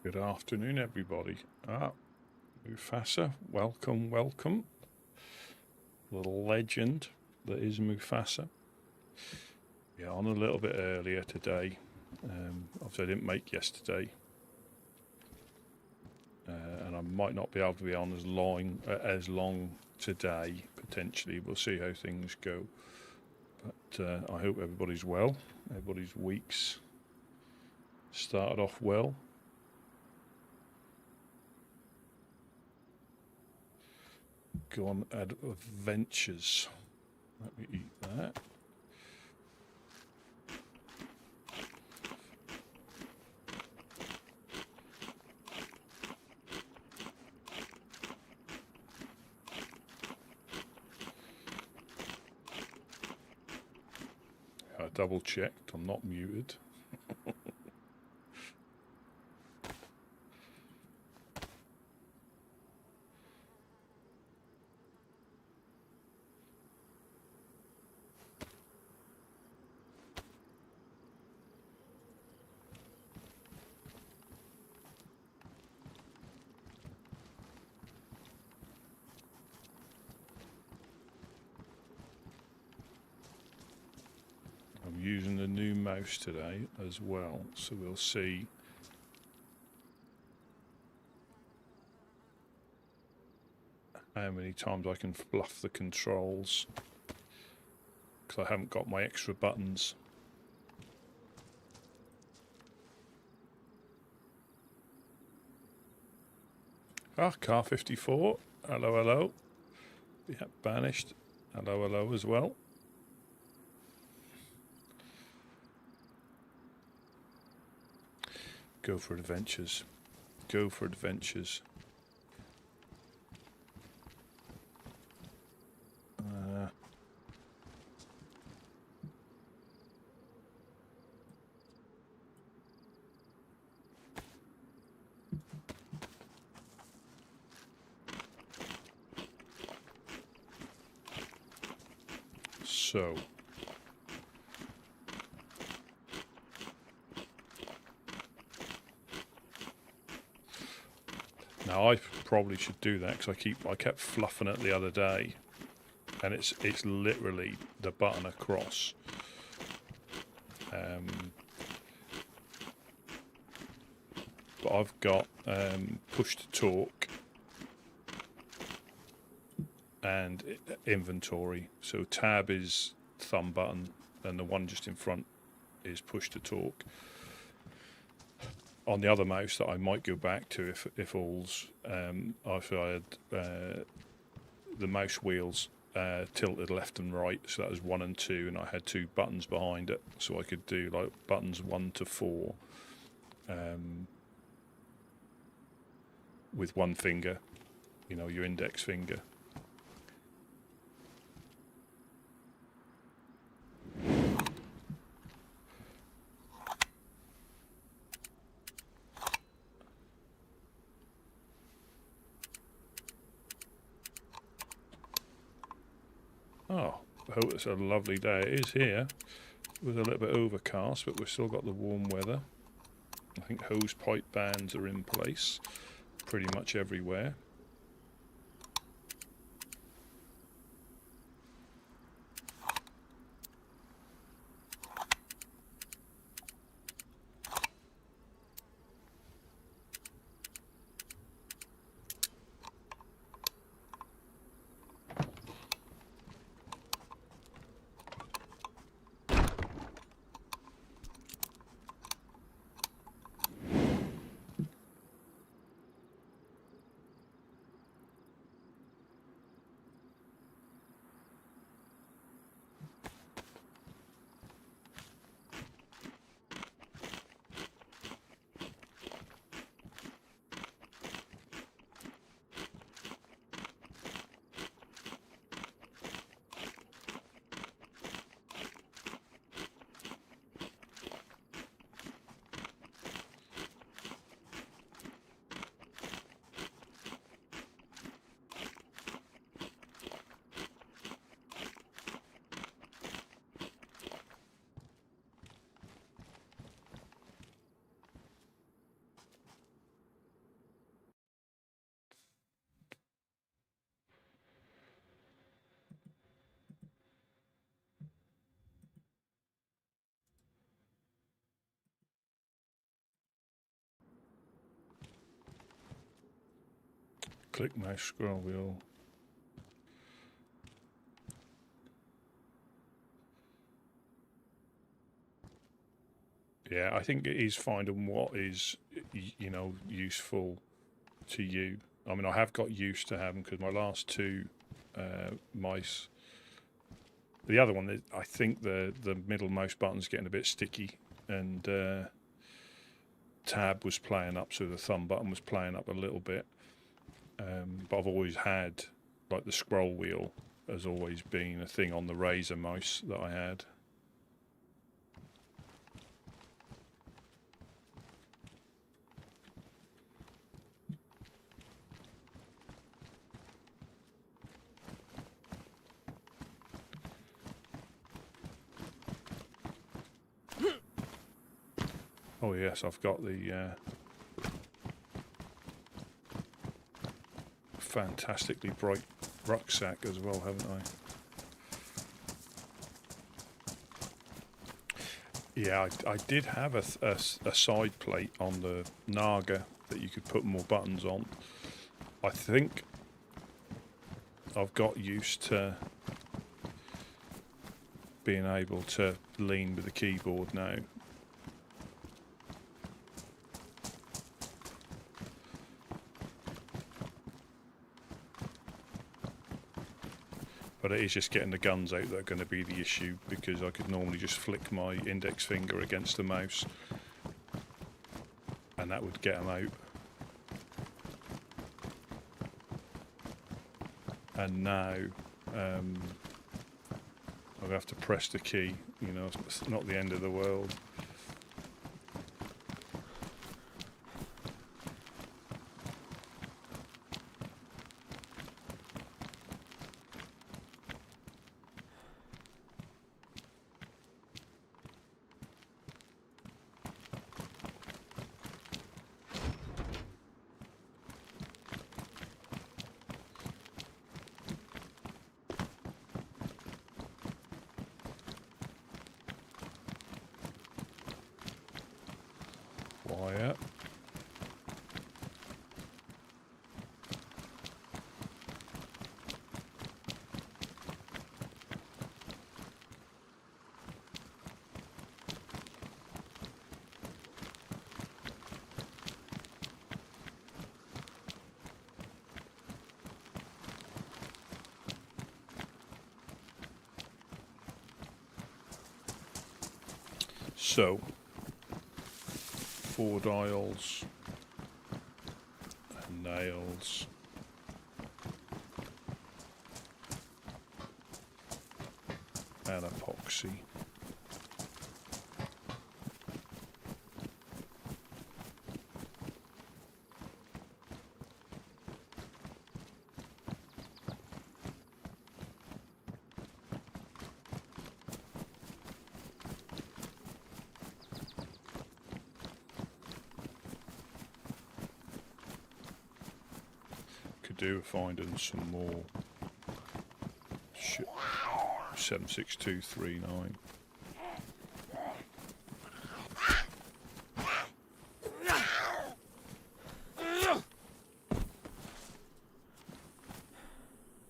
Good afternoon, everybody. Mufasa, welcome, welcome. Little legend that is Mufasa. Yeah, on a little bit earlier today. Obviously, I didn't make yesterday, and I might not be able to be on as long today. Potentially, we'll see how things go. But I hope everybody's well. Everybody's weeks started off well. Go on adventures. Let me eat that. I double checked, I'm not muted. I'm using the new mouse today as well, so we'll see how many times I can fluff the controls, because I haven't got my extra buttons. Car 54, hello, hello. Yeah, banished, hello, hello as well. Go for adventures. Go for adventures. So now I probably should do that, because I kept fluffing it the other day, and it's literally the button across. But I've got push to talk and inventory. So tab is thumb button, and the one just in front is push to talk. On the other mouse that I might go back to if all's, I had the mouse wheels tilted left and right, so that was 1 and 2, and I had 2 buttons behind it, so I could do like buttons 1 to 4 with one finger, your index finger. Oh, I hope it's a lovely day. It is here. It was a little bit overcast, but we've still got the warm weather. I think hose pipe bans are in place pretty much everywhere. Click mouse scroll wheel. Yeah, I think it is finding what is, you know, useful to you. I mean, I have got used to having, because my last two mice, the other one, I think the middle mouse button's getting a bit sticky, and tab was playing up, so the thumb button was playing up a little bit. But I've always had, like, the scroll wheel has always been a thing on the Razor mouse that I had. Oh yes, I've got the fantastically bright rucksack as well, haven't I? Yeah, I did have a side plate on the Naga that you could put more buttons on. I think I've got used to being able to lean with the keyboard now. But it is just getting the guns out that are going to be the issue, because I could normally just flick my index finger against the mouse and that would get them out. And now I'll have to press the key, you know, it's not the end of the world. Quiet. So 4 dials, and nails, and epoxy. Do finding some more 76239.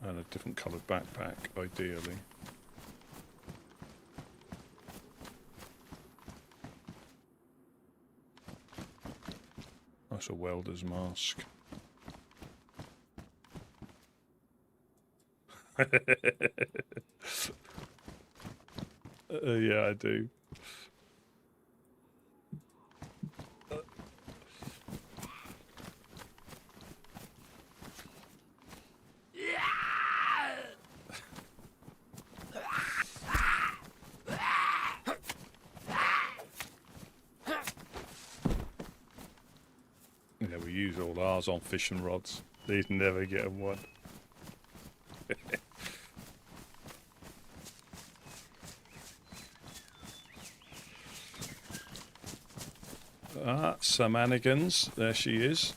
And a different coloured backpack, ideally. That's a welder's mask. Yeah, I do. Yeah, we use all ours on fishing rods. These never get them one. Ah, some mannequins. There she is.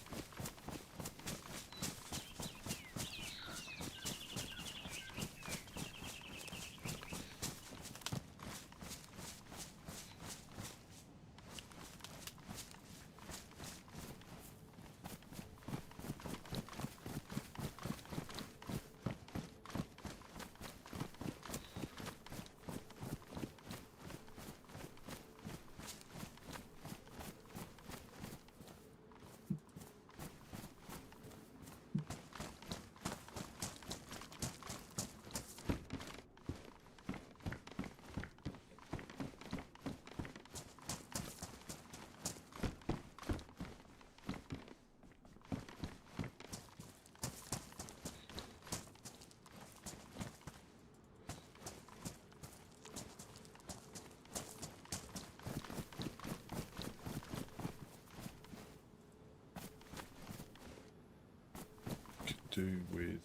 do with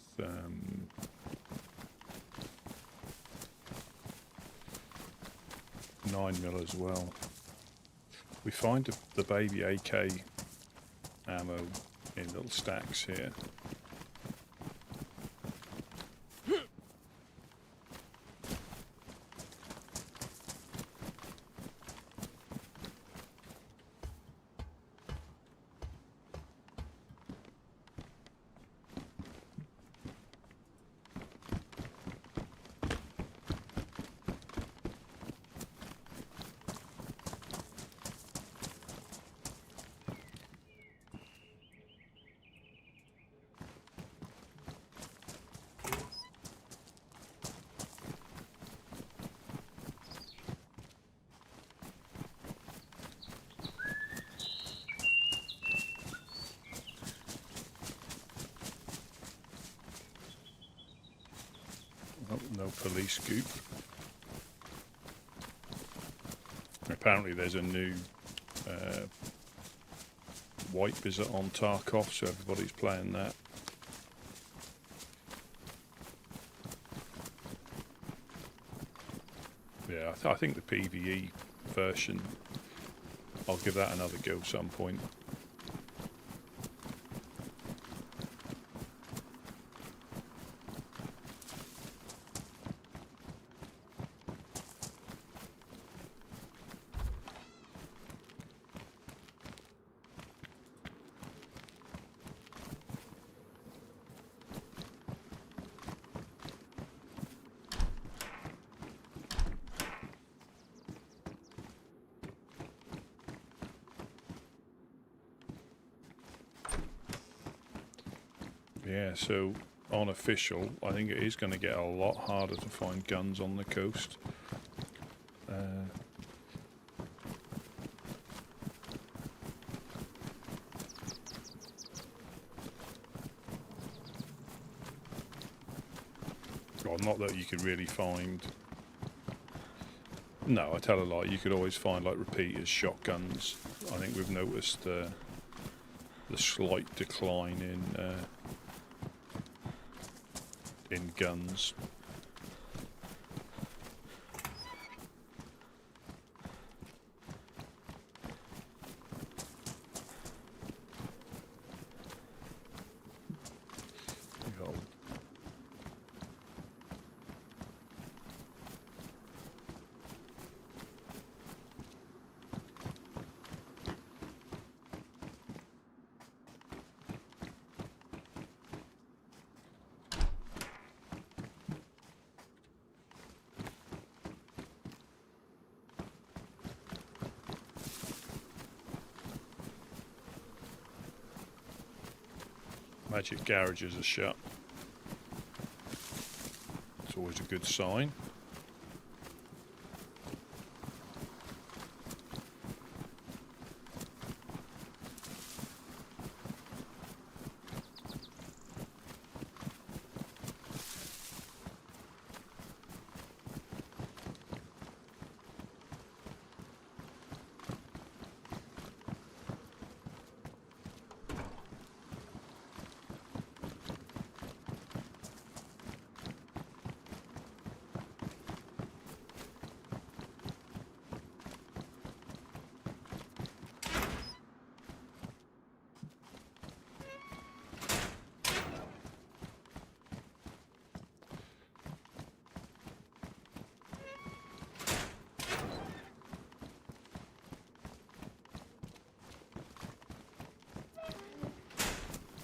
9mm as well. We find the baby AK ammo in little stacks here. Oh, no police scoop. Apparently there's a new white visit on Tarkov, so everybody's playing that. Yeah, I think the PvE version, I'll give that another go some point. Yeah, so unofficial, I think it is going to get a lot harder to find guns on the coast. Well, not that you could really find... No, I tell a lie. You could always find like repeaters, shotguns. I think we've noticed the slight decline in guns. Magic garages are shut. It's always a good sign.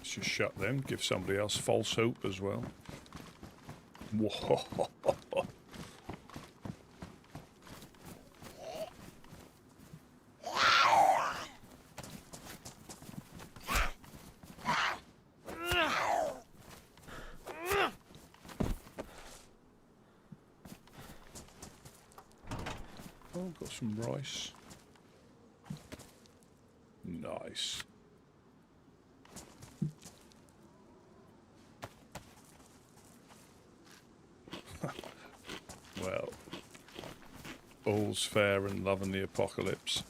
Just shut them, give somebody else false hope as well. Whoa. Oh, got some rice. Nice. Well, all's fair in love and the apocalypse.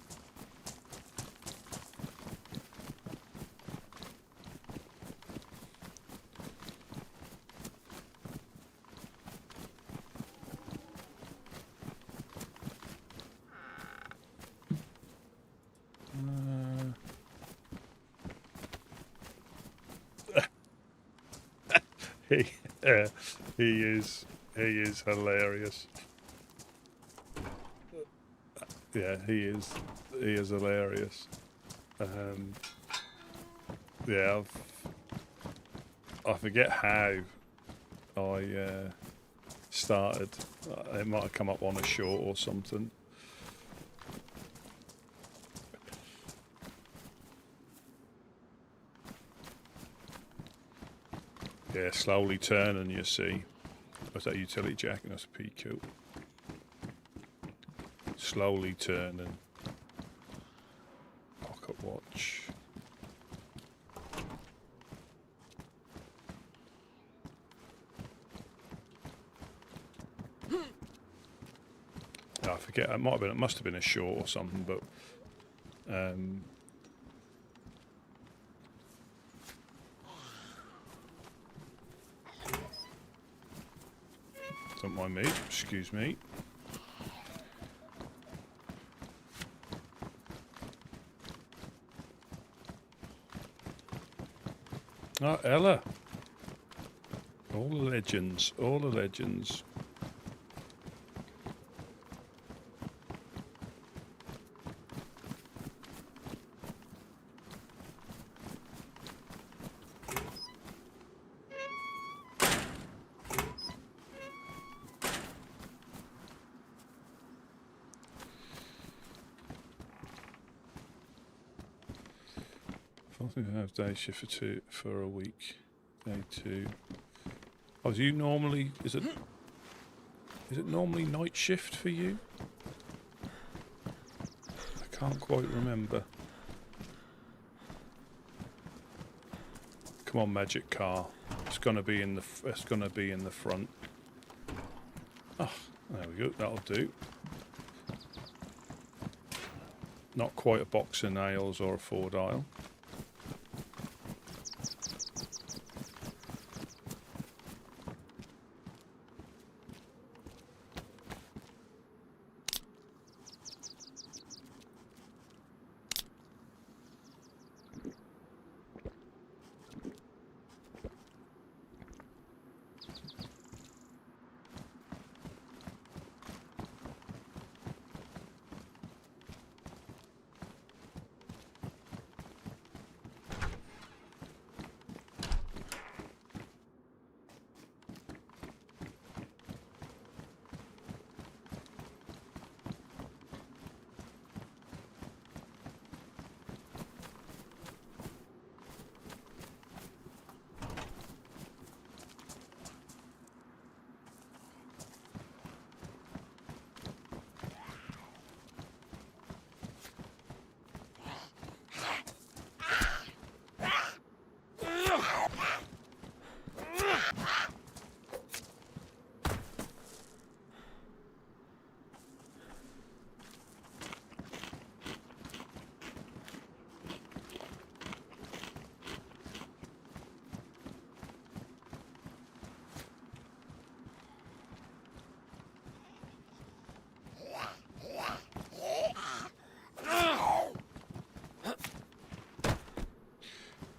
he, uh, he is hilarious. Yeah, he is hilarious. Yeah, I forget how I started. It might have come up on a short or something. Yeah, slowly turning, you see. What's that, utility jacket? That's a PQ. Slowly turning. Pocket watch. I forget. It must have been a short or something, but don't mind me. Excuse me. Oh, Ella. All the legends. All the legends. I think I have day shift for a week. Day 2. Oh, do you normally? Is it normally night shift for you? I can't quite remember. Come on, magic car. It's gonna be in the front. Oh, there we go. That'll do. Not quite a box of nails or a 4-dial.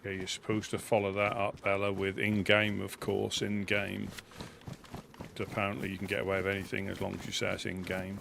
Yeah, you're supposed to follow that up, Ella, with in-game, of course, in-game. Apparently you can get away with anything as long as you say it's in-game.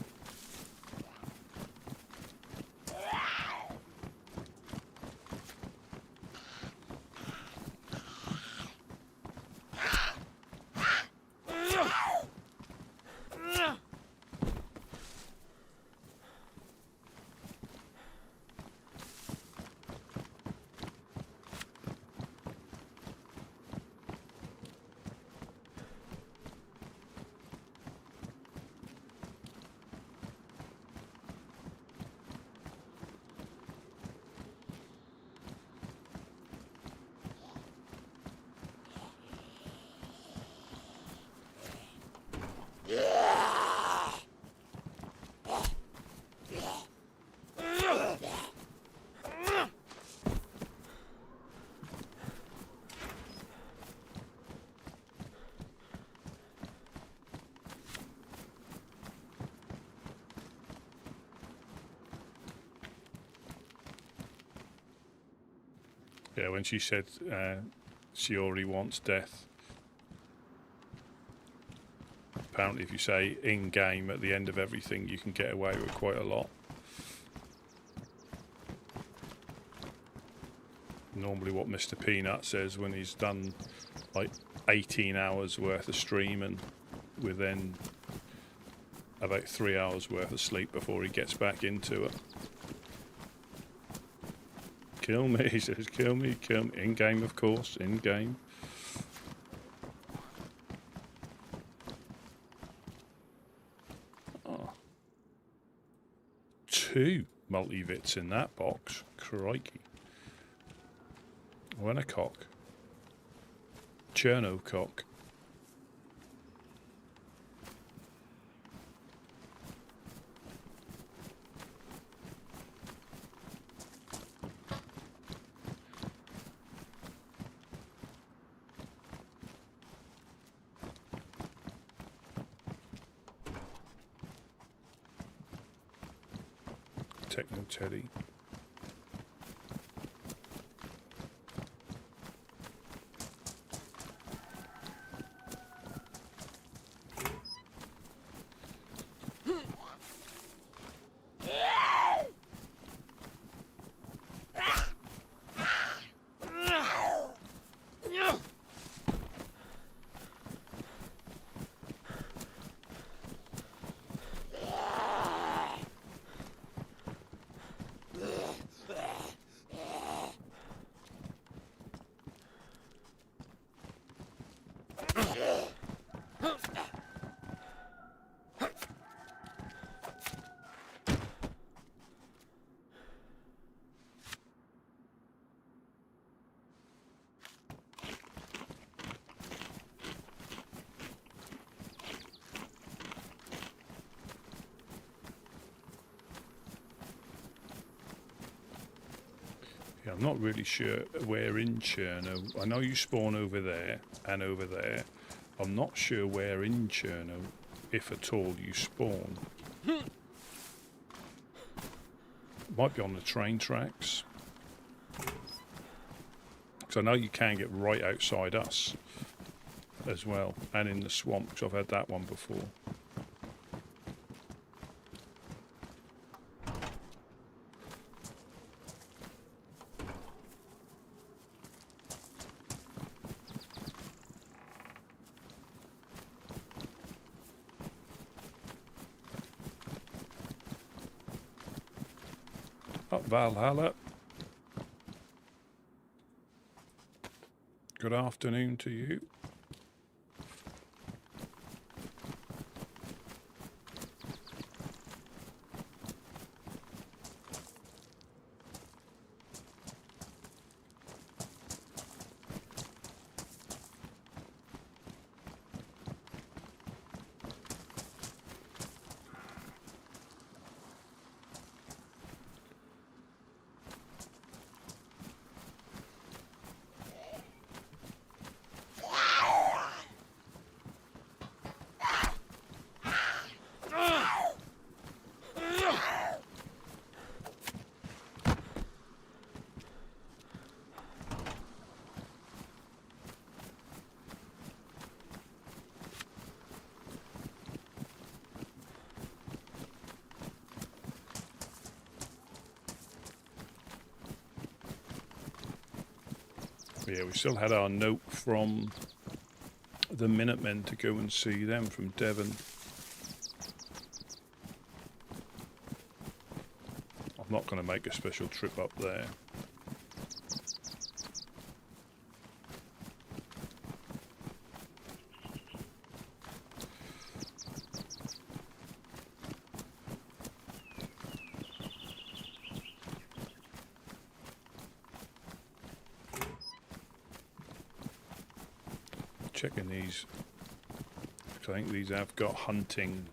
Yeah, when she said she already wants death, apparently if you say in-game at the end of everything, you can get away with quite a lot. Normally what Mr. Peanut says when he's done like 18 hours worth of streaming with then about 3 hours worth of sleep before he gets back into it. Kill me, he says, kill me, kill me. In-game, of course, in-game. Oh. 2 multivits in that box. Crikey. When a cock. Cherno cock. Techno Teddy. Yeah, I'm not really sure where in Cherno. I know you spawn over there and over there. I'm not sure where in Cherno, if at all, you spawn. Might be on the train tracks. Because I know you can get right outside us as well. And in the swamp, because I've had that one before. Valhalla. Good afternoon to you. Yeah, we still had our note from the Minutemen to go and see them from Devon. I'm not going to make a special trip up there. Checking these, I think these have got hunting.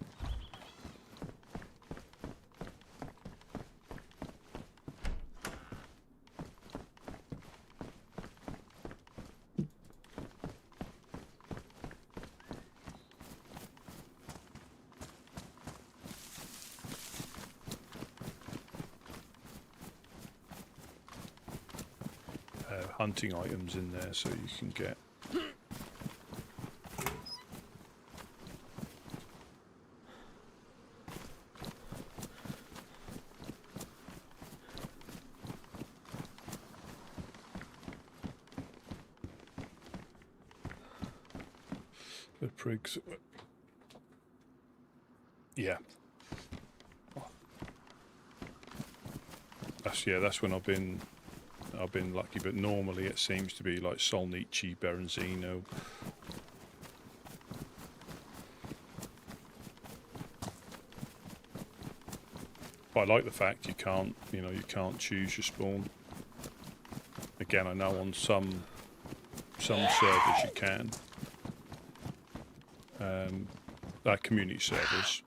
Hunting items in there so you can get The prigs. Yeah. That's when I've been lucky, but normally it seems to be like Solnici, Berenzino. But I like the fact you can't choose your spawn. Again, I know on some servers you can. Community servers.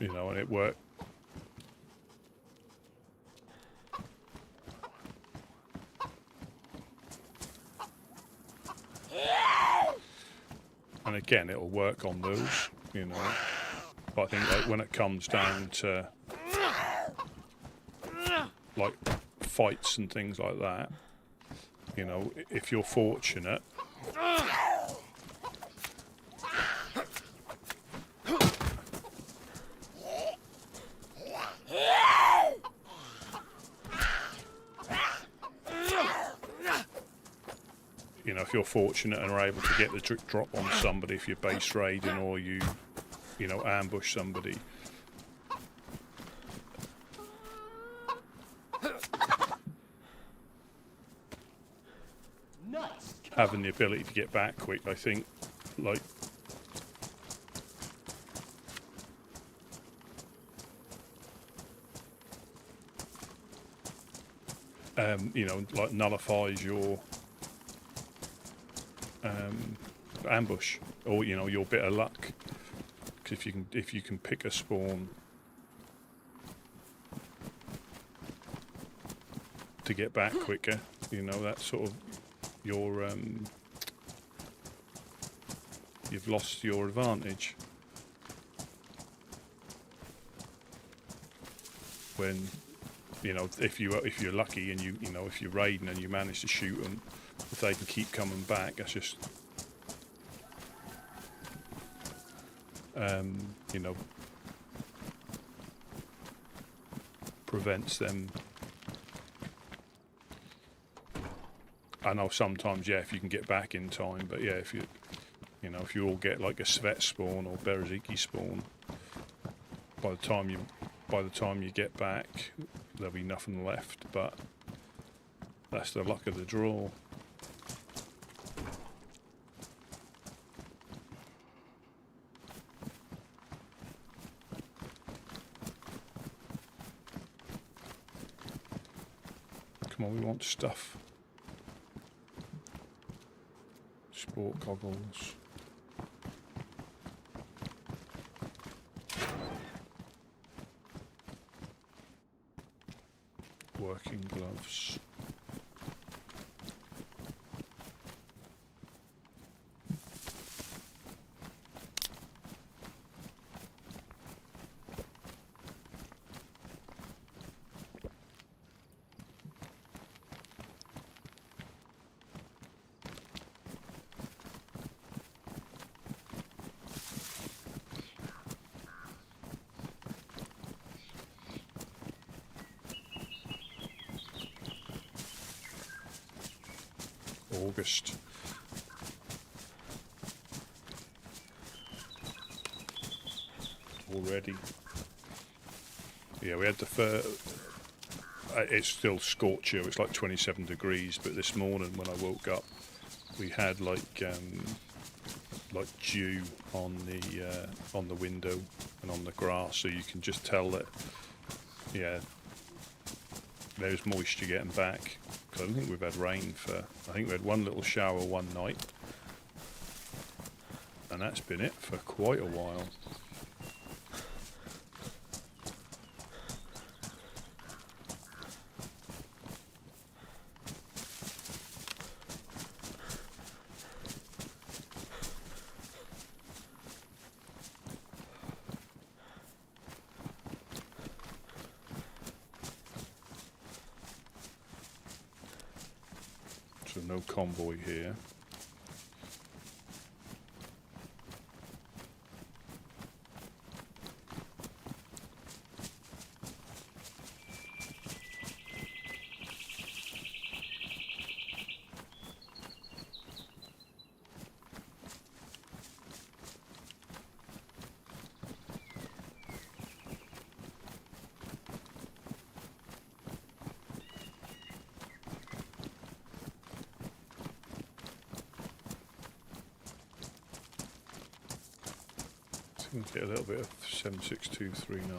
And it worked. And again, it'll work on those, But I think like when it comes down to like fights and things like that, if you're fortunate, if you're fortunate and are able to get the drop on somebody, if you're base raiding or you ambush somebody. Nice. Having the ability to get back quick, I think, like, like nullifies your ambush, or your bit of luck. Because if you can pick a spawn to get back quicker, that's sort of your you've lost your advantage. When if you're lucky and if you're raiding and you manage to shoot them, if they can keep coming back, that's just prevents them. I know sometimes, if you can get back in time, but if you all get like a Svet spawn or Bereziki spawn, by the time you get back, there'll be nothing left. But that's the luck of the draw. Come on, we want stuff. Sport goggles. Working gloves. August. Already. Yeah, we had the it's still scorcher. It's like 27 degrees, but this morning when I woke up, we had like dew on the window and on the grass, so you can just tell that there's moisture getting back. Because I don't think we've had rain I think we had one little shower one night, and that's been it for quite a while. So no convoy here. We'll get a little bit of 76239.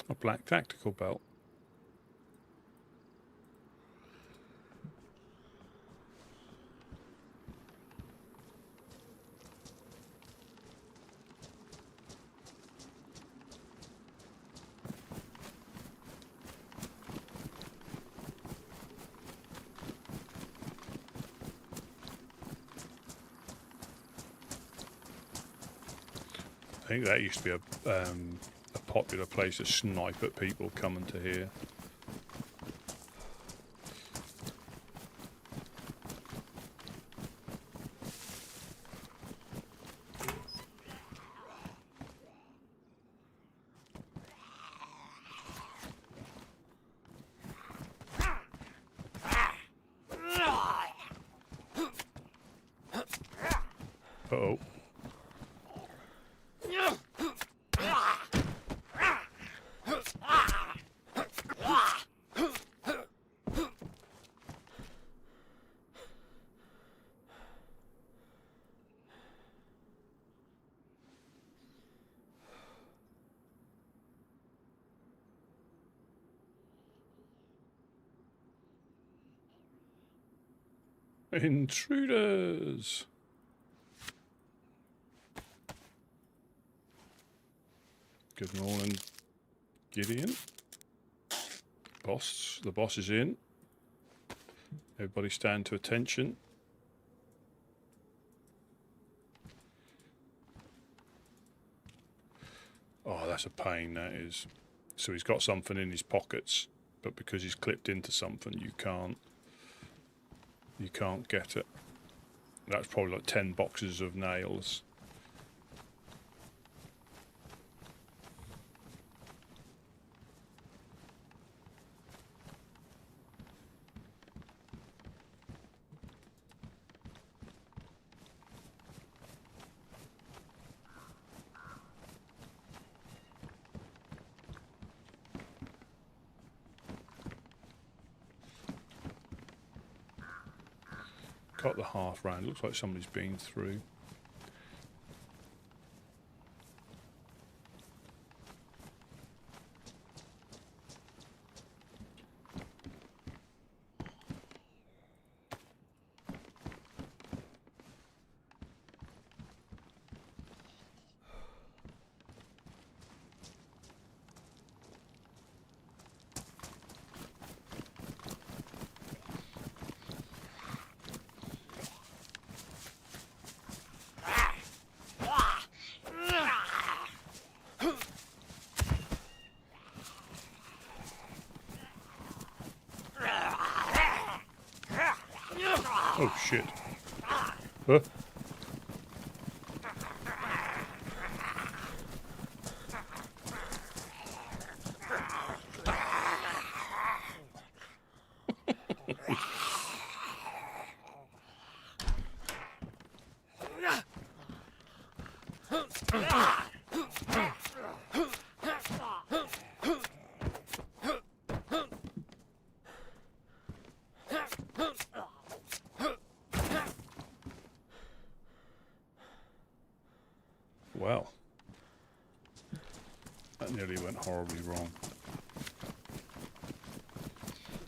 A black tactical belt. I think that used to be a popular place to snipe at people coming to here. Uh-oh. Intruders! Good morning, Gideon. The boss is in. Everybody stand to attention. Oh, that's a pain, that is. So he's got something in his pockets, but because he's clipped into something, you can't get it. That's probably like 10 boxes of nails. Got the half round. Looks like somebody's been through. Oh shit. Huh? Well, that nearly went horribly wrong.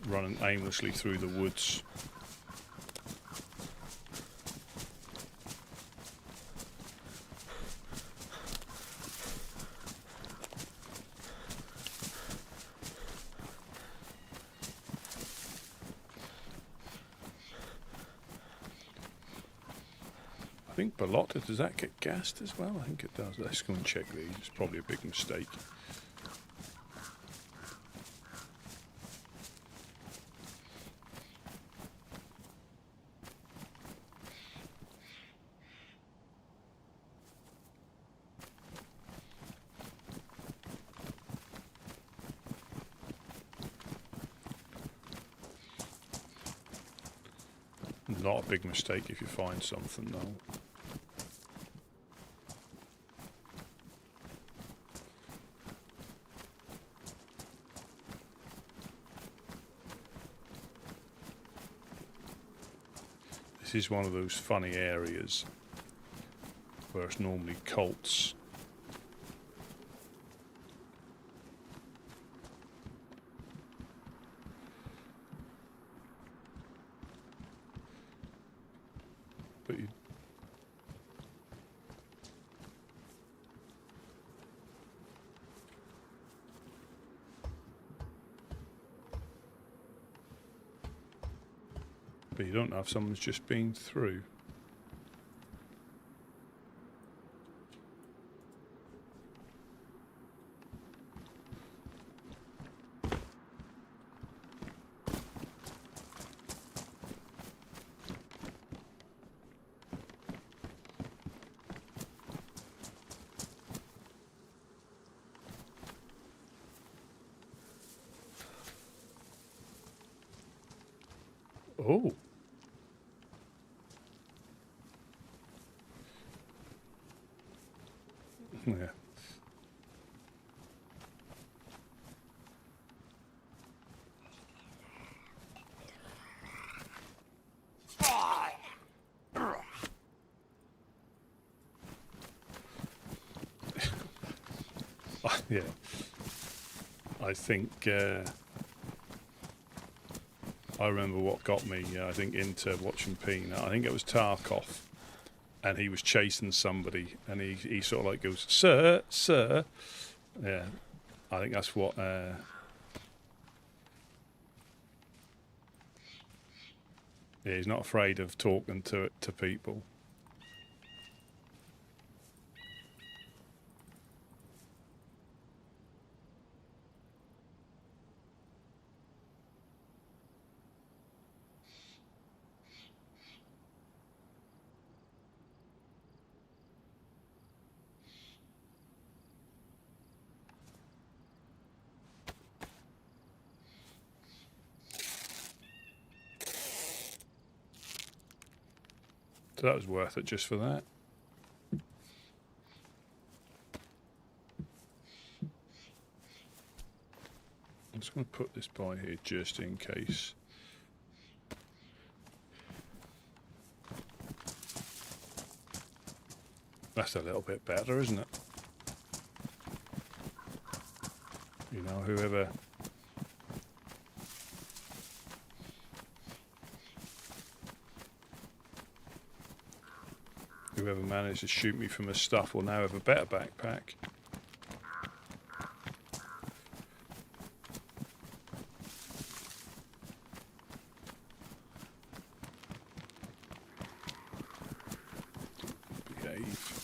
Running aimlessly through the woods. I think Balota, does that get gassed as well? I think it does. Let's go and check these. It's probably a big mistake. Not a big mistake if you find something, though. This is one of those funny areas where it's normally colts. But you don't know if someone's just been through. Oh. Yeah. Yeah. I think I remember what got me, I think, into watching Peanut. I think it was Tarkov, and he was chasing somebody, and he sort of like goes, "Sir, sir." Yeah, I think that's what. Yeah, he's not afraid of talking to people. So that was worth it just for that. I'm just going to put this by here just in case. That's a little bit better, isn't it? You know, whoever managed to shoot me from his stuff will now have a better backpack. Behave.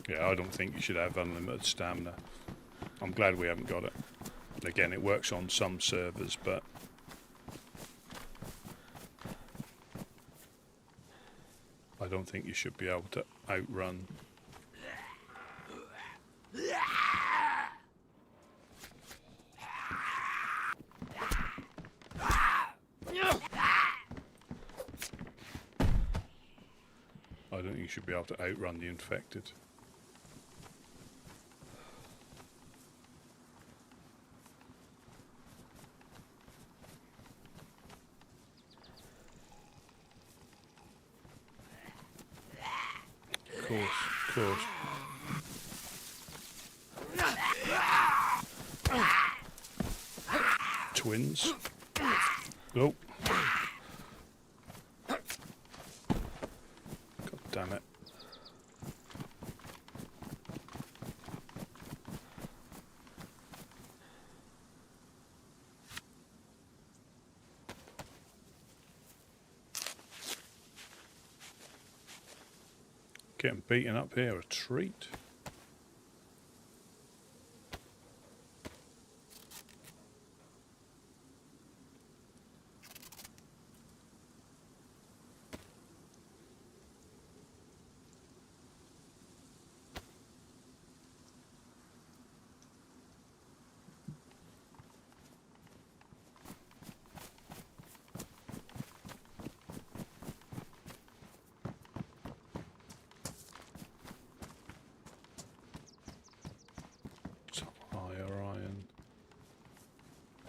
Yeah, I don't think you should have unlimited stamina. I'm glad we haven't got it. Again, it works on some servers, but I don't think you should be able to outrun. I don't think you should be able to outrun the infected. Of course. Twins. Nope. God damn it. getting beaten up here, a treat.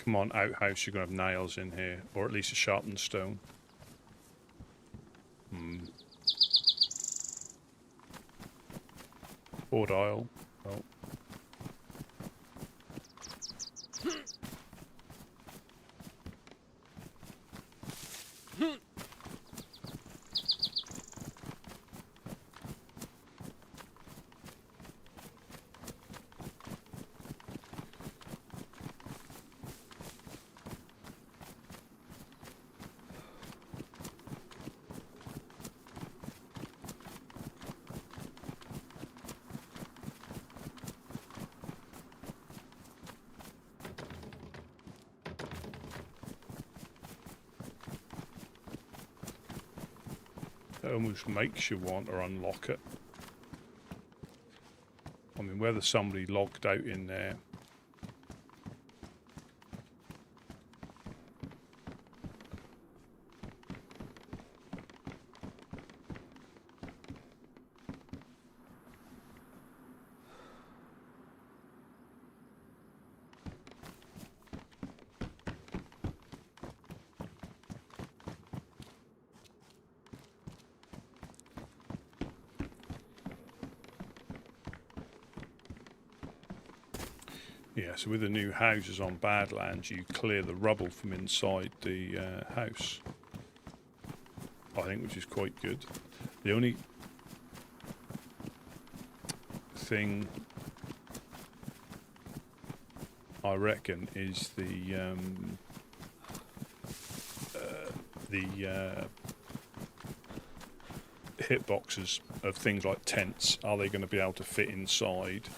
Come on, outhouse, you're going to have nails in here, or at least a sharpened stone. Board aisle. Oh. It almost makes you want to unlock it. I mean, whether somebody logged out in there. Yeah, so with the new houses on Badlands, you clear the rubble from inside the house. I think, which is quite good. The only thing I reckon is the hitboxes of things like tents. Are they going to be able to fit inside?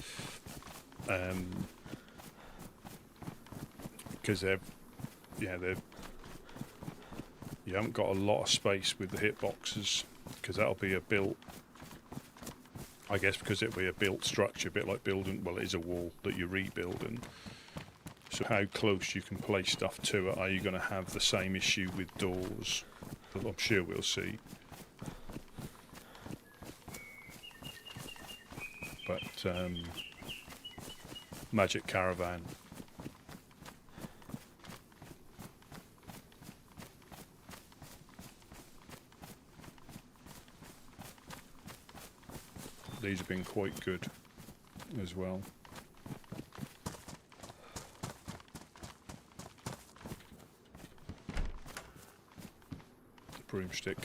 Because you haven't got a lot of space with the hitboxes, because that'll be a built, I guess, because it'll be a built structure, a bit like building, well, it is a wall that you're rebuilding. So how close you can place stuff to it? Are you going to have the same issue with doors? I'm sure we'll see. But Magic Caravan. These have been quite good as well. The broomstick.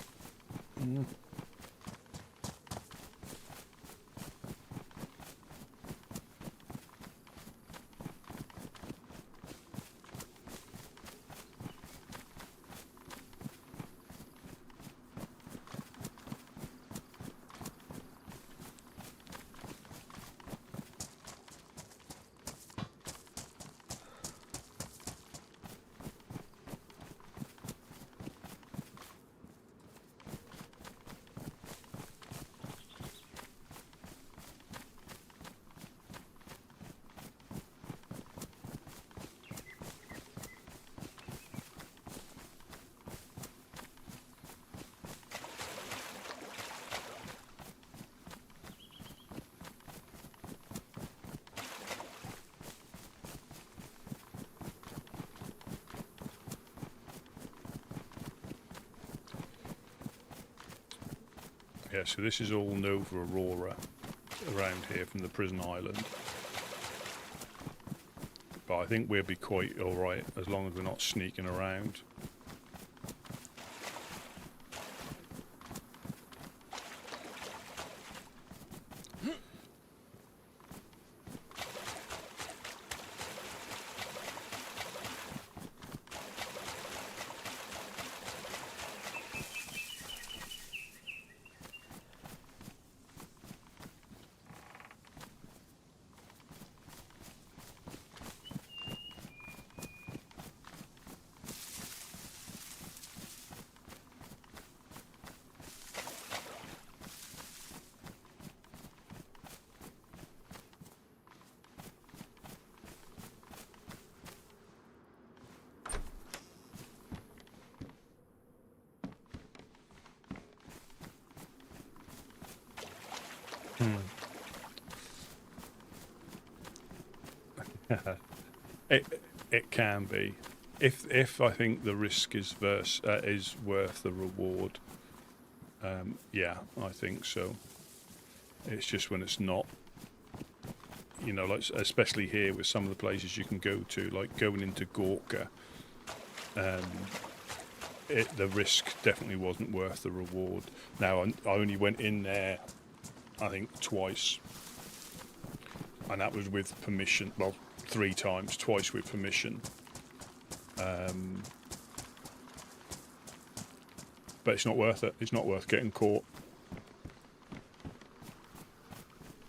Yeah, so this is all Nova Aurora around here from the prison island. But I think we'll be quite alright as long as we're not sneaking around. It can be, if I think the risk is worth the reward. Yeah, I think so. It's just when it's not. You know, like especially here with some of the places you can go to, like going into Gorka, the risk definitely wasn't worth the reward. Now, I only went in there, I think, twice, and that was with permission. Well, 3 times, twice with permission. But it's not worth it. It's not worth getting caught.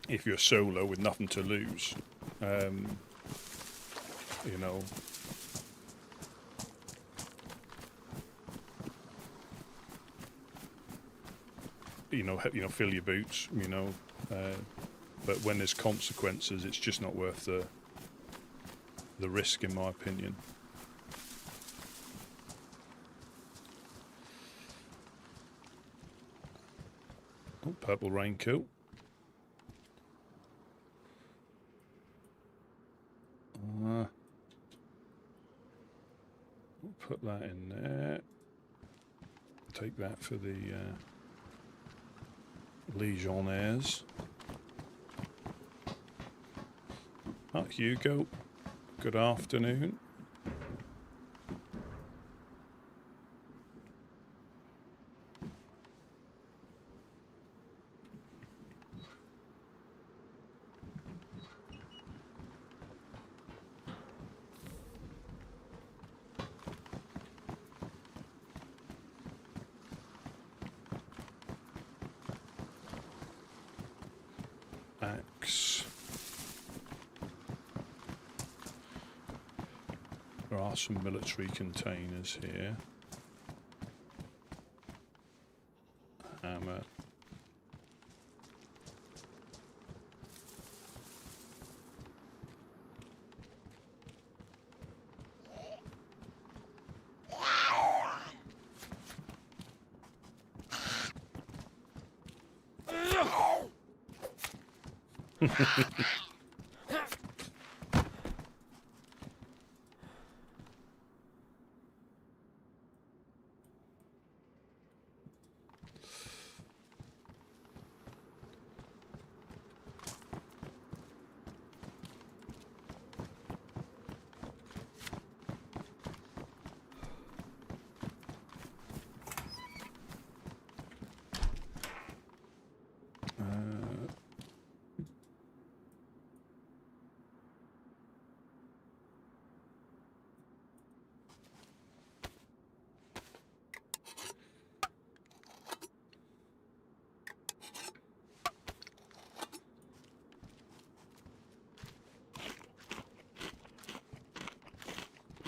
If you're solo with nothing to lose, you know. Fill your boots. But when there's consequences, it's just not worth the risk, in my opinion. Oh, purple raincoat. We'll put that in there. Take that for the Legionnaires. Oh, Hugo. Good afternoon. Axe. There are some military containers here. Hammer.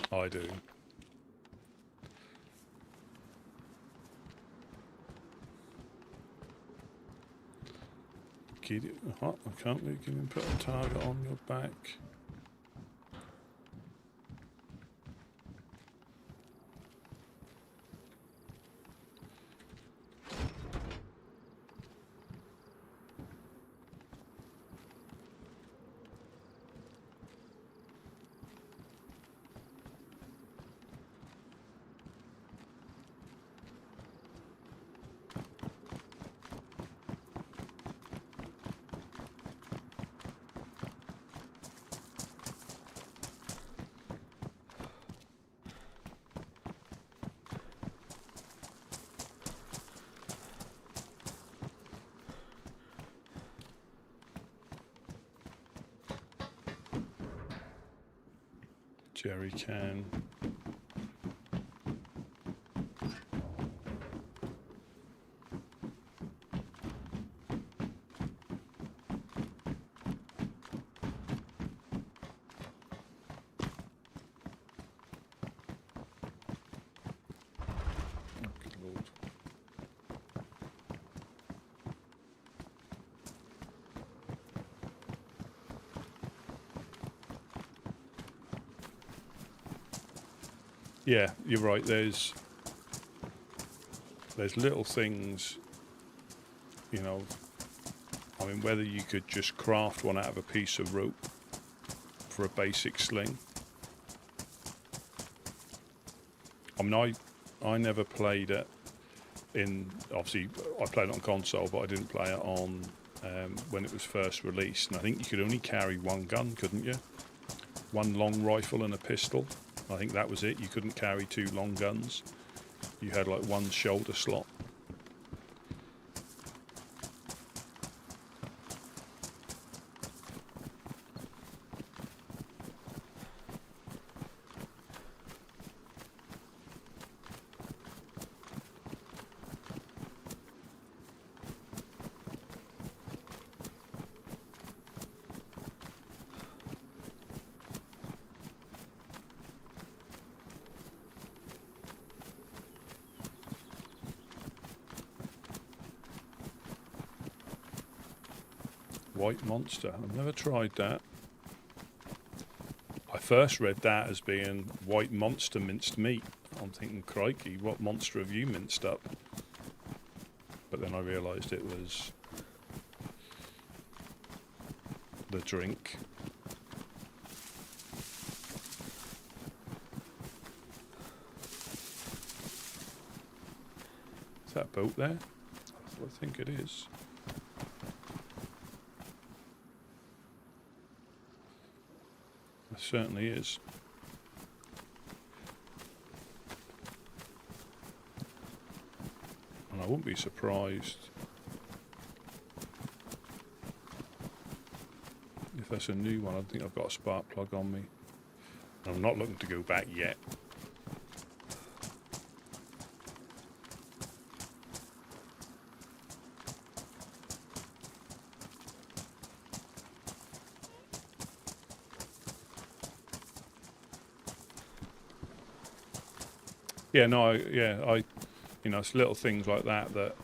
I do. Get it hot. I can't make him put a target on your back. Jerry can. Yeah, you're right. There's little things, I mean, whether you could just craft one out of a piece of rope for a basic sling. I mean, I never played it obviously I played it on console, but I didn't play it on when it was first released. And I think you could only carry one gun, couldn't you? One long rifle and a pistol. I think that was it. You couldn't carry two long guns. You had like one shoulder slot. White Monster. I've never tried that. I first read that as being White Monster minced meat. I'm thinking, crikey, what monster have you minced up? But then I realised it was the drink. Is that boat there? I think it is. It certainly is. And I wouldn't be surprised if that's a new one. I think I've got a spark plug on me. And I'm not looking to go back yet. Yeah, no, you know, it's little things like that that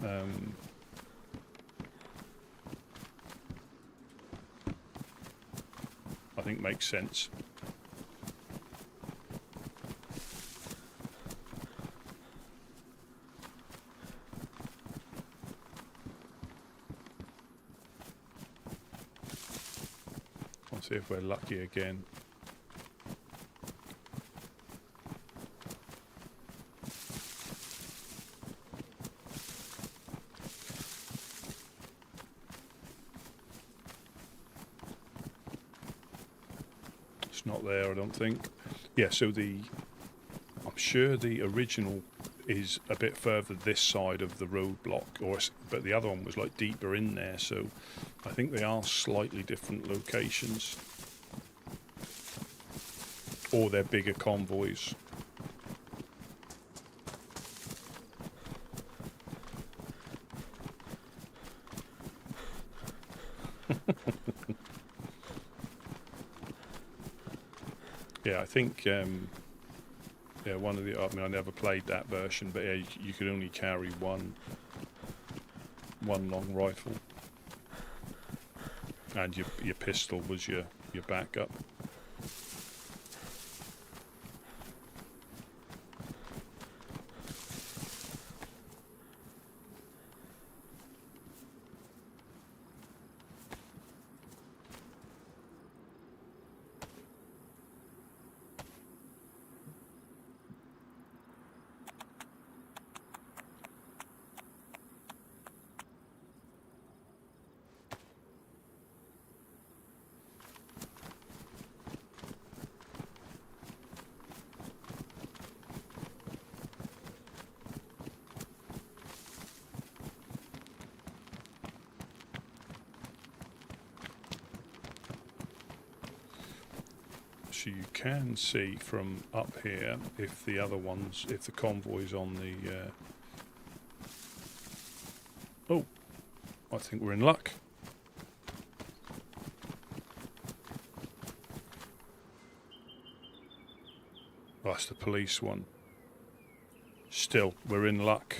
I think makes sense. Let's see if we're lucky again. Not there, I don't think. Yeah, so I'm sure the original is a bit further this side of the roadblock, but the other one was like deeper in there, so I think they are slightly different locations. Or they're bigger convoys. Yeah, I think, yeah, one of the, I mean, I never played that version, but yeah, you could only carry one long rifle. And your pistol was your backup. So you can see from up here if the other ones, if the convoy's on the... Oh, I think we're in luck. Oh, that's the police one. Still, we're in luck.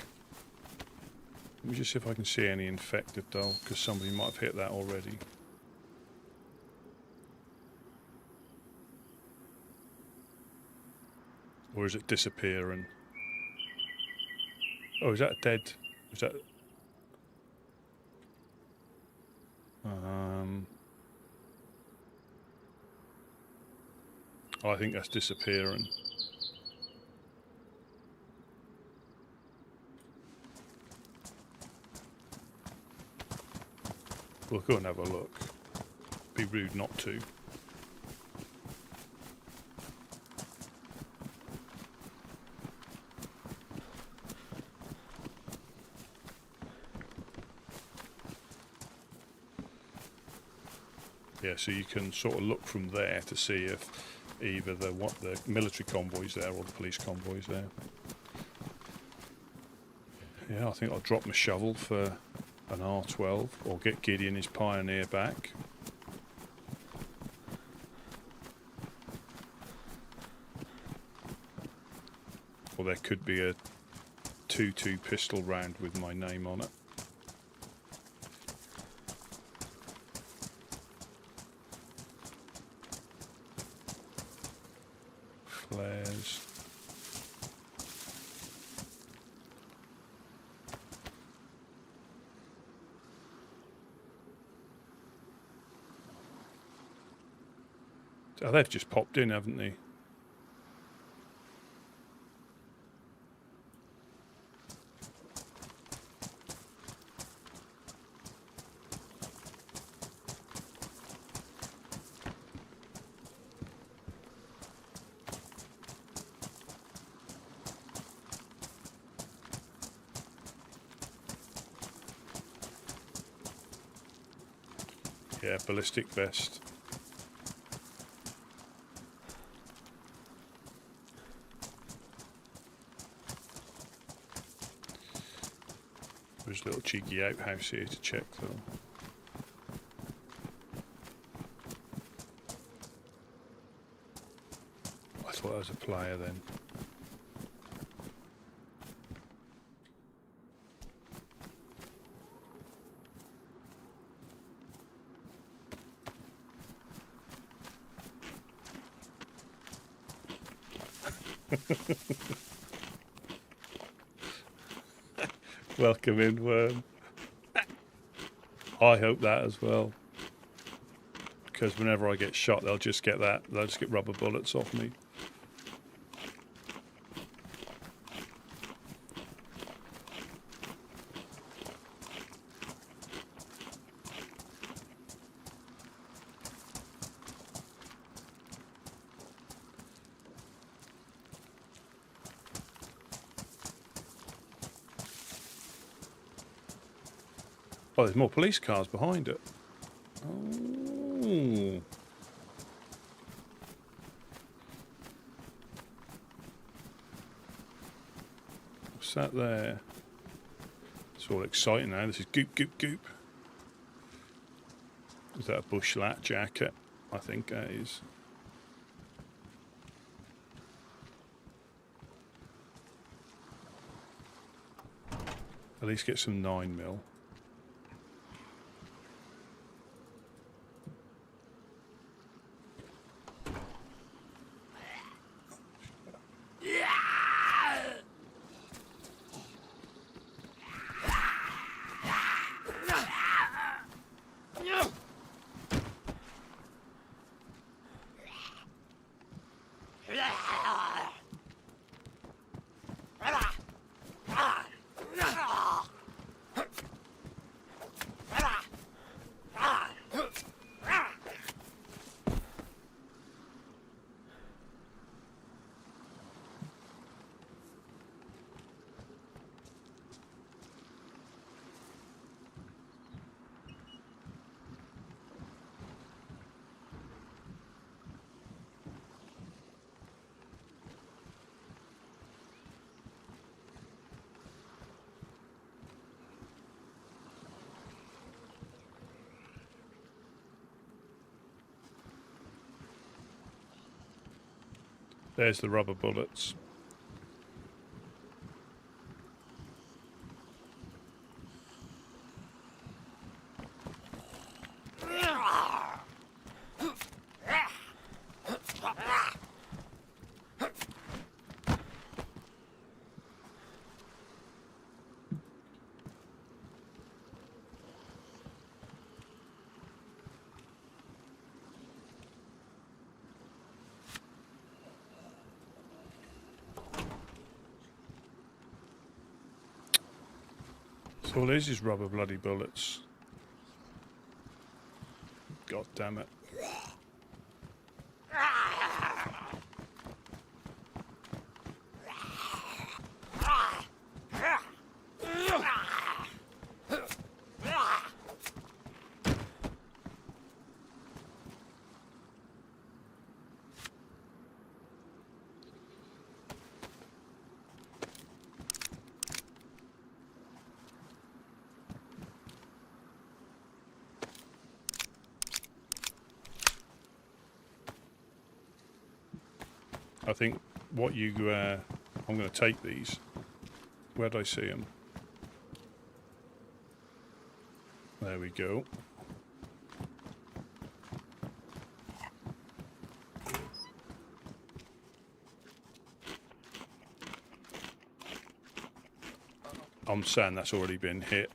Let me just see if I can see any infected though, because somebody might have hit that already. Or is it disappearing? Oh, is that dead? Is that... I think that's disappearing. We'll go and have a look. Be rude not to. Yeah, so you can sort of look from there to see if either the military convoy's there or the police convoy's there. Yeah, I think I'll drop my shovel for an R12 or get Gideon his Pioneer back. Or there could be a 2.2 pistol round with my name on it. Flares. Oh, they've just popped in, haven't they? Yeah, ballistic vest. There's a little cheeky outhouse here to check though. I thought I was a player then. Welcome in, Worm. I hope that as well. Because whenever I get shot, they'll just get rubber bullets off me. Oh, there's more police cars behind it. Oh. What's that there? It's all exciting now. This is goop, goop, goop. Is that a bush lat jacket? I think that is. At least get some 9mm. There's the rubber bullets. All it is rubber bloody bullets. God damn it. I think what you, I'm going to take these. Where'd I see them? There we go. I'm saying that's already been hit.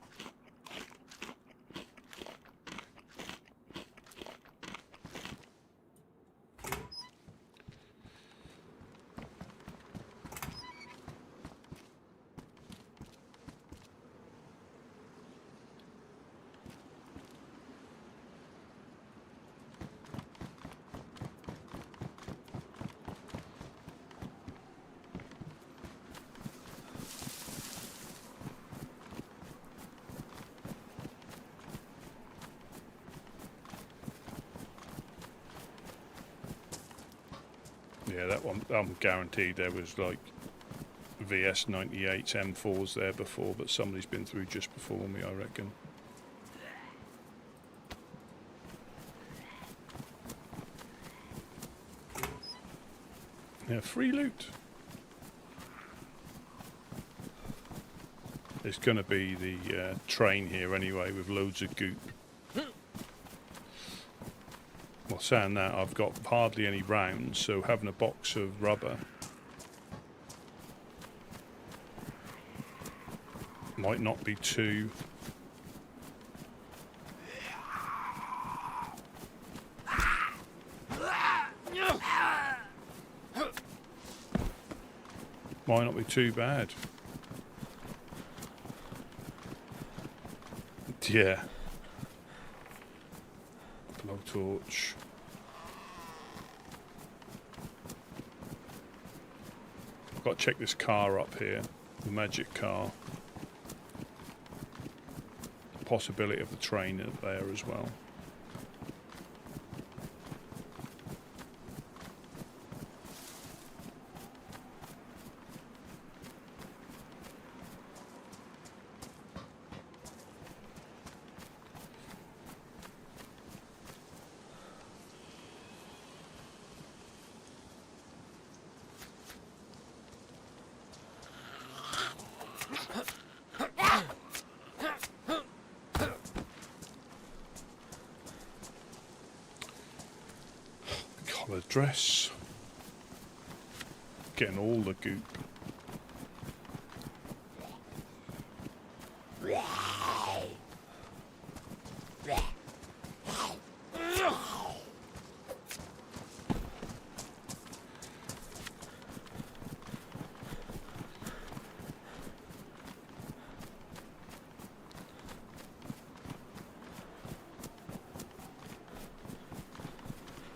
Yeah, that one, I'm guaranteed there was like VS98 M4s there before, but somebody's been through just before me, I reckon. Yeah, free loot. It's going to be the train here anyway, with loads of goop. Well, saying that, I've got hardly any rounds, so having a box of rubber might not be too... might not be too bad. Yeah. Blowtorch. I've got to check this car up here, the magic car. Possibility of the train up there as well. Collar dress. Getting all the goop.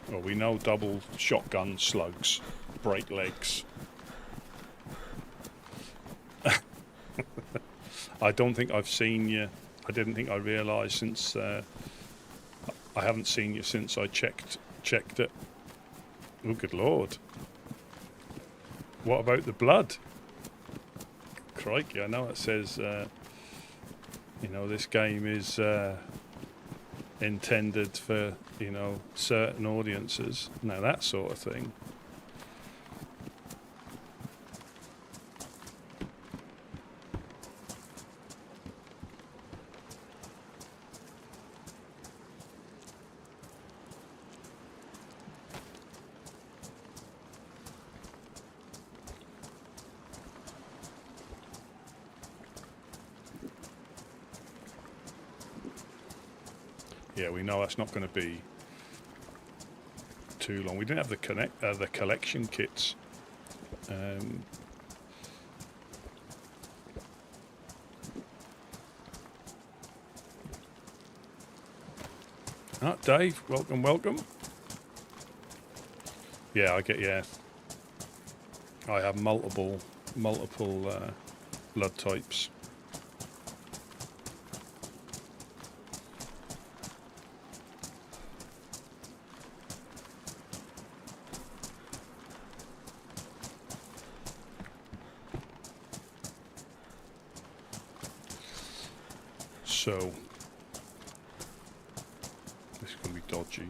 Well, we know double shotgun slugs break legs. I don't think I've seen you. I didn't think I realised since I haven't seen you since I checked it. Oh, good Lord! What about the blood? Crikey! I know it says you know, this game is intended for, you know, certain audiences. Now that sort of thing. Yeah, we know that's not going to be too long. We didn't have the collection kits. Ah, Dave, welcome, welcome. Yeah, I get, yeah. I have multiple blood types. So, this is going to be dodgy.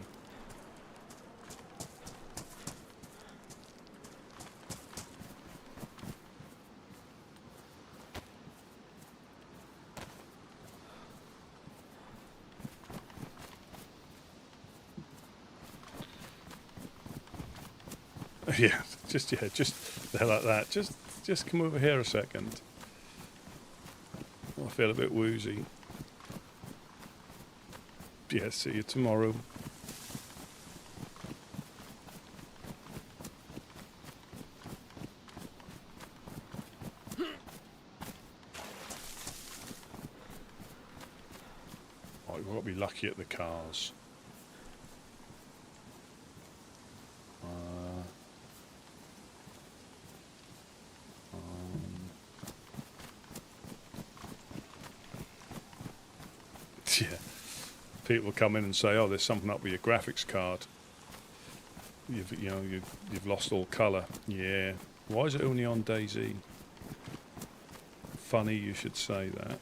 Yeah, just there like that. Just come over here a second. I feel a bit woozy. Yeah, see you tomorrow. Right, we've got to be lucky at the cars. Yeah, people come in and say, "Oh, there's something up with your graphics card. You've lost all colour." Yeah. Why is it only on DayZ? Funny you should say that.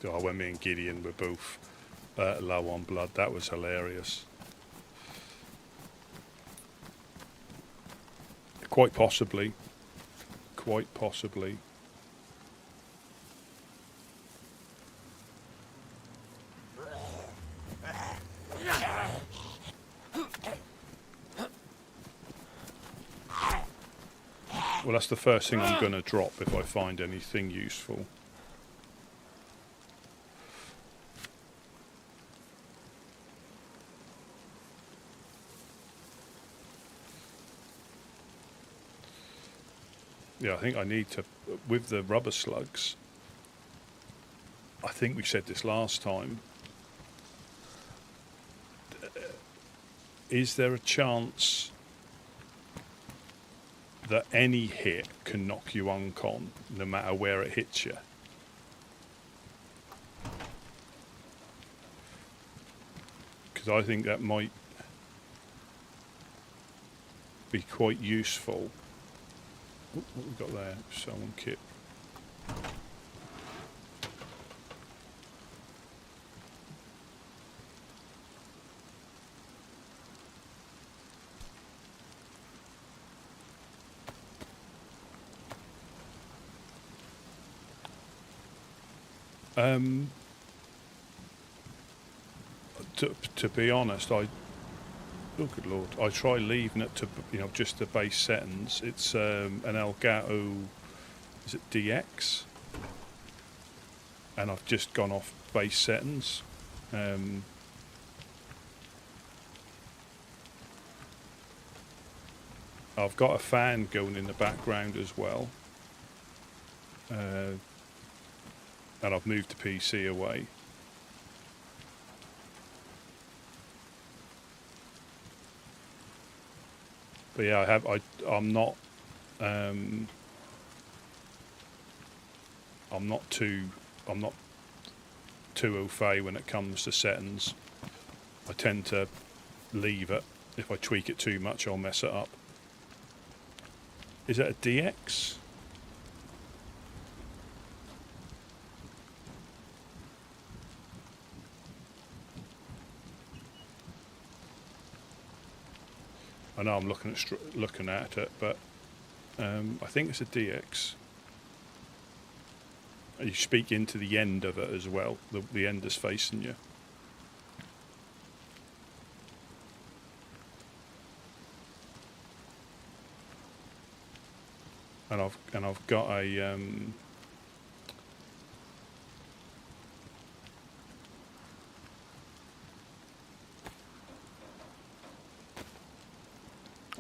Oh, when me and Gideon were both low on blood, that was hilarious. Quite possibly. Quite possibly. Well, that's the first thing I'm going to drop if I find anything useful. Yeah, I think I need to, with the rubber slugs, I think we said this last time, is there a chance that any hit can knock you uncon, no matter where it hits you? Because I think that might be quite useful. What have we got there? Someone kit. To be honest, oh good lord, I try leaving it to just the base settings. It's an Elgato, is it DX? And I've just gone off base settings. I've got a fan going in the background as well, and I've moved the PC away. But yeah, I'm not too au fait when it comes to settings. I tend to leave it. If I tweak it too much, I'll mess it up. Is that a DX? I know I'm looking at it, but I think it's a DX. You speak into the end of it as well. The end is facing you. And I've got a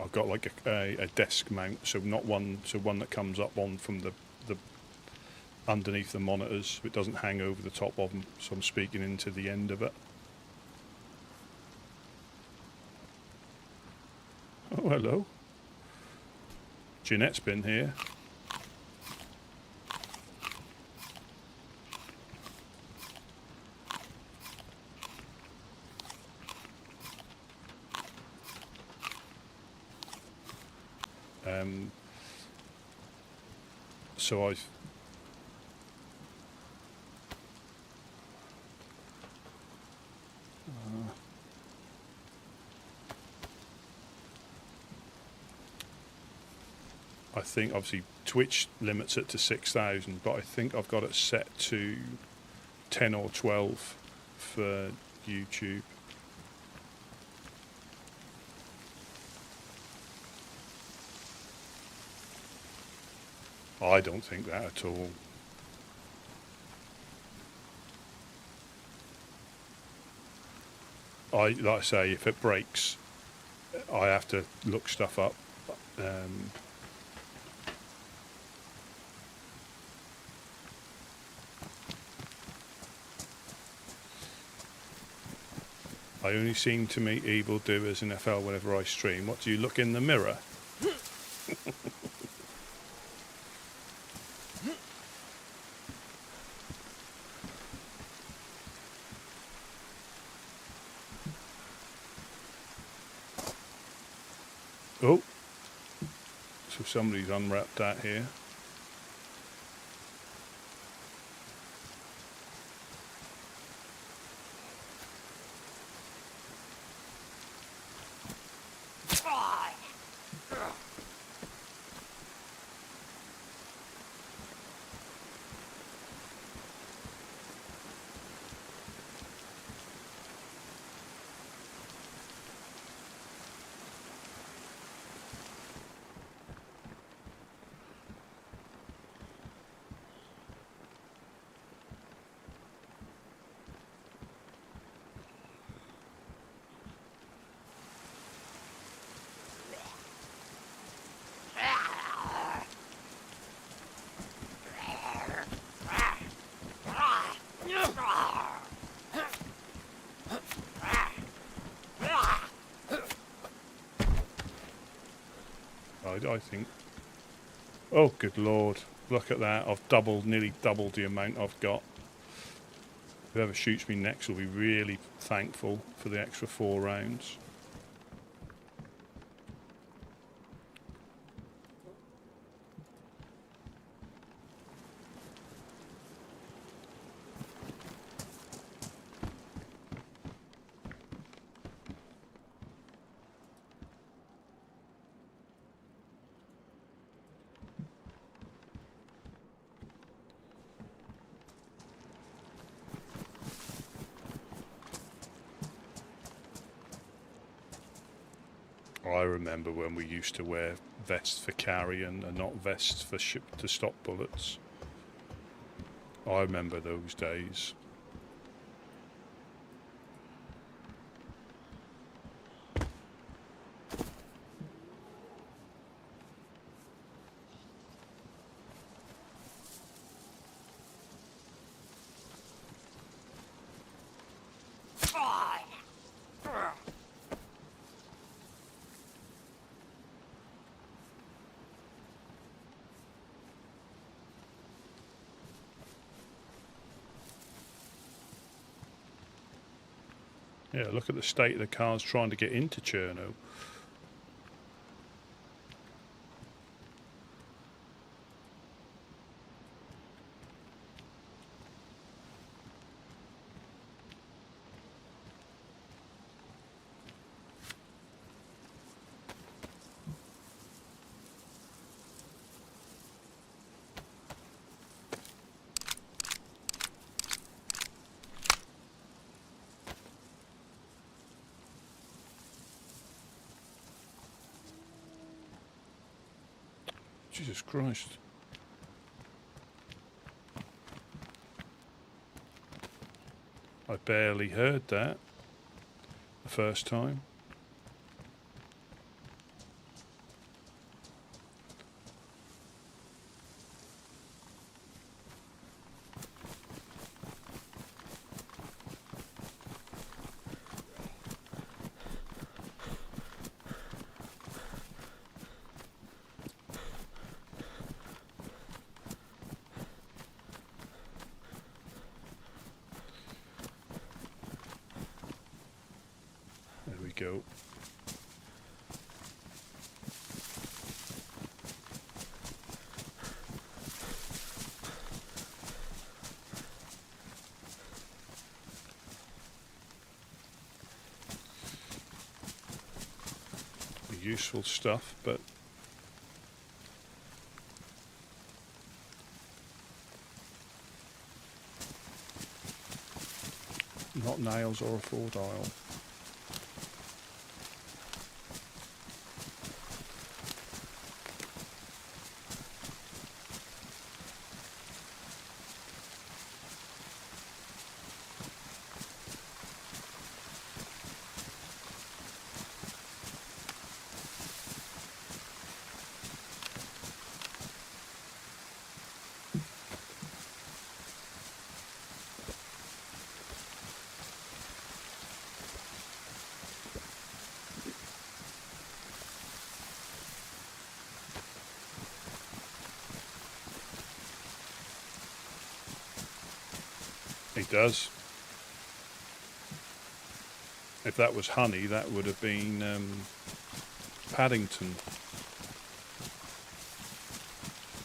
I've got like a desk mount, so not one, so one that comes up on from the underneath the monitors, so it doesn't hang over the top of them. So I'm speaking into the end of it. Oh, hello. Jeanette's been here. So I think obviously Twitch limits it to 6,000, but I think I've got it set to 10 or 12 for YouTube. I don't think that at all. Like I say, if it breaks, I have to look stuff up. I only seem to meet evildoers in FL whenever I stream. What, do you look in the mirror? Oh, so somebody's unwrapped that here. I think. Oh, good Lord. Look at that. I've nearly doubled the amount I've got. Whoever shoots me next will be really thankful for the extra 4 rounds. I remember when we used to wear vests for carrying and not vests for to stop bullets. I remember those days. Yeah, look at the state of the cars trying to get into Cherno. Jesus Christ. I barely heard that the first time. go. Useful stuff, but not nails or a 4-dial. It does. If that was honey, that would have been Paddington.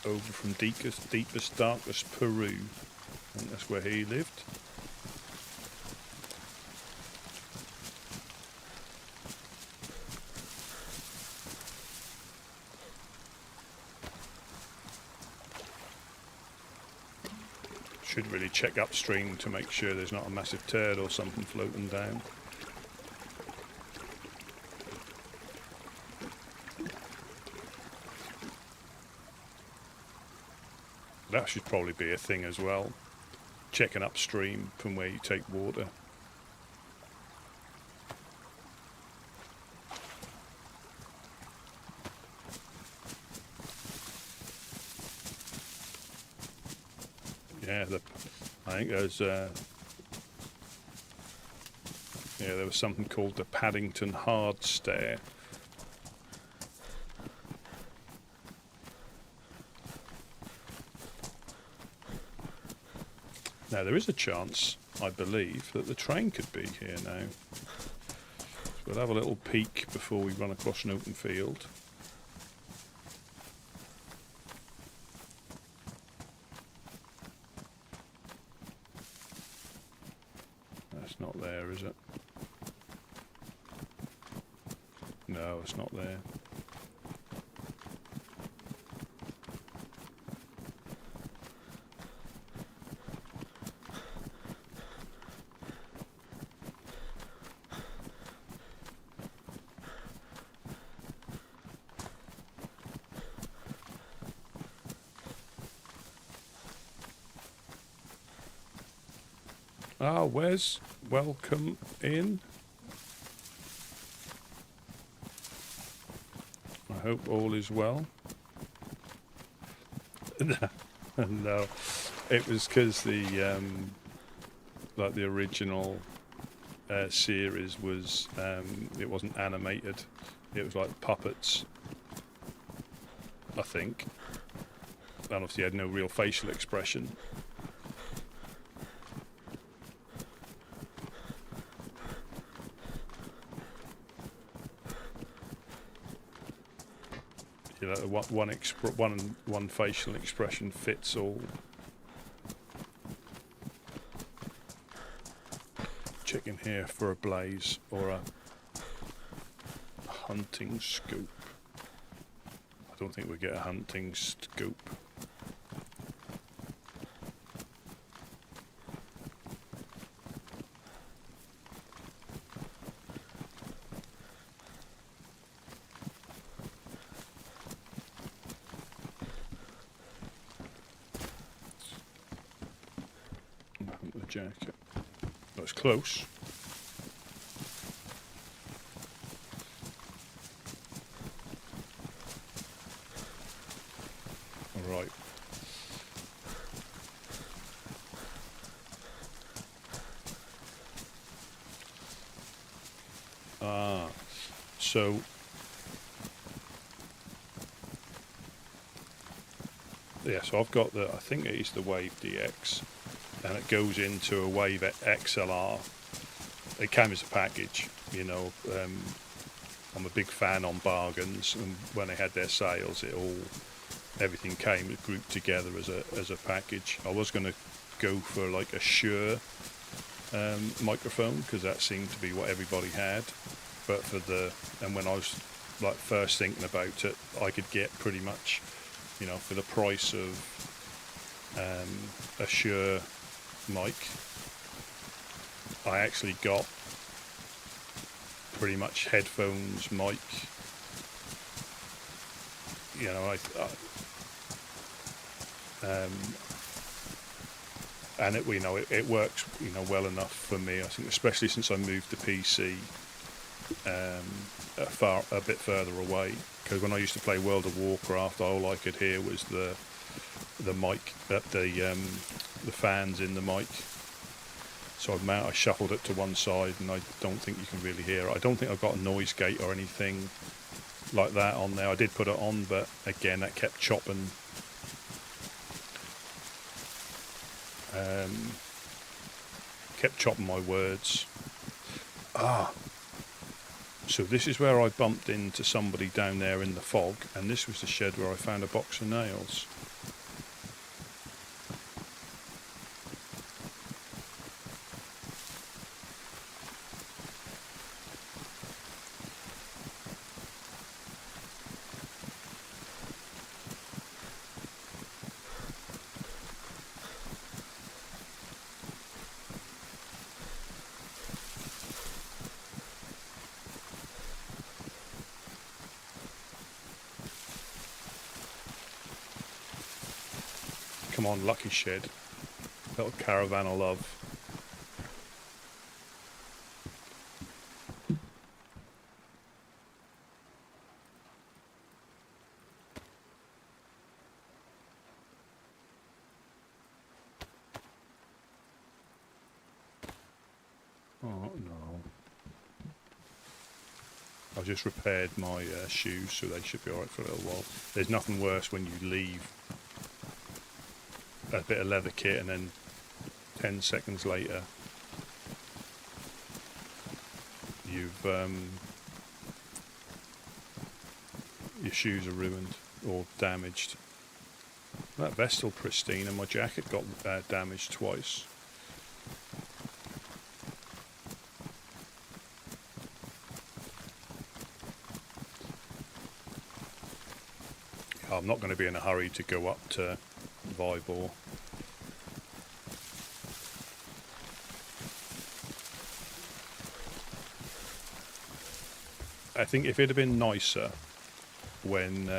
Over from deepest, darkest Peru. I think that's where he lived. Should really check upstream to make sure there's not a massive turd or something floating down. That should probably be a thing as well. Checking upstream from where you take water. Yeah, I think there's there was something called the Paddington Hard Stare. Now there is a chance, I believe, that the train could be here now. So we'll have a little peek before we run across an open field. That's not there, is it? No, it's not there. Ah, Wes, welcome in. I hope all is well. No, it was because the like the original series was it wasn't animated. It was like puppets, I think. And obviously had no real facial expression. You know, one facial expression fits all. Checking here for a blaze or a hunting scope. I don't think we get a hunting scope. Jacket. That's close. All right. So yeah, so I've got I think it is the Wave DX. And it goes into a Wave XLR. It came as a package, You know, I'm a big fan on bargains, and when they had their sales, everything came grouped together as a package. I was going to go for like a Shure microphone because that seemed to be what everybody had, but when I was like first thinking about it, I could get pretty much, you know, for the price of a Shure mic, I actually got pretty much headphones, mic. You know, and it works, you know, well enough for me. I think, especially since I moved to PC a bit further away. Because when I used to play World of Warcraft, all I could hear was the mic, the fans in the mic. So I shuffled it to one side, and I don't think you can really hear it. I don't think I've got a noise gate or anything like that on there. I did put it on, but again, that kept chopping. Kept chopping my words. So this is where I bumped into somebody down there in the fog, and this was the shed where I found a box of nails. Come on, lucky shed. Little caravan of love. Oh no. I've just repaired my shoes, so they should be alright for a little while. There's nothing worse when you leave a bit of leather kit and then 10 seconds later you've your shoes are ruined or damaged. That vest still pristine, and my jacket got damaged twice. I'm not going to be in a hurry to go up to Vibor. I think if it had been nicer when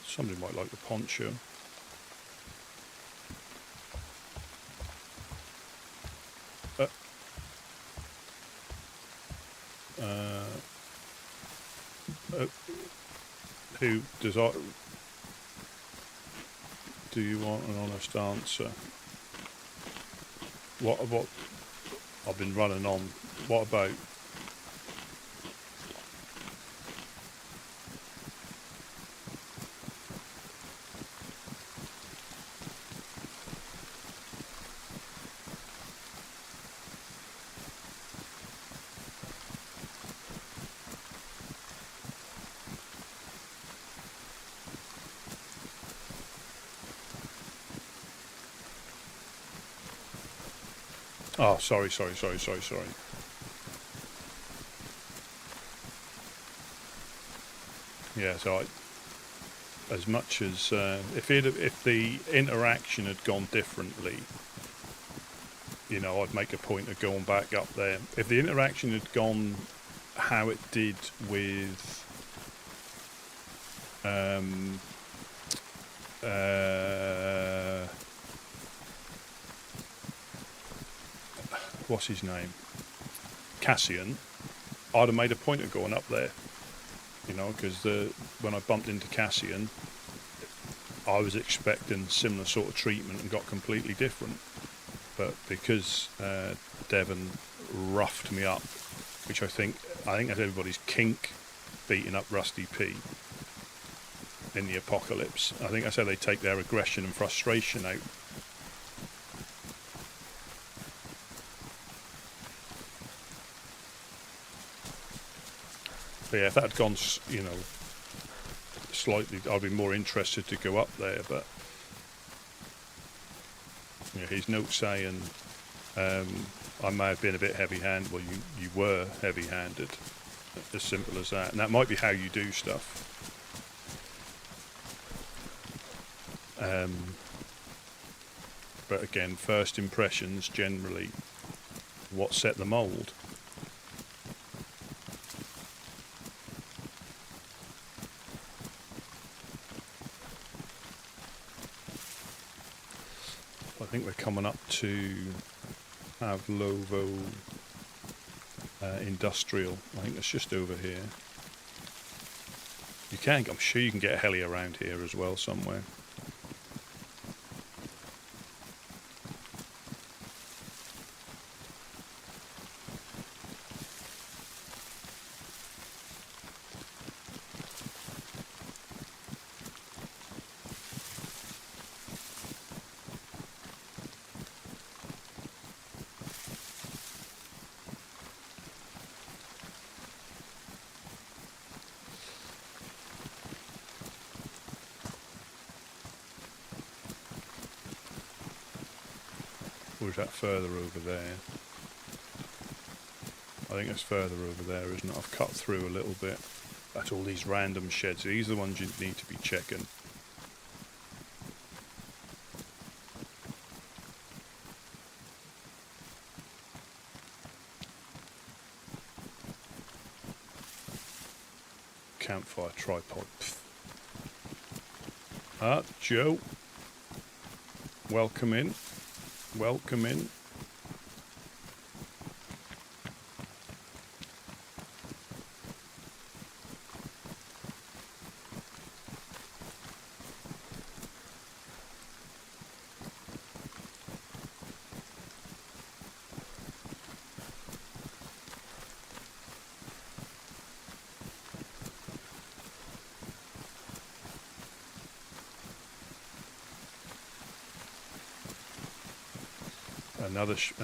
somebody might like the poncho. Who does I? Do you want an honest answer? What I've been running on? What about? Oh, sorry. Yeah, so as much as if the interaction had gone differently, you know, I'd make a point of going back up there. If the interaction had gone how it did with what's his name? Cassian, I'd have made a point of going up there, you know, because when I bumped into Cassian, I was expecting similar sort of treatment and got completely different. but because Devon roughed me up, which I think that's everybody's kink, beating up Rusty P in the apocalypse. I think that's how they take their aggression and frustration out. But yeah, if that had gone, you know, slightly, I'd be more interested to go up there. But you know, his note saying I may have been a bit heavy-handed. Well, you were heavy-handed. As simple as that. And that might be how you do stuff. But again, first impressions generally what set the mould. I think we're coming up to Pavlovo Industrial. I think it's just over here. I'm sure you can get a heli around here as well somewhere. Or is that further over there? I think it's further over there, isn't it? I've cut through a little bit. That's all these random sheds. These are the ones you need to be checking. Campfire tripod. Ah, Joe. Welcome in. Welcome in.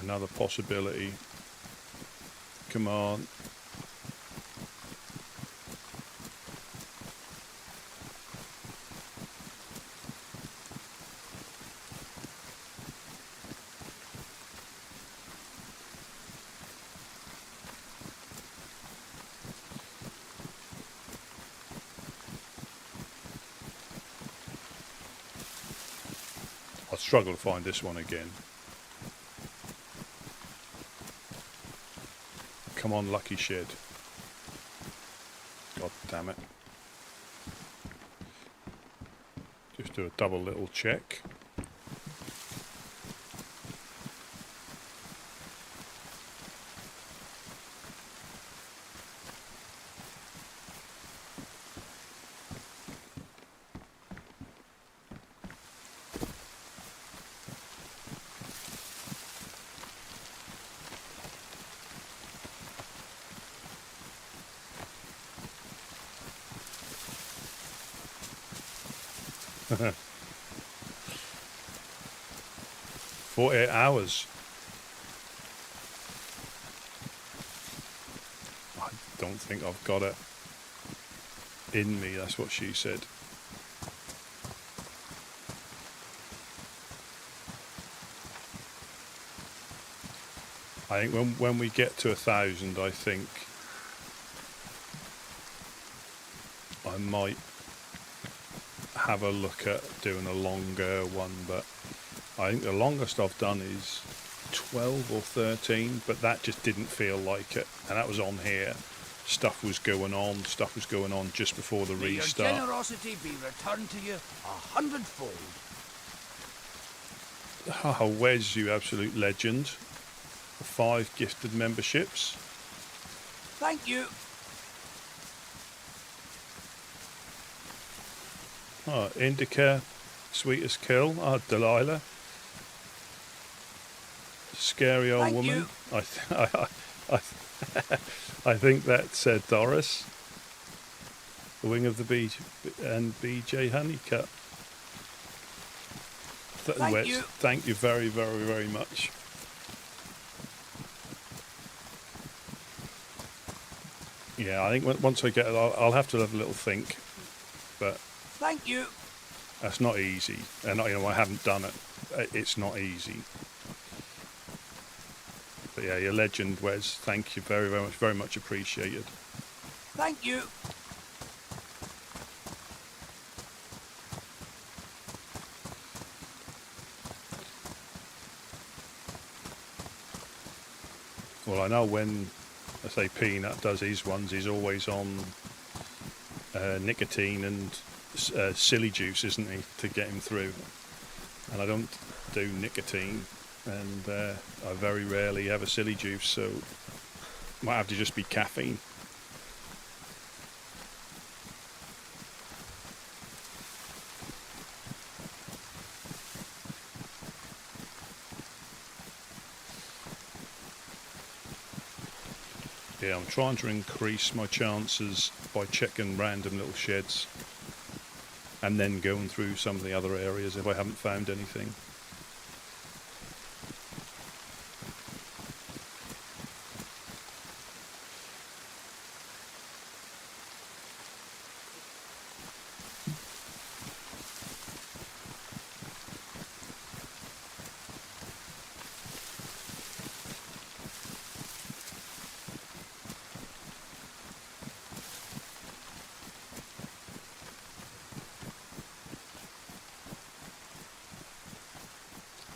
Another possibility. Come on. I'll struggle to find this one again. Come on, lucky shed. God damn it. Just do a double little check. Haha. 48 hours. I don't think I've got it in me, that's what she said. I think when we get to 1,000, I think I might have a look at doing a longer one, but I think the longest I've done is 12 or 13, but that just didn't feel like it, and that was on here. Stuff was going on just before the restart. May your generosity be returned to you 100-fold. Oh, Wes, you absolute legend. 5 gifted memberships. Thank you. Oh, Indica, sweet as kill. Oh, Delilah. scary old Thank woman. you. I think that's Doris, the wing of the BJ Honeycutt. Thank you. Thank you very, very, very much. Yeah, I think once I get it, I'll have to have a little think, but Thank you. that's not easy. And I haven't done it. It's not easy. But yeah, you're a legend, Wes. Thank you very, very much appreciated. Thank you. Well, I know when I say Peanut does his ones, he's always on nicotine and silly juice, isn't he, to get him through? And I don't do nicotine, and I very rarely have a silly juice, so it might have to just be caffeine. Yeah, I'm trying to increase my chances by checking random little sheds and then going through some of the other areas if I haven't found anything.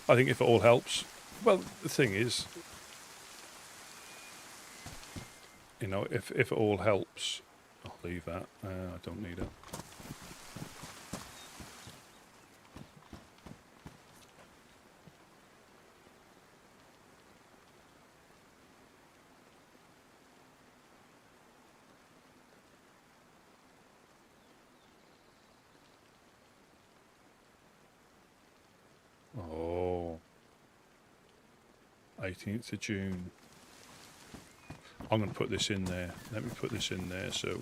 I think if it all helps, well, the thing is, if it all helps, I'll leave that. I don't need it. Oh, 18th of June. I'm going to put this in there. Let me put this in there so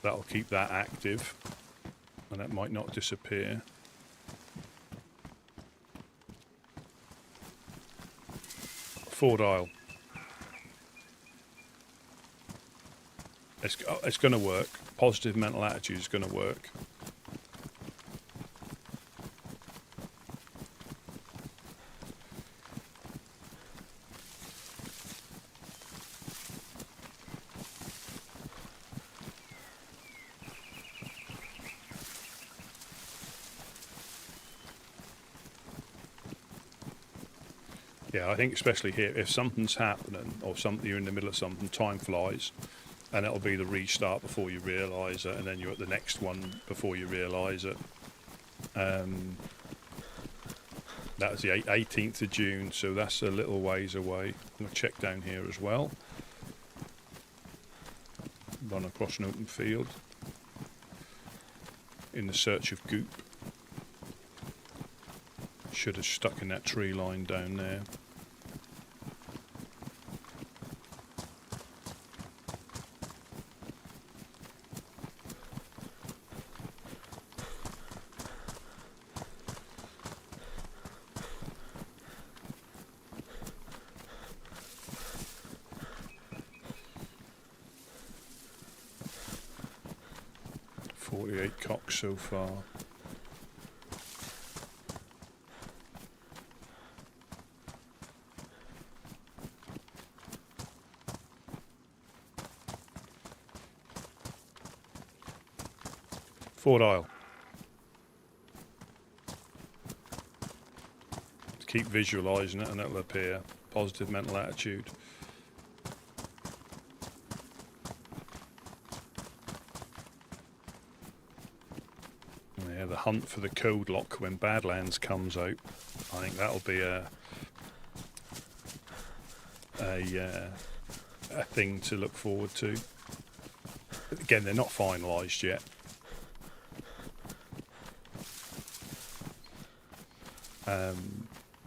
that'll keep that active and that might not disappear. Ford Isle. It's going to work. Positive mental attitude is going to work. Yeah, I think especially here, if something's happening or you're in the middle of something, time flies, and it'll be the restart before you realise it, and then you're at the next one before you realise it. That was the 18th of June, so that's a little ways away. I'm going to check down here as well. Run across an open field in the search of goop. Should have stuck in that tree line down there. Cocks so far. Ford Isle. Keep visualising it and it'll appear. Positive mental attitude. The hunt for the code lock when Badlands comes out. I think that'll be a thing to look forward to. But again, they're not finalised yet.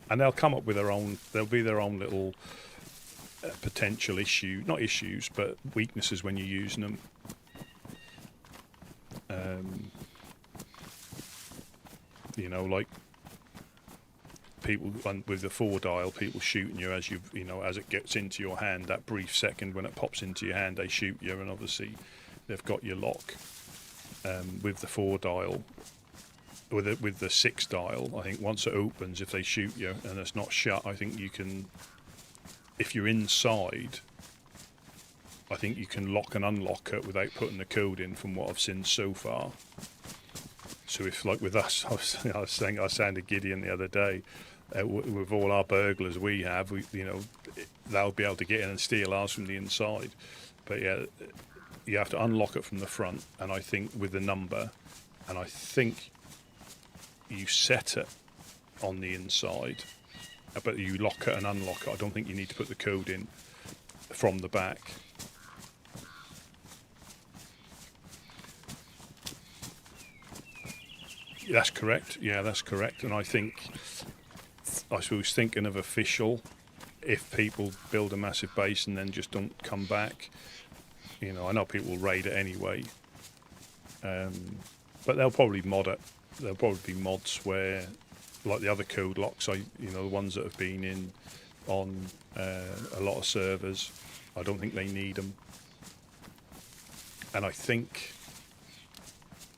and they'll come up with their own. There'll be their own little potential not issues, but weaknesses when you're using them. Like people with the 4-dial, people shooting you as as it gets into your hand. That brief second when it pops into your hand, they shoot you, and obviously they've got your lock. With the 4-dial, with the 6-dial, I think once it opens, if they shoot you and it's not shut, I think you can. If you're inside, I think you can lock and unlock it without putting the code in. From what I've seen so far. So if, like with us, I was saying, I sounded Gideon the other day. With all our burglars we have, they'll be able to get in and steal ours from the inside. But yeah, you have to unlock it from the front, and I think with the number, and I think you set it on the inside, but you lock it and unlock it. I don't think you need to put the code in from the back. That's correct. Yeah, that's correct. And I suppose thinking of official, if people build a massive base and then just don't come back, I know people will raid it anyway. But they'll probably mod it. There'll probably be mods where, like the other code locks, the ones that have been on a lot of servers, I don't think they need them. And I think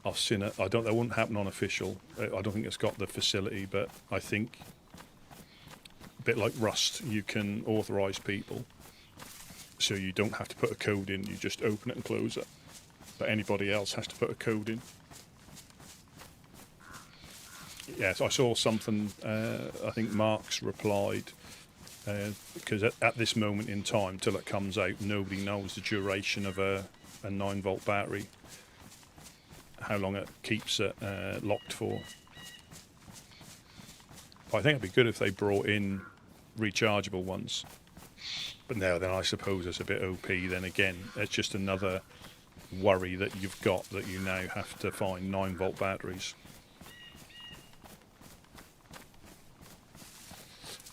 I've seen it. That wouldn't happen on official. I don't think it's got the facility, but I think a bit like Rust, you can authorise people, so you don't have to put a code in. You just open it and close it. But anybody else has to put a code in. Yes, I saw something. I think Mark's replied because at this moment in time, till it comes out, nobody knows the duration of a 9-volt battery. How long it keeps it locked for. But I think it'd be good if they brought in rechargeable ones. But now then I suppose it's a bit OP. Then again, it's just another worry that you've got, that you now have to find 9-volt batteries.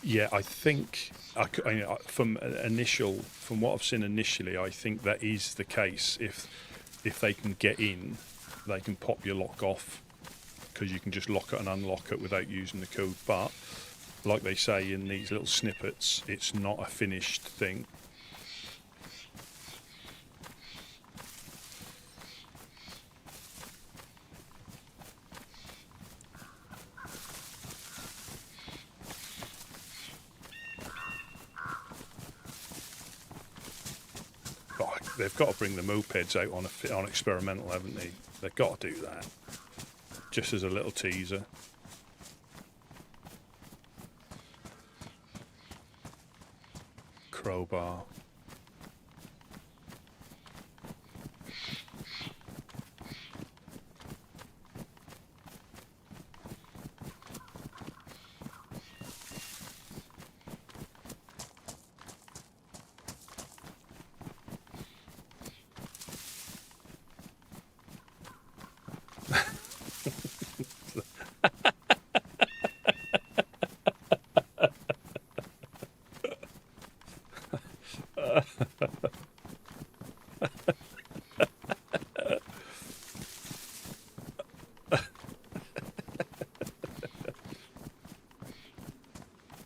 Yeah, I think from what I've seen initially, I think that is the case. If they can get in, they can pop your lock off, because you can just lock it and unlock it without using the code. But like they say in these little snippets, it's not a finished thing. But they've got to bring the mopeds out on experimental, haven't they? They've got to do that, just as a little teaser. Crowbar.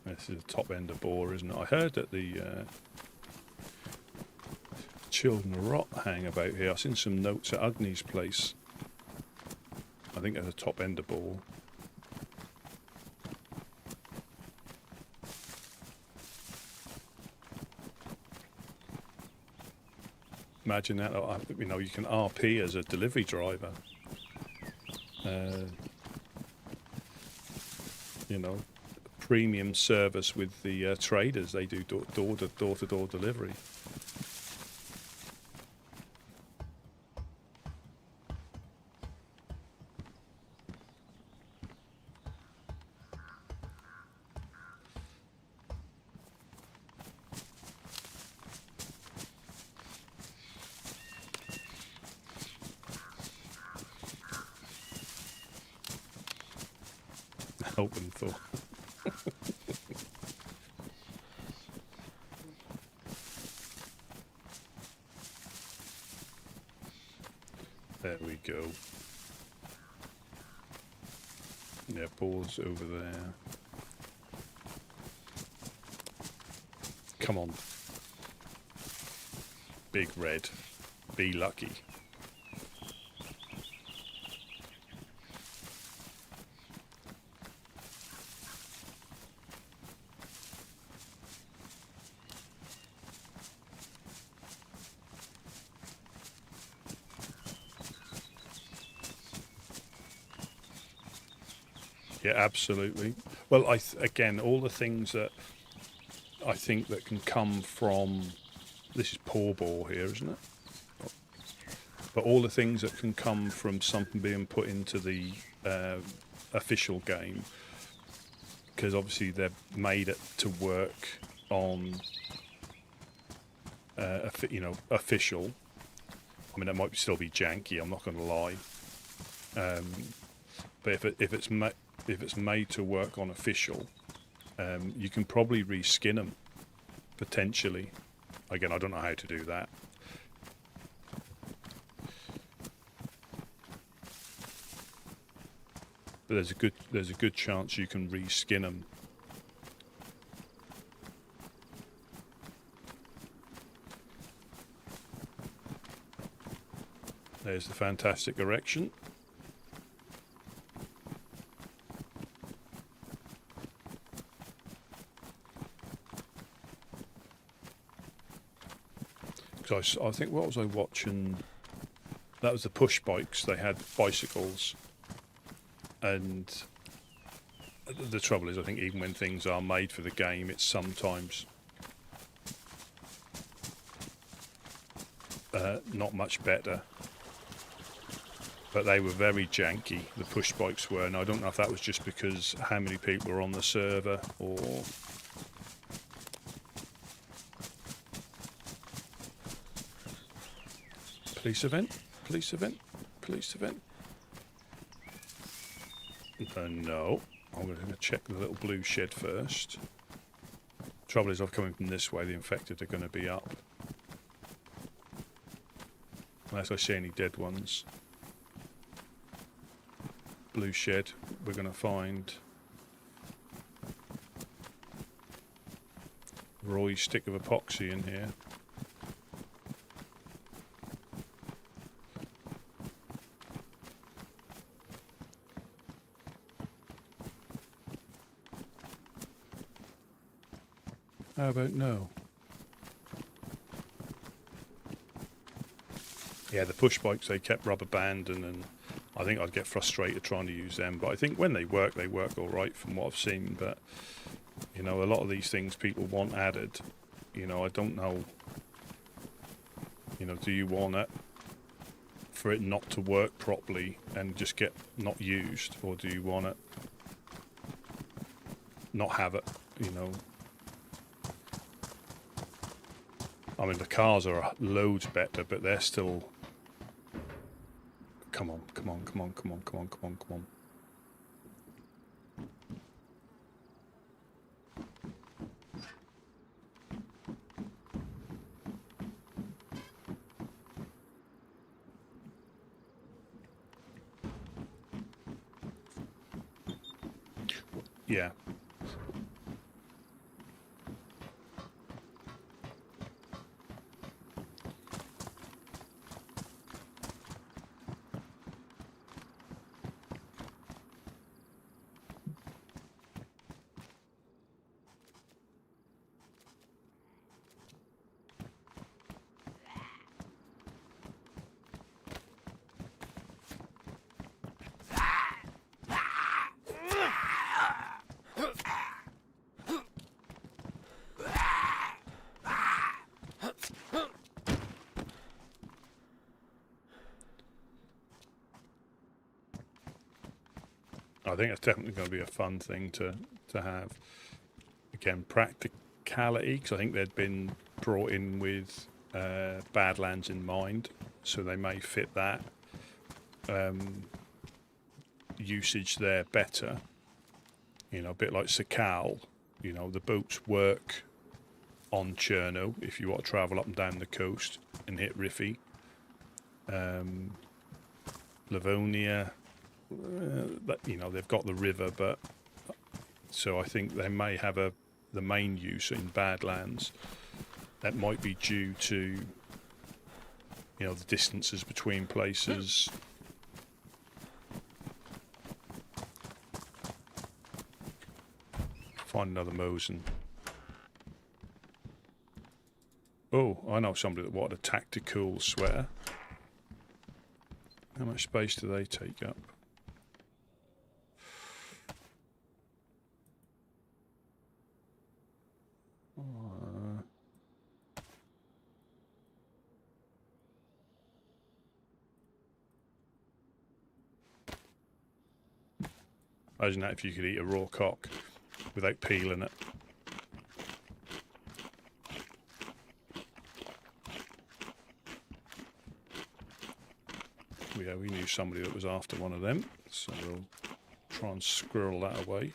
This is the top end of Boar, isn't it? I heard that the Children of Rot hang about here. I've seen some notes at Agni's place. I think at the top end of Boar. Imagine that, you can RP as a delivery driver. Premium service with the traders. They do door-to-door delivery. Open thought. There we go. Yeah, balls over there. Come on. Big red. Be lucky. Yeah, absolutely. Well, again, all the things that I think that can come from, this is poor ball here, isn't it? But all the things that can come from something being put into the official game, because obviously they're made it to work on, official. I mean, it might still be janky. I'm not going to lie. But if it's made to work on official, you can probably reskin them potentially. Again, I don't know how to do that. But there's a good chance you can reskin them. There's the fantastic erection. Because I think, what was I watching? That was the push bikes. They had bicycles. And the trouble is, I think even when things are made for the game, it's sometimes not much better. But they were very janky, the push bikes were, and I don't know if that was just because how many people were on the server, or... Police event? Police event? Police event? No. I'm going to check the little blue shed first. Trouble is, I'm coming from this way, the infected are going to be up. Unless I see any dead ones. Blue shed, we're going to find Roy's stick of epoxy in here. How about no? Yeah, the push bikes, they kept rubber banding, and I think I'd get frustrated trying to use them. But I think when they work all right from what I've seen. But, you know, a lot of these things people want added. You know, I don't know. You know, do you want it for it not to work properly and just get not used? Or do you want it not have it, you know? I mean, the cars are loads better, but they're still... Come on, come on, come on, come on, come on, come on, come on. Yeah. I think it's definitely going to be a fun thing to have. Again, practicality, because I think they'd been brought in with Badlands in mind, so they may fit that usage there better. You know, a bit like Sakal. You know, the boats work on Cherno if you want to travel up and down the coast and hit Riffy. Livonia. You know, they've got the river, but so I think they may have the main use in Badlands. That might be due to, you know, the distances between places. Find another Mosin. Oh, I know somebody that wanted a tactical sweater. How much space do they take up? Imagine that if you could eat a raw cock without peeling it. Yeah, we knew somebody that was after one of them, so we'll try and squirrel that away.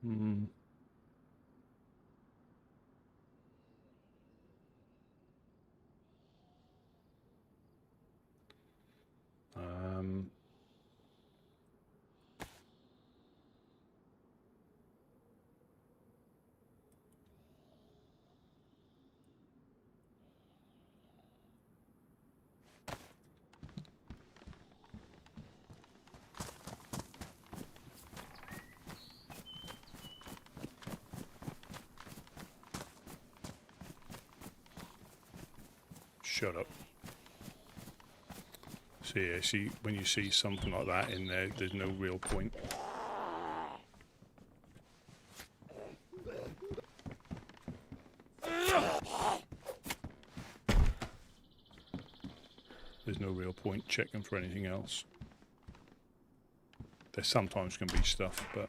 Hmm. Shut up. So yeah, see, when you see something like that in there, there's no real point. There's no real point checking for anything else. There sometimes can be stuff, but...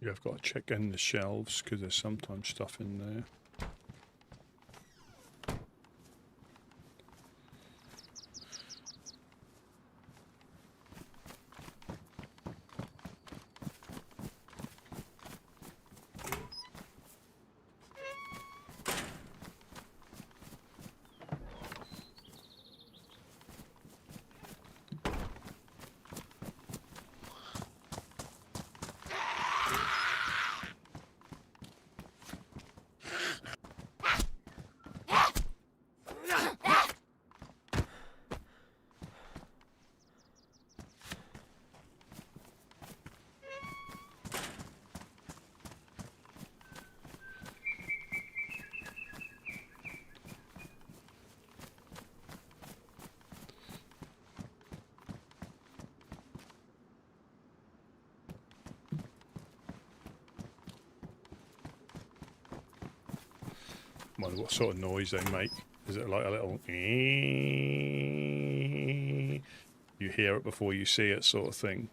You've got to check in the shelves because there's sometimes stuff in there. I wonder what sort of noise they make. Is it like a little... You hear it before you see it sort of thing?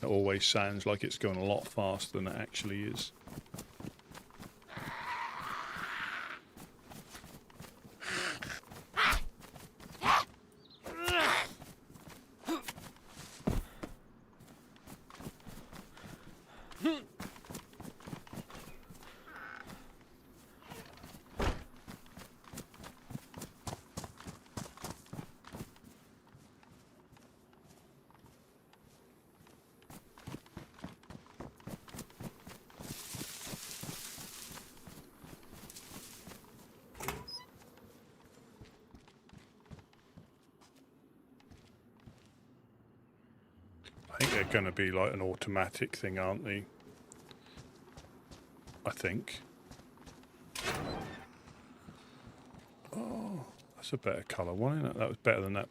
It always sounds like it's going a lot faster than it actually is. I think they're going to be like an automatic thing, aren't they? I think. Oh, that's a better colour one, isn't it? That was better than that.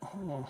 Oh.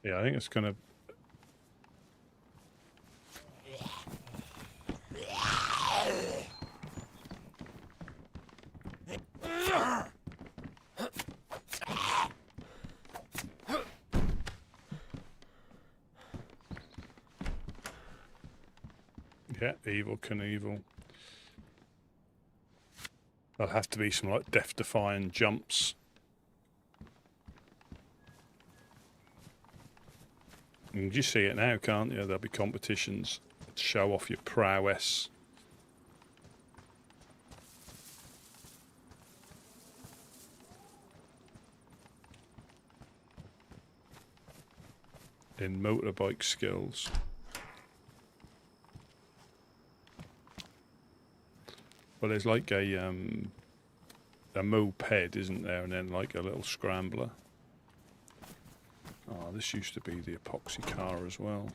Yeah, I think it's going to... Yeah, Evil Knievel. There'll have to be some like death-defying jumps. You just see it now, can't you? There'll be competitions to show off your prowess. In motorbike skills. Well, there's like a moped, isn't there? And then like a little scrambler. Oh, this used to be the epoxy car as well.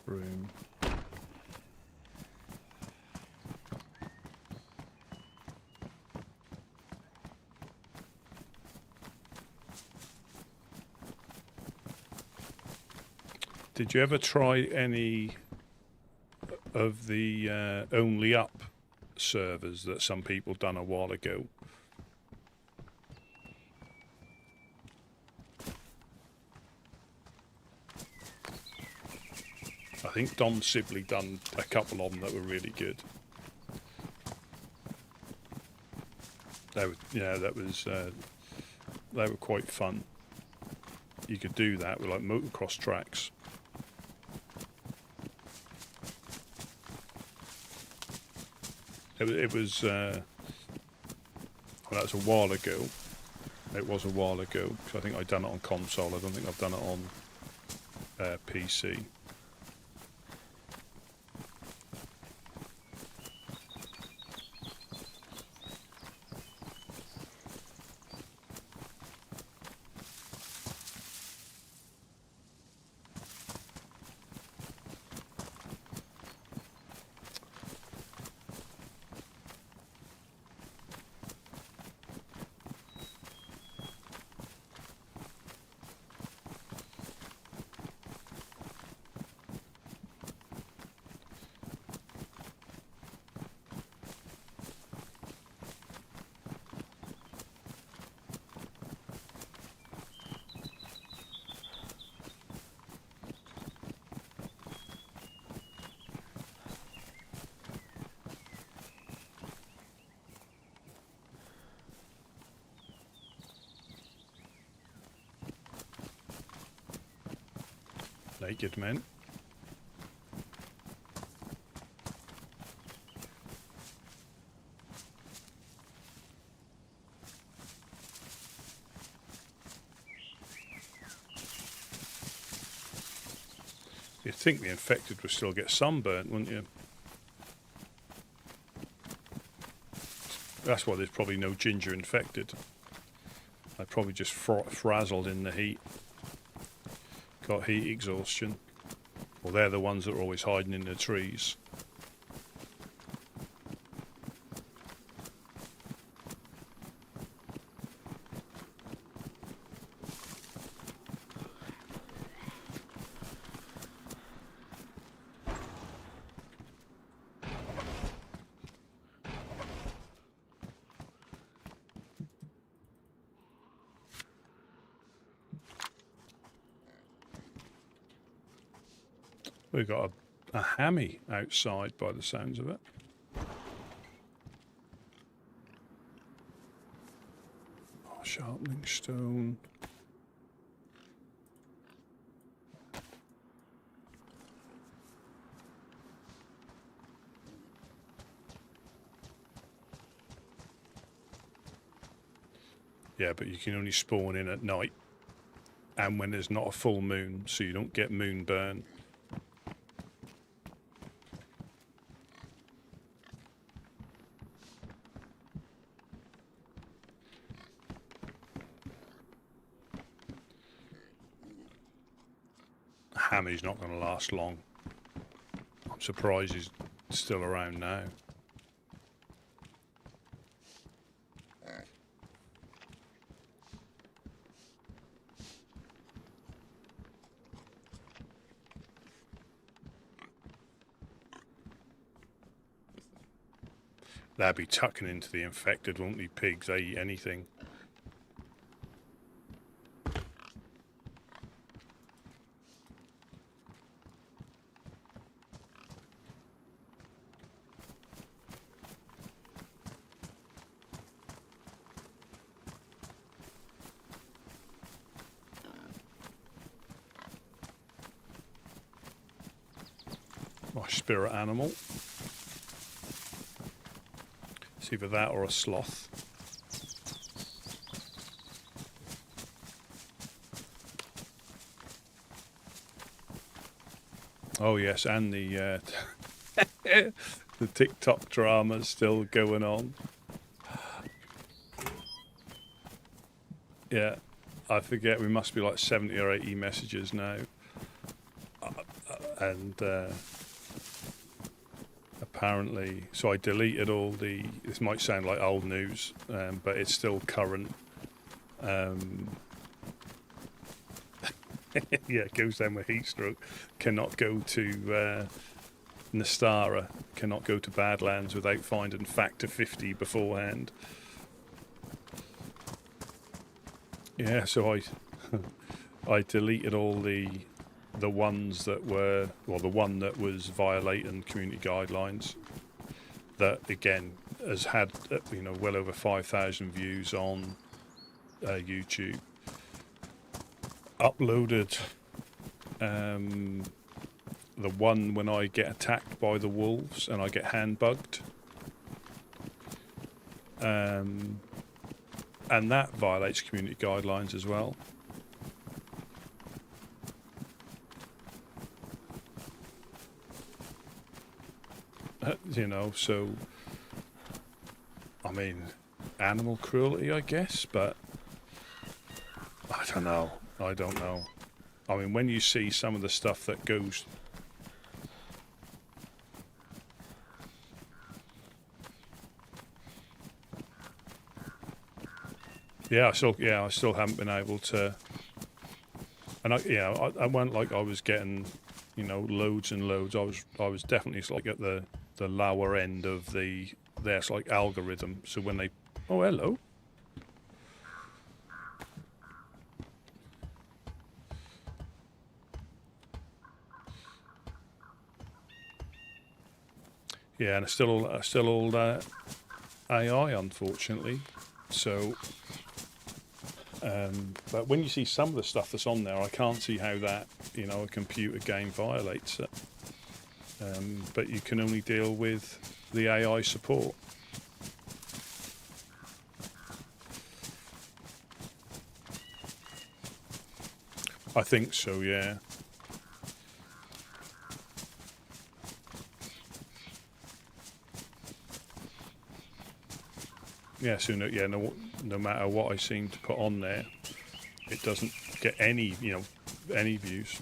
Broom. Did you ever try any of the Only Up servers that some people done a while ago? I think Don Sibley done a couple of them that were really good. They were, yeah, that was they were quite fun. You could do that with like motocross tracks. It was well, that was a while ago. It was a while ago because I think I'd done it on console. I don't think I've done it on PC. Naked men. You'd think the infected would still get sunburnt, wouldn't you? That's why there's probably no ginger infected. They're probably just frazzled in the heat. Got heat exhaustion. Well, they're the ones that are always hiding in the trees. We've got a hammy outside by the sounds of it. Oh, sharpening stone. Yeah, but you can only spawn in at night and when there's not a full moon, so you don't get moon burn. Hammy's not going to last long. I'm surprised he's still around now. They'll be tucking into the infected, won't they? Pigs, they eat anything. My spirit animal. It's either that or a sloth. Oh yes, and the the TikTok drama's still going on. Yeah, I forget, we must be like 70 or 80 messages now. And apparently, so I deleted all the, this might sound like old news, but it's still current. Yeah, it goes down with heat stroke. Cannot go to Nastara, cannot go to Badlands without finding Factor 50 beforehand. Yeah, so I deleted all the ones that were, well, the one that was violating community guidelines. That again has had well over 5,000 views on YouTube. Uploaded the one when I get attacked by the wolves and I get hand bugged. And that violates community guidelines as well. So, I mean, animal cruelty, I guess, but I don't know. I mean, when you see some of the stuff that goes... Yeah, I still haven't been able to, and I went like I was getting, loads and loads. I was definitely like at the lower end of their like algorithm. So when they, oh hello. Yeah, and it's still all AI, unfortunately. So But when you see some of the stuff that's on there, I can't see how that, you know, a computer game violates it. But you can only deal with the AI support. I think so, yeah. Yeah, so no matter what I seem to put on there, it doesn't get any, you know, any views.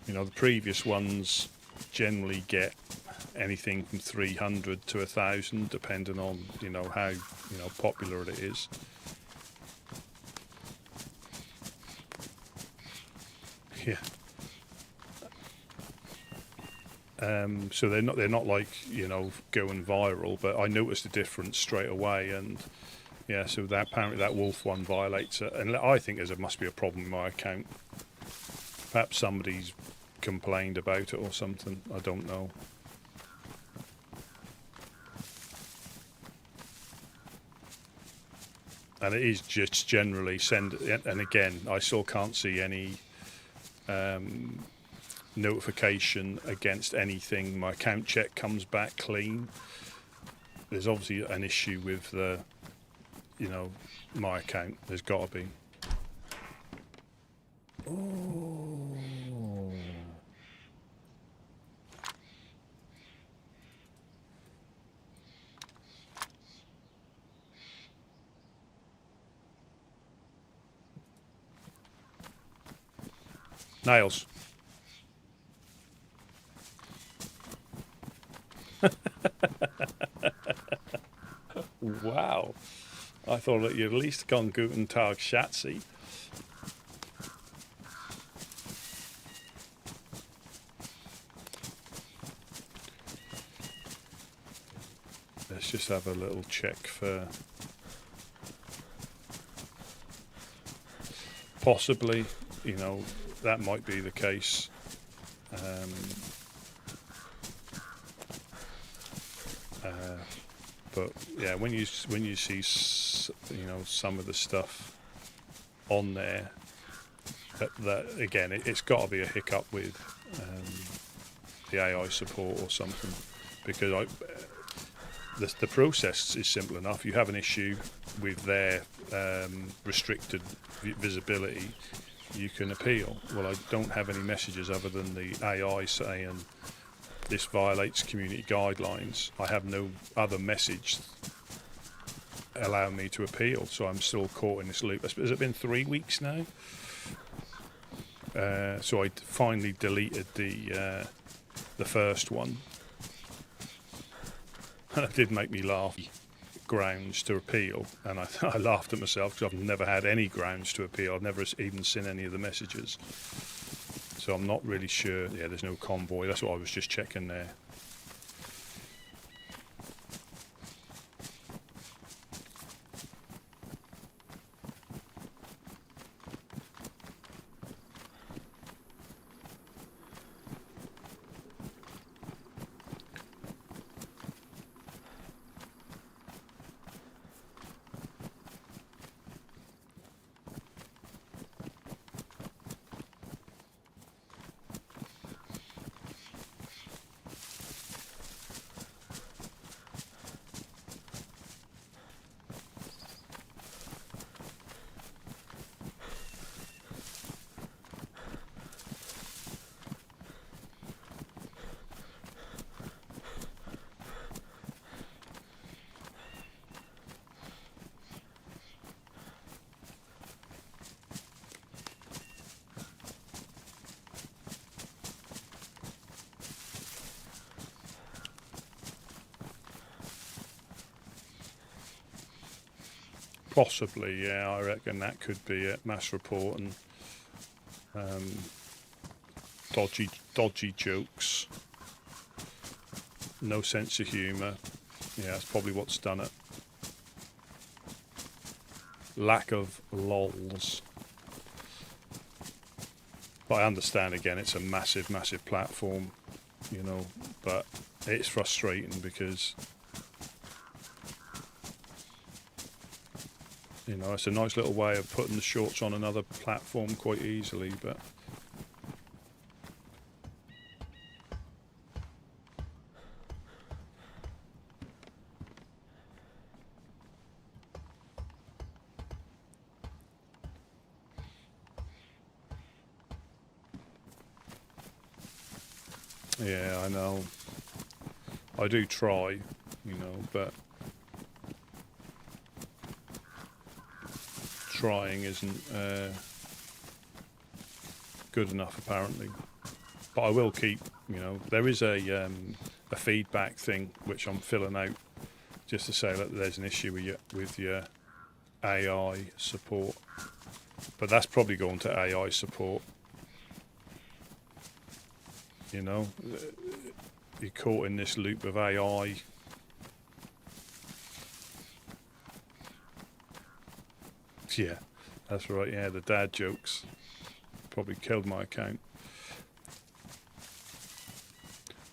You know, the previous ones generally get anything from 300 to 1,000, depending on, you know, how, you know, popular it is. Yeah. So they're not like, you know, going viral, but I noticed the difference straight away, and yeah, so that apparently that wolf one violates it, and I think there must be a problem with my account. Perhaps somebody's complained about it or something. I don't know. And it is just generally and again, I still can't see any notification against anything. My account check comes back clean. There's obviously an issue with the, you know, my account. There's got to be. Oh. Nails. Wow. I thought that you'd at least gone Guten Tag Schatzi. Let's just have a little check for... Possibly, you know, that might be the case. But yeah, when you see, you know, some of the stuff on there, that again, it's got to be a hiccup with the AI support or something, because the process is simple enough. You have an issue with their restricted visibility, you can appeal. Well, I don't have any messages other than the AI saying this violates community guidelines. I have no other message allowing me to appeal, so I'm still caught in this loop. Has it been 3 weeks now? So I finally deleted the first one, and it did make me laugh. Grounds to appeal, and I laughed at myself because I've never had any grounds to appeal. I've never even seen any of the messages, so I'm not really sure. Yeah, there's no convoy. That's what I was just checking there. Possibly, yeah. I reckon that could be it. Mass report and dodgy jokes, no sense of humour. Yeah, that's probably what's done it. Lack of lols. But I understand, again, it's a massive platform, you know, but it's frustrating because You know, it's a nice little way of putting the shorts on another platform quite easily, but yeah, I know. I do try, you know, but trying isn't good enough apparently. But I will keep, you know, there is a feedback thing which I'm filling out just to say that there's an issue with your AI support. But that's probably going to AI support. You know, you're caught in this loop of AI. Yeah, that's right. Yeah, the dad jokes probably killed my account.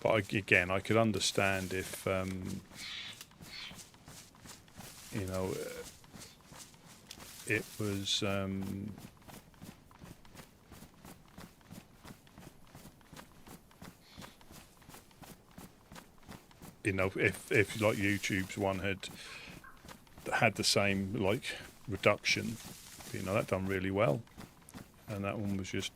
But again, I could understand if, you know, it was. You know, if like YouTube's one had the same like reduction, you know, that done really well, and that one was just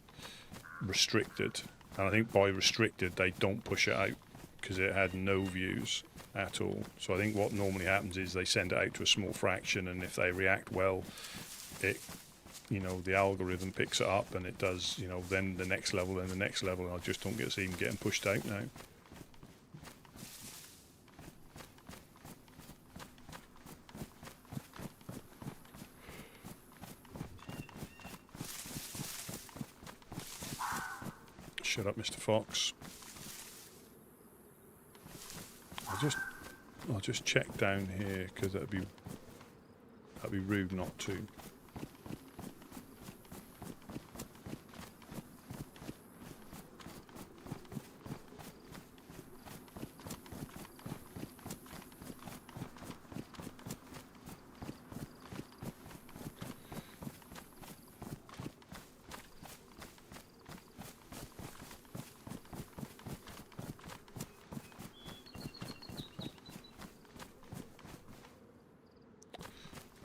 restricted. And I think by restricted they don't push it out because it had no views at all. So I think what normally happens is they send it out to a small fraction, and if they react well, it, you know, the algorithm picks it up and it does, you know, then the next level and the next level. And I just don't see them getting pushed out now. Shut up, Mr. Fox. I'll just check down here because that'd be rude not to.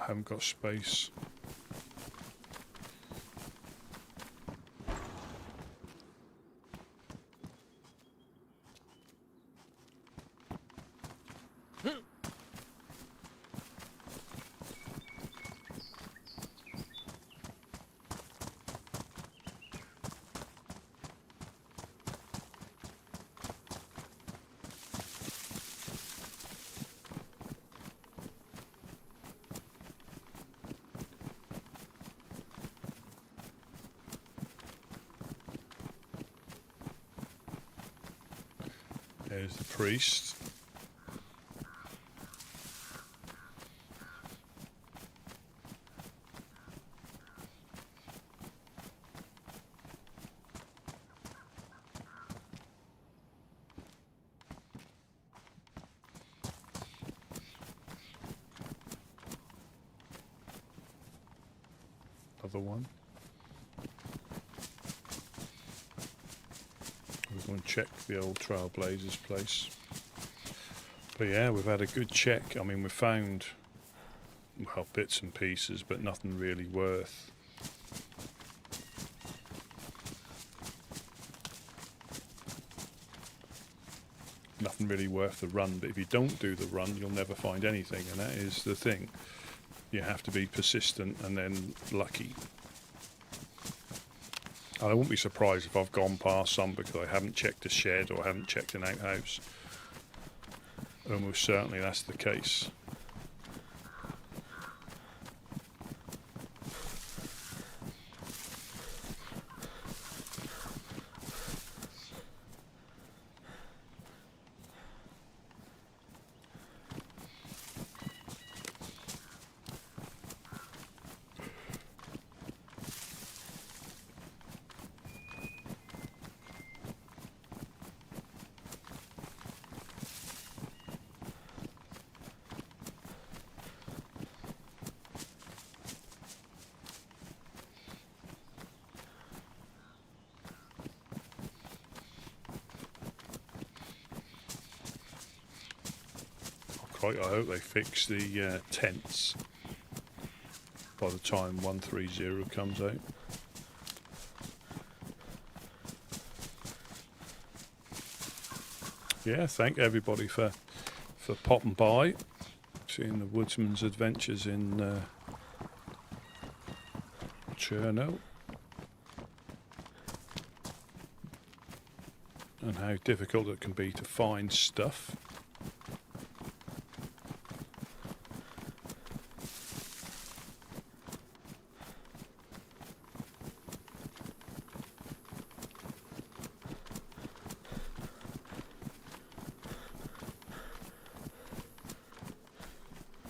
I haven't got space. There's the priest. Another one. We're going to check the old Trailblazers place. But yeah, we've had a good check. I mean, we found, well, bits and pieces, but nothing really worth. Nothing really worth the run. But if you don't do the run, you'll never find anything, and that is the thing. You have to be persistent and then lucky. And I wouldn't be surprised if I've gone past some because I haven't checked a shed or haven't checked an outhouse. Almost certainly that's the case. Quite, I hope they fix the tents by the time 130 comes out. Yeah, thank everybody for popping by, seeing the Woodsman's adventures in Cherno, and how difficult it can be to find stuff.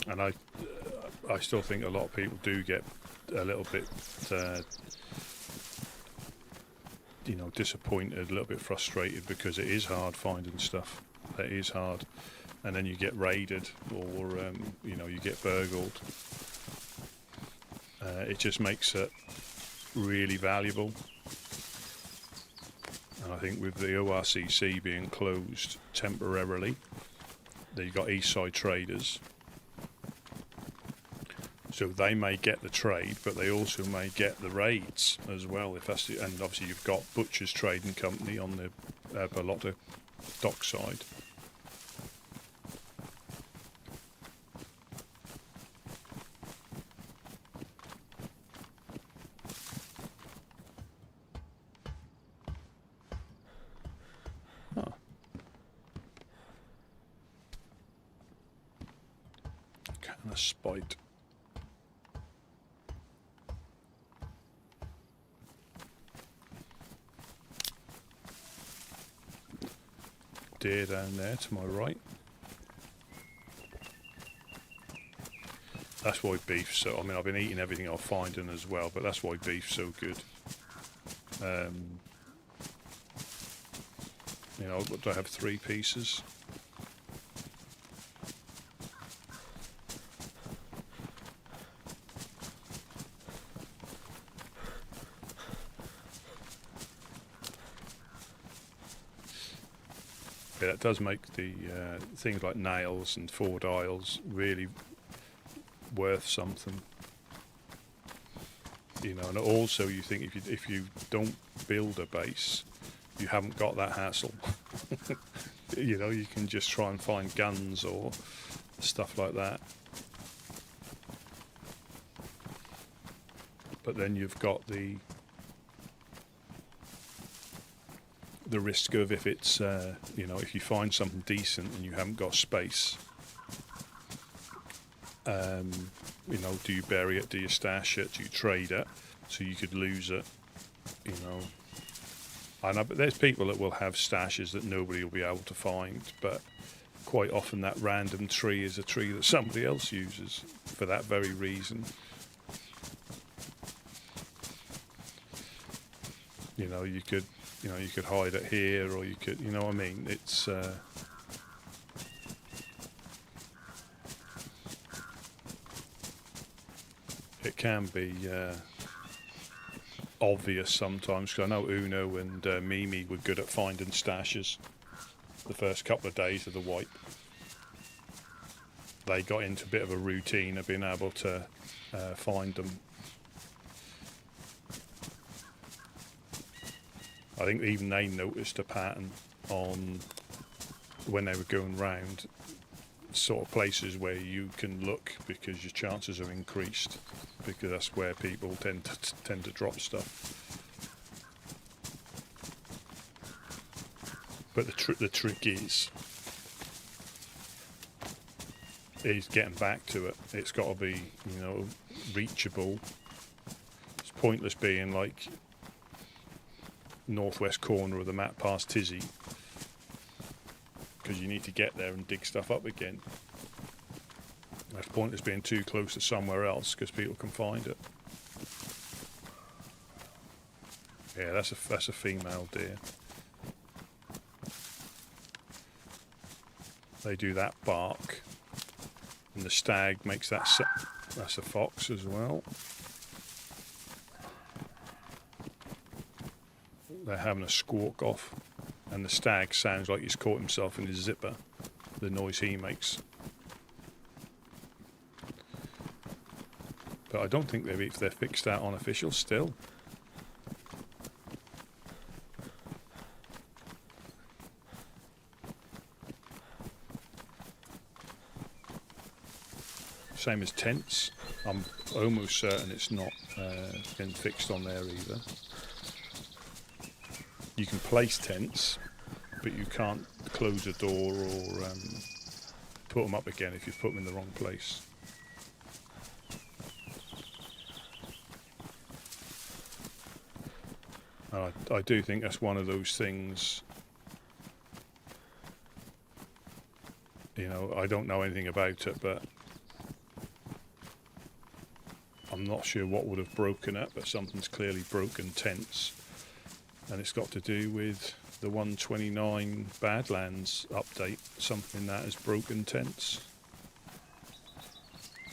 And I still think a lot of people do get a little bit, disappointed, a little bit frustrated, because it is hard finding stuff. It is hard, and then you get raided, or you get burgled. It just makes it really valuable. And I think with the ORCC being closed temporarily, you've got Eastside traders. So they may get the trade, but they also may get the raids as well. And obviously you've got Butcher's Trading Company on the Balota dockside. Huh. Kind of spite. Deer down there to my right. That's why beef's so. I mean, I've been eating everything I'm finding as well, but that's why beef's so good. What do I have? 3 pieces. Yeah, that does make the things like nails and 4 dials really worth something. And also you think if you don't build a base, you haven't got that hassle. You can just try and find guns or stuff like that. But then you've got the risk of, if it's if you find something decent and you haven't got space, do you bury it, do you stash it, do you trade it, so you could lose it. I know, but there's people that will have stashes that nobody will be able to find, but quite often that random tree is a tree that somebody else uses for that very reason. You could hide it here, or you could, what I mean? It's it can be obvious sometimes, because I know Uno and Mimi were good at finding stashes the first couple of days of the wipe. They got into a bit of a routine of being able to find them. I think even they noticed a pattern on when they were going round sort of places where you can look, because your chances are increased, because that's where people tend to drop stuff. But the trick is getting back to it. It's got to be reachable. It's pointless being like northwest corner of the map past Tizzy, because you need to get there and dig stuff up again. That's pointless being too close to somewhere else, because people can find it. Yeah, that's a female deer. They do that bark, and the stag makes that. That's a fox as well. They're having a squawk off, and the stag sounds like he's caught himself in his zipper, the noise he makes. but I don't think they're fixed out on official still. Same as tents. I'm almost certain it's not been fixed on there either. You can place tents, but you can't close a door or put them up again if you've put them in the wrong place. I do think that's one of those things, you know, I don't know anything about it, but I'm not sure what would have broken it, but something's clearly broken tents. And it's got to do with the 129 Badlands update, something that has broken tents.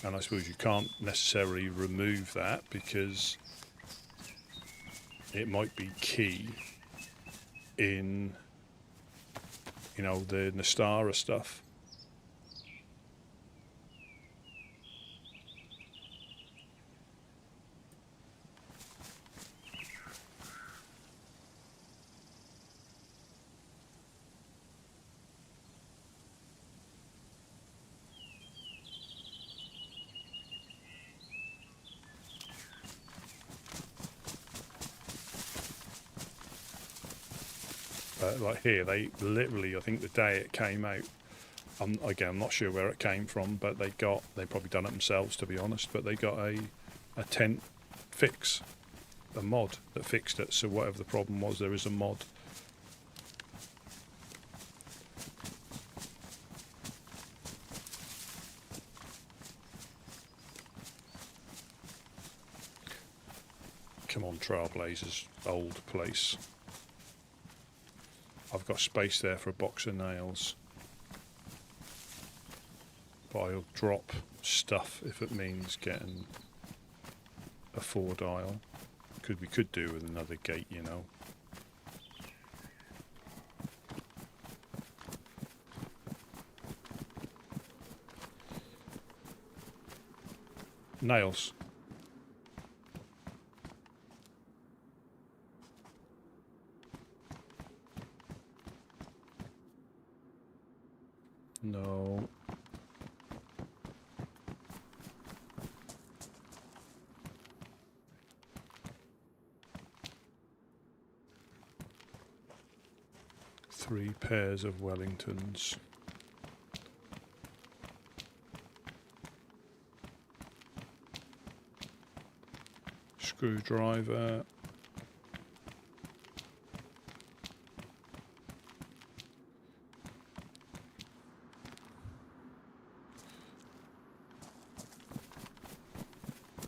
And I suppose you can't necessarily remove that because it might be key in, you know, the Nastara stuff. Like here, they literally, I think the day it came out, I'm not sure where it came from, but they probably done it themselves to be honest, but they got a tent fix, a mod that fixed it. So whatever the problem was, there is a mod. Come on, Trailblazers, old place. I've got space there for a box of nails, but I'll drop stuff if it means getting a 4-dial. We could do with another gate, you know. Nails. No. Three pairs of Wellingtons. Screwdriver.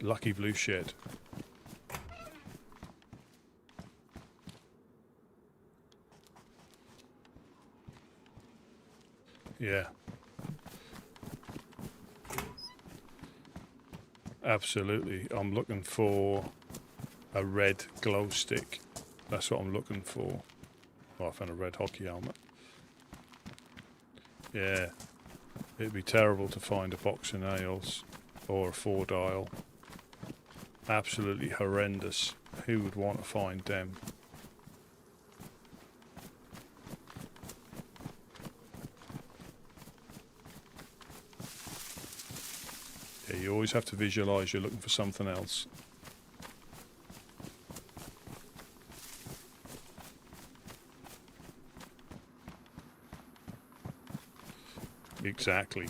Lucky blue shed. Yeah. Absolutely. I'm looking for a red glow stick. That's what I'm looking for. Oh, I found a red hockey helmet. Yeah. It'd be terrible to find a box of nails or a 4-dial. Absolutely horrendous. Who would want to find them? Yeah, you always have to visualize you're looking for something else. Exactly.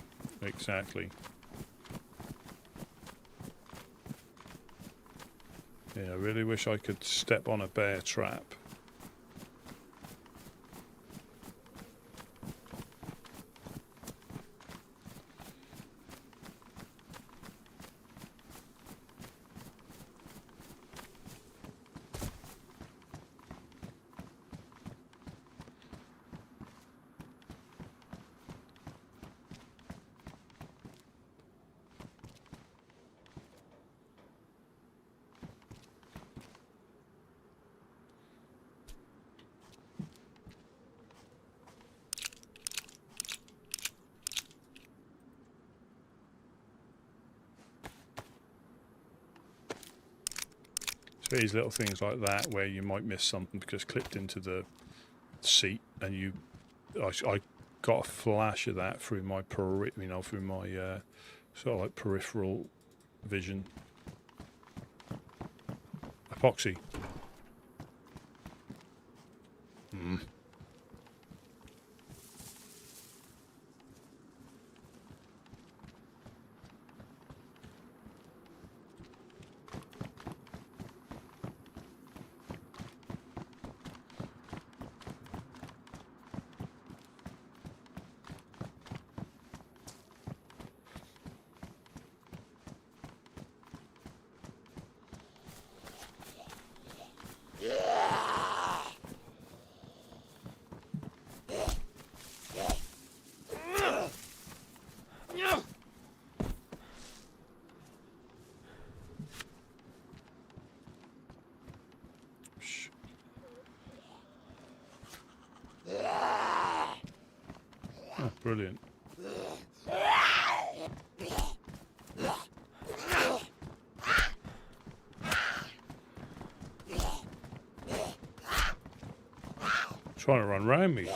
Yeah, I really wish I could step on a bear trap. So it is little things like that where you might miss something because it's clipped into the seat, and I got a flash of that through my through my sort of like peripheral vision. Epoxy. Oh, brilliant. Trying to run round me.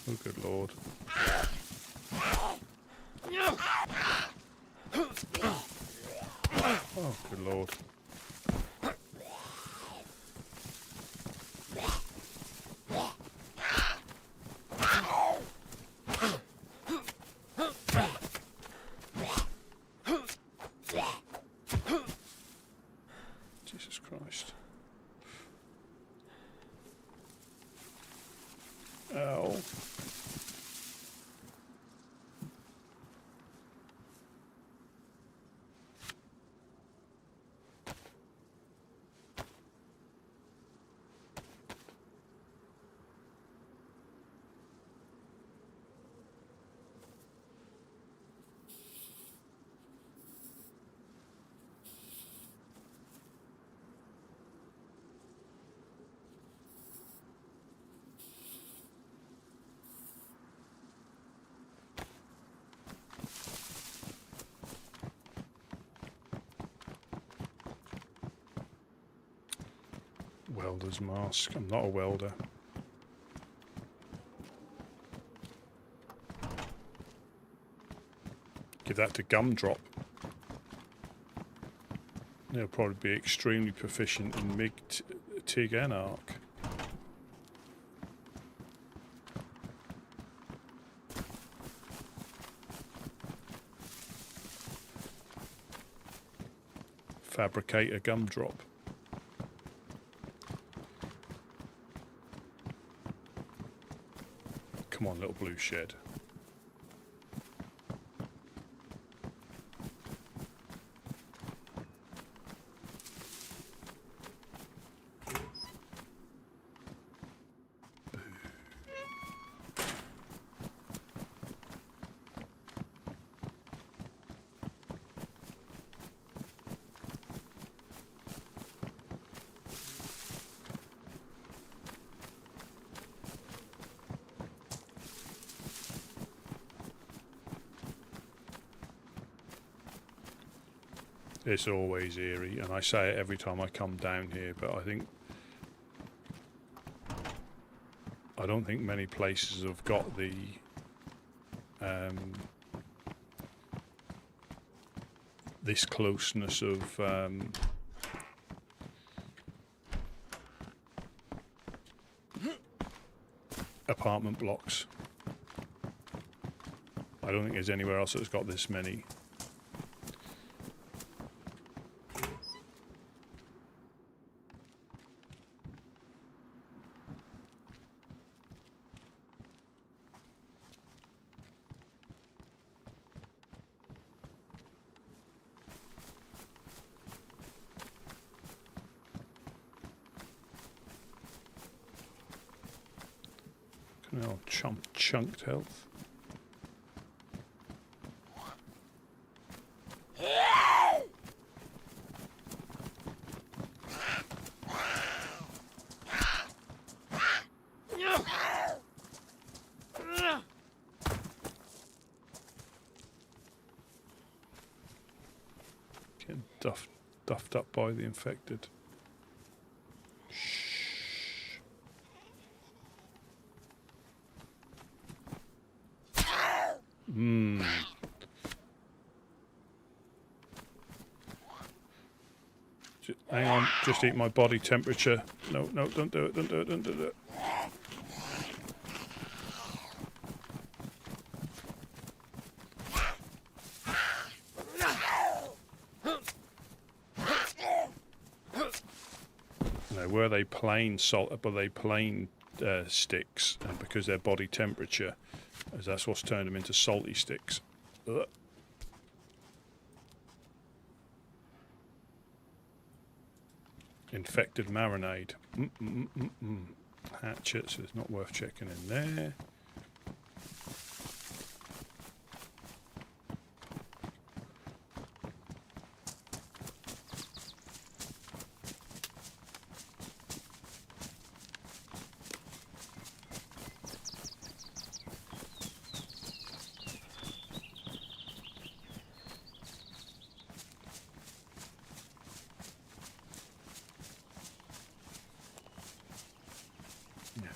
Oh, good Lord. Oh, good Lord. Jesus Christ. Ow. Welder's mask. I'm not a welder. Give that to Gumdrop. He'll probably be extremely proficient in MIG, TIG and ARC. Fabricate a Gumdrop. Come on, little blue shed. It's always eerie, and I say it every time I come down here, but I don't think many places have got the this closeness of apartment blocks. I don't think there's anywhere else that's got this many. Oh, chunked health. stuffed up by the infected. Hmm. Hang on, just eat my body temperature. No, don't do it, don't do it, don't do it. No, were they plain salt, but they plain sticks, and because their body temperature, as that's what's turned them into salty sticks. Ugh. Infected marinade. Hatchet, so it's not worth checking in there.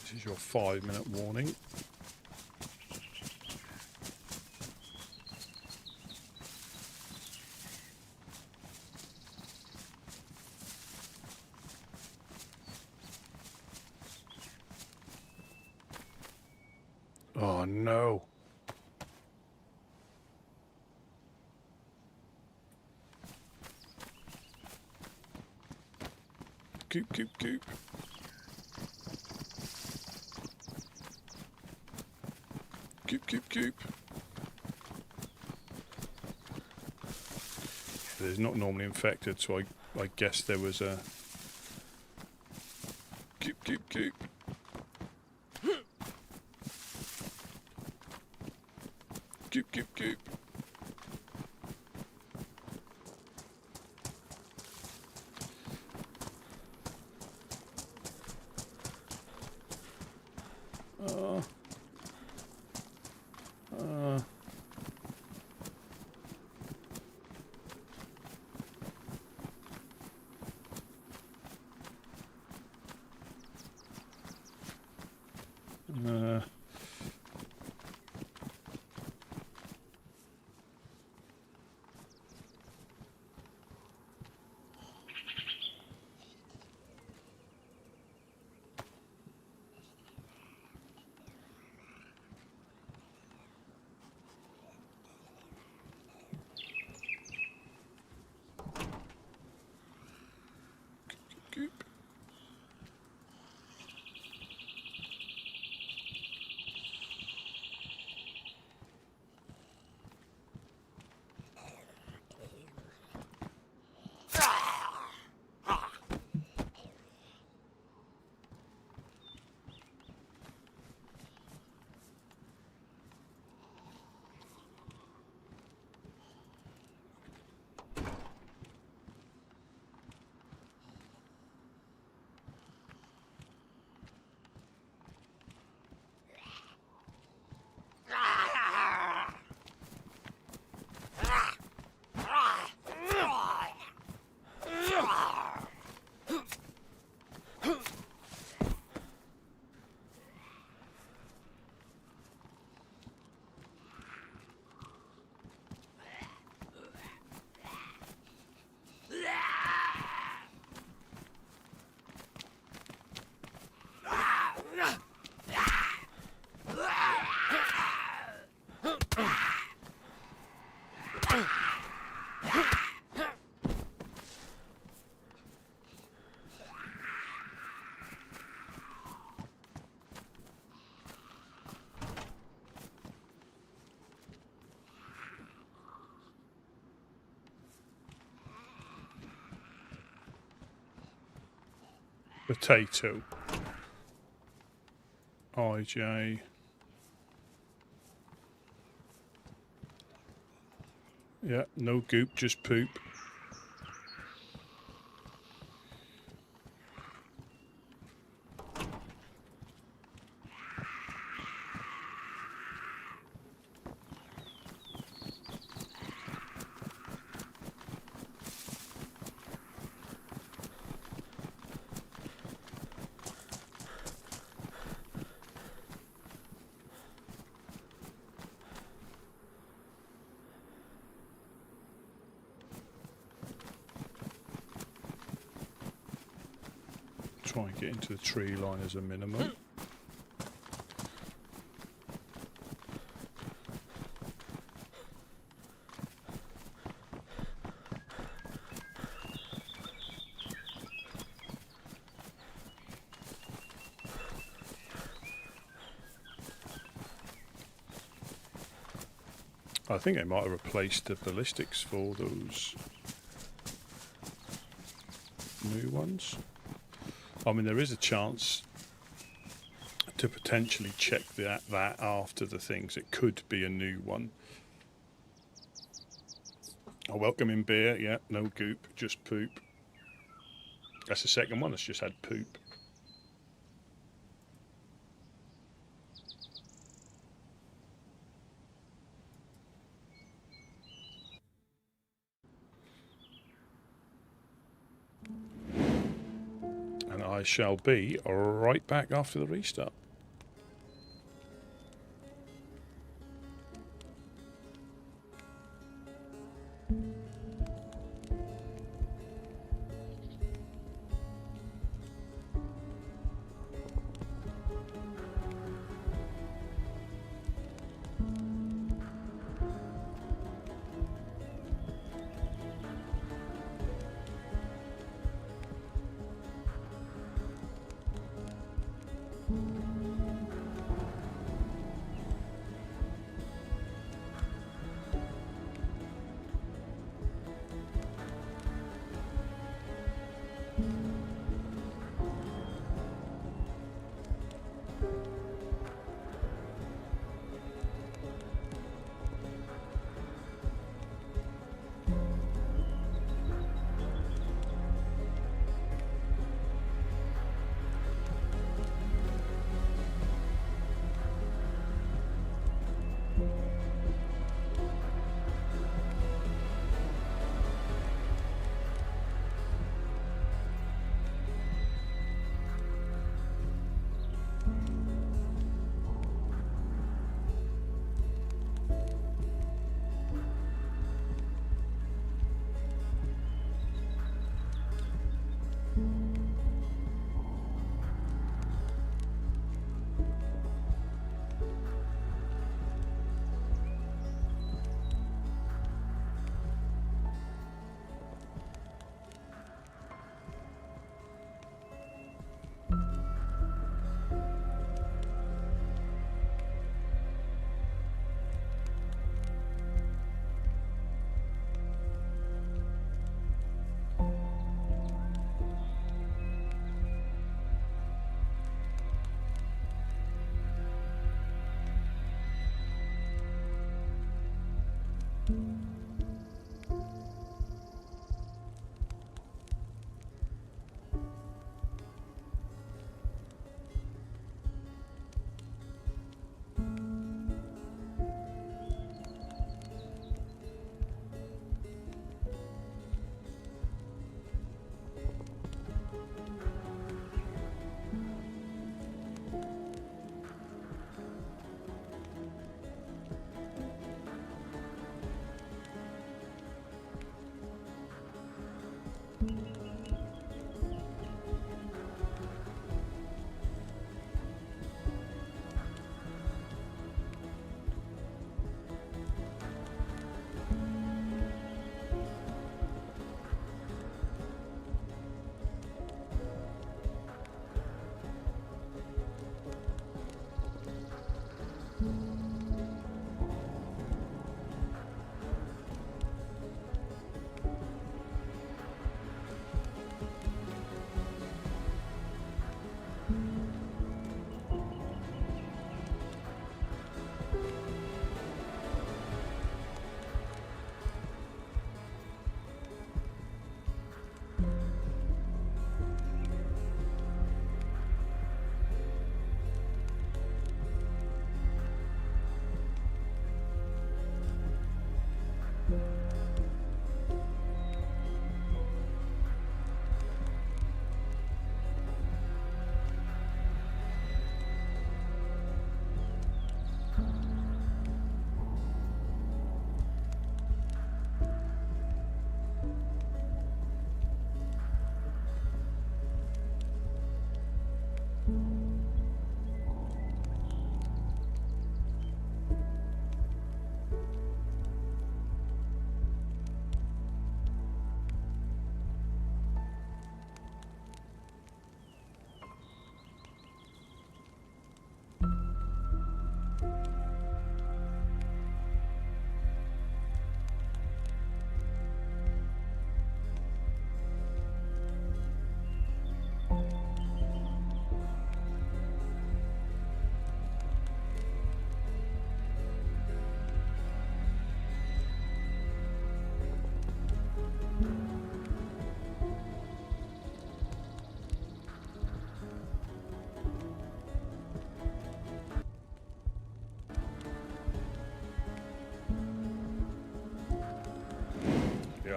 This is your 5-minute warning. Oh no. Goop, goop, goop. Goop, goop, goop. It's not normally infected, so I guess there was a... Goop, goop, goop. Goop, goop, goop. Goop. Potato. IJ. Yeah, no goop, just poop. try and get into the tree line as a minimum. I think they might have replaced the ballistics for those new ones. I mean, there is a chance to potentially check that after the things. It could be a new one. I welcome in beer. Yeah, no goop, just poop. That's the second one that's just had poop. And I shall be right back after the restart.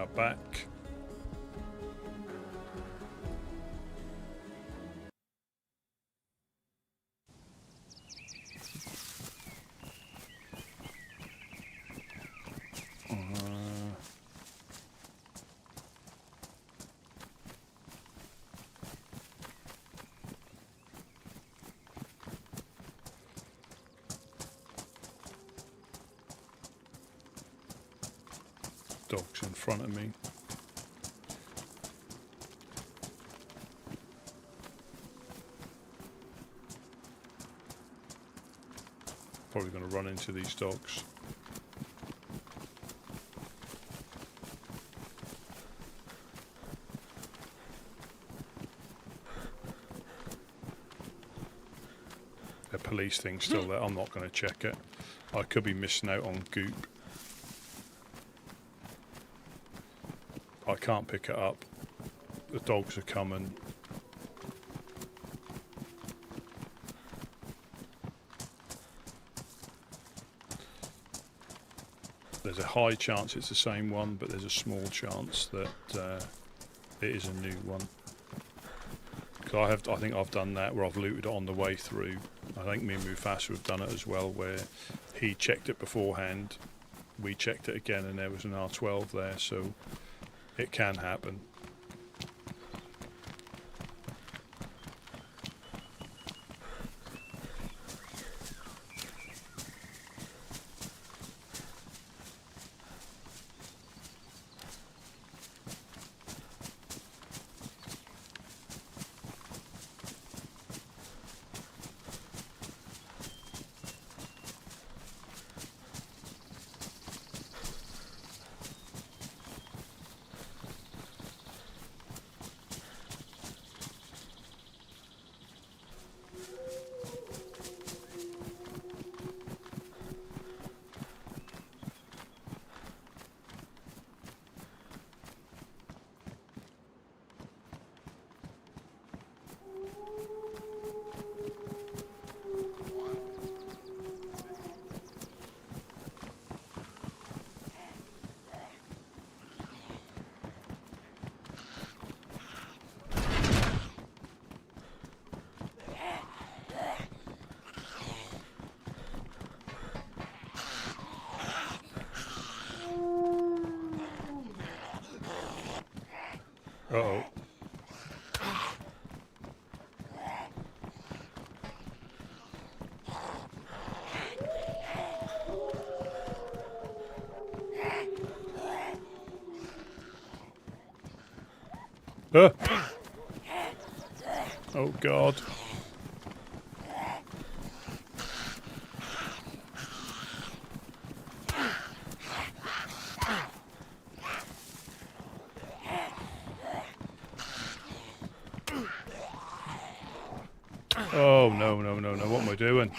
are back. Dog's in front of me. Probably going to run into these dogs. The police thing's still there. I'm not going to check it. I could be missing out on goop. I can't pick it up. The dogs are coming. There's a high chance it's the same one, but there's a small chance that it is a new one. Because I think I've done that where I've looted it on the way through. I think me and Mufasa have done it as well, where he checked it beforehand, we checked it again, and there was an R12 there. So it can happen. Uh-oh. Oh God. Oh no, no, no, no, what am I doing?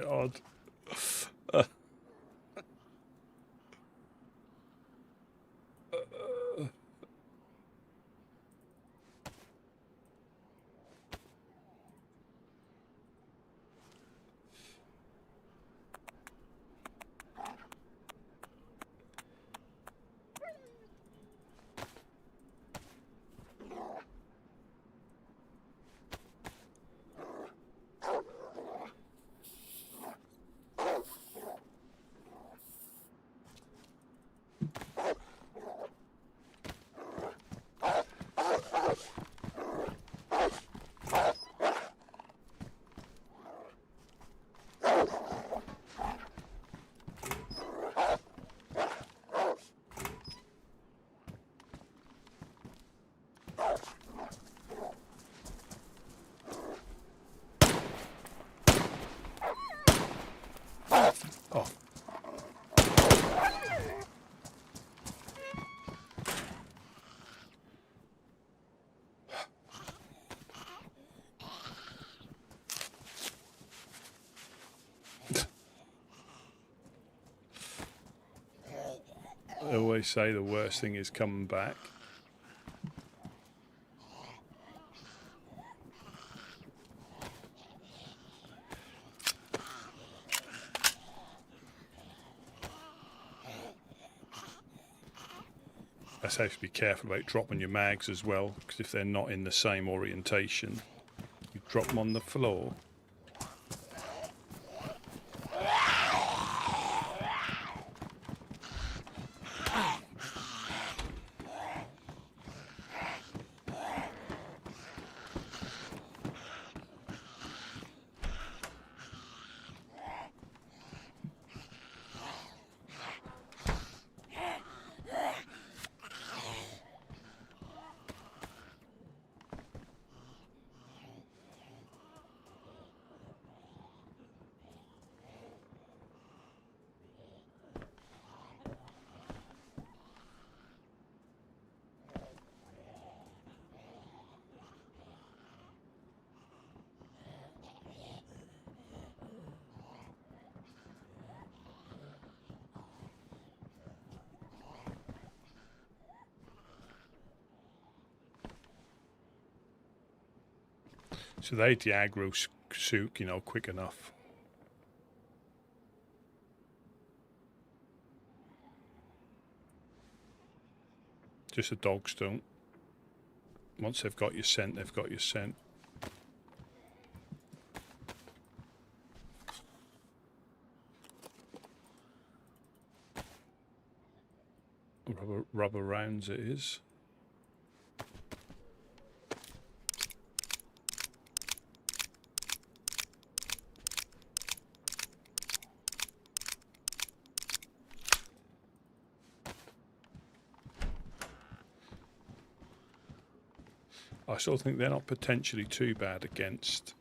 God. say, the worst thing is coming back. That's how to be careful about dropping your mags as well, because if they're not in the same orientation, you drop them on the floor. So they the aggro souk, you know, quick enough. Just the dogs don't. Once they've got your scent, they've got your scent. Rubber rounds it is. I still think they're not potentially too bad against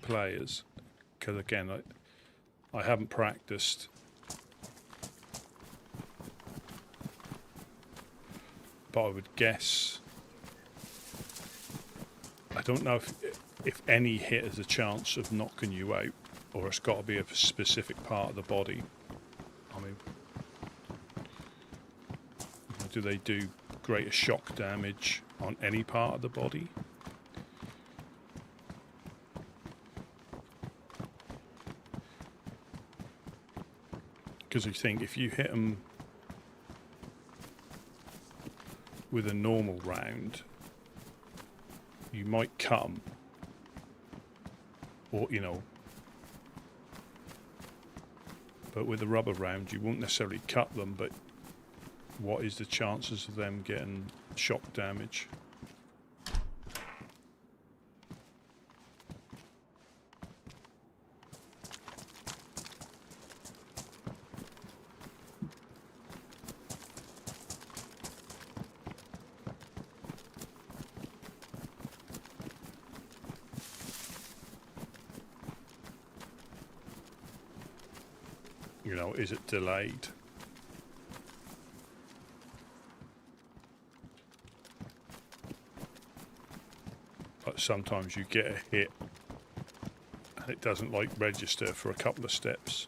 players, because again, I haven't practiced. But I would guess, I don't know if any hit has a chance of knocking you out, or it's got to be a specific part of the body. I mean, do they do greater shock damage on any part of the body? Because I think if you hit them with a normal round, you might cut them, or you know, but with a rubber round you won't necessarily cut them, but what is the chances of them getting shock damage? You know, is it delayed? But sometimes you get a hit and it doesn't like register for a couple of steps.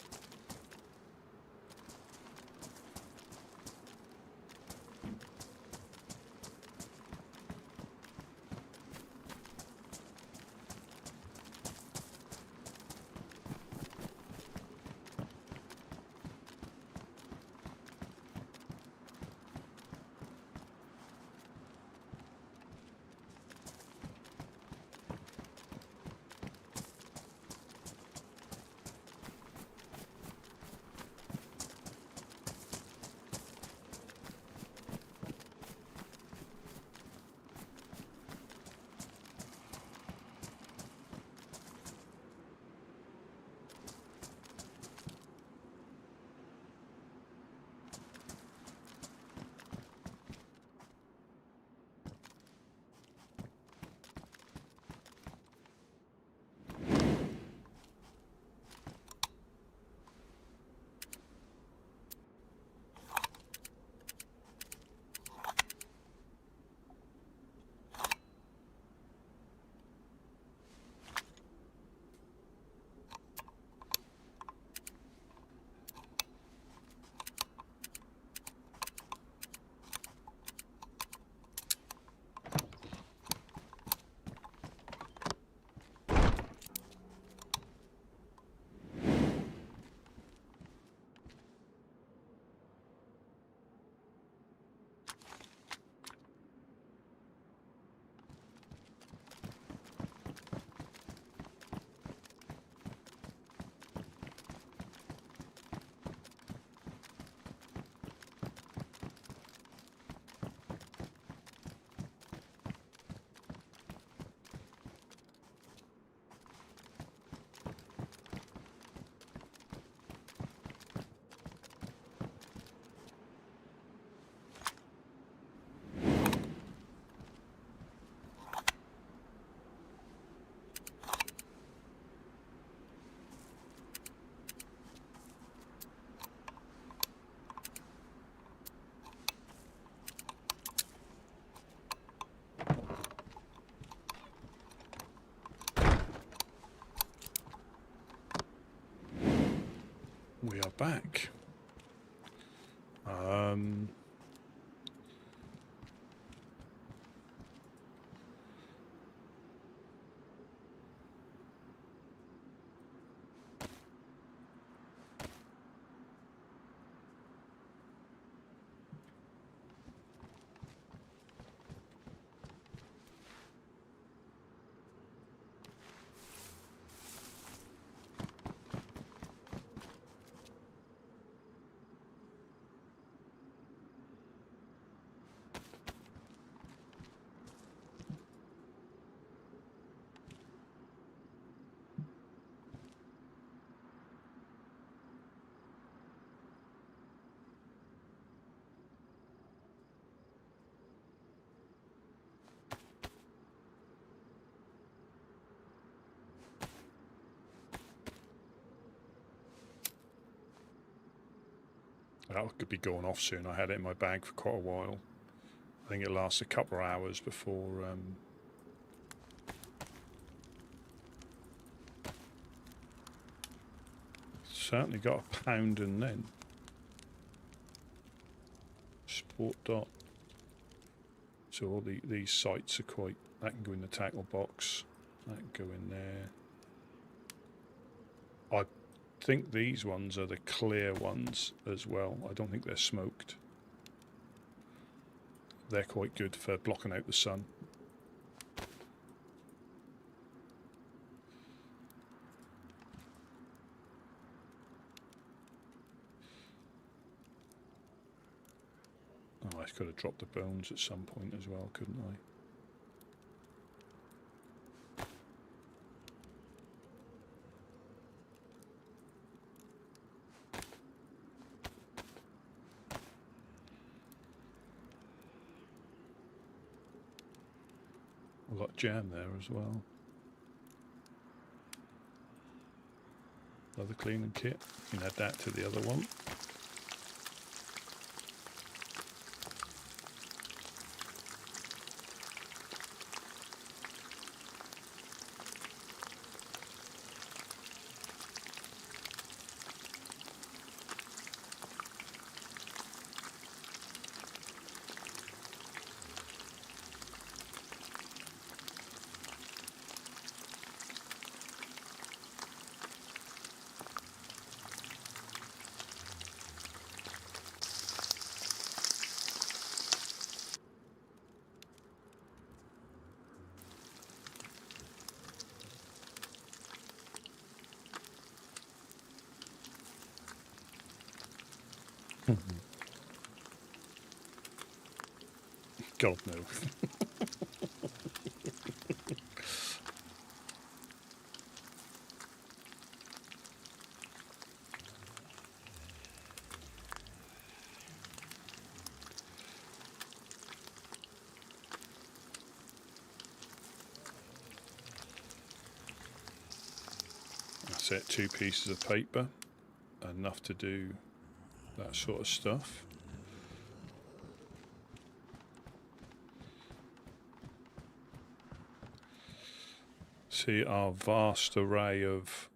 back. That could be going off soon. I had it in my bag for quite a while. I think it lasts a couple of hours before... certainly got a pound and then. Sport dot. So all these sites are quite... That can go in the tackle box. That can go in there. I think these ones are the clear ones as well. I don't think they're smoked. They're quite good for blocking out the sun. Oh, I could have dropped the bones at some point as well, couldn't I? A lot of jam there as well. Another cleaning kit. You can add that to the other one. God no. That's it, 2 pieces of paper, enough to do that sort of stuff. See our vast array of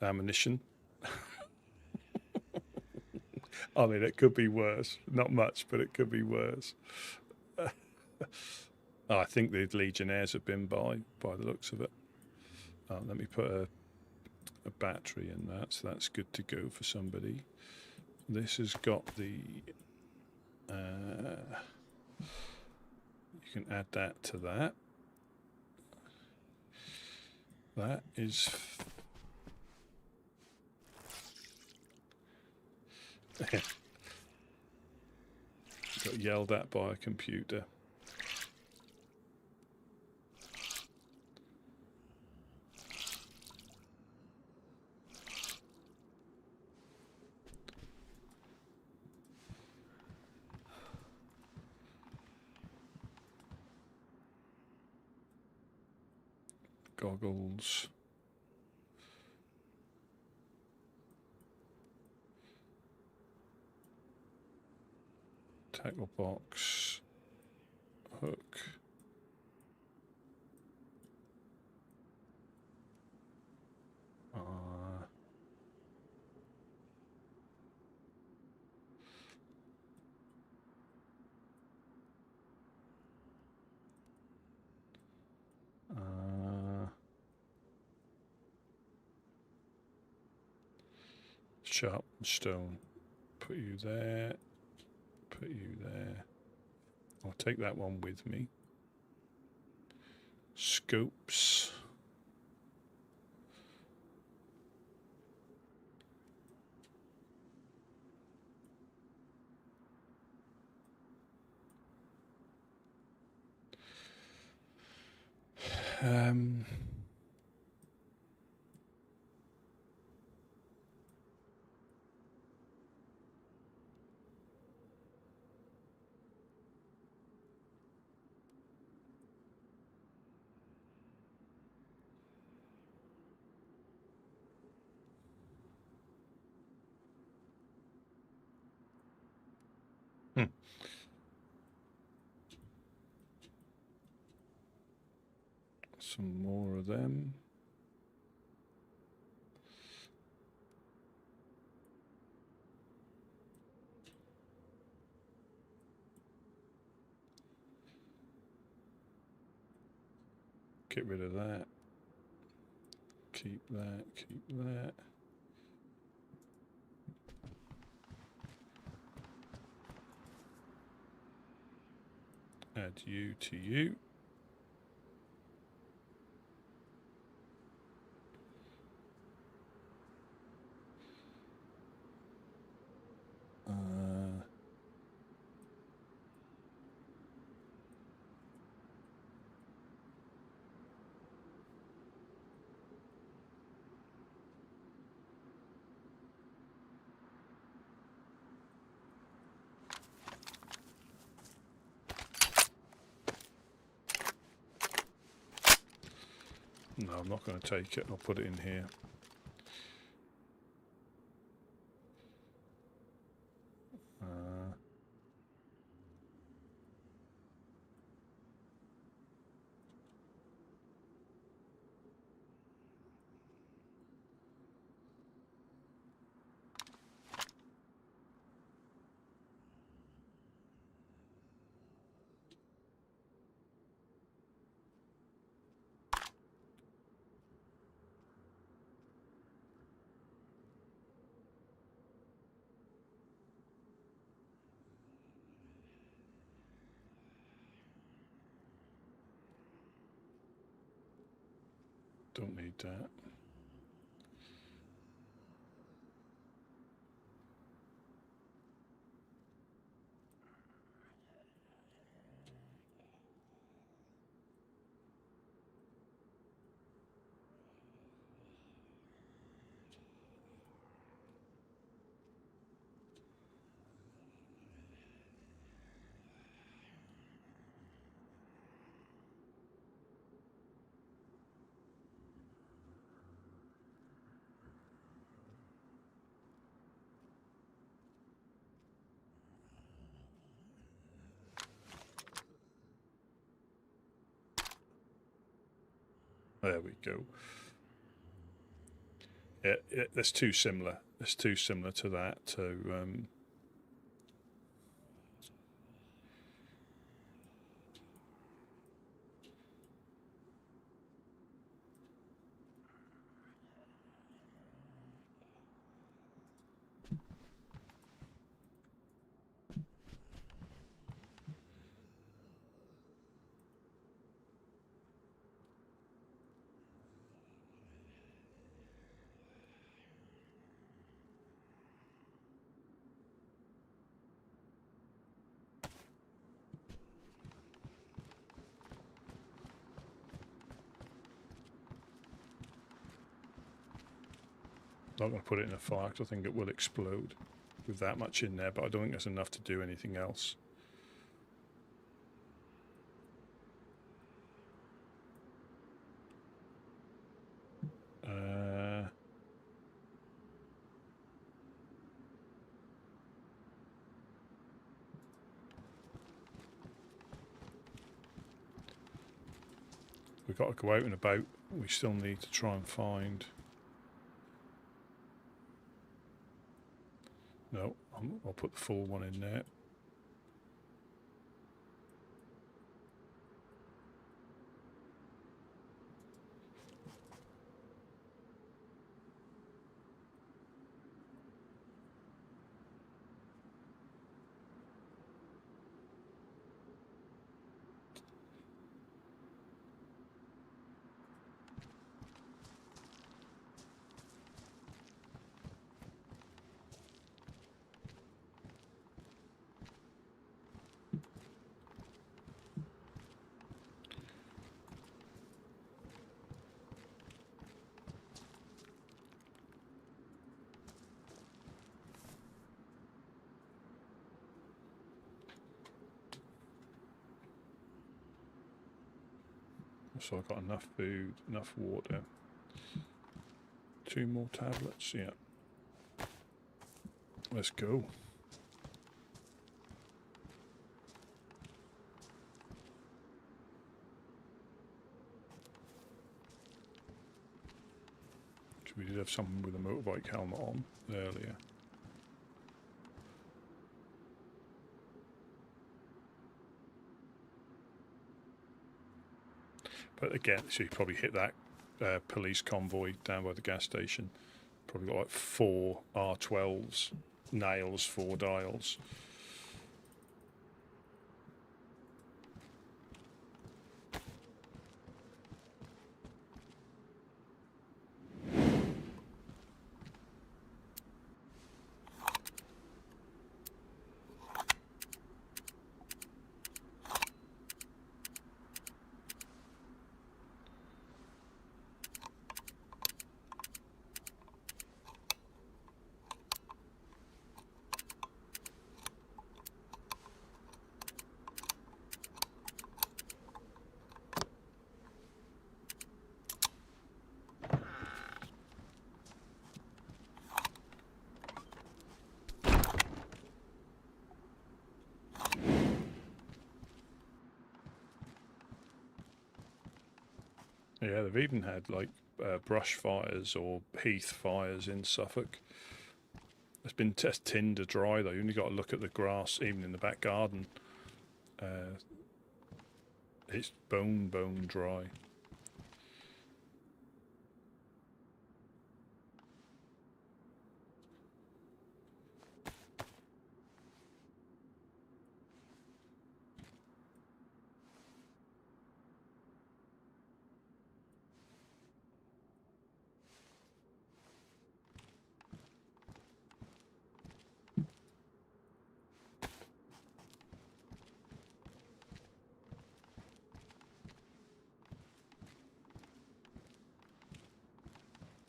ammunition. I mean, it could be worse. Not much, but it could be worse. Oh, I think the Legionnaires have been by the looks of it. Let me put a battery in that, so that's good to go for somebody. This has got the... you can add that to that. That is... got yelled at by a computer. Goggles. Tackle box. Hook. sharp stone. Put you there. Put you there. I'll take that one with me. Scopes. Some more of them. Get rid of that. Keep that, keep that. Add you to you. No, I'm not going to take it. I'll put it in here. Don't need that. There we go. Yeah, that's too similar. It's too similar to that. So not going to put it in a fire because I think it will explode with that much in there, but I don't think that's enough to do anything else. We've got to go out and about. We still need to try and find... No, I'll put the full one in there. So I've got enough food, enough water. 2 more tablets, yeah. Let's go. So we did have someone with a motorbike helmet on earlier. But again, so you probably hit that police convoy down by the gas station. Probably got like 4 R12s, nails, 4 dials. Yeah, they've even had like brush fires or heath fires in Suffolk. It's been tinned to dry though. You only got to look at the grass, even in the back garden. It's bone dry.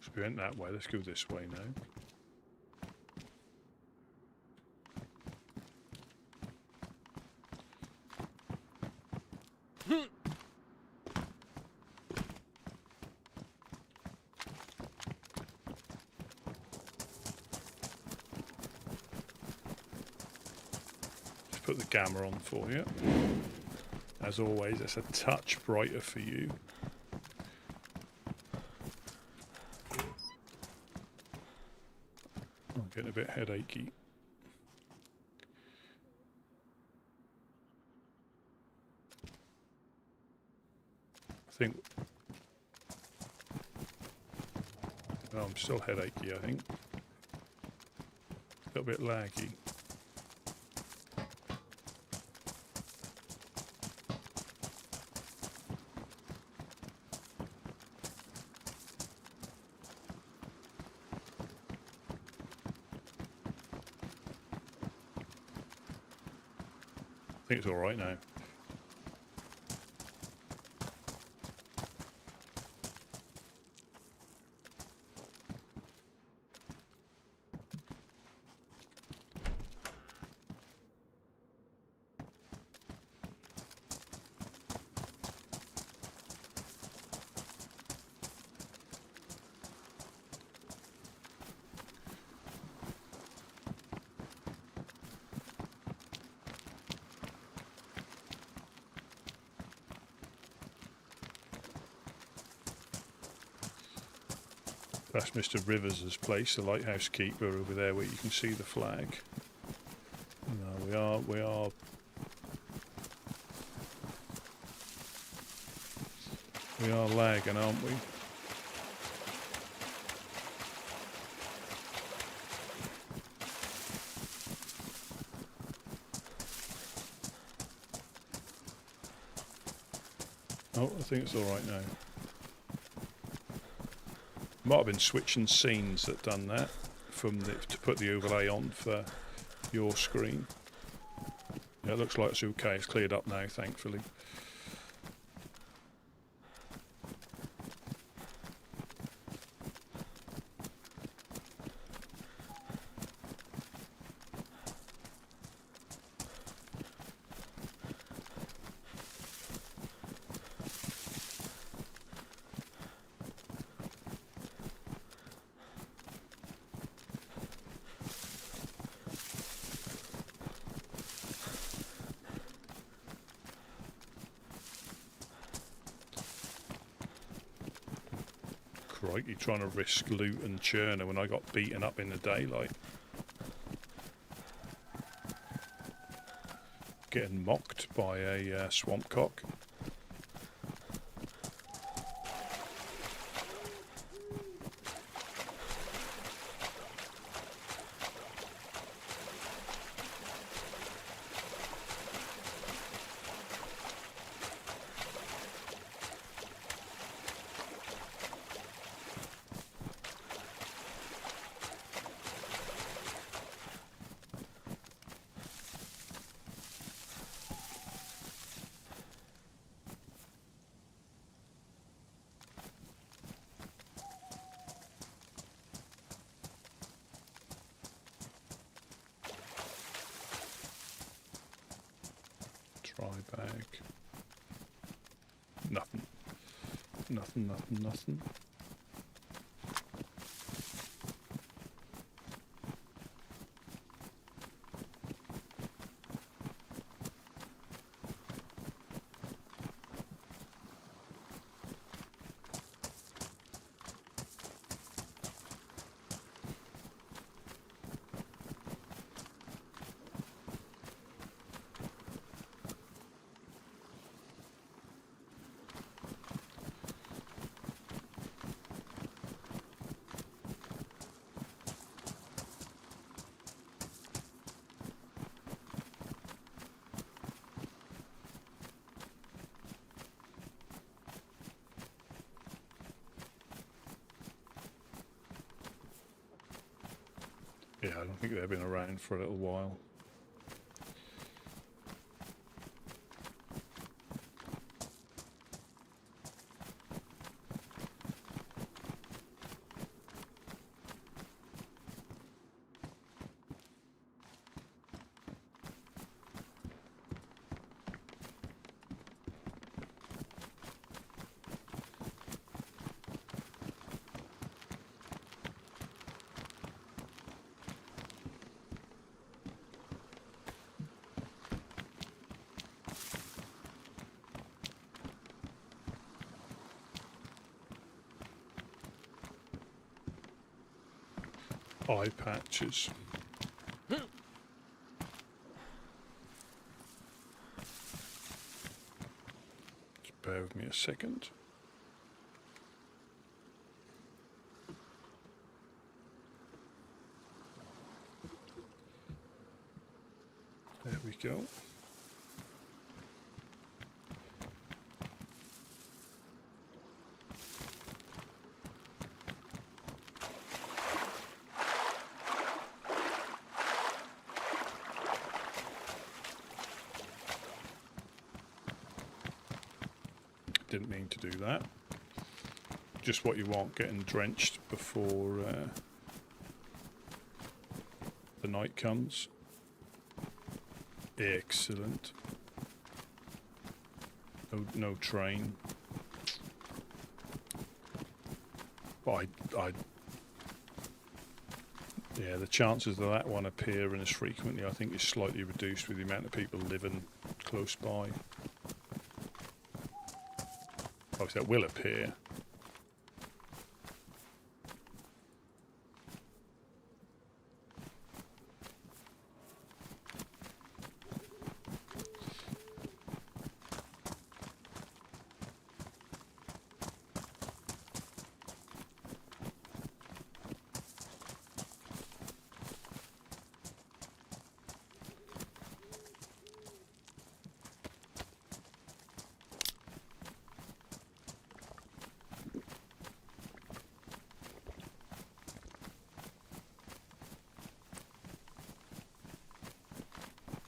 So we went that way. Let's go this way now. Just put the gamma on for you. As always, it's a touch brighter for you. I'm getting a bit headachy. I think... Oh, I'm still headachy, I think. A little bit laggy. I think it's all right now. That's Mr. Rivers' place, the lighthouse keeper over there where you can see the flag. No, we are lagging, aren't we? Oh, I think it's all right now. Might have been switching scenes that done that to put the overlay on for your screen. Yeah, it looks like it's okay. It's cleared up now, thankfully. Crikey, trying to risk loot and churner when I got beaten up in the daylight. Getting mocked by a swamp cock. Try bag. Nothing. Nothing, nothing, nothing. Yeah, I don't think they've been around for a little while. Eye patches. Just bear with me a second. There we go. Didn't mean to do that. Just what you want, getting drenched before the night comes. Excellent. No train. But yeah, the chances of that one appearing as frequently, I think, is slightly reduced with the amount of people living close by. Obviously, that will appear.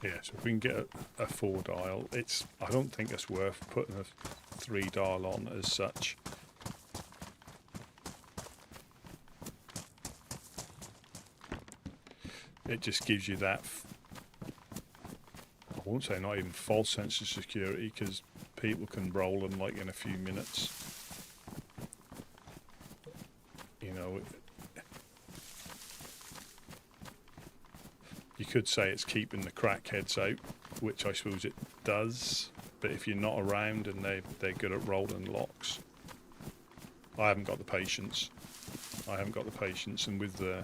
Yeah, so if we can get a 4-dial, I don't think it's worth putting a 3-dial on as such. It just gives you that, I won't say not even false sense of security, because people can roll them like in a few minutes. You know, you could say it's keeping the crackheads out, which I suppose it does, but if you're not around and they're good at rolling locks, I haven't got the patience. I haven't got the patience, and with the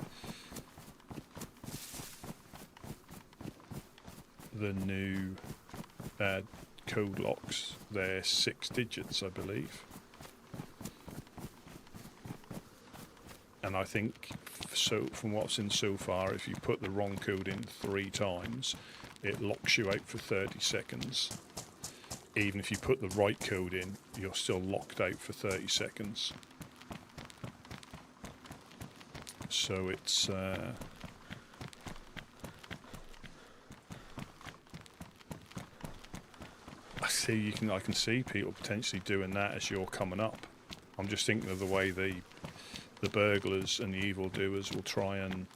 new code locks, they're 6 digits, I believe. And I think, so from what's in so far, if you put the wrong code in 3 times, it locks you out for 30 seconds. Even if you put the right code in, you're still locked out for 30 seconds. So it's I can see people potentially doing that as you're coming up. I'm just thinking of the way the burglars and the evildoers will try and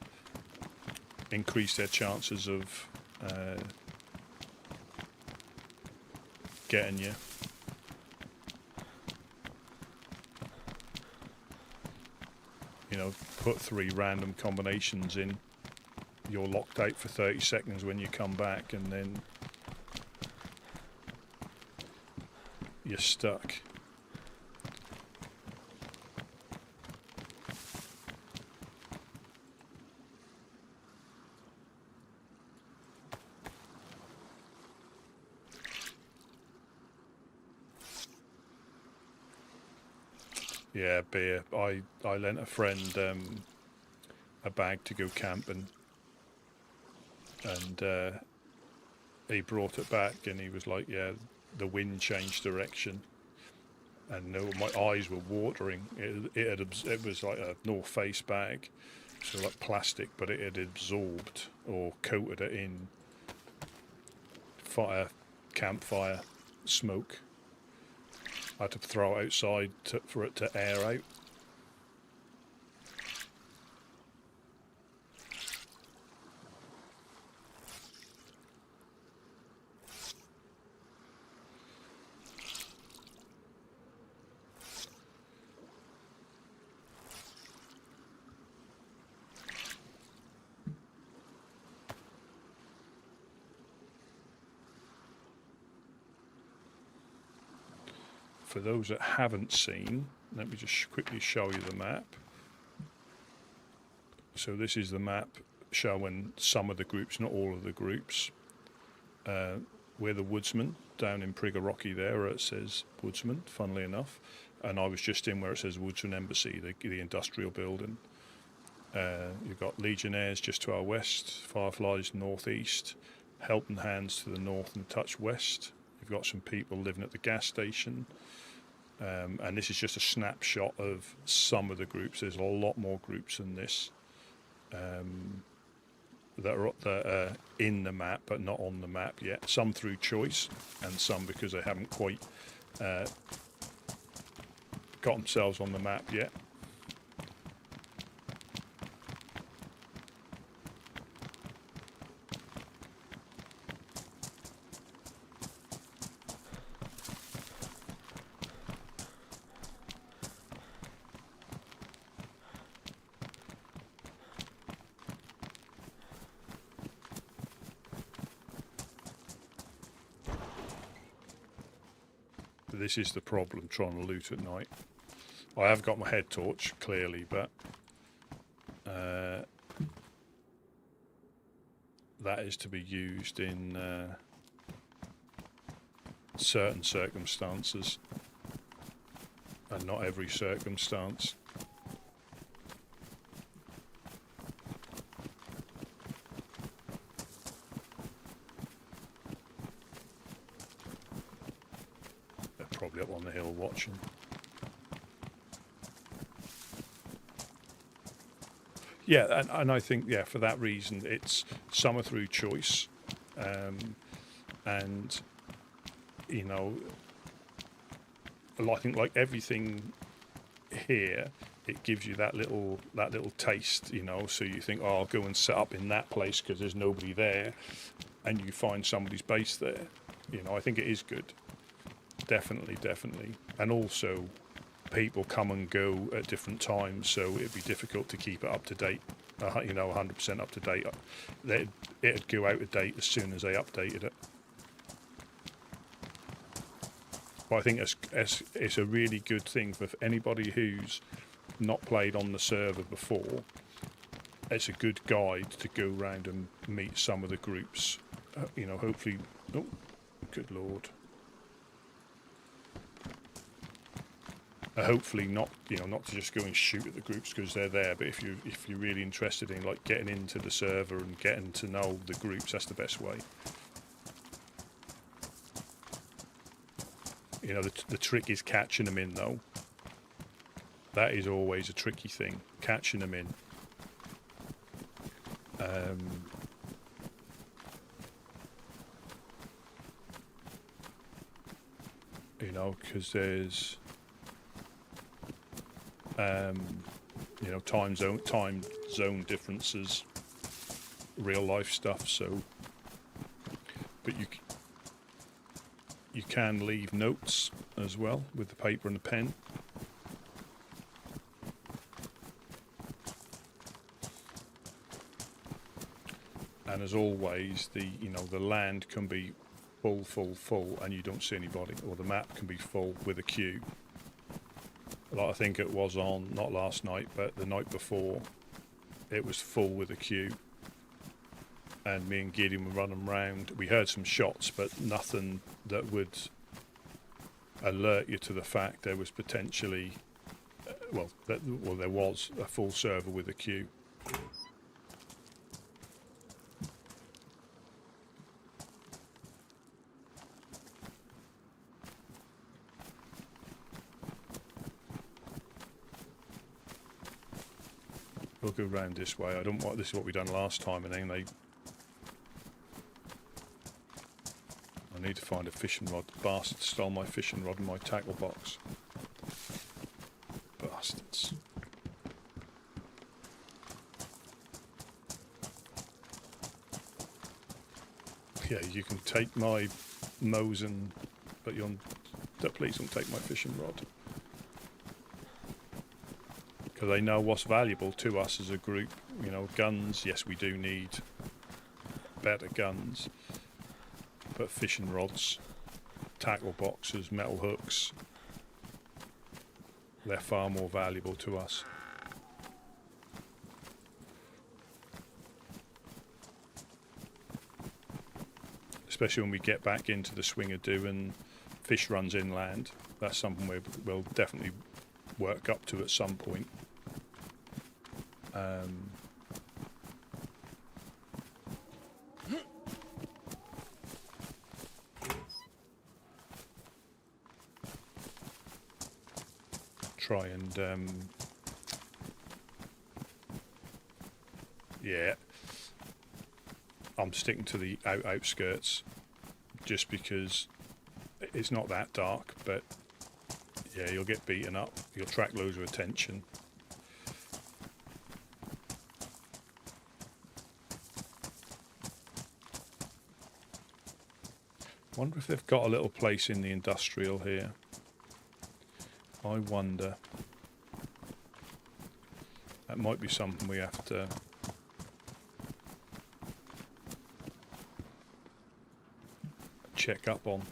increase their chances of getting you. You know, put 3 random combinations in. You're locked out for 30 seconds when you come back, and then you're stuck. Yeah, beer. I lent a friend a bag to go camping, and he brought it back, and he was like, yeah, the wind changed direction, and no, my eyes were watering. It was like a North Face bag, so like plastic, but it had absorbed or coated it in campfire smoke. I had to throw it outside for it to air out. For those that haven't seen, let me just quickly show you the map. So this is the map showing some of the groups, not all of the groups. We're the Woodsmen down in Prigoroki there, where it says Woodsmen, funnily enough. And I was just in where it says Woodsman Embassy, the industrial building. You've got Legionnaires just to our west, Fireflies northeast, Helping Hands to the north and a touch west. You've got some people living at the gas station. And this is just a snapshot of some of the groups. There's a lot more groups than this that are in the map but not on the map yet. Some through choice and some because they haven't quite got themselves on the map yet. This is the problem, trying to loot at night. I have got my head torch, clearly, but that is to be used in certain circumstances, and not every circumstance. Probably up on the hill watching. Yeah, and I think, yeah, for that reason, it's some are through choice, and you know, I think like everything here, it gives you that little taste, you know. So you think, oh, I'll go and set up in that place because there's nobody there, and you find somebody's base there. You know, I think it is good. Definitely. And also, people come and go at different times, so it'd be difficult to keep it up to date, 100% up to date. It'd go out of date as soon as they updated it. But I think it's a really good thing for anybody who's not played on the server before. It's a good guide to go around and meet some of the groups. You know, hopefully. Oh, good lord. Hopefully not, you know, not to just go and shoot at the groups because they're there. But if you're really interested in like getting into the server and getting to know the groups, that's the best way. You know, the trick is catching them in though. That is always a tricky thing, catching them in. You know, because there's, you know, time zone differences, real life stuff. So, but you can leave notes as well with the paper and the pen. And as always, the land can be full, and you don't see anybody, or the map can be full with a queue. Like I think it was on, not last night, but the night before, it was full with a queue. And me and Gideon were running around. We heard some shots, but nothing that would alert you to the fact there was potentially, there was a full server with a queue. We'll go round this way. This is what we done last time, and then I need to find a fishing rod. The bastards stole my fishing rod and my tackle box. Bastards. Yeah, you can take my Mosin, but please don't take my fishing rod. Because they know what's valuable to us as a group. You know, guns, yes, we do need better guns. But fishing rods, tackle boxes, metal hooks, they're far more valuable to us. Especially when we get back into the swing of doing fish runs inland. That's something we'll definitely work up to at some point. Try and yeah, I'm sticking to the outskirts just because it's not that dark, but yeah, you'll get beaten up, you'll attract loads of attention. Wonder if they've got a little place in the industrial here. I wonder. That might be something we have to check up on.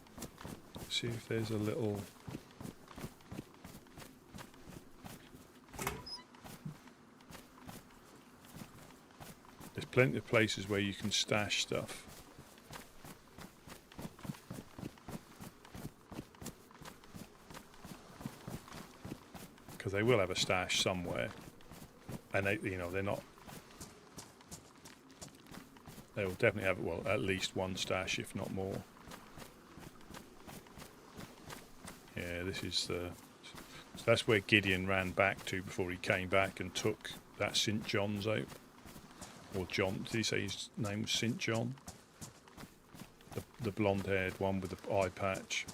See if there's a little... There's plenty of places where you can stash stuff. Because they will have a stash somewhere, and they're not. They will definitely have, well, at least one stash, if not more. Yeah, this is the. So that's where Gideon ran back to before he came back and took that St. John's out, or John. Did he say his name was St. John? The blonde-haired one with the eye patch.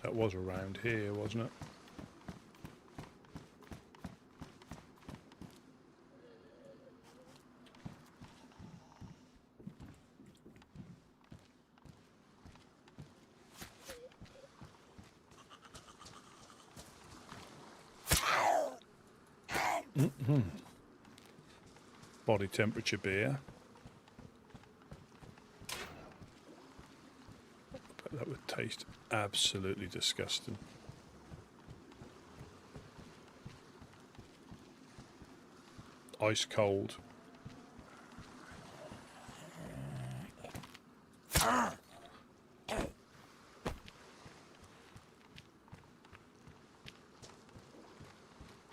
That was around here, wasn't it? Body temperature beer. But that would taste absolutely disgusting. Ice cold.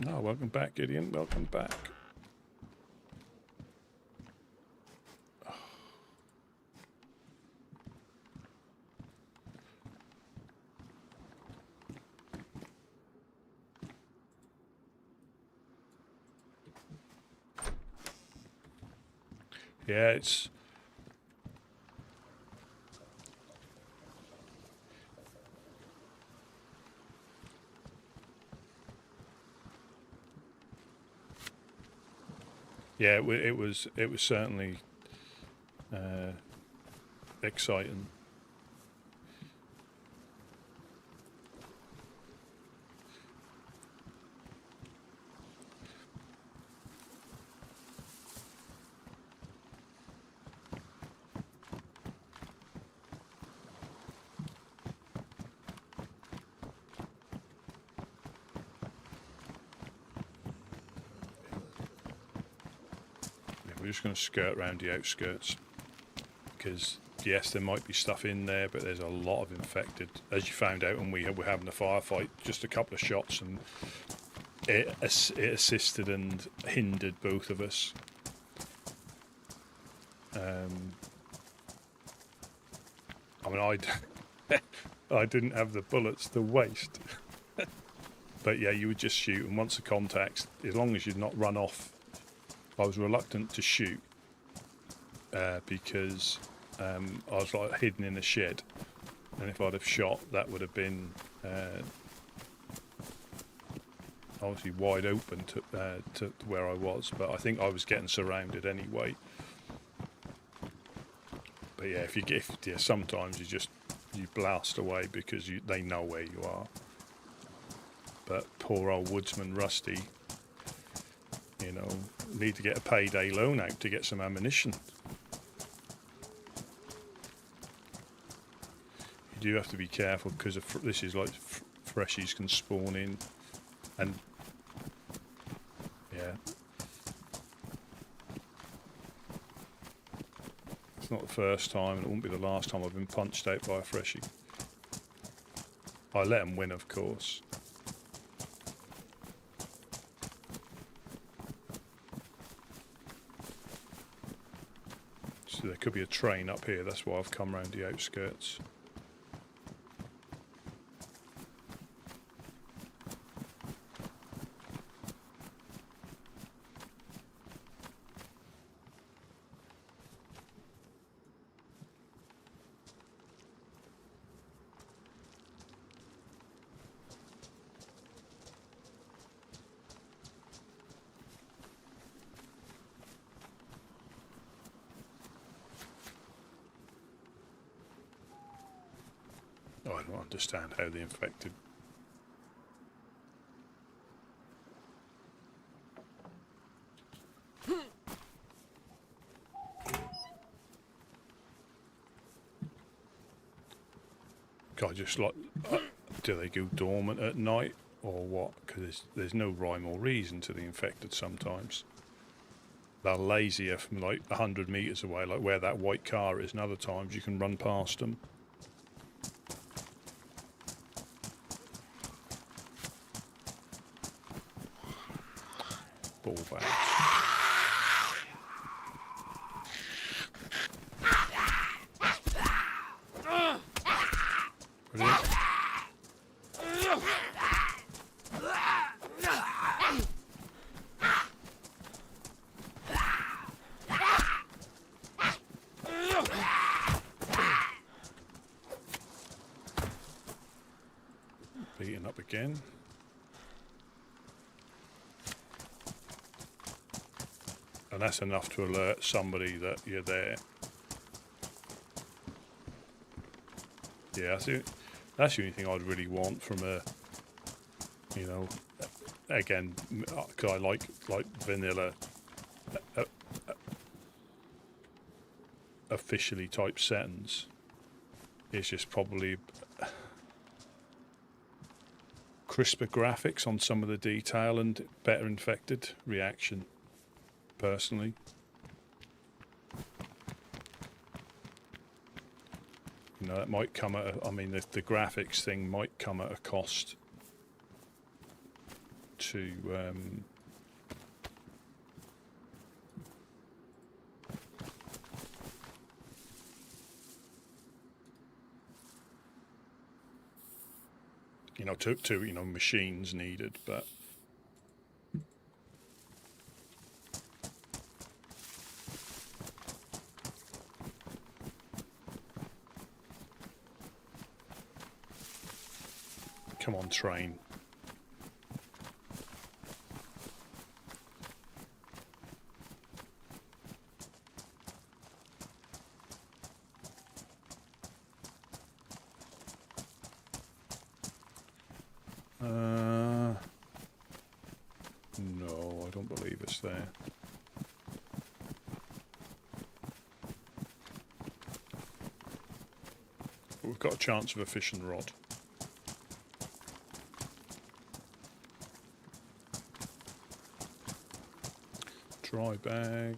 Oh, welcome back, Gideon. Welcome back. Yeah, it's... Yeah, it was certainly exciting. We're just going to skirt around the outskirts because yes, there might be stuff in there, but there's a lot of infected. As you found out when we were having a firefight, just a couple of shots and it assisted and hindered both of us. I mean, I didn't have the bullets to waste. But yeah, you would just shoot, and once the contacts, as long as you'd not run off. I was reluctant to shoot because I was like hidden in a shed, and if I'd have shot, that would have been obviously wide open to where I was. But I think I was getting surrounded anyway. But yeah, sometimes you blast away because they know where you are. But poor old Woodsman Rusty, you know, need to get a payday loan out to get some ammunition. You do have to be careful because this is like freshies can spawn in, and yeah, it's not the first time, and it won't be the last time I've been punched out by a freshie. I let them win, of course. So there could be a train up here, that's why I've come round the outskirts. I don't understand how the infected... God, just like... do they go dormant at night or what? Because there's no rhyme or reason to the infected sometimes. They're lazier from like 100 metres away, like where that white car is, and other times you can run past them. Ball bags. Brilliant. Beaten up again. And that's enough to alert somebody that you're there. Yeah, that's the only thing I'd really want from a, you know, again, because I like vanilla, officially type settings. It's just probably crisper graphics on some of the detail and better infected reaction, personally. You know, it might come at I mean, the graphics thing might come at a cost to you know, to you know, machines needed, but come on, train. No, I don't believe it's there. But we've got a chance of a fishing rod. Dry bag.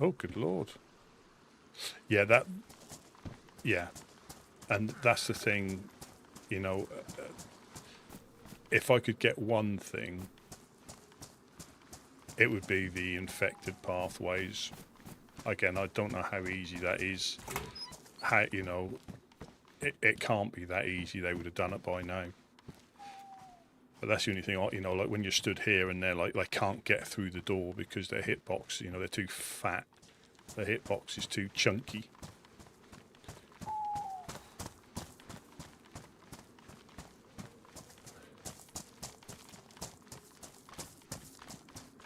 Oh, good Lord. Yeah, yeah. And that's the thing, you know, if I could get one thing, it would be the infected pathways. Again, I don't know how easy that is. How, you know, it can't be that easy. They would have done it by now. But that's the only thing, you know, like when you're stood here and they're like, they can't get through the door because their hitbox, you know, they're too fat. Their hitbox is too chunky.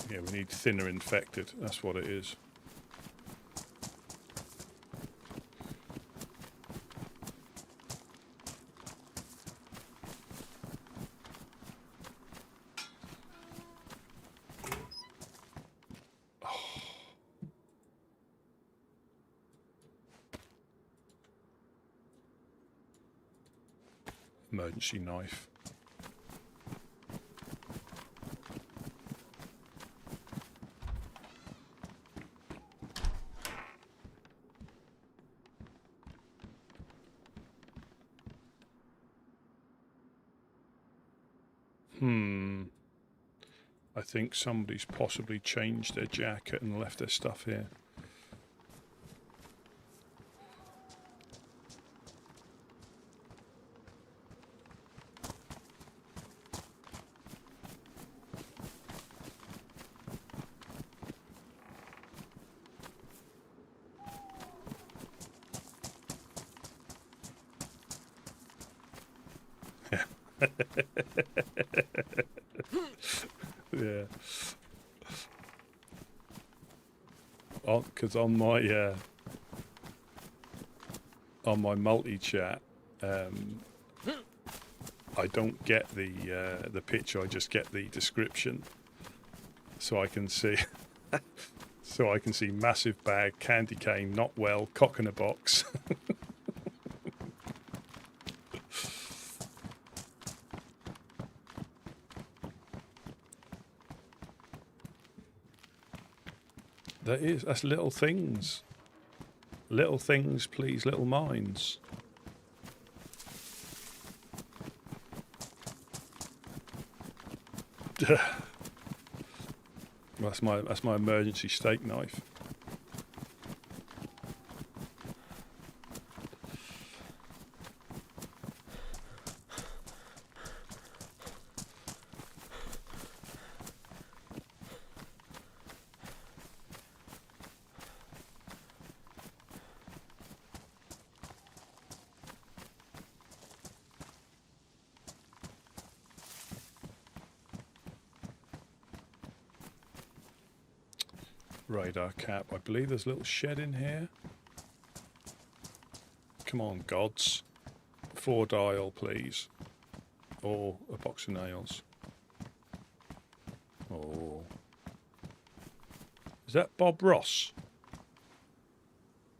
Yeah, we need thinner infected. That's what it is. Emergency knife. I think somebody's possibly changed their jacket and left their stuff here. Yeah. Because on my multi-chat, I don't get the picture. I just get the description, so I can see. So I can see massive bag, candy cane, not well, cock in a box. That's little things. Little things, please, little minds. That's my emergency steak knife. radar cap. I believe there's a little shed in here. Come on, gods. 4 dial, please. Or a box of nails. Oh. Is that Bob Ross?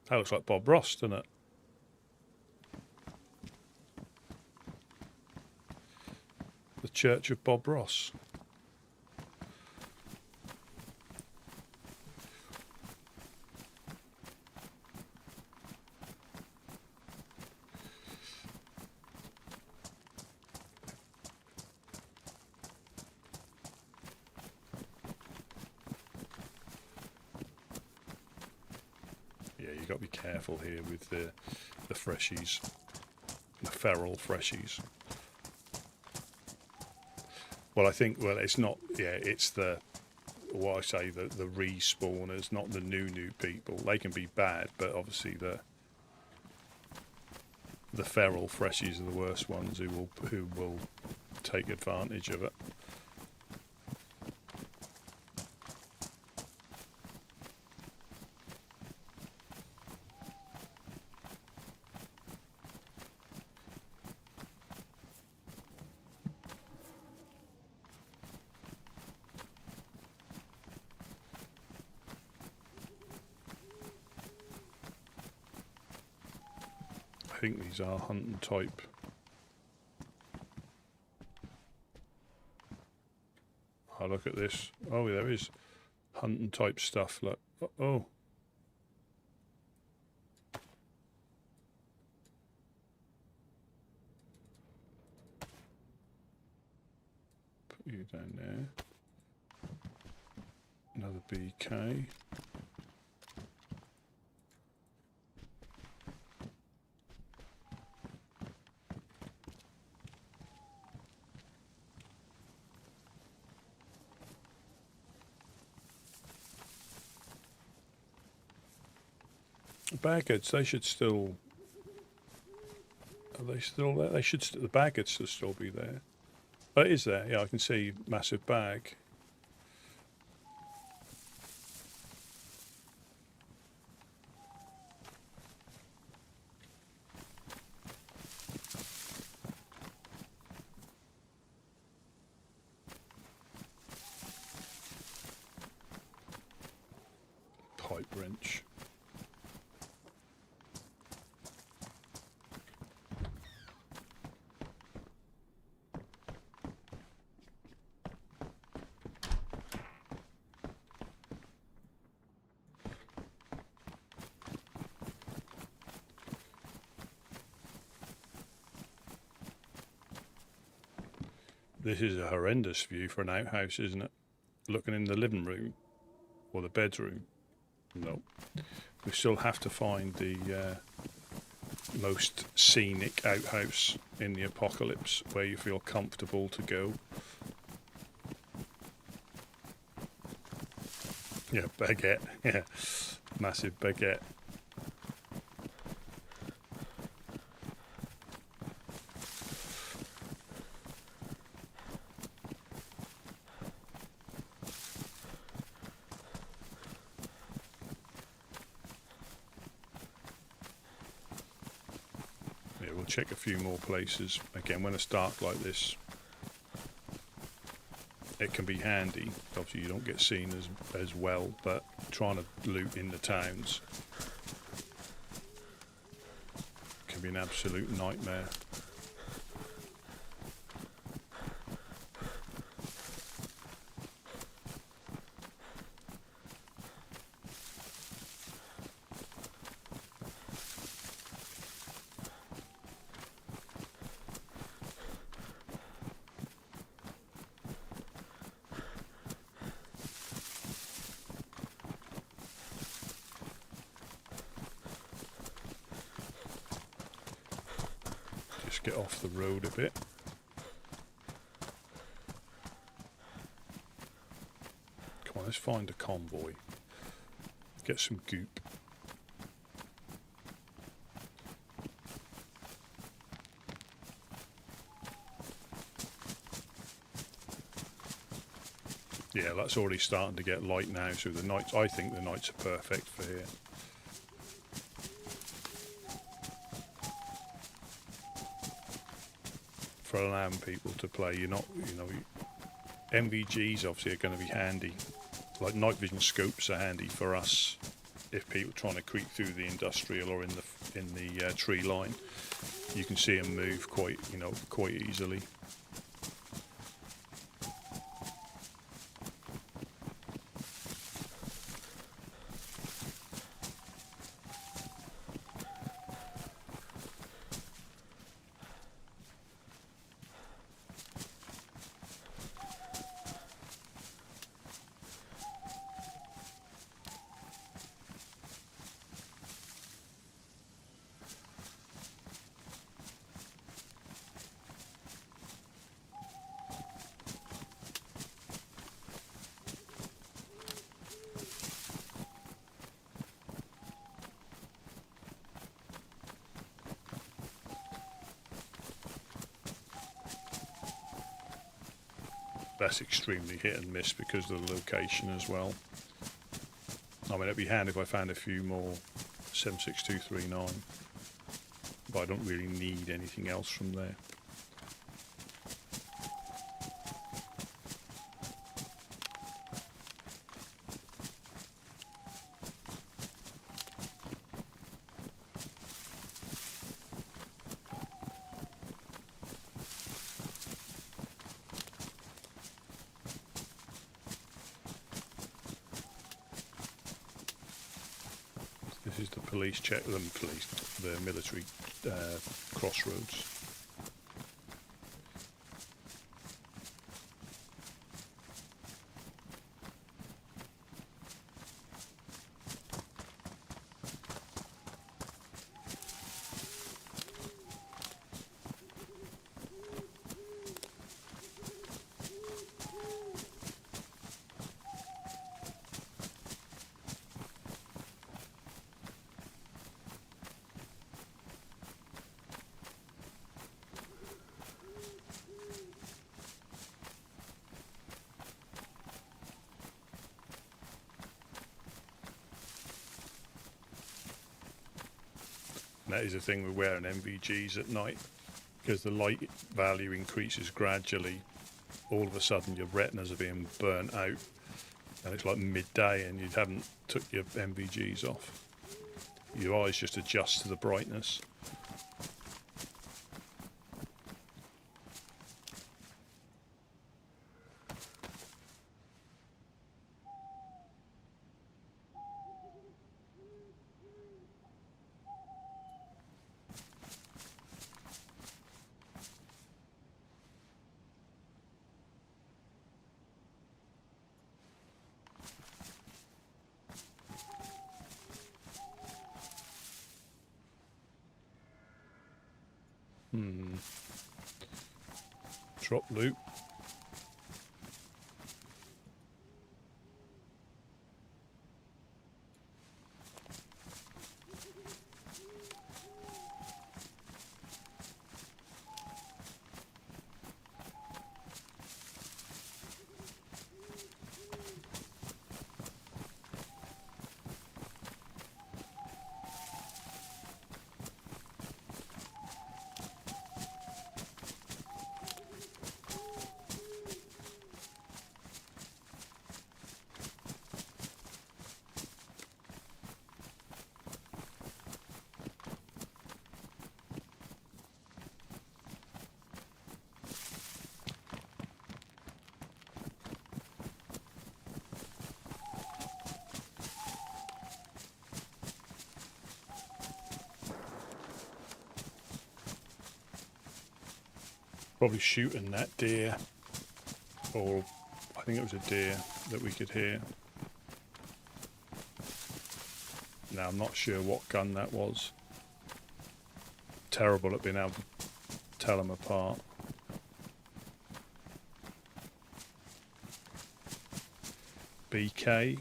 That looks like Bob Ross, doesn't it? The Church of Bob Ross. Yeah, you got to be careful here with the freshies, the feral freshies. Well, I think, well, it's not, yeah, it's the, what I say, the respawners, not the new people. They can be bad, but obviously the feral freshies are the worst ones who will take advantage of it. I think these are hunting type. Oh, look at this. Oh, there is hunting type stuff. Look. Oh. Put you down there. Another BK. Baggards, they should still. Are they still there? They should. The baggards should still be there. Oh, it is there. Yeah, I can see massive bag. Pipe wrench. This is a horrendous view for an outhouse, isn't it? Looking in the living room or the bedroom. No. We still have to find the most scenic outhouse in the apocalypse where you feel comfortable to go. Yeah, baguette. Yeah, massive baguette. Check a few more places. Again, when it's dark like this, it can be handy. Obviously, you don't get seen as well, but trying to loot in the towns can be an absolute nightmare. Get off the road a bit. Come on, let's find a convoy. Get some goop. Yeah, that's already starting to get light now, so the nights, I think the nights are perfect for here. For allowing people to play, MVGs obviously are going to be handy. Like night vision scopes are handy for us if people are trying to creep through the industrial or in the tree line. You can see them move quite easily. That's extremely hit and miss because of the location as well. I mean, it'd be handy if I found a few more 76239, but I don't really need anything else from there. This is the the military crossroads. And that is the thing with wearing MVGs at night, because the light value increases gradually. All of a sudden your retinas are being burnt out and it's like midday and you haven't took your MVGs off. Your eyes just adjust to the brightness. Drop loot. Probably shooting that deer, or I think it was a deer that we could hear. Now I'm not sure what gun that was. Terrible at being able to tell them apart. BK.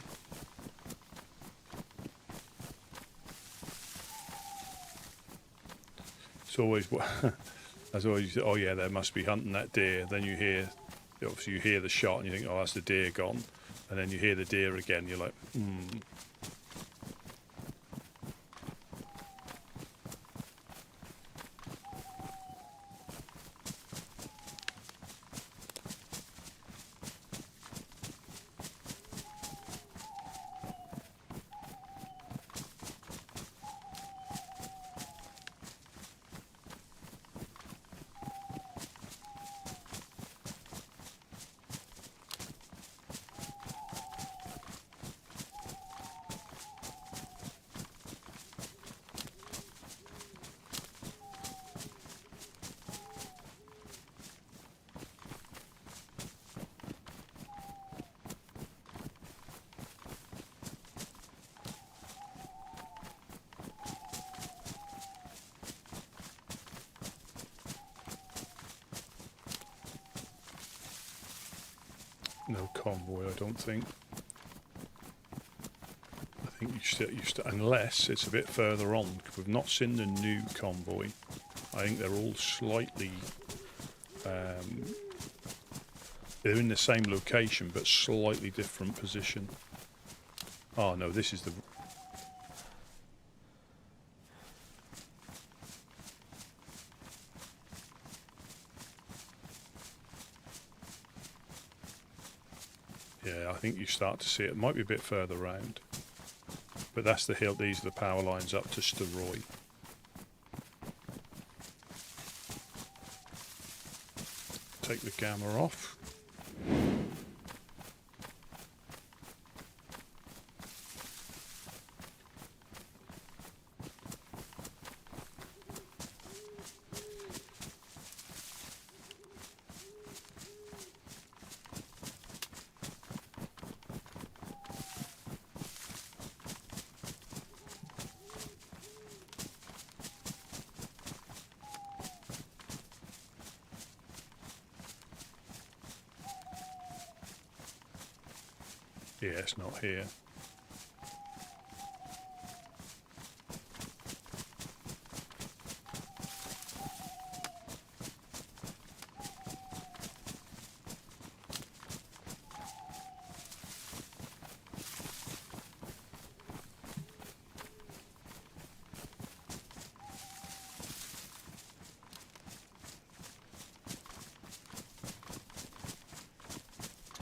It's always as always, oh yeah, they must be hunting that deer. Then you hear obviously you hear the shot and you think, oh, that's the deer gone. And then you hear the deer again, you're like, no convoy, I don't think. I think you still, unless it's a bit further on, because we've not seen the new convoy. I think they're all slightly, they're in the same location, but slightly different position. Oh no, this is the... Yeah, I think you start to see it. It might be a bit further round. But that's the hill, these are the power lines up to Steroy. Take the gamma off. Yeah, it's not here.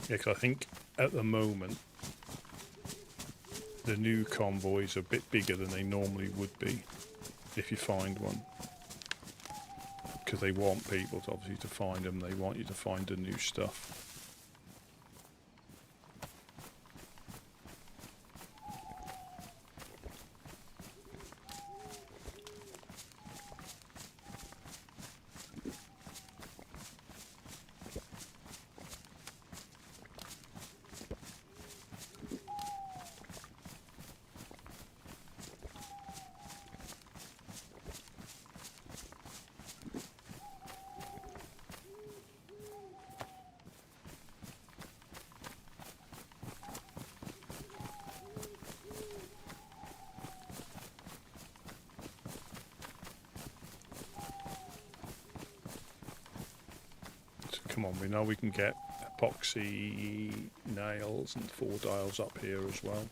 Yeah, 'cause I think at the moment the new convoys are a bit bigger than they normally would be if you find one, because they want people to obviously to find them. They want you to find the new stuff. Come on, we know we can get epoxy nails and 4 dials up here as well.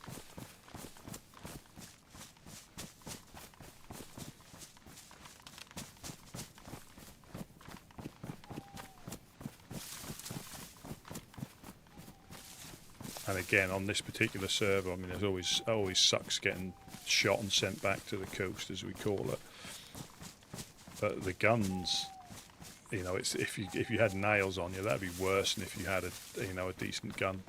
And again, on this particular server, I mean, there's always sucks getting shot and sent back to the coast, as we call it. But the guns, you know, it's if you had nails on you, that'd be worse than if you had a decent gun.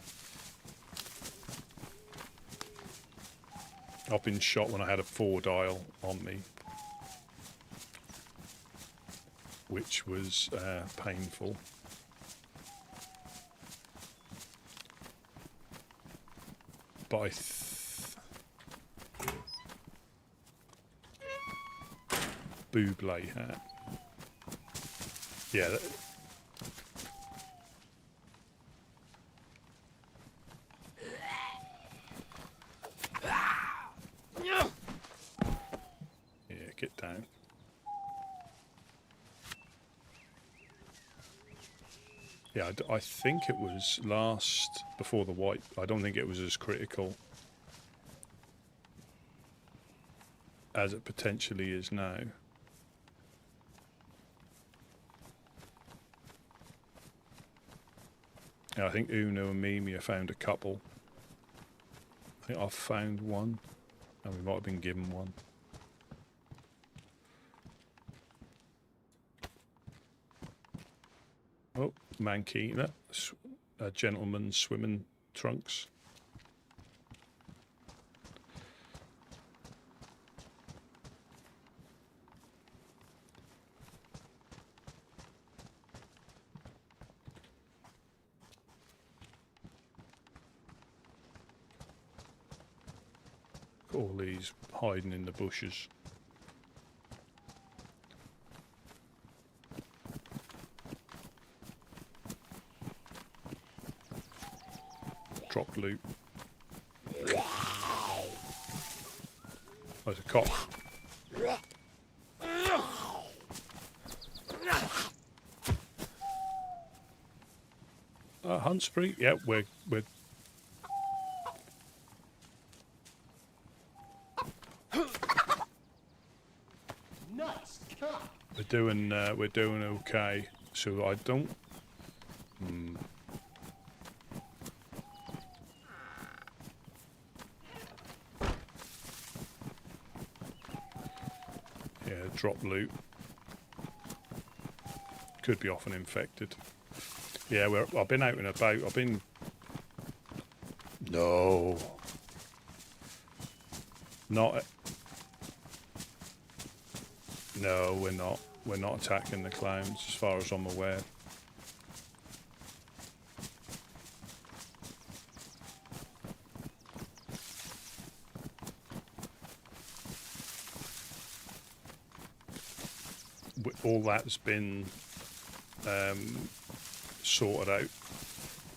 I've been shot when I had a 4 dial on me, which was painful. But Buble hat. Yeah. Yeah, get down. Yeah, I think it was before the wipe. I don't think it was as critical as it potentially is now. Yeah, I think Uno and Mimi have found a couple. I think I've found one, and we might have been given one. Oh, Mankina, a gentleman's swimming trunks. All these hiding in the bushes. Drop loot. There's a cop. Hunt spree. Yeah, we're Nice cut. we're doing okay. So I don't. Yeah, drop loot. Could be often infected. Yeah, I've been out and about. I've been. No. Not. No, we're not. We're not attacking the clowns, as far as I'm aware. All that's been sorted out.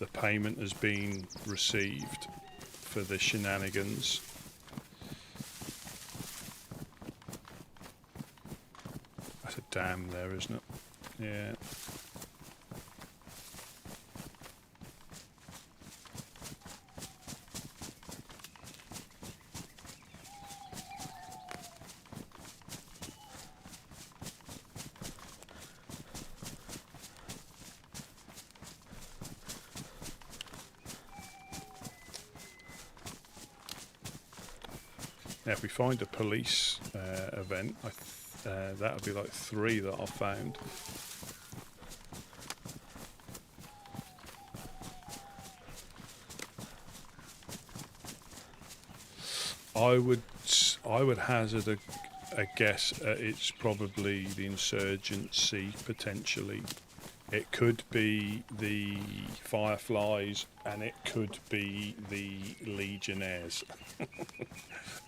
The payment has been received for the shenanigans. That's a dam there, isn't it? Yeah. Now, if we find a police event, that would be like 3 that I've found. I would hazard a guess. It's probably the insurgency potentially. It could be the Fireflies, and it could be the Legionnaires.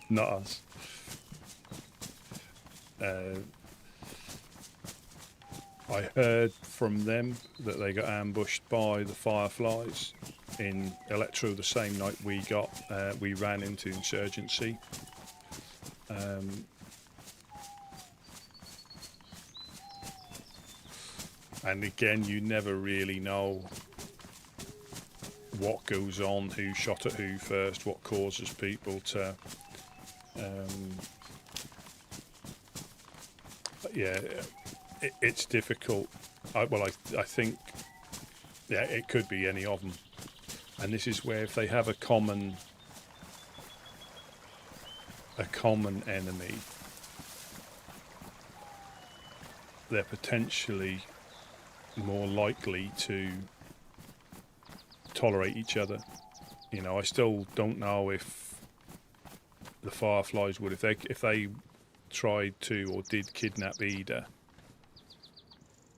Not us. I heard from them that they got ambushed by the Fireflies in Electro the same night we ran into insurgency. And again, you never really know what goes on, who shot at who first, what causes people to yeah, it's difficult. I think it could be any of them, and this is where if they have a common enemy, they're potentially more likely to tolerate each other. You know, I still don't know if the Fireflies would, if they tried to or did kidnap Ida.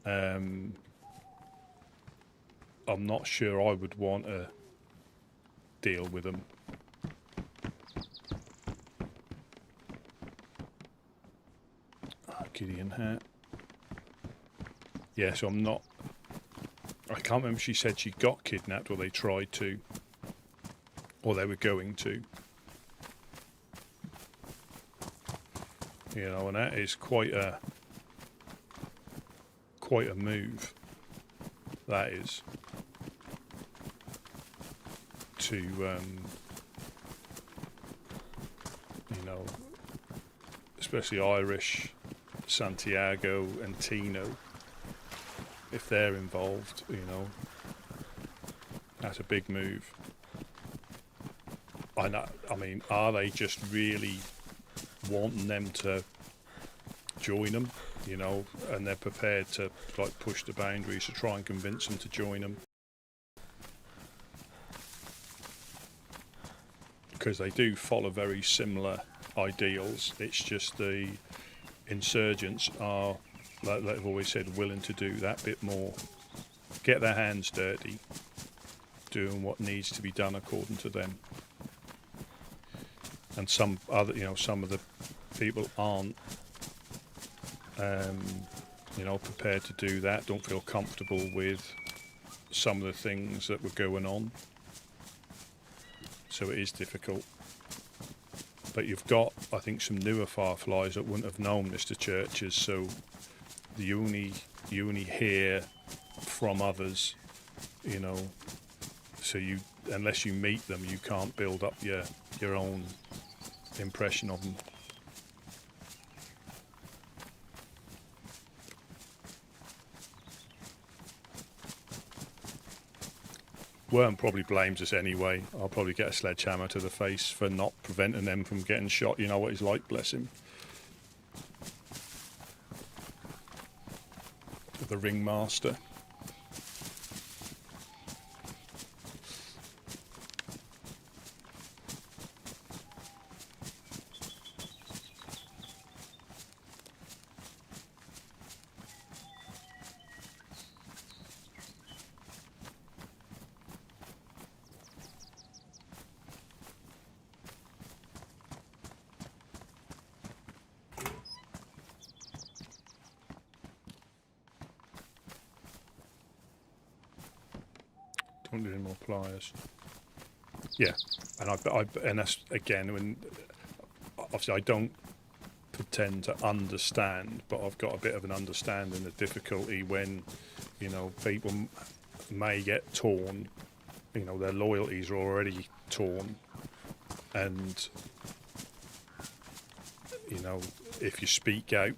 I'm not sure I would want to deal with them. Gideon hat. Yeah, so I'm not. I can't remember if she said she got kidnapped or they tried to, or they were going to. You know, and that is quite a move. That is. to, you know, especially Irish, Santiago and Tino, if they're involved, you know, that's a big move. I mean, are they just really wanting them to join them, you know, and they're prepared to like push the boundaries to try and convince them to join them? Because they do follow very similar ideals. It's just the insurgents are, like I've always said, willing to do that bit more, get their hands dirty, doing what needs to be done according to them. And some other, you know, some of the people aren't, you know, prepared to do that, don't feel comfortable with some of the things that were going on. So it is difficult. But you've got, I think, some newer fireflies that wouldn't have known Mr. Churches, so you only hear from others, you know, so you, unless you meet them, you can't build up your own impression of them. Worm probably blames us anyway. I'll probably get a sledgehammer to the face for not preventing them from getting shot. You know what he's like, bless him. The ringmaster. Don't need any more pliers. Yeah, and and that's again when obviously I don't pretend to understand, but I've got a bit of an understanding of difficulty when, you know, people may get torn, you know, their loyalties are already torn, and you know, if you speak out,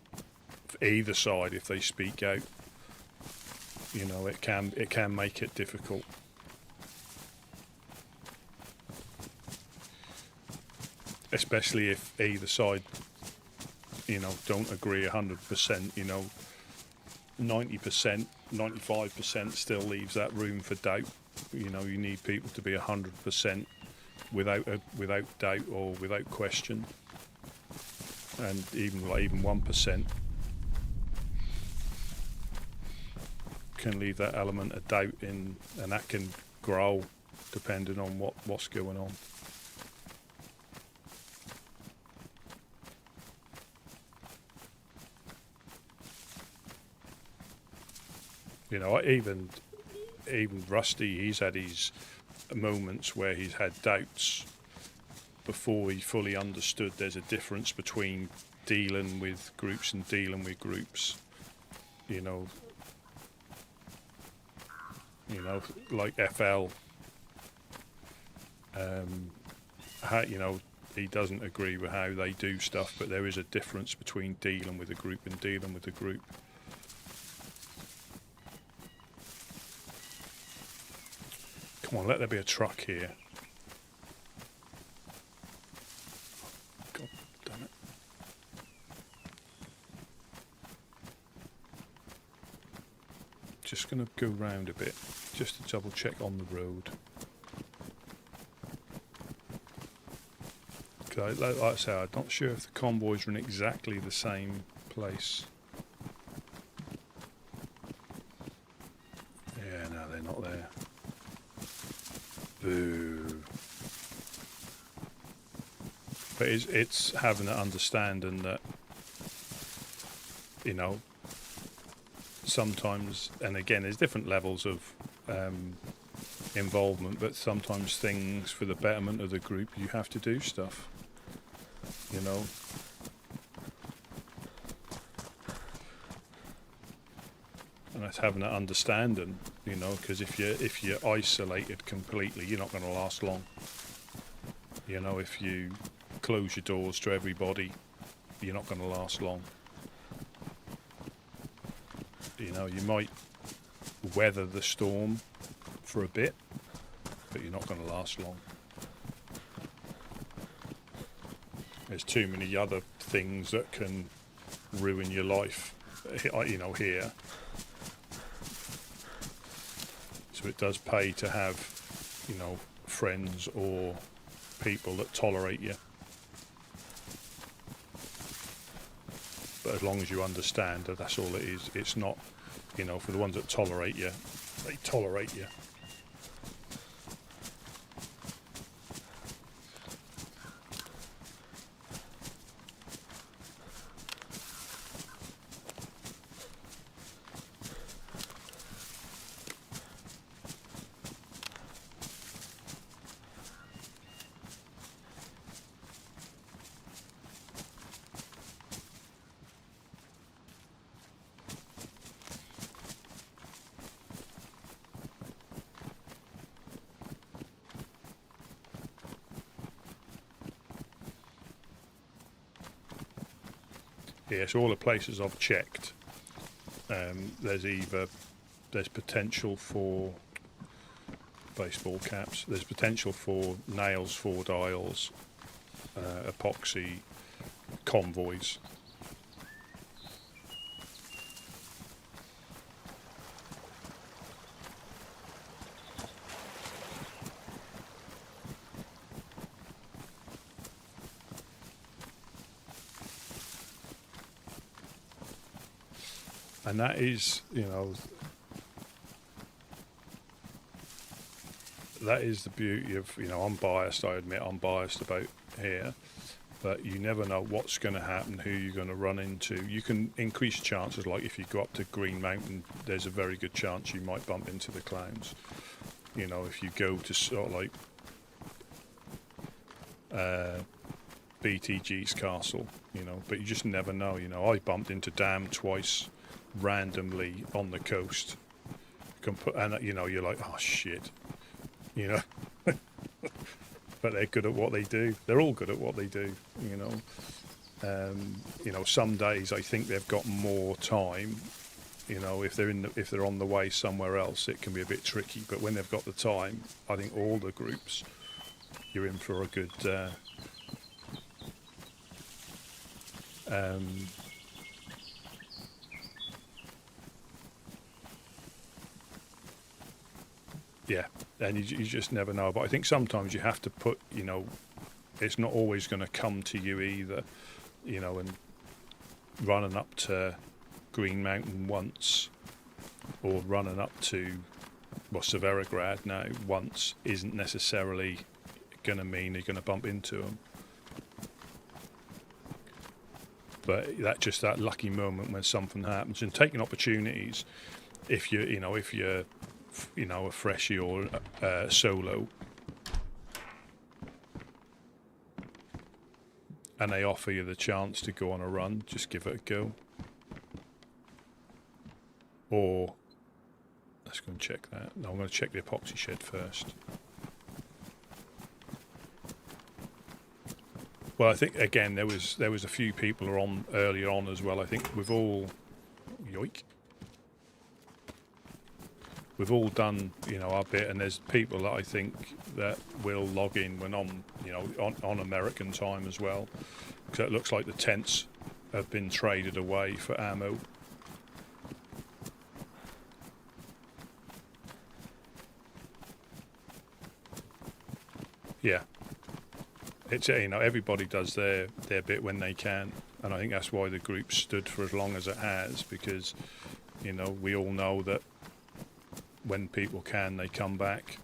either side, if they speak out, you know, it can make it difficult. Especially if either side, you know, don't agree 100%, you know, 90%, 95% still leaves that room for doubt. You know, you need people to be 100% without doubt or without question. And even 1% can leave that element of doubt in, and that can grow depending on what's going on. You know, even Rusty, he's had his moments where he's had doubts before he fully understood there's a difference between dealing with groups and dealing with groups. You know, like FL, you know, he doesn't agree with how they do stuff, but there is a difference between dealing with a group and dealing with a group. Come on, let there be a truck here. God damn it. Just going to go round a bit, just to double check on the road. Like I say, I'm not sure if the convoys are in exactly the same place. Yeah, no, they're not there. Boo. But it's having an understanding that, you know, sometimes, and again, there's different levels of involvement, but sometimes things for the betterment of the group, you have to do stuff, you know. and that's having that understanding, you know, because if you're isolated completely, you're not going to last long. You know, if you close your doors to everybody, you're not going to last long. You know, you might weather the storm for a bit, but you're not going to last long. There's too many other things that can ruin your life, you know, here. So it does pay to have, you know, friends or people that tolerate you. But as long as you understand that that's all it is, it's not, you know, for the ones that tolerate you, they tolerate you. Yeah, so all the places I've checked, there's potential for baseball caps, there's potential for nails, 4 dials, epoxy, convoys. And that is, you know, that is the beauty of, you know, I'm biased, I admit I'm biased about here, but you never know what's going to happen, who you're going to run into. You can increase chances, like if you go up to Green Mountain, there's a very good chance you might bump into the clowns. You know, if you go to sort of like BTG's castle, you know, but you just never know. You know, I bumped into Dam twice randomly on the coast, and you know, you're like, oh shit, you know. But they're good at what they do. They're all good at what they do, you know. You know, some days I think they've got more time. You know, if they're on the way somewhere else, it can be a bit tricky. But when they've got the time, I think all the groups, you're in for a good. Yeah, and you just never know. But I think sometimes you have to put, you know, it's not always going to come to you either, you know, and running up to Green Mountain once or running up to, well, Severograd now once isn't necessarily going to mean you're going to bump into them. But that lucky moment when something happens, and taking opportunities, if you're a freshie or solo, and they offer you the chance to go on a run, just give it a go. Or let's go and check that. No, I'm going to check the epoxy shed first. Well, I think again there was a few people on earlier on as well. I think we've all done, you know, our bit, and there's people that I think that will log in when on American time as well, because it looks like the tents have been traded away for ammo. Yeah, it's, you know, everybody does their bit when they can, and I think that's why the group stood for as long as it has, because, you know, we all know that when people can, they come back.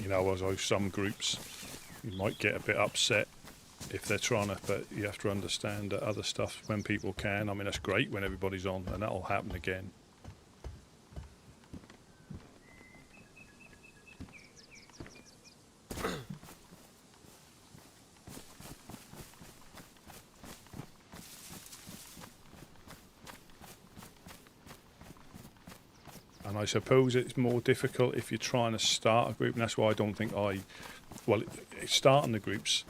You know, as some groups, you might get a bit upset if they're trying to, but you have to understand that other stuff, when people can, I mean, that's great when everybody's on, and that'll happen again. And I suppose it's more difficult if you're trying to start a group, and that's why I don't think starting the groups,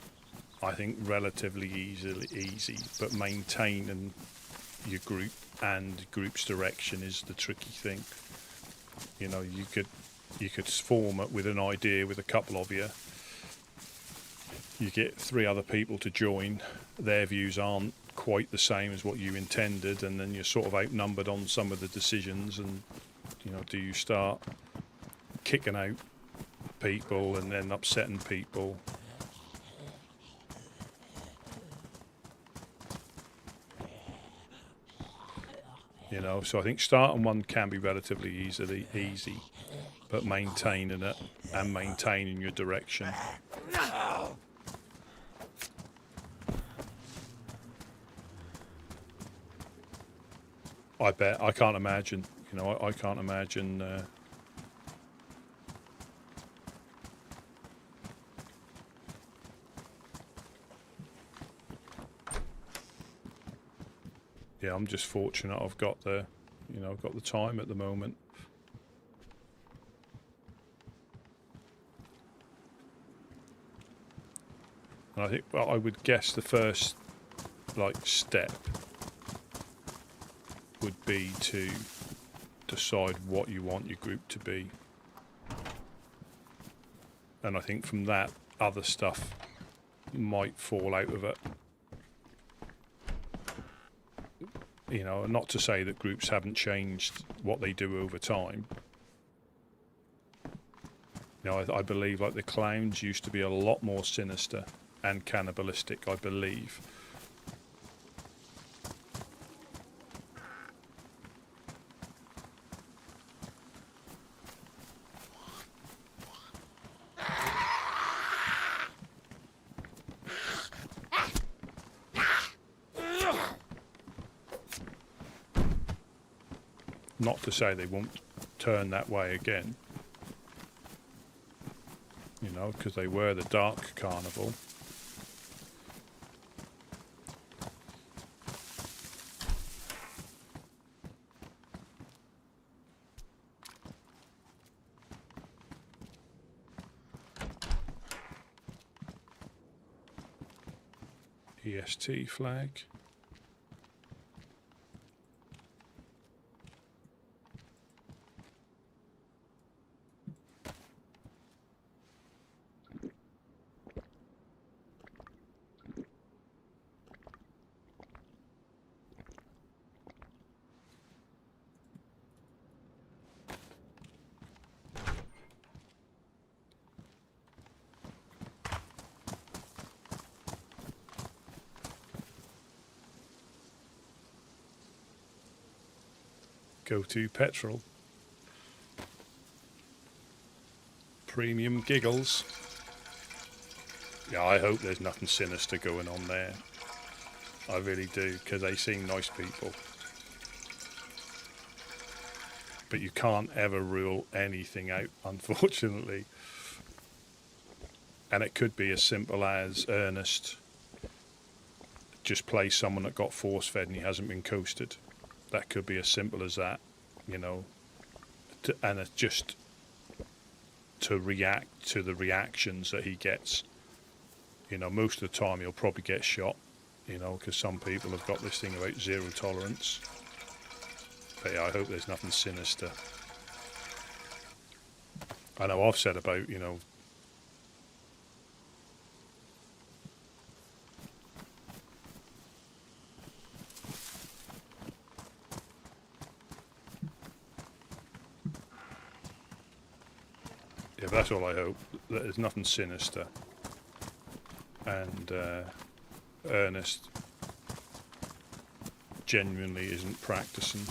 I think relatively easy, but maintaining your group and group's direction is the tricky thing. You know, you could form it with an idea with a couple of you. You get 3 other people to join, their views aren't quite the same as what you intended, and then you're sort of outnumbered on some of the decisions, and you know, do you start kicking out people and then upsetting people? You know, so I think starting one can be relatively easy, but maintaining it and maintaining your direction. I bet. I can't imagine. You know, I can't imagine. Yeah, I'm just fortunate. I've got the time at the moment. And I think, well, I would guess the first step would be to decide what you want your group to be, and I think from that other stuff might fall out of it. You know, not to say that groups haven't changed what they do over time. You know, I believe the clowns used to be a lot more sinister and cannibalistic, I believe. Not to say they won't turn that way again, you know, because they were the dark carnival. EST flag. Go to petrol. Premium giggles. Yeah, I hope there's nothing sinister going on there. I really do, because they seem nice people. But you can't ever rule anything out, unfortunately. And it could be as simple as Ernest just plays someone that got force-fed and he hasn't been coasted. That could be as simple as that, you know. And it's just to react to the reactions that he gets. You know, most of the time he'll probably get shot, you know, because some people have got this thing about zero tolerance. But yeah, I hope there's nothing sinister. I know I've said about, you know, yeah, that's all I hope, that there's nothing sinister. And Ernest genuinely isn't practicing.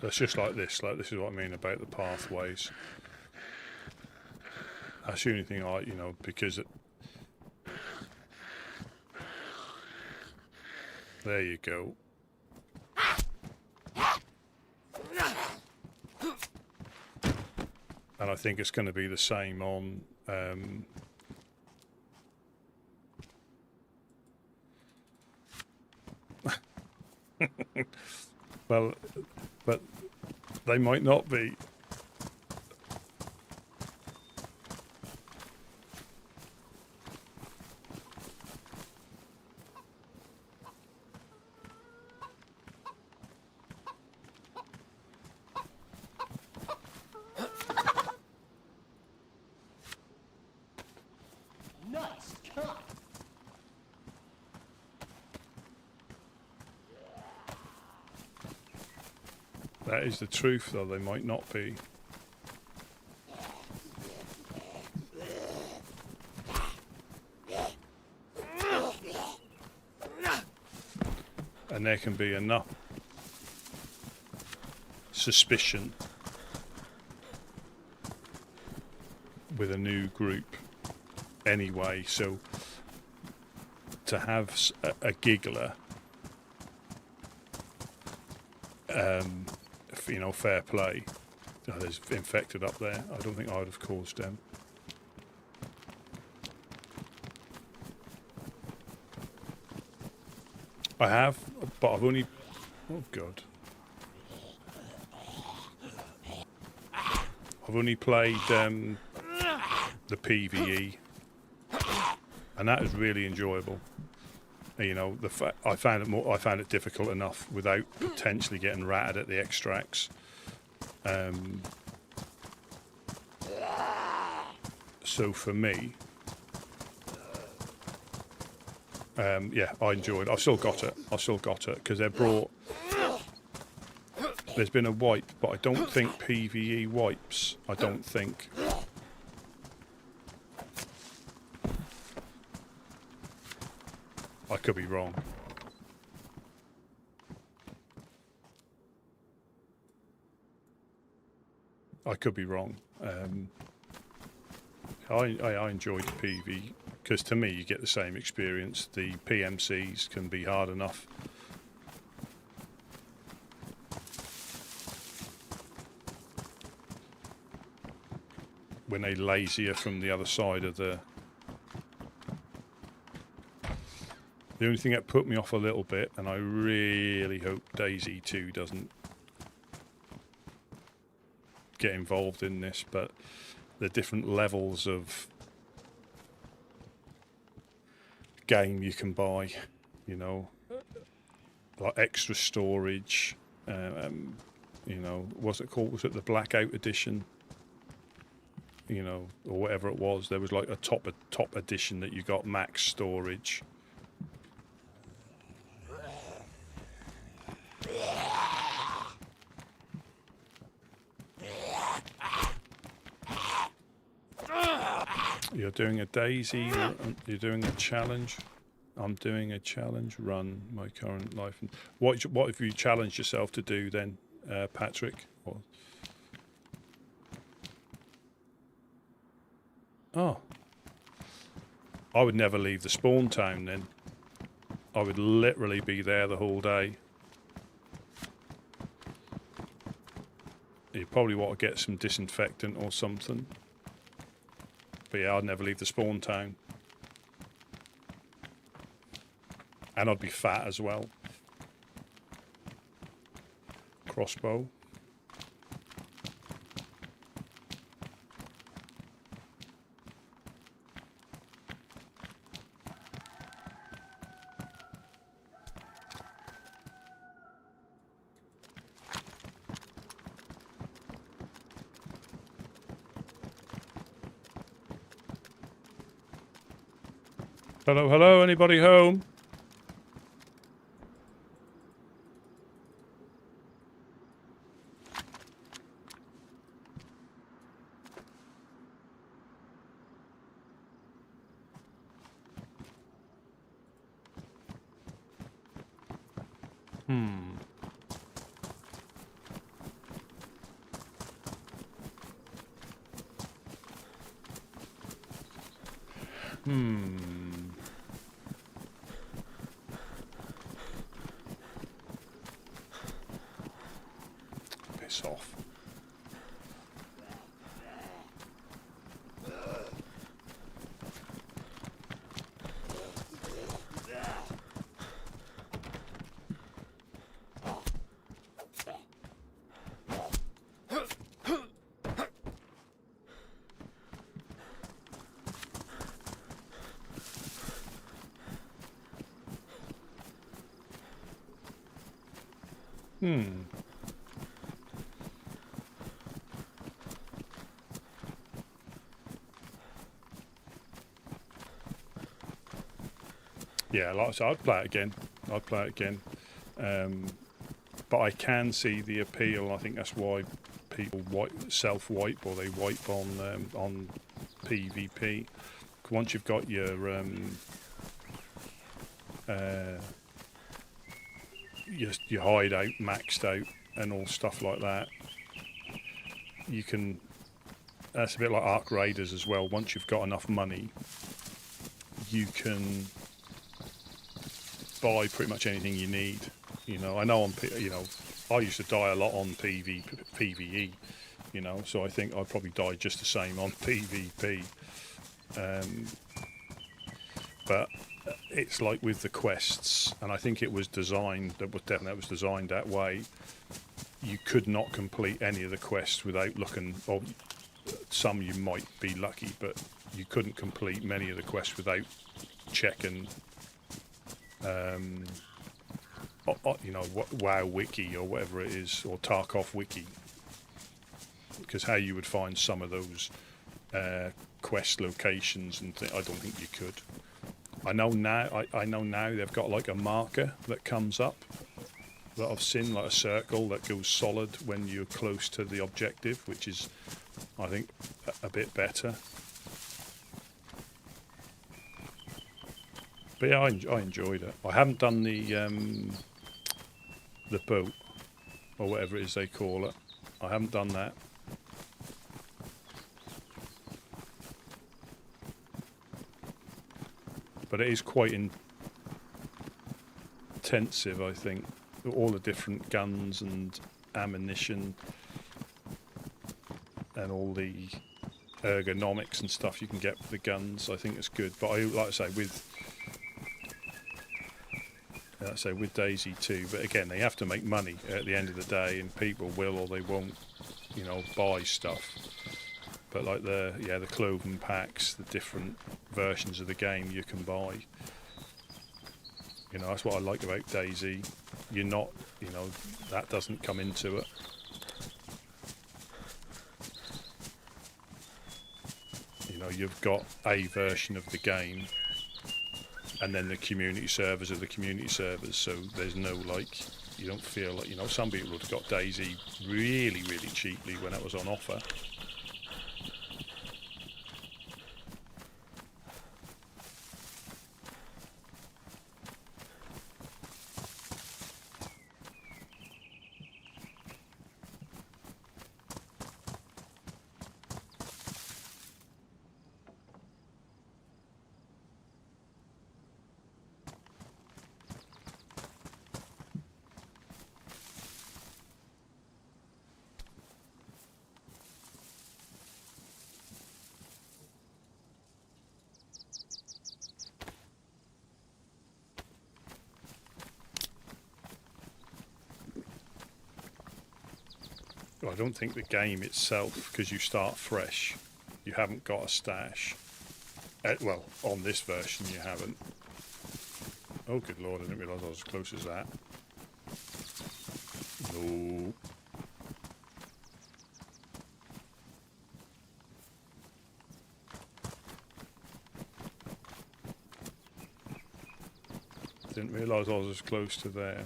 So it's just like this. Like, this is what I mean about the pathways. That's the only thing I, you know, because there you go. And I think it's going to be the same on well, but they might not be. Nice cut. That is the truth, though. They might not be. And there can be enough suspicion with a new group anyway, so to have a giggler, you know, fair play. Oh, there's infected up there. I don't think I would have caused them. I have, but I've only... Oh, God. I've only played the PvE, and that is really enjoyable. You know, I found it difficult enough without potentially getting ratted at the extracts. So for me, yeah, I enjoyed it. I've still got it because they brought... There's been a wipe, but I don't think PvE wipes. I don't think. I could be wrong. I could be wrong. I enjoyed the PvE because to me you get the same experience. The PMCs can be hard enough. When they lazier from the other side of the... The only thing that put me off a little bit, and I really hope DayZ 2 doesn't get involved in this, but the different levels of game you can buy, you know, like extra storage, you know, what's it called? Was it the Blackout Edition? You know, or whatever it was. There was like a top edition that you got max storage. You're doing a DayZ, you're doing a challenge. I'm doing a challenge run, my current life. And what have you challenged yourself to do then, Patrick? Or... Oh. I would never leave the spawn town then. I would literally be there the whole day. You probably want to get some disinfectant or something. But yeah, I'd never leave the spawn town. And I'd be fat as well. Crossbow. Hello, hello, anybody home? Piss off. Yeah, like I said, I'd play it again. But I can see the appeal. I think that's why people self-wipe, or they wipe on PvP. Once you've got your hideout maxed out and all stuff like that, you can. That's a bit like Ark Raiders as well. Once you've got enough money, you can buy pretty much anything you need. You know, I know I used to die a lot on PvE. You know, so I think I'd probably die just the same on PvP. But it's like with the quests, and I think it was designed. That was designed that way. You could not complete any of the quests without looking. Or some you might be lucky, but you couldn't complete many of the quests without checking. WoW Wiki or whatever it is, or Tarkov Wiki, because how you would find some of those quest locations and I don't think you could. I know now they've got like a marker that comes up that I've seen, like a circle that goes solid when you're close to the objective, which is, I think, a bit better. But yeah, I enjoyed it. I haven't done the boat, or whatever it is they call it. I haven't done that. But it is quite intensive, I think. All the different guns and ammunition and all the ergonomics and stuff you can get with the guns, I think it's good. But like I say, with DayZ 2, but again, they have to make money at the end of the day, and people will or they won't, buy stuff. But like the clothing packs, the different versions of the game you can buy. That's what I like about DayZ. You're not, that doesn't come into it. You've got a version of the game, and then the community servers are the community servers, so there's no, you don't feel like, some people would have got DayZ really, really cheaply when it was on offer. I don't think the game itself, because you start fresh, you haven't got a stash. Well, on this version you haven't. Oh, good lord, I didn't realise I was as close as that. No. Didn't realise I was as close to there.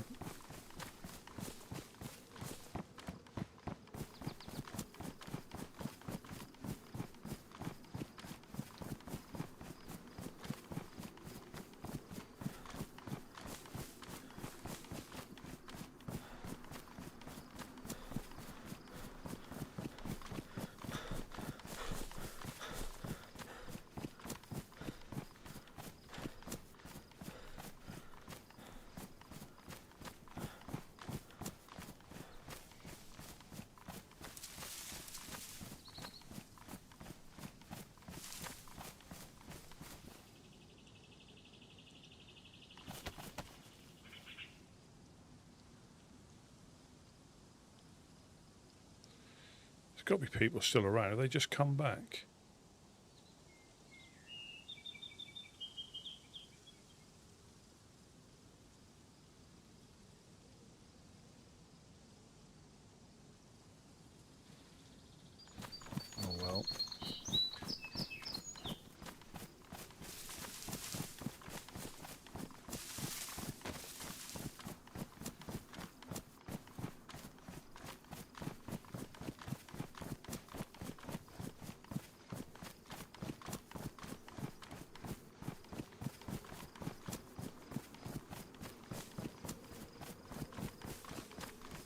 got to be people still around. Have they just come back? Oh well.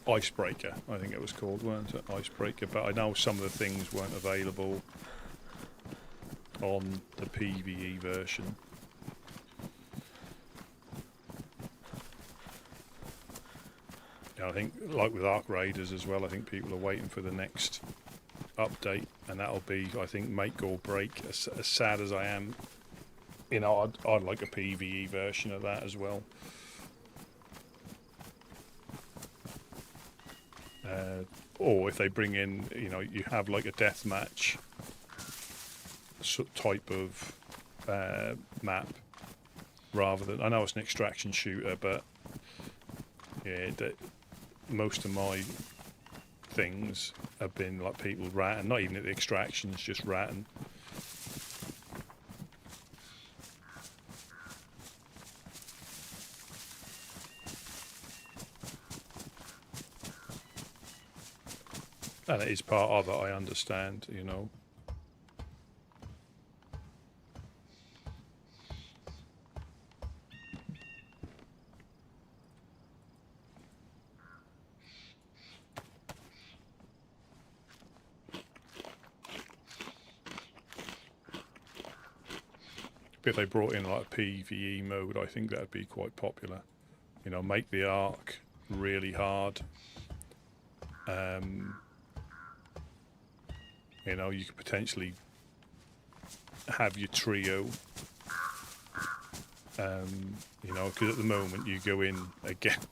Icebreaker, I think it was called, weren't it? Icebreaker, but I know some of the things weren't available on the PvE version. Yeah, I think, like with Arc Raiders as well, I think people are waiting for the next update, and that'll be, I think, make or break. As sad as I am, you know, I'd like a PvE version of that as well. Or if they bring in, you know, you have like a deathmatch type of map, rather than, I know it's an extraction shooter, but yeah, most of my things have been like people ratting, not even at the extractions, just ratting. And it is part of it, I understand, you know. If they brought in like a PvE mode, I think that would be quite popular. You know, make the Ark really hard. You know, you could potentially have your trio. You know, because at the moment you go in against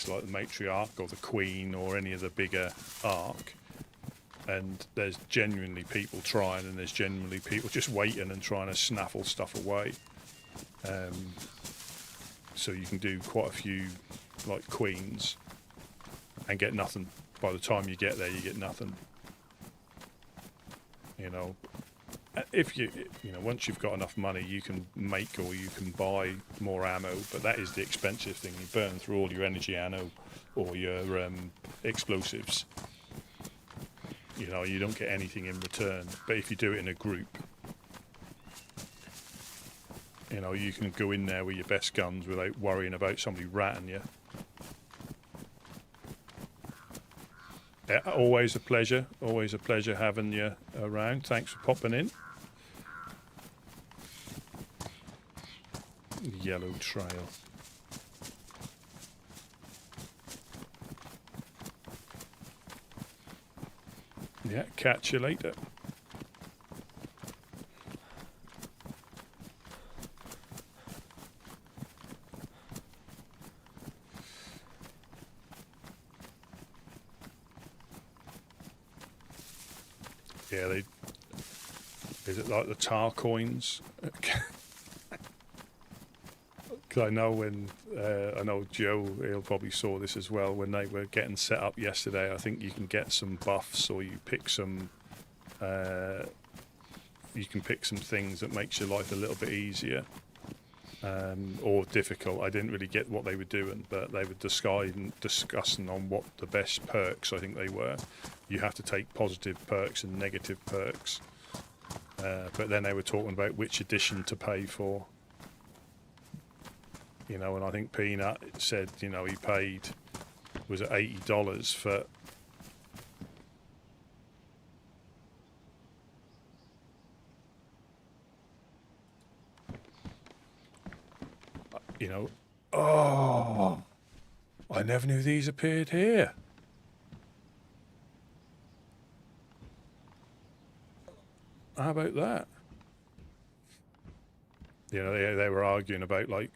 like the matriarch or the queen or any of the bigger Ark, and there's genuinely people trying, and there's genuinely people just waiting and trying to snaffle stuff away. So you can do quite a few like queens and get nothing. By the time you get there, you get nothing. You know, if you know, once you've got enough money, you can make or you can buy more ammo, but that is the expensive thing. You burn through all your energy ammo or your explosives. You know, you don't get anything in return. But if you do it in a group, you know, you can go in there with your best guns without worrying about somebody ratting you. Yeah, always a pleasure having you around. Thanks for popping in. Yellow trail. Yeah, catch you later. Yeah, is it like the tar coins? Because I know when I know Joe, he'll probably saw this as well when they were getting set up yesterday. I think you can get some buffs, or you pick some. You can pick some things that makes your life a little bit easier, or difficult. I didn't really get what they were doing, but they were discussing on what the best perks I think they were. You have to take positive perks and negative perks, but then they were talking about which edition to pay for. You know, and I think Peanut said, you know, he paid, was it $80 for, you know, oh, I never knew these appeared here. How about that? You know, they were arguing about like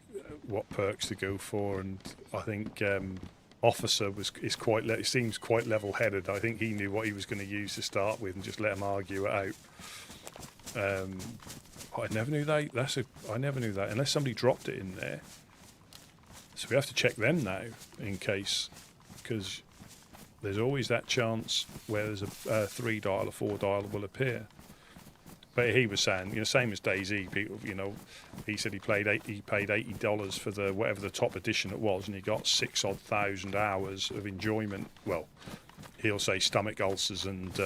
what perks to go for, and I think officer it seems quite level-headed. I think he knew what he was going to use to start with and just let him argue it out. I never knew that. I never knew that unless somebody dropped it in there. So we have to check them now in case, because there's always that chance where there's a 3-dial or 4-dial will appear. But he was saying, same as DayZ, people, he said he paid $80 for whatever the top edition it was, and he got 6,000 hours of enjoyment. Well, he'll say stomach ulcers and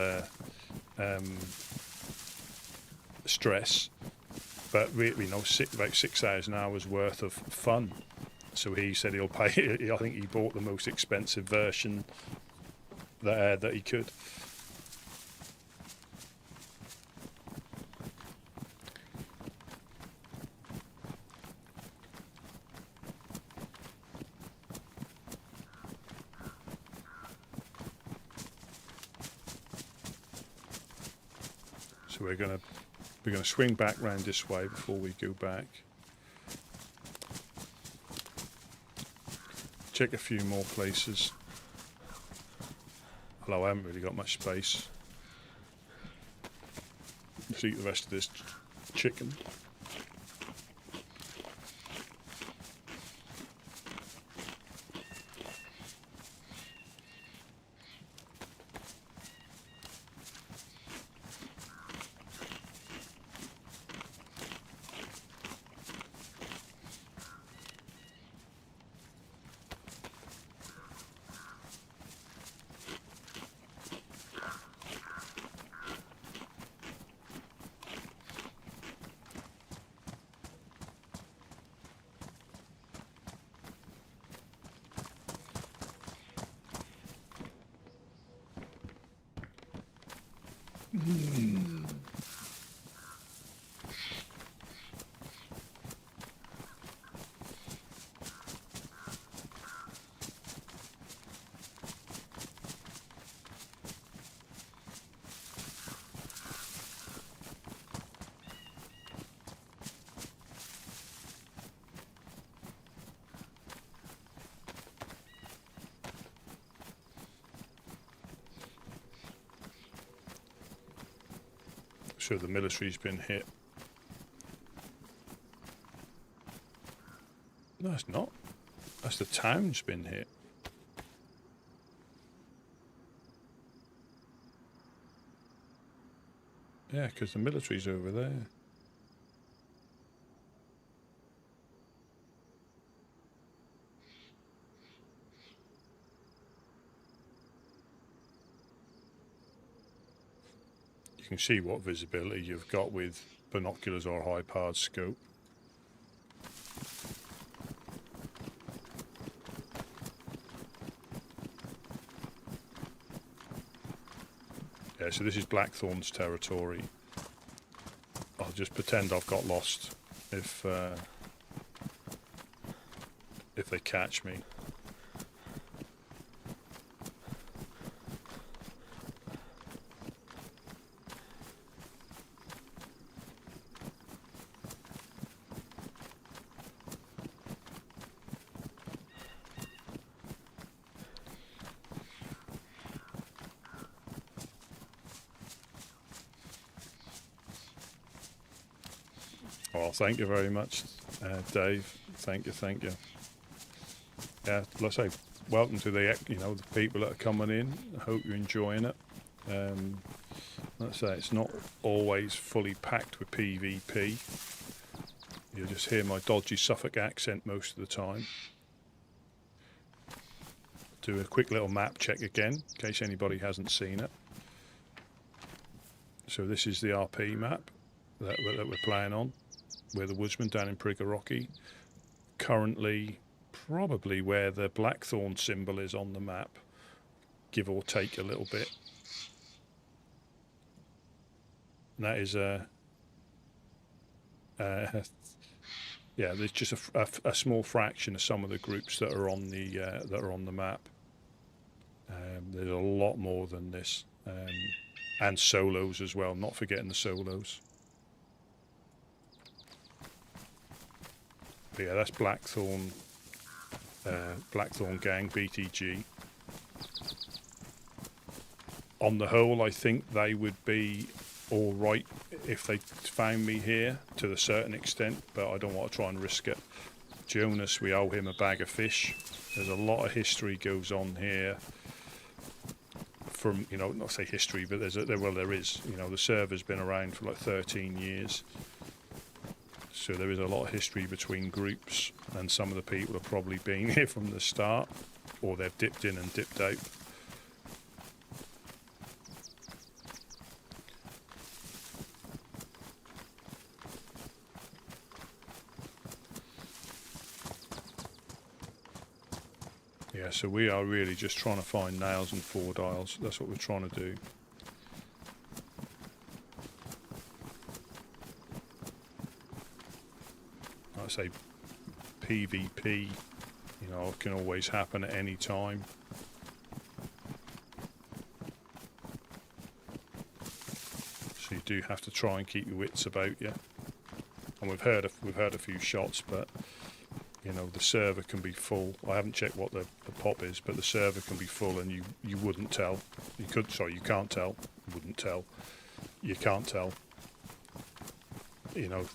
stress, but really, about 6,000 hours worth of fun. So he said he'll pay. I think he bought the most expensive version that he could. So we're gonna swing back round this way before we go back. Check a few more places. Although I haven't really got much space. Let's eat the rest of this chicken. So the military's been hit. No, it's not. That's the town's been hit. Yeah, because the military's over there. You can see what visibility you've got with binoculars or high-powered scope. Yeah, so this is Blackthorn's territory. I'll just pretend I've got lost if they catch me. Well, thank you very much, Dave. Thank you. Yeah, let's say welcome to the people that are coming in. I hope you're enjoying it. Let's say it's not always fully packed with PvP. You'll just hear my dodgy Suffolk accent most of the time. Do a quick little map check again, in case anybody hasn't seen it. So this is the RP map that we're playing on. We're the Woodsmen down in Prigoroki. Currently, probably where the Blackthorn symbol is on the map, give or take a little bit. And that is yeah, there's just a small fraction of some of the groups that are on the map. There's a lot more than this, and solos as well. Not forgetting the solos. But yeah, that's Blackthorn Blackthorn Gang, BTG. On the whole, I think they would be all right if they found me here to a certain extent, but I don't want to try and risk it. Jonas, we owe him a bag of fish. There's a lot of history goes on here. From, you know, not say history, but there is. You know, the server's been around for like 13 years. So there is a lot of history between groups, and some of the people have probably been here from the start, or they've dipped in and dipped out. Yeah, so we are really just trying to find nails and 4 dials. That's what we're trying to do. Like I say, PvP, you know, can always happen at any time. So you do have to try and keep your wits about you. And we've heard a few shots, but you know, the server can be full. I haven't checked what the pop is, but the server can be full, and you wouldn't tell. You can't tell. Wouldn't tell. You can't tell. You know,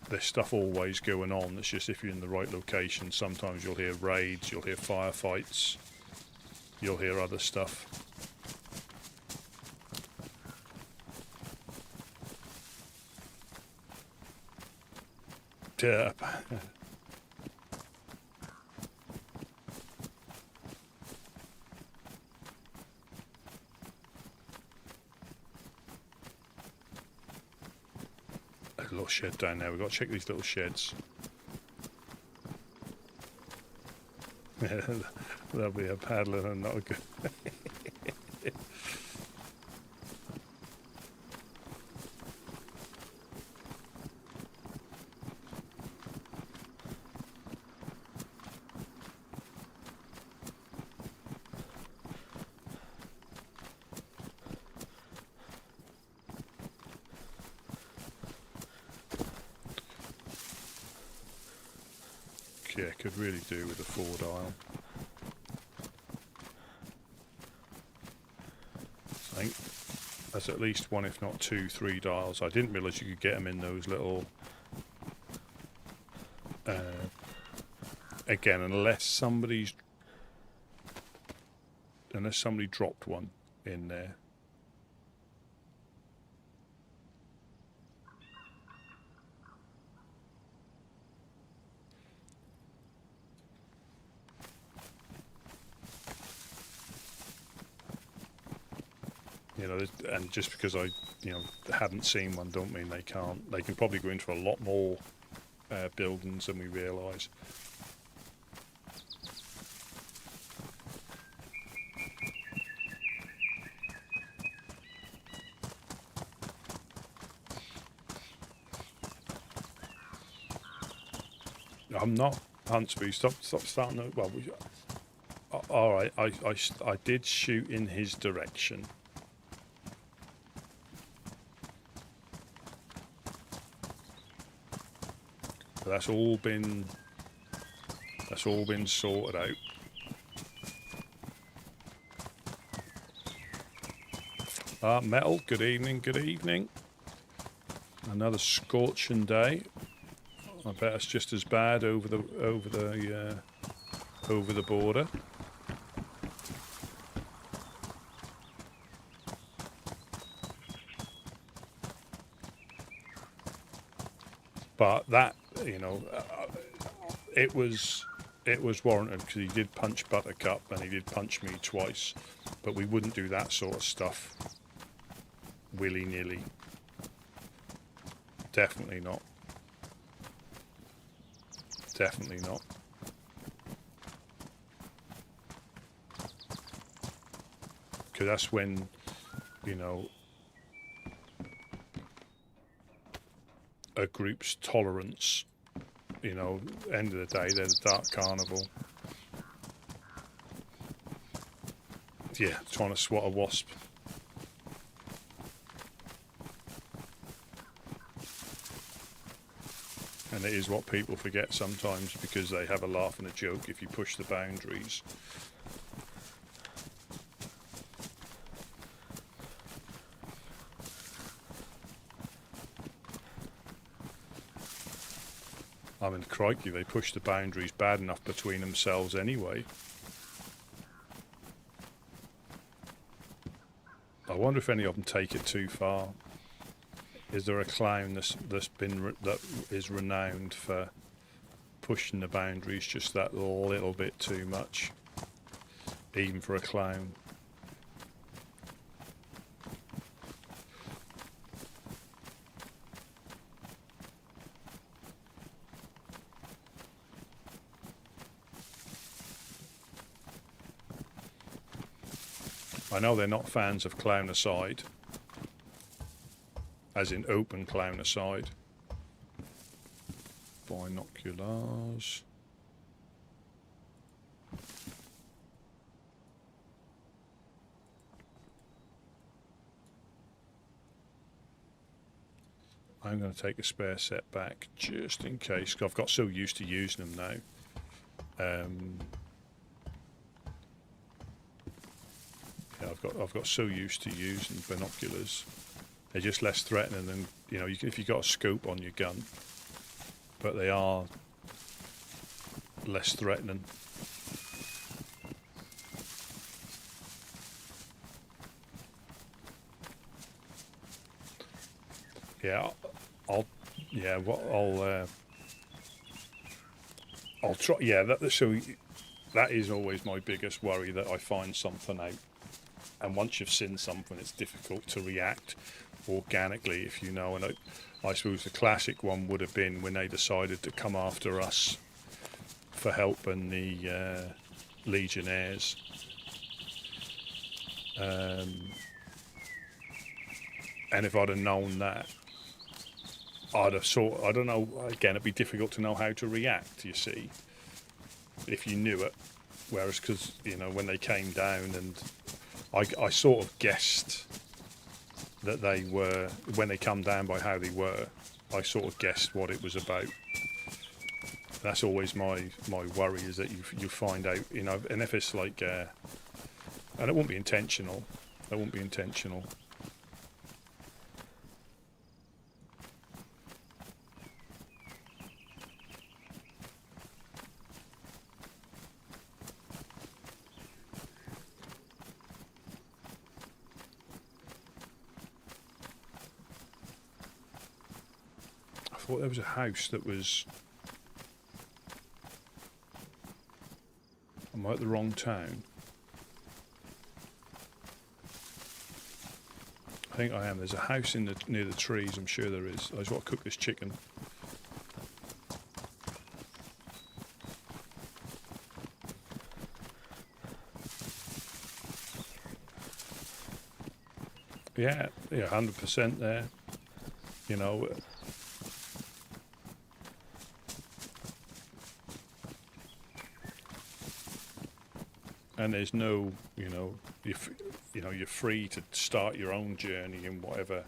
there's stuff always going on. It's just if you're in the right location, sometimes you'll hear raids, you'll hear firefights, you'll hear other stuff. Yeah. A little shed down there. We've got to check these little sheds. There'll be a paddler and not a good. Yeah, could really do with a 4 dial. I think that's at least 1, if not 2, 3 dials. I didn't realise you could get them in those little. Again, unless somebody dropped one in there. You know, and just because I, you know, hadn't seen one, don't mean they can't. They can probably go into a lot more buildings than we realise. I'm not, Huntsby. Stop starting. Well, all right. I did shoot in his direction. That's all been sorted out. Metal, good evening, good evening. Another scorching day. I bet it's just as bad over the border. But that, you know, it was warranted because he did punch Buttercup and he did punch me twice, but we wouldn't do that sort of stuff willy-nilly. Definitely not. Definitely not. Because that's when, you know, a group's tolerance, you know, end of the day, they're the Dark Carnival. Yeah, trying to swat a wasp. And it is what people forget sometimes because they have a laugh and a joke if you push the boundaries. I mean, crikey, they push the boundaries bad enough between themselves anyway. I wonder if any of them take it too far. Is there a clown that is renowned for pushing the boundaries just that little bit too much, even for a clown? I know they're not fans of clown-a-side, as in open clown-a-side. Binoculars. I'm going to take a spare set back just in case, 'cause I've got so used to using them now. Yeah, I've got so used to using binoculars. They're just less threatening than, you know, if you've got a scope on your gun, but they are less threatening. Yeah, I'll try. Yeah, that is always my biggest worry, that I find something out, and once you've seen something, it's difficult to react organically, if you know. And I suppose the classic one would have been when they decided to come after us for helping the Legionnaires. And if I'd have known that, I'd have I don't know, again, it'd be difficult to know how to react, you see, if you knew it. Whereas, because, you know, when they came down, and I sort of guessed that they were, when they come down by how they were, I sort of guessed what it was about. That's always my worry, is that you find out, you know, and if it's like, and it won't be intentional, I thought there was a house that was... Am I at the wrong town? I think I am. There's a house near the trees, I'm sure there is. I just want to cook this chicken. Yeah, 100% there. You know... And there's no, you know, you're free to start your own journey in whatever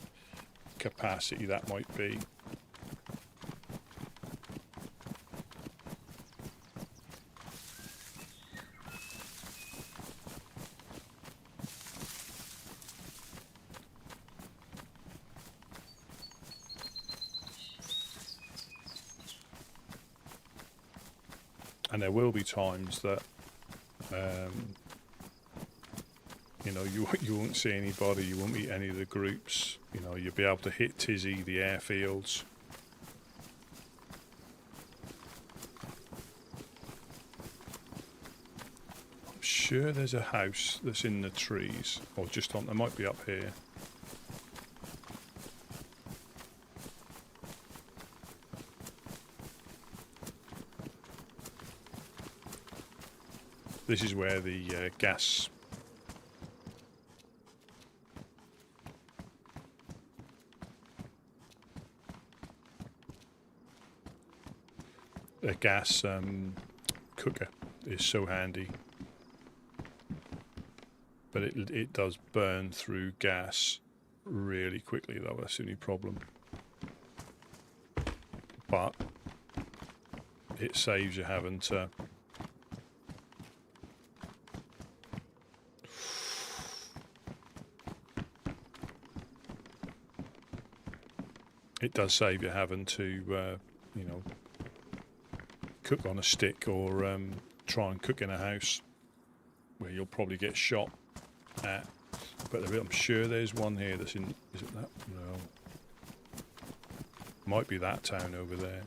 capacity that might be. And there will be times that you know, you won't see anybody, you won't meet any of the groups, you know, you'll be able to hit Tizzy, the airfields. I'm sure there's a house that's in the trees, or just on, there might be up here. This is where the gas... A gas cooker is so handy. But it does burn through gas really quickly, though. That's the only problem. But it saves you having to... It does save you having to, you know, cook on a stick or try and cook in a house where you'll probably get shot at. But I'm sure there's one here that's in... Is it that? No. Might be that town over there.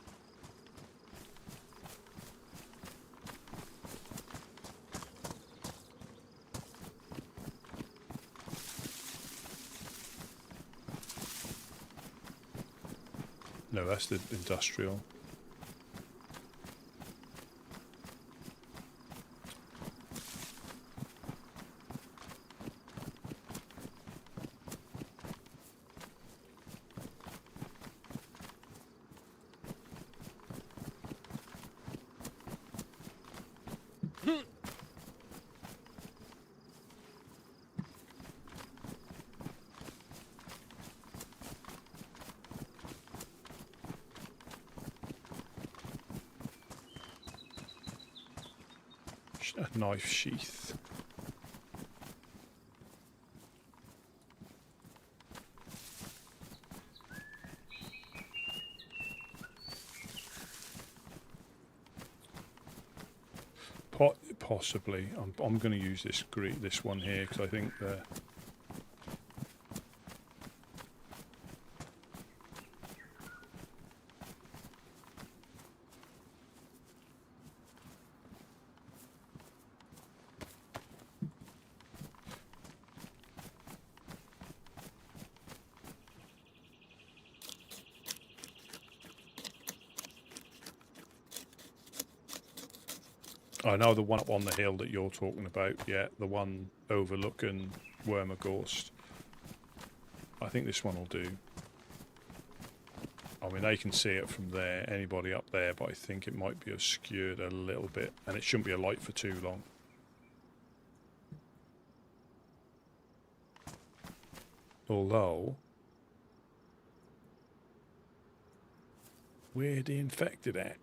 No, that's the industrial. A knife sheath. Possibly. I'm going to use this one here because I think the... I know the one up on the hill that you're talking about, yeah, the one overlooking Wormagorst. I think this one will do. I mean, they can see it from there, anybody up there, but I think it might be obscured a little bit, and it shouldn't be a light for too long. Although, where the infected at?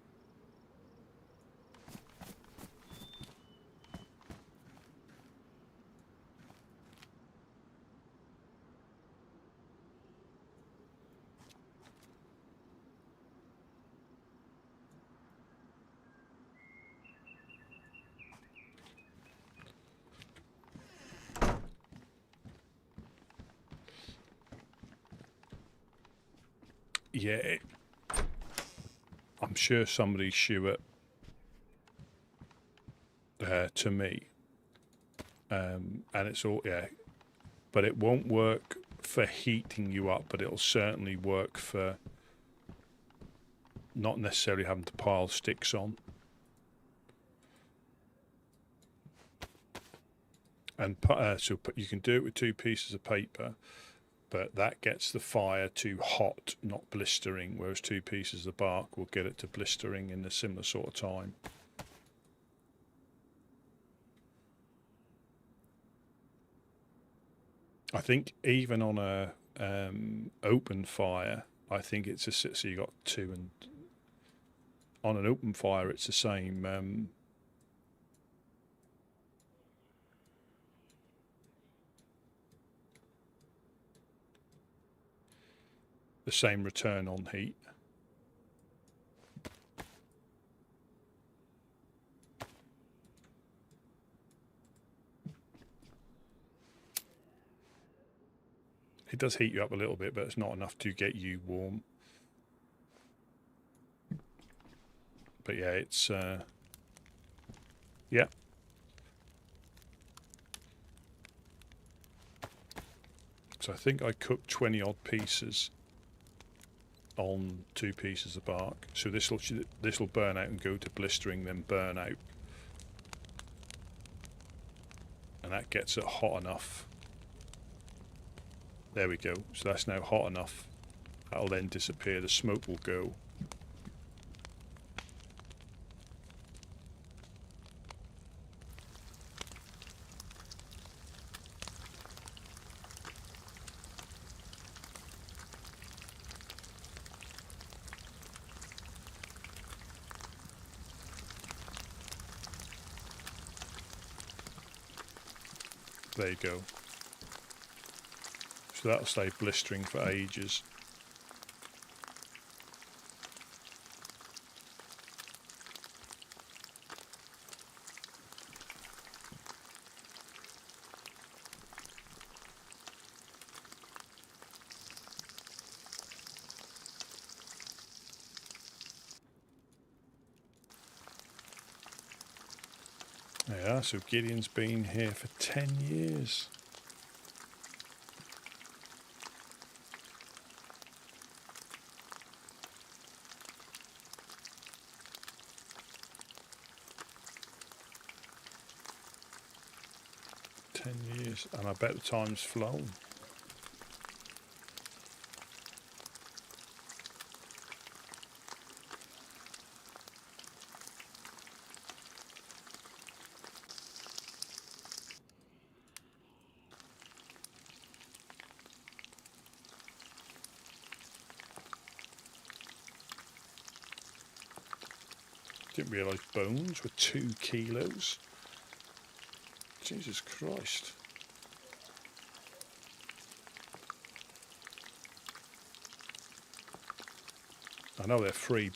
Yeah, I'm sure somebody shew it to me, and it's all, yeah, but it won't work for heating you up, but it'll certainly work for not necessarily having to pile sticks on. And so you can do it with 2 pieces of paper, but that gets the fire to hot, not blistering, whereas 2 pieces of bark will get it to blistering in a similar sort of time. I think even on a open fire, I think it's a, so you got 2, and on an open fire it's the same. The same return on heat. It does heat you up a little bit, but it's not enough to get you warm. But yeah, it's yeah. So I think I cooked 20 odd pieces on 2 pieces of bark. So this will burn out and go to blistering, then burn out, and that gets it hot enough. There we go. So that's now hot enough. That'll then disappear. The smoke will go. There you go. So that'll stay blistering for ages. Yeah, so Gideon's been here for 10 years. And I bet the time's flown. Didn't realise bones were 2 kilos. Jesus Christ. I know they're free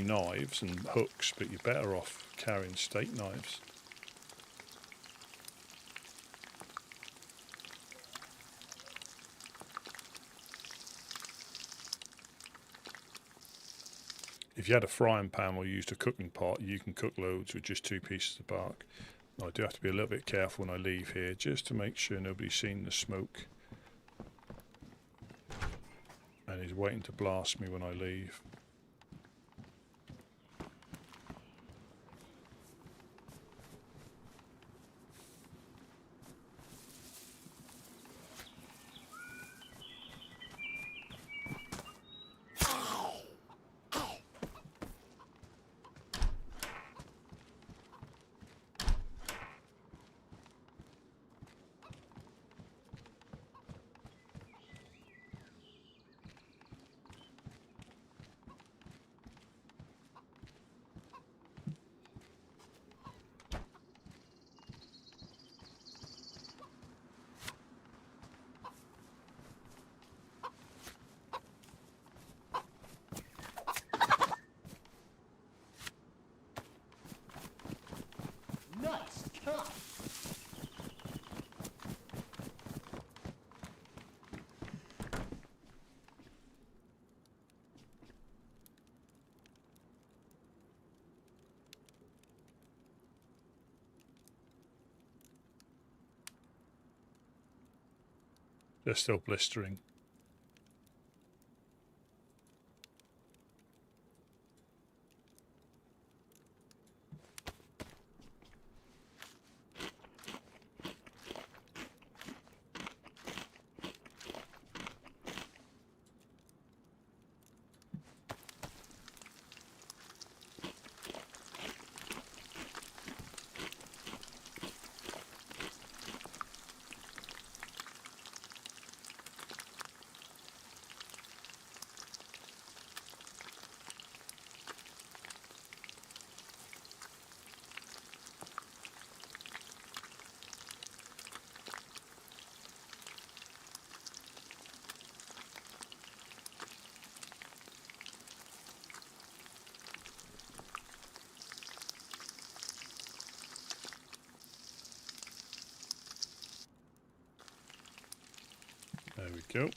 knives and hooks, but you're better off carrying steak knives. If you had a frying pan or used a cooking pot, you can cook loads with just 2 pieces of bark. I do have to be a little bit careful when I leave here, just to make sure nobody's seen the smoke and is waiting to blast me when I leave. Nice cut. They're still blistering. There we go.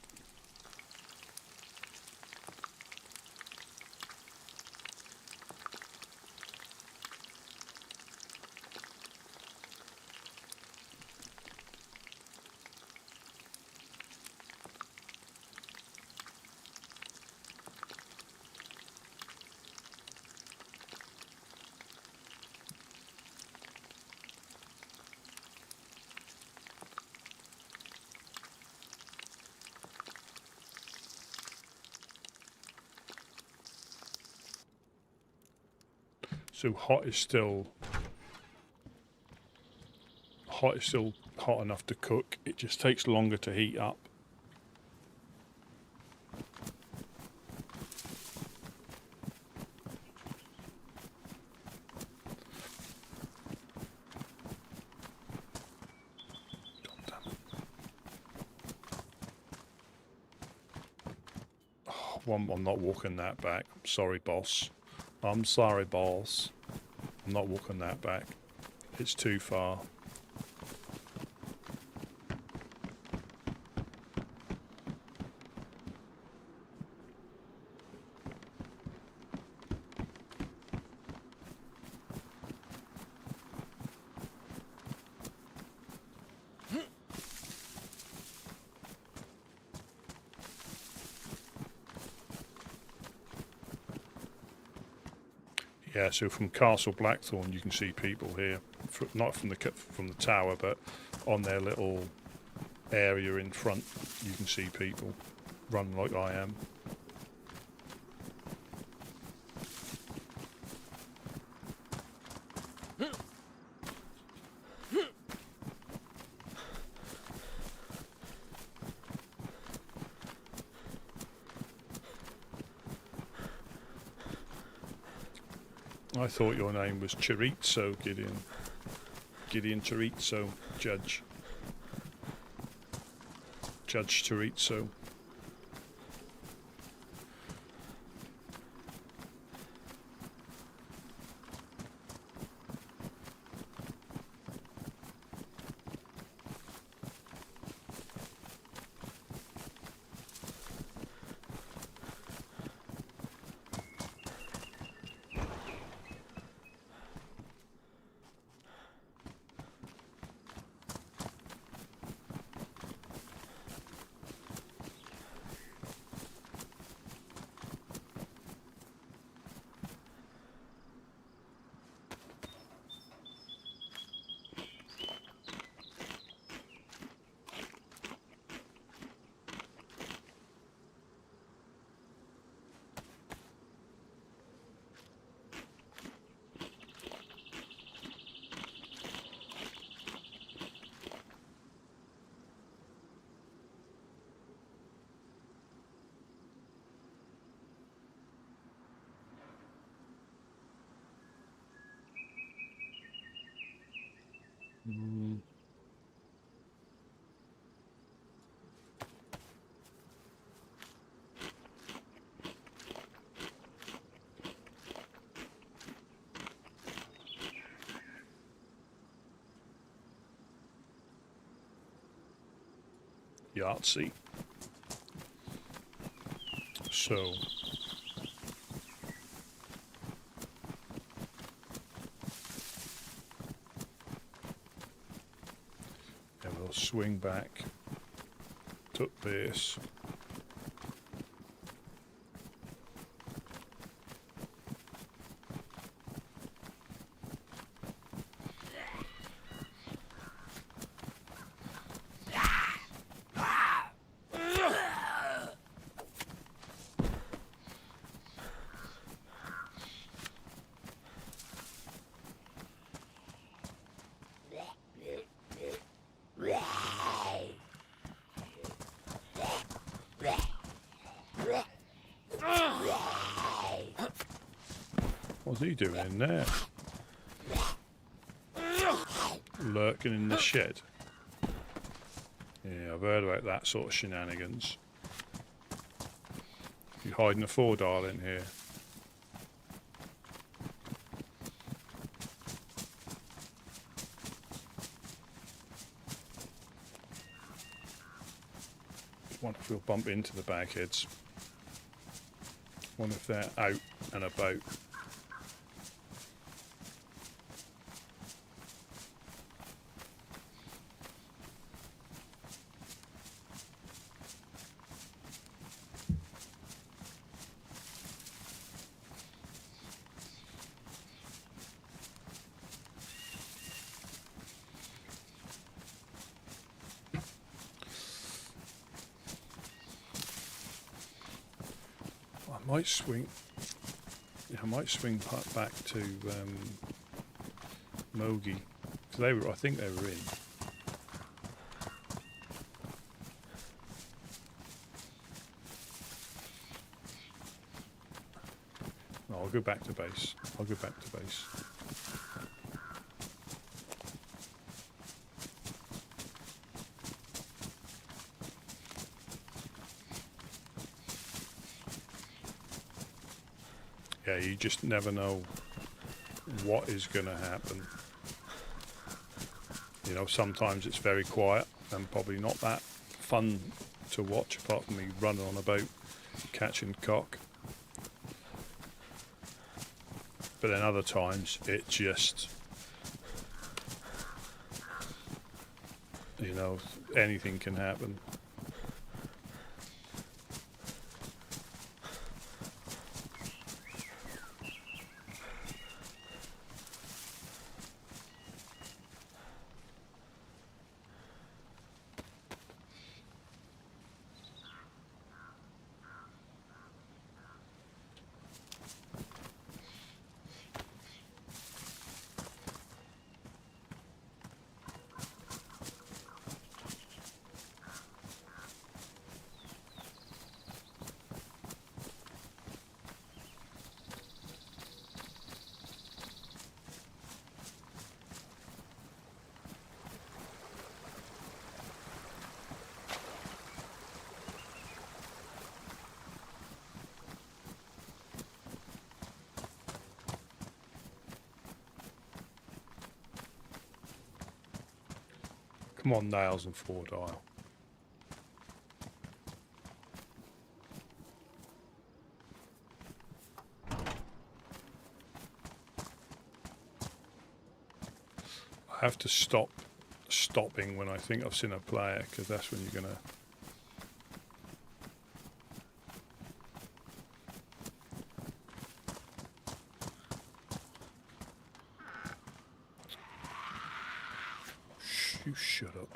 So hot is still hot enough to cook. It just takes longer to heat up. God Well, I'm not walking that back. Sorry, boss. I'm sorry, boss. I'm not walking that back. It's too far. Yeah, so from Castle Blackthorn you can see people here, not from the tower, but on their little area in front. You can see people run like I am. I thought your name was Chorizo, Gideon. Gideon Chorizo, Judge. Judge Chorizo. Yahtzee. So and we'll swing back, took this. What's he doing in there? Lurking in the shed. Yeah, I've heard about that sort of shenanigans. You hiding a 4-dial in here? Wonder if we'll bump into the bagheads. Wonder if they're out and about. I might swing. Yeah, I might swing back to Mogi. They were. I think they were in. No, I'll go back to base. I'll go back to base. Yeah, you just never know what is going to happen. You know, sometimes it's very quiet and probably not that fun to watch, apart from me running on about catching cock. But then other times it just, you know, anything can happen. Come on, nails and 4-dial. I have to stop stopping when I think I've seen a player, because that's when you're going to... You shut up.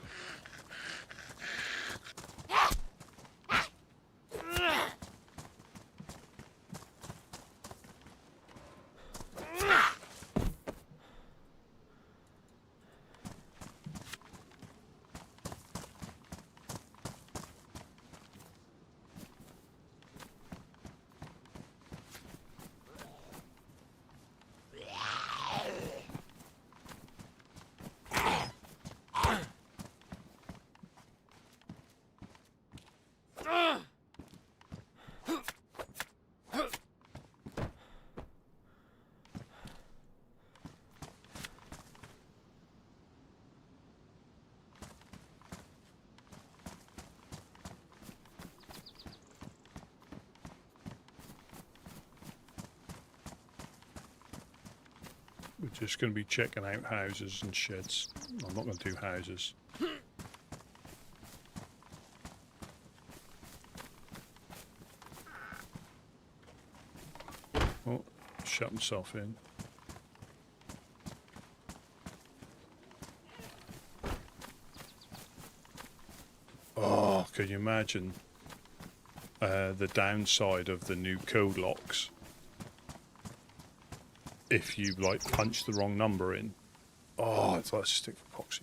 We're just going to be checking out houses and sheds. I'm not going to do houses. Oh, shut himself in. Oh, can you imagine the downside of the new code locks? If you like punch the wrong number in. Oh, it's like a stick for epoxy.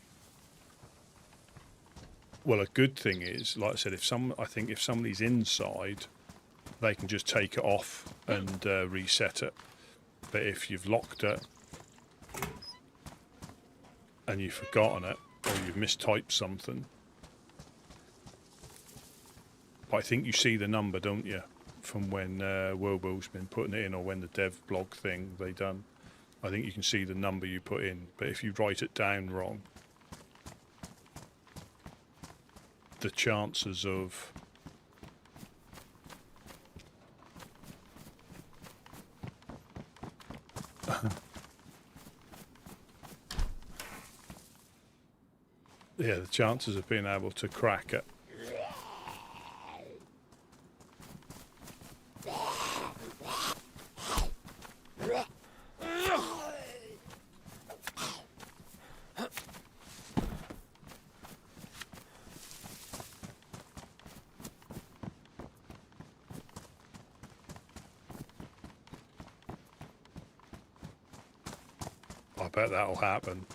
Well, a good thing is, like I said, I think if somebody's inside, they can just take it off and reset it. But if you've locked it and you've forgotten it, or you've mistyped something, but I think you see the number, don't you? From when Wobo's been putting it in, or when the dev blog thing they done. I think you can see the number you put in, but if you write it down wrong, the chances of yeah, the chances of being able to crack it. I bet that'll happen.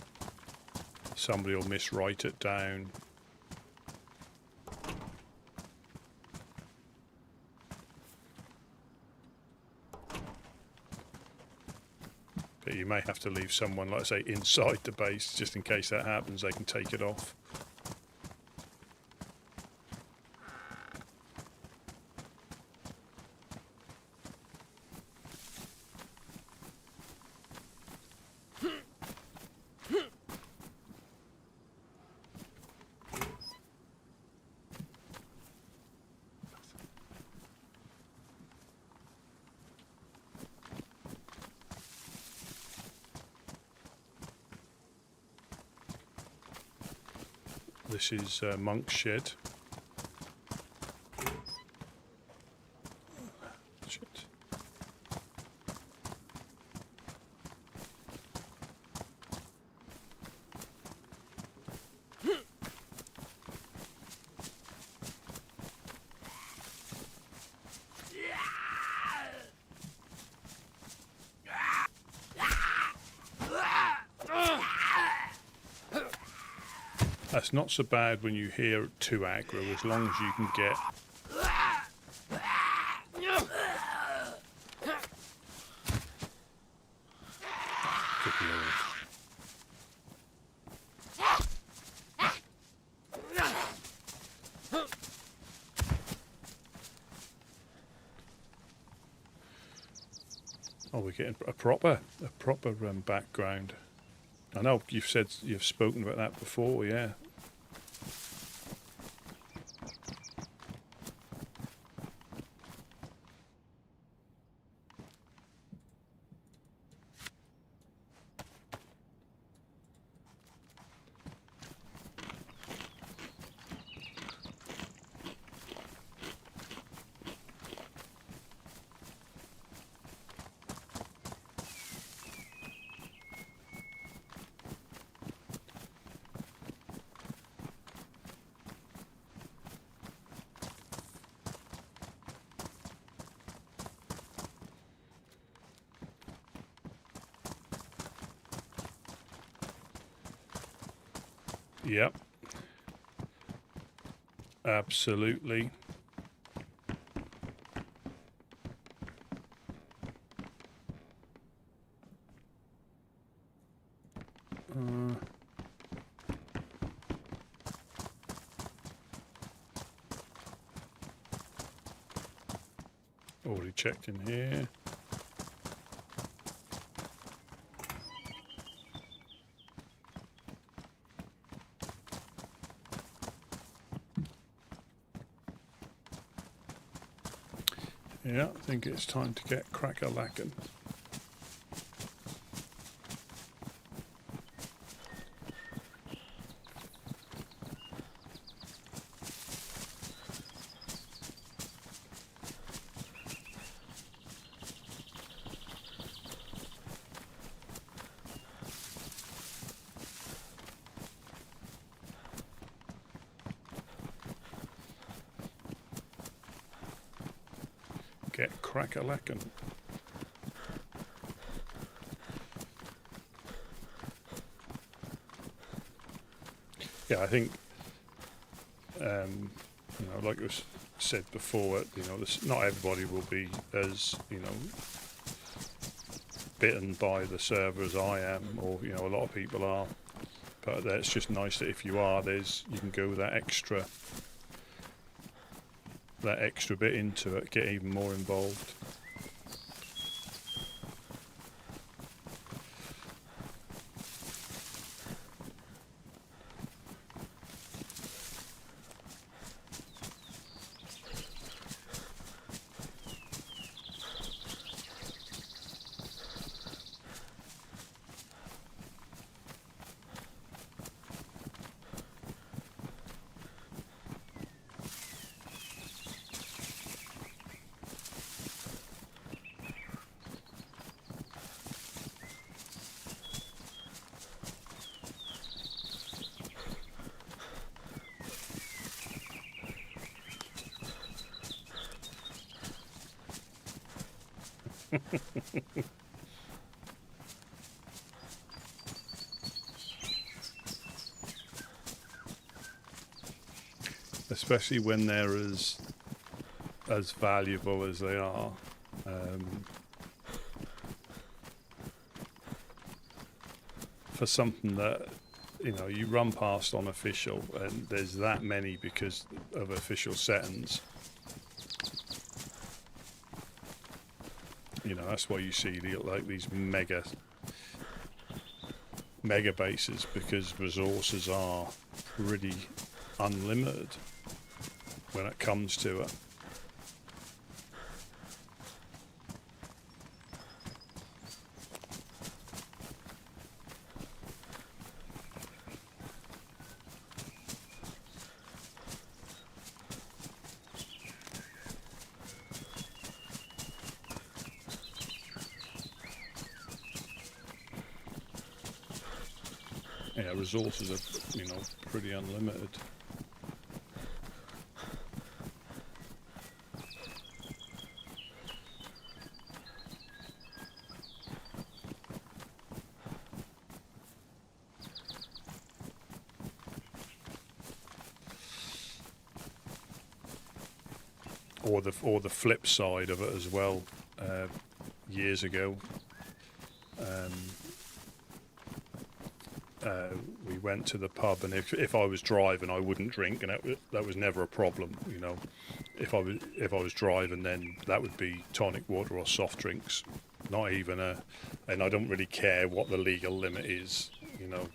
Somebody will miswrite it down. But you may have to leave someone, like I say, inside the base, just in case that happens, they can take it off. This is Monk's shed. Shit. That's not so bad when you hear too aggro, as long as you can get. Good Lord. Oh, we're getting a proper background. I know you've spoken about that before, yeah. Yep. Absolutely. Already checked in here. Yeah, I think it's time to get crack-a-lackin'. Get crack-a-lackin'. Yeah, I think, like it was said before, not everybody will be as, bitten by the server as I am, or, a lot of people are. But it's just nice that if you are, you can go that extra bit into it, get even more involved. Especially when they're as valuable as they are. For something that you run past on official, and there's that many because of official settings. That's why you see these mega bases, because resources are pretty unlimited when it comes to it. Yeah, resources are, you know, pretty unlimited. Or the flip side of it as well. Years ago, um, we went to the pub, and if I was driving, I wouldn't drink, and that was never a problem. You know, if I was driving, then that would be tonic water or soft drinks, not even and I don't really care what the legal limit is. You know,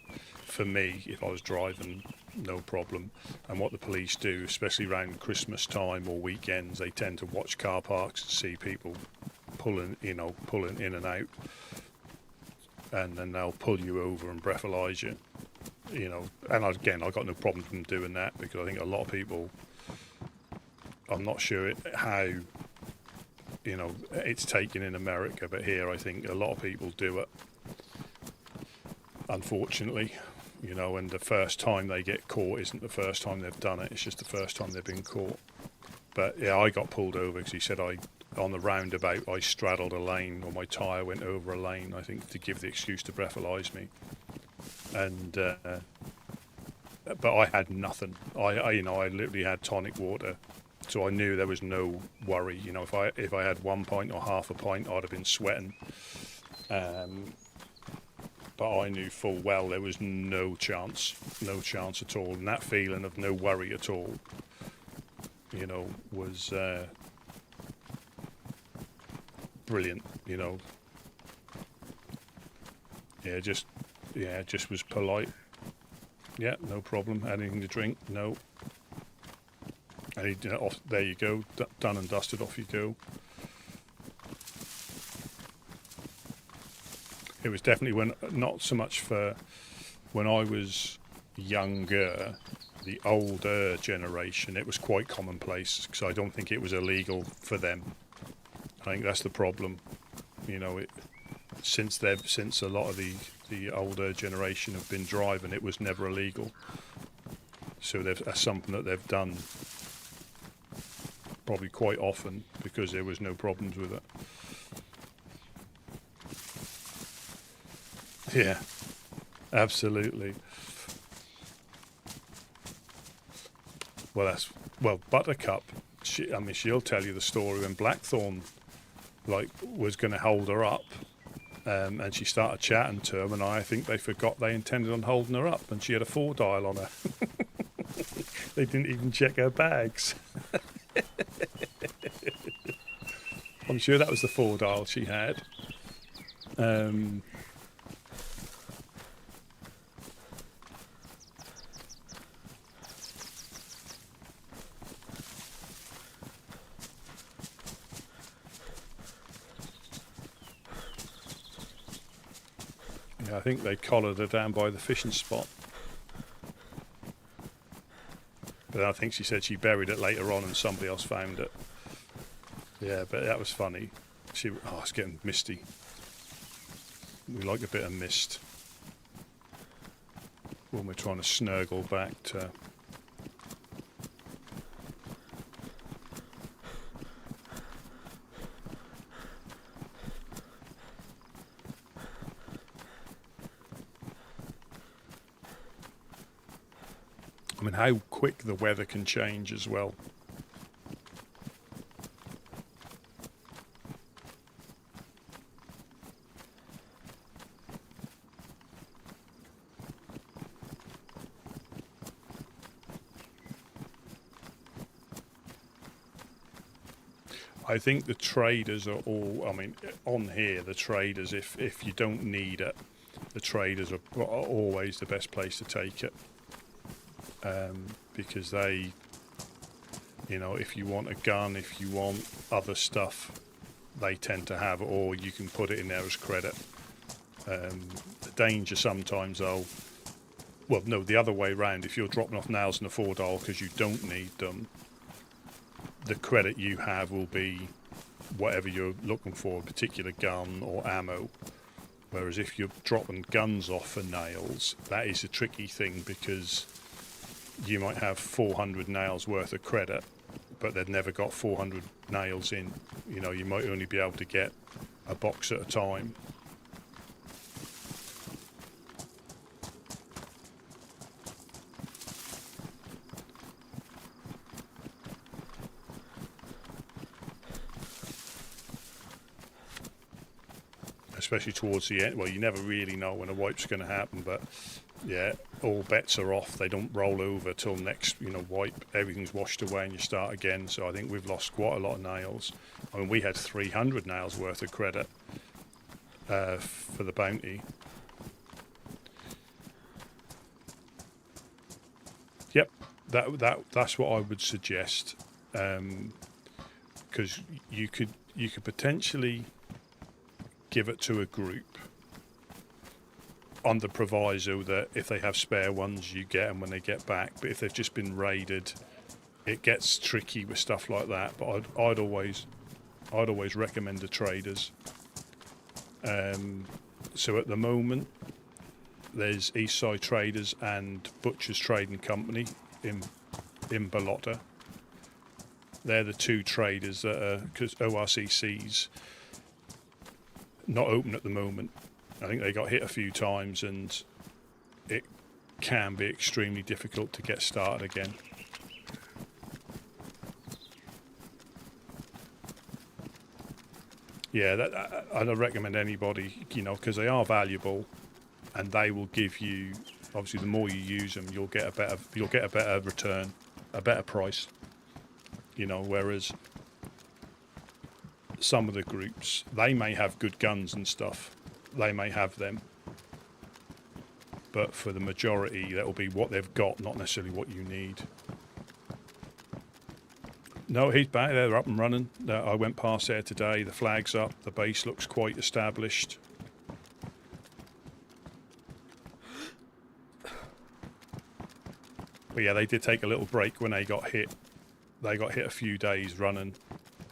for me, if I was driving, no problem. And what the police do, especially around Christmas time or weekends, they tend to watch car parks and see people pulling in and out, and then they'll pull you over and breathalyze you. You know, and again, I got no problem with them doing that, because I think a lot of people, I'm not sure how, you know, it's taken in America, but here I think a lot of people do it, unfortunately. You know, and the first time they get caught isn't the first time they've done it, it's just the first time they've been caught. But yeah, I got pulled over because he said on the roundabout, I straddled a lane, or my tyre went over a lane, I think, to give the excuse to breathalyse me. And but I had nothing. I you know, I literally had tonic water, so I knew there was no worry. You know, if I had 1 pint or half a pint, I'd have been sweating. But I knew full well there was no chance at all. And that feeling of no worry at all, you know, was brilliant. You know, just was polite. Yeah, no problem. Anything to drink? No. And there you go, done and dusted. Off you go. It was definitely not so much for when I was younger, the older generation, it was quite commonplace, because I don't think it was illegal for them. I think that's the problem. You know, since a lot of the older generation have been driving, it was never illegal. So that's something that they've done probably quite often, because there was no problems with it. Yeah, absolutely. Well, Buttercup, she'll tell you the story when Blackthorn was going to hold her up, and she started chatting to him, and I think they forgot they intended on holding her up, and she had a 4-dial on her. They didn't even check her bags. I'm sure that was the 4-dial she had. I think they collared her down by the fishing spot. But I think she said she buried it later on and somebody else found it. Yeah, but that was funny. It's getting misty. We like a bit of mist when we're trying to snuggle back to... I mean, how quick the weather can change as well. I think the traders are all, I mean, on here, the traders, if you don't need it, the traders are always the best place to take it. Because they, you know, if you want a gun, if you want other stuff, they tend to have it, or you can put it in there as credit. The danger sometimes, the other way round, if you're dropping off nails in a 4-dial because you don't need them, the credit you have will be whatever you're looking for, a particular gun or ammo. Whereas if you're dropping guns off for nails, that is a tricky thing because you might have 400 nails worth of credit, but they've never got 400 nails in. You know, you might only be able to get a box at a time. Especially towards the end. Well, you never really know when a wipe's going to happen, but yeah, all bets are off. They don't roll over till next, you know, wipe. Everything's washed away and you start again. So I think we've lost quite a lot of nails. I mean, we had 300 nails worth of credit for the bounty. Yep, that's what I would suggest, because you could potentially give it to a group on the proviso that if they have spare ones, you get them when they get back. But if they've just been raided, it gets tricky with stuff like that. But I'd always recommend the traders. So at the moment, there's Eastside Traders and Butchers Trading Company in Balota. They're the two traders that are, because ORCC's not open at the moment. I think they got hit a few times and it can be extremely difficult to get started again. Yeah, I'd recommend anybody, you know, because they are valuable and they will give you, obviously the more you use them, you'll get a better return, a better price, you know, whereas some of the groups, they may have good guns and stuff, they may have them, but for the majority that'll be what they've got, not necessarily what you need. No, he's back there, they're up and running. I went past there today, the flag's up, the base looks quite established. But yeah, they did take a little break when they got hit. They got hit a few days running.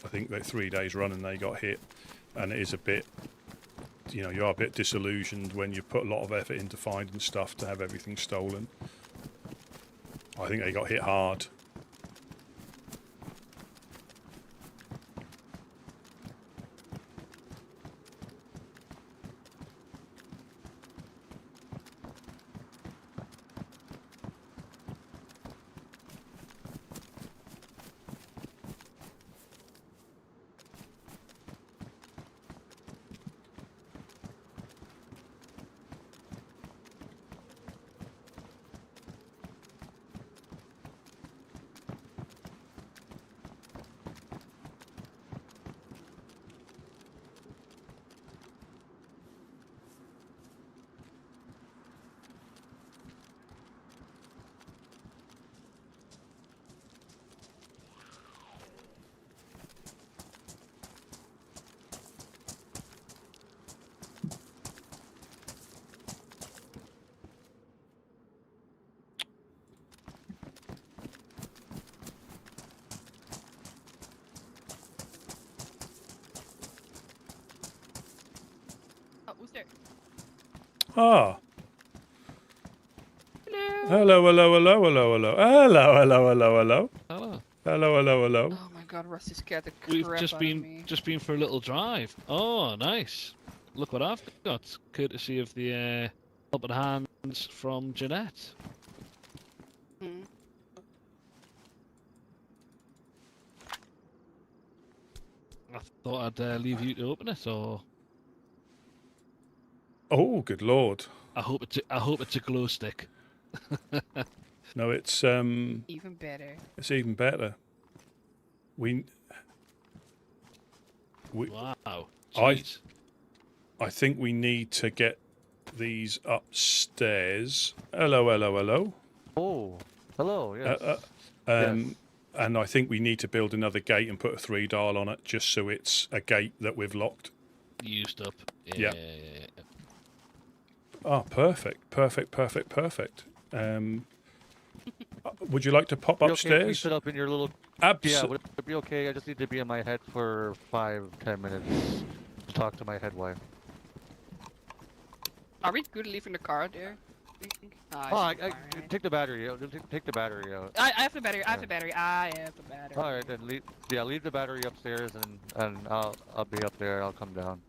I think that 3 days running they got hit, and it is a bit, you know, you are a bit disillusioned when you put a lot of effort into finding stuff to have everything stolen. I think they got hit hard. Ah. Hello, hello, hello, hello, hello. Hello, hello, hello, hello. Hello. Hello, hello, hello. Oh my god, Rusty's scared the crap We've out just of been me. for a little drive. Oh, nice. Look what I've got, courtesy of the helping hands from Jeanette. Hmm. I thought I'd leave you to open it, or Oh, good lord. I hope it's a glow stick. No, it's Even better. it's even better. We Wow. Jeez. I think we need to get these upstairs. Hello, hello, hello. Oh, hello, yes. Yes. And I think we need to build another gate and put a 3 dial on it, just so it's a gate that we've locked. Used up. Yeah. Yeah. Oh, perfect, perfect, perfect, perfect. Would you like to pop Be okay if upstairs? we sit up in your little... Yeah, would it be okay? I just need to be in my head for 5-10 minutes to talk to my head wife. Are we good leaving the car there? Ah, Oh, it's fine. take the battery out. Take the battery out. I have the battery. I have the battery. I have the battery. All right, then leave. Yeah, leave the battery upstairs, and I'll be up there. I'll come down.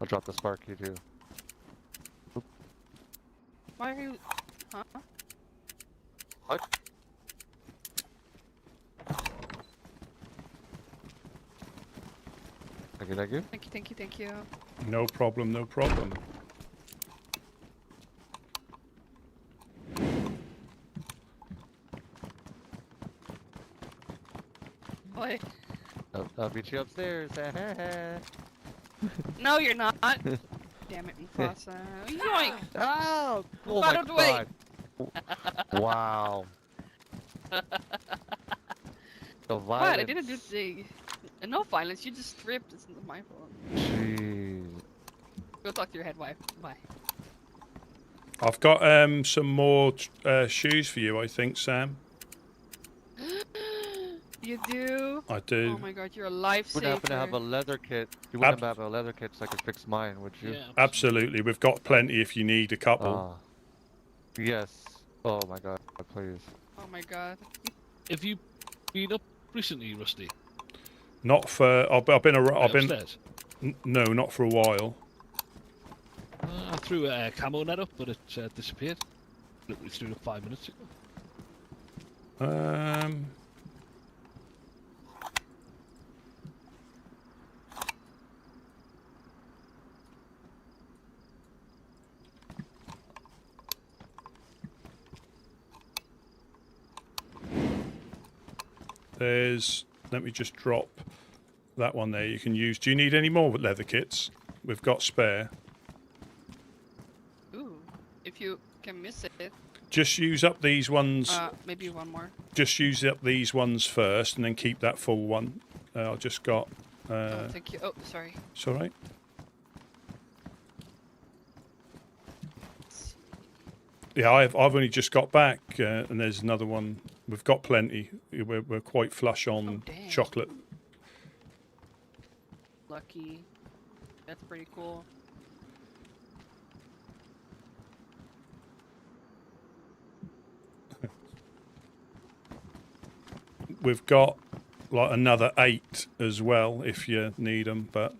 I'll drop the spark key too. Why are you? Huh? What? Thank you, thank you. Thank you, thank you, thank you. No problem, no problem. Boy. I'll meet you upstairs. No, you're not. Damn it, Mufasa. Yoink! Oh, oh Out my of the way. God. Wow. The What? violence. I didn't do the. No violence. You just stripped. It's not my fault. Jeez. Go talk to your head wife. Bye. I've got some more shoes for you, I think, Sam. You do? I do. Oh my God, you're a You lifesaver. wouldn't happen to have a leather kit. You wouldn't have a leather kit so I could fix mine, would you? Yeah. Absolutely. We've got plenty if you need a couple. Yes. Oh my God, please. Oh my God. Have you been up recently, Rusty? Not for. I've been. I've been. Upstairs? No, not for a while. I threw a camo net up, but it disappeared. Literally threw it up 5 minutes ago. There's. Let me just drop that one there. You can use. Do you need any more leather kits? We've got spare. Ooh. If you can miss it. Just use up these ones. Maybe one more. Just use up these ones first, and then keep that full one. I've just got. Oh, thank you. Oh, sorry. It's all right. Yeah, I've only just got back, and there's another one. We've got plenty. We're quite flush on dang. chocolate. Lucky. That's pretty cool. We've got like another 8 as well if you need them. But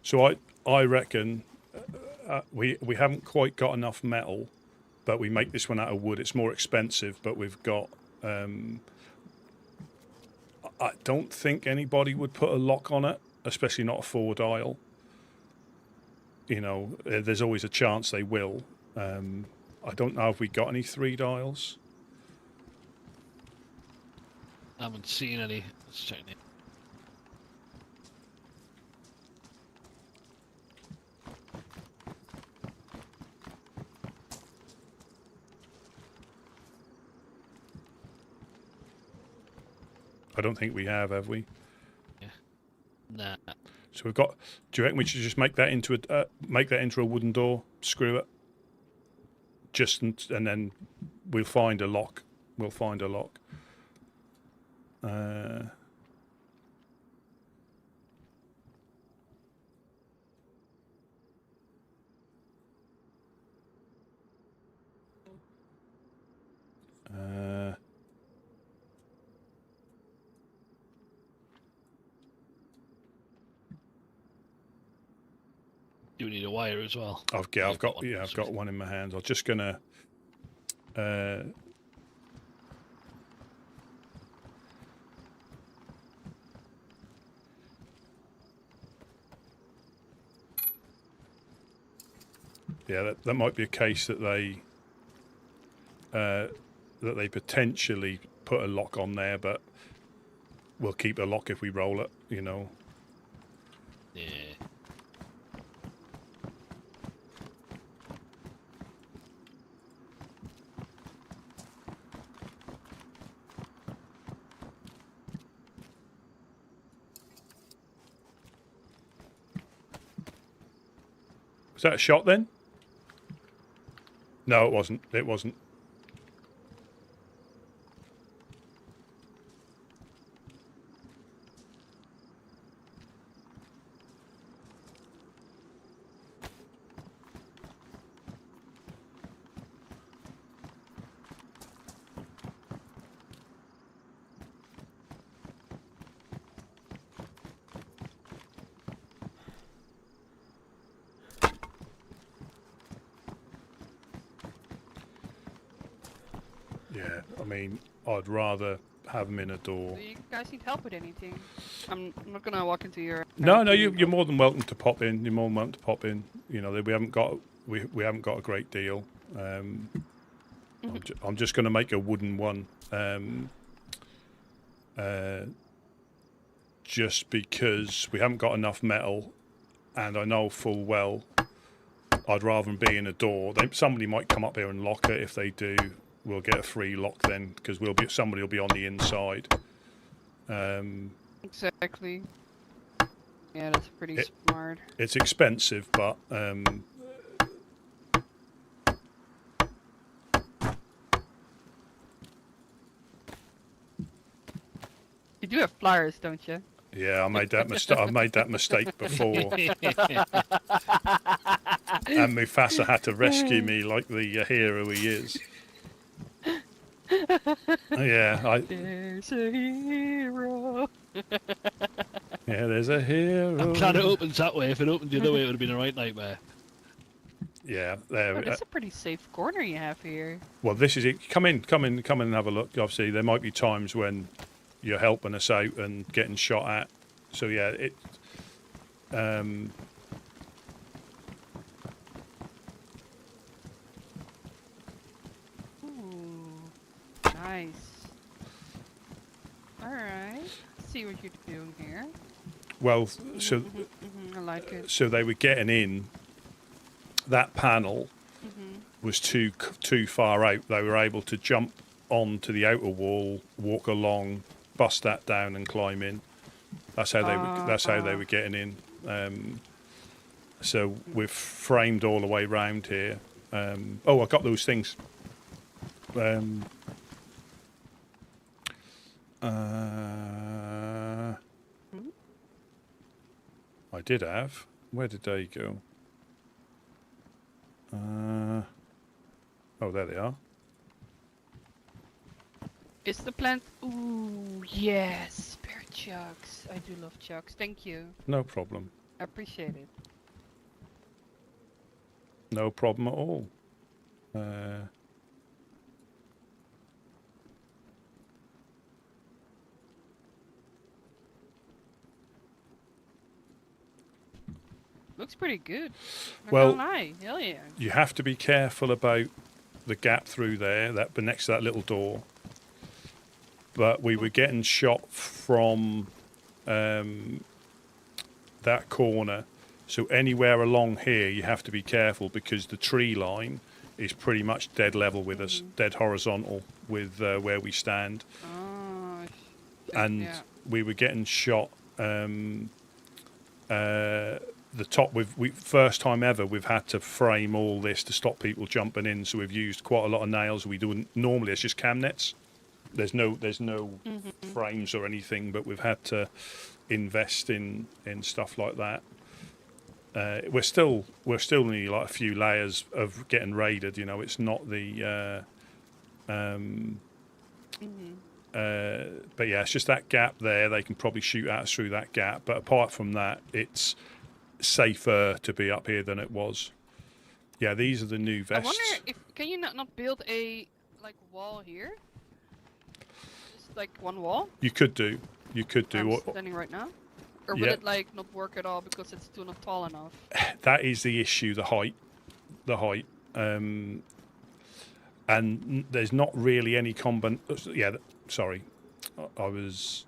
so I reckon we haven't quite got enough metal, but we make this one out of wood. It's more expensive, but we've got. I don't think anybody would put a lock on it, especially not a 4-dial. You know, there's always a chance they will. I don't know if we got any 3 dials. I haven't seen any. Let's check it. I don't think we have we? Yeah. Nah. So we've got. Do you reckon we should just make that into a wooden door? Screw it. And then we'll find a lock. We'll find a lock. You need a wire as well. I've got one in my hand. I'm just gonna. Yeah, that might be a case that they potentially put a lock on there, but we'll keep a lock if we roll it. You know. Yeah. Was that a shot then? No, it wasn't. It wasn't. I mean, I'd rather have them in a door. Do you guys need help with anything? I'm not gonna walk into your. No, canteen, you're but- more than welcome to pop in. You're more than welcome to pop in. You know, we haven't got a great deal. I'm just going to make a wooden one, just because we haven't got enough metal, and I know full well I'd rather them be in a door. Somebody might come up here and lock it. If they do, we'll get a free lock then, because somebody will be on the inside. Exactly. Yeah, that's pretty smart. It's expensive, but You do have flyers, don't you? yeah, I made that mistake. I've made that mistake before, and Mufasa had to rescue me like the hero he is. Yeah, There's a hero. yeah, there's a hero. I'm glad it opens that way. If it opened the other way, it would have been a right nightmare. Yeah, Oh, there. that's a pretty safe corner you have here. Well, this is it. Come in and have a look. Obviously, there might be times when you're helping us out and getting shot at. So yeah, it. Ooh, nice. All right. See what you're doing here. Well, so I like it. so they were getting in. That panel was too far out. They were able to jump onto the outer wall, walk along, bust that down, and climb in. That's how they were getting in. So we've framed all the way round here. Oh, I got those things. I did have. Where did they go? Oh, there they are. Is the plant? Ooh, yes, spare chugs. I do love chugs. Thank you. No problem. I appreciate it. No problem at all. Looks pretty good. Not Well, gonna lie. Hell yeah. You have to be careful about the gap through there, but next to that little door. But we were getting shot from that corner. So anywhere along here, you have to be careful because the tree line is pretty much dead level with us, dead horizontal with where we stand. Oh, And yeah. we were getting shot. The top, first time ever, we've had to frame all this to stop people jumping in. So we've used quite a lot of nails. We do normally it's just cam nets. There's no frames or anything, but we've had to invest in stuff like that. We're still only like a few layers of getting raided. You know, it's not the. But yeah, it's just that gap there. They can probably shoot at us through that gap. But apart from that, it's safer to be up here than it was. Yeah, these are the new vests. I wonder if can you not build a wall here? Just like one wall. You could do. I'm standing right now. Or will Yeah. it not work at all because it's still not tall enough? That is the issue. The height. And there's not really any Yeah, sorry, I was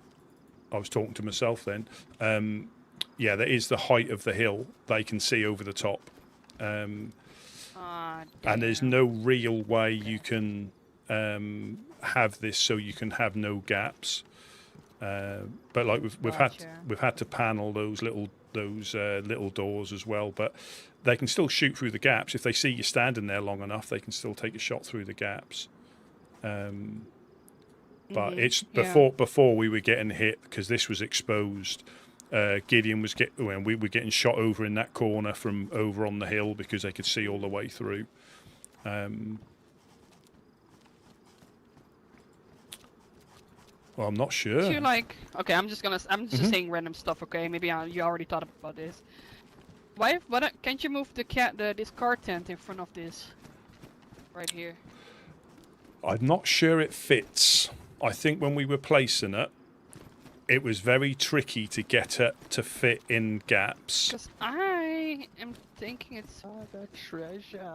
talking to myself then. Yeah, there is the height of the hill they can see over the top, and there's no real way you can have this so you can have no gaps. But like we've had to panel those little doors as well. But they can still shoot through the gaps if they see you standing there long enough. They can still take a shot through the gaps. But it's before we were getting hit because this was exposed. Gideon was when we were getting shot over in that corner from over on the hill because they could see all the way through. Well, I'm not sure. Do you okay, I'm just saying random stuff. Okay, maybe you already thought about this. Why? Can't you move this car tent in front of this? Right here. I'm not sure it fits. I think when we were placing it, it was very tricky to get it to fit in gaps. Because I am thinking it's. Oh, the treasure.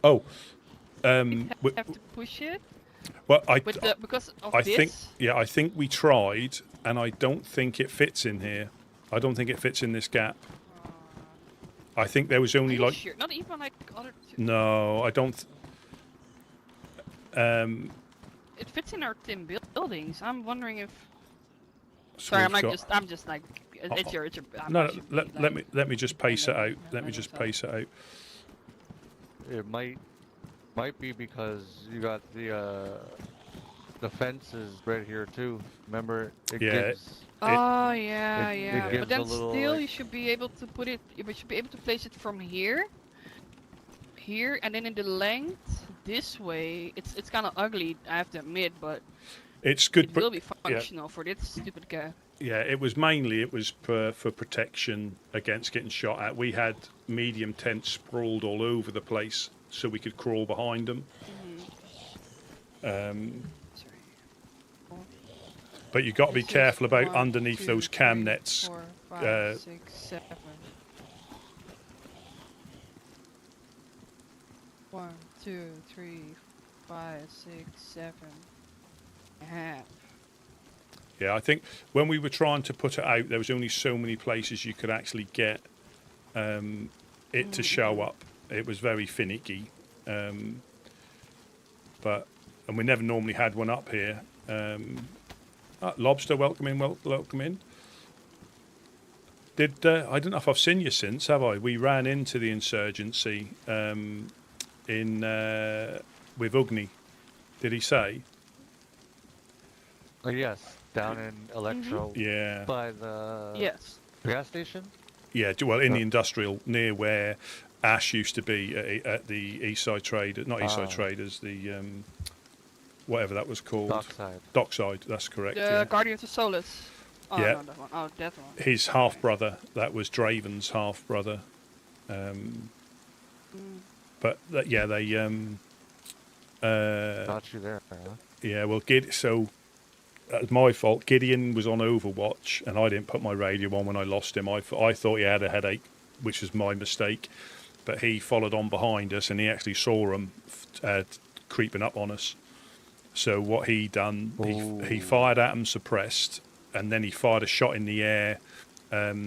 Oh, You have to push it well, because of I this. I think we tried, and I don't think it fits in here. I don't think it fits in this gap. I think there was Are only you like sure? Not even like other. no, I don't. It fits in our tin buildings. I'm wondering if. So Sorry, we've I'm just like. It's your. no, let me just pace it out. Let me just pace it out. It might be because you got the fences right here too. Remember, it Yeah, gives. Oh yeah, it yeah. gives But then a little, still, like- you should be able to put it. You should be able to place it from here, and then in the length this way. It's kind of ugly, I have to admit, but It's good. it will be functional for this stupid guy. Yeah, it was for protection against getting shot at. We had medium tents sprawled all over the place, so we could crawl behind them. Sorry. But you got to be This is careful about 1, underneath 2, those cam 3, nets. 4, 5, uh, 6, 7. 1, 2, 3, 5, 6, 7. A half. Yeah, I think when we were trying to put it out, there was only so many places you could actually get it to show up. It was very finicky, and we never normally had one up here. Lobster, welcome in, welcome in. I don't know if I've seen you since, have I? We ran into the insurgency with Ugni. Did he say? Yes, down in Electro. Yeah. By the Yes. gas station. Yeah, well, in the industrial, near where Ash used to be at the East Side Trade, not East Side Traders, the whatever that was called. Dockside. Dockside, that's correct. The Yeah. Guardians of Solace. Oh, Yeah. no, that one. Oh, that one. His half brother, that was Draven's half brother. But yeah, they Got you there, huh? yeah, well, so that's my fault. Gideon was on Overwatch, and I didn't put my radio on when I lost him. I thought he had a headache, which was my mistake. But he followed on behind us, and he actually saw him creeping up on us. So what he done, he fired at him, suppressed, and then he fired a shot in the air,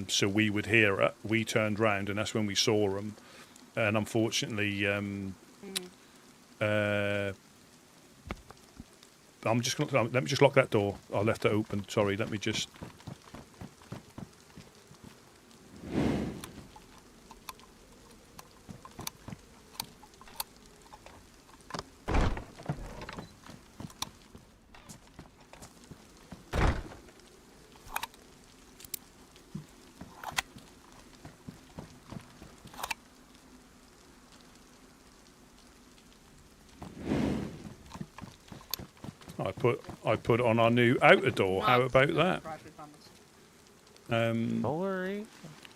so we would hear it. We turned round, and that's when we saw him. And unfortunately, let me just lock that door. I left it open. Sorry. Let me just. I put on our new outer door. How about that? Don't worry.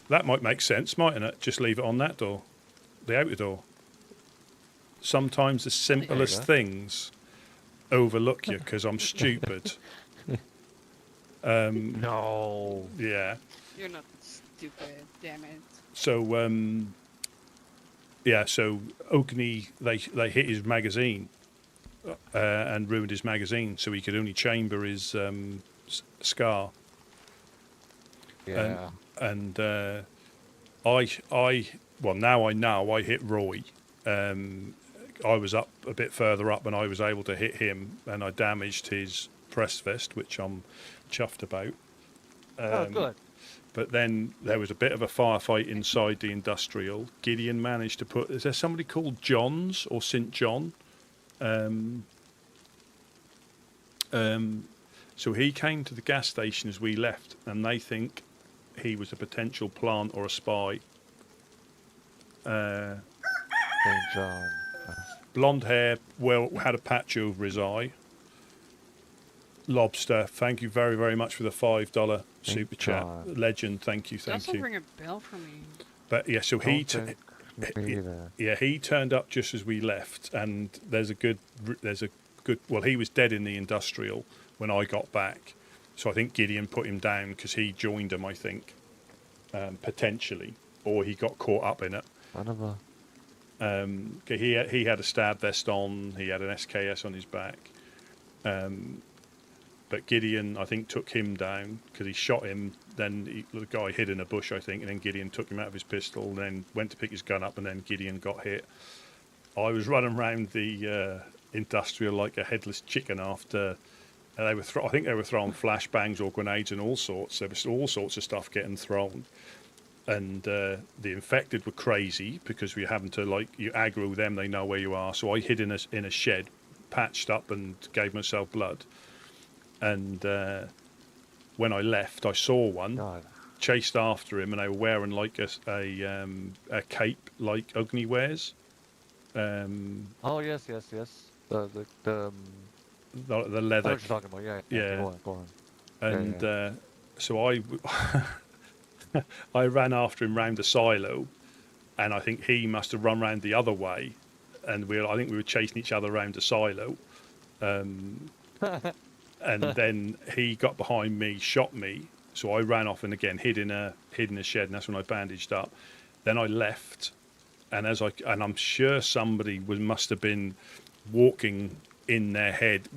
That might make sense, mightn't it? Just leave it on that door, the outer door. Sometimes the simplest things overlook you because I'm stupid. No. Yeah. You're not stupid, damn it. So yeah. So Ogni, they hit his magazine and ruined his magazine, so he could only chamber his scar. Yeah. And now I know I hit Roy. I was up a bit further up, and I was able to hit him, and I damaged his press vest, which I'm chuffed about. Oh, good. But then there was a bit of a firefight inside the industrial. Gideon managed to put. Is there somebody called John's or St. John? So he came to the gas station as we left, and they think he was a potential plant or a spy. St. John. Blonde hair, well, had a patch over his eye. Lobster, thank you very, very much for the $5 super chat. God. Legend, thank you, Does also thank you. ring a bell for me. But yeah, so Don't think me either. yeah, he turned up just as we left, and there's a good. Well, he was dead in the industrial when I got back, so I think Gideon put him down because he joined him. I think potentially, or he got caught up in it. Son of a. He had a stab vest on. He had an SKS on his back. But Gideon, I think, took him down because he shot him. Then the guy hid in a bush, I think, and then Gideon took him out of his pistol. And then went to pick his gun up, and then Gideon got hit. I was running around the industrial like a headless chicken after. I think they were throwing flashbangs or grenades and all sorts. There was all sorts of stuff getting thrown. And the infected were crazy because we having to you aggro them, they know where you are. So I hid in a shed, patched up, and gave myself blood. And when I left, I saw one, God. chased after him, and they were wearing like a cape like Ugni wears. Oh yes. The The I know leather. what you're talking about. Yeah. Yeah. Go on. And so I ran after him round the silo, and I think he must have run round the other way, and I think we were chasing each other around the silo, and then he got behind me, shot me, so I ran off and again hid in a shed, and that's when I bandaged up. Then I left, and I'm sure somebody must have been walking in their head,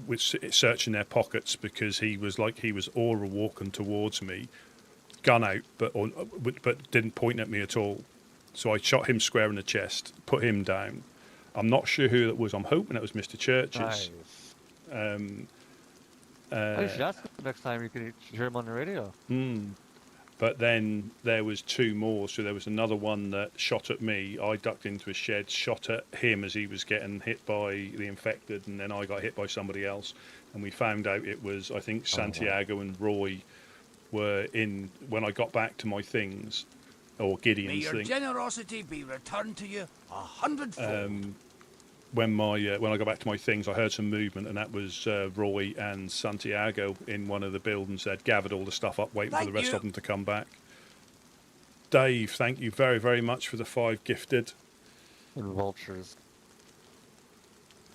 searching their pockets, because he was aura walking towards me, gun out, but didn't point at me at all. So I shot him square in the chest, put him down. I'm not sure who it was. I'm hoping it was Mr. Churches. Nice. I should ask him next time you can hear him on the radio. But then there was two more. So there was another one that shot at me. I ducked into a shed, shot at him as he was getting hit by the infected, and then I got hit by somebody else. And we found out it was, I think, Santiago and Roy were in when I got back to my things, or Gideon's May your thing. generosity be returned to you 100-fold. When I got back to my things, I heard some movement, and that was Roy and Santiago in one of the buildings. They'd gathered all the stuff up, waiting for the rest of them to come back. Dave, thank you very, very much for the 5 gifted. And vultures.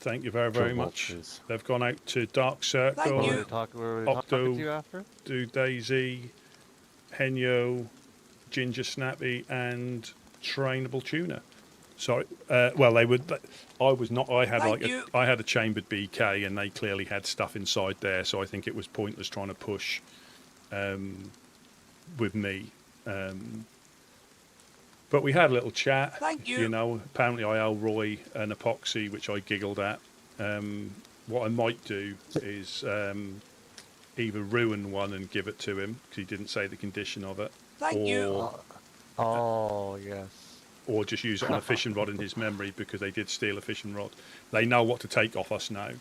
Thank you very, very much. Vultures. They've gone out to Dark Circle, Thank you. Were they talking Octo, to you after? do DayZ, Henyo, Ginger Snappy, and Trainable Tuna. Sorry. Well, they would. I was not. I had I had a chambered BK, and they clearly had stuff inside there. So I think it was pointless trying to push with me. But we had a little chat. Thank you. You know, apparently I owe Roy an epoxy, which I giggled at. What I might do is either ruin one and give it to him because he didn't say the condition of it. Thank you. Oh yes. Or just use it on a fishing rod in his memory because they did steal a fishing rod. They know what to take off us now.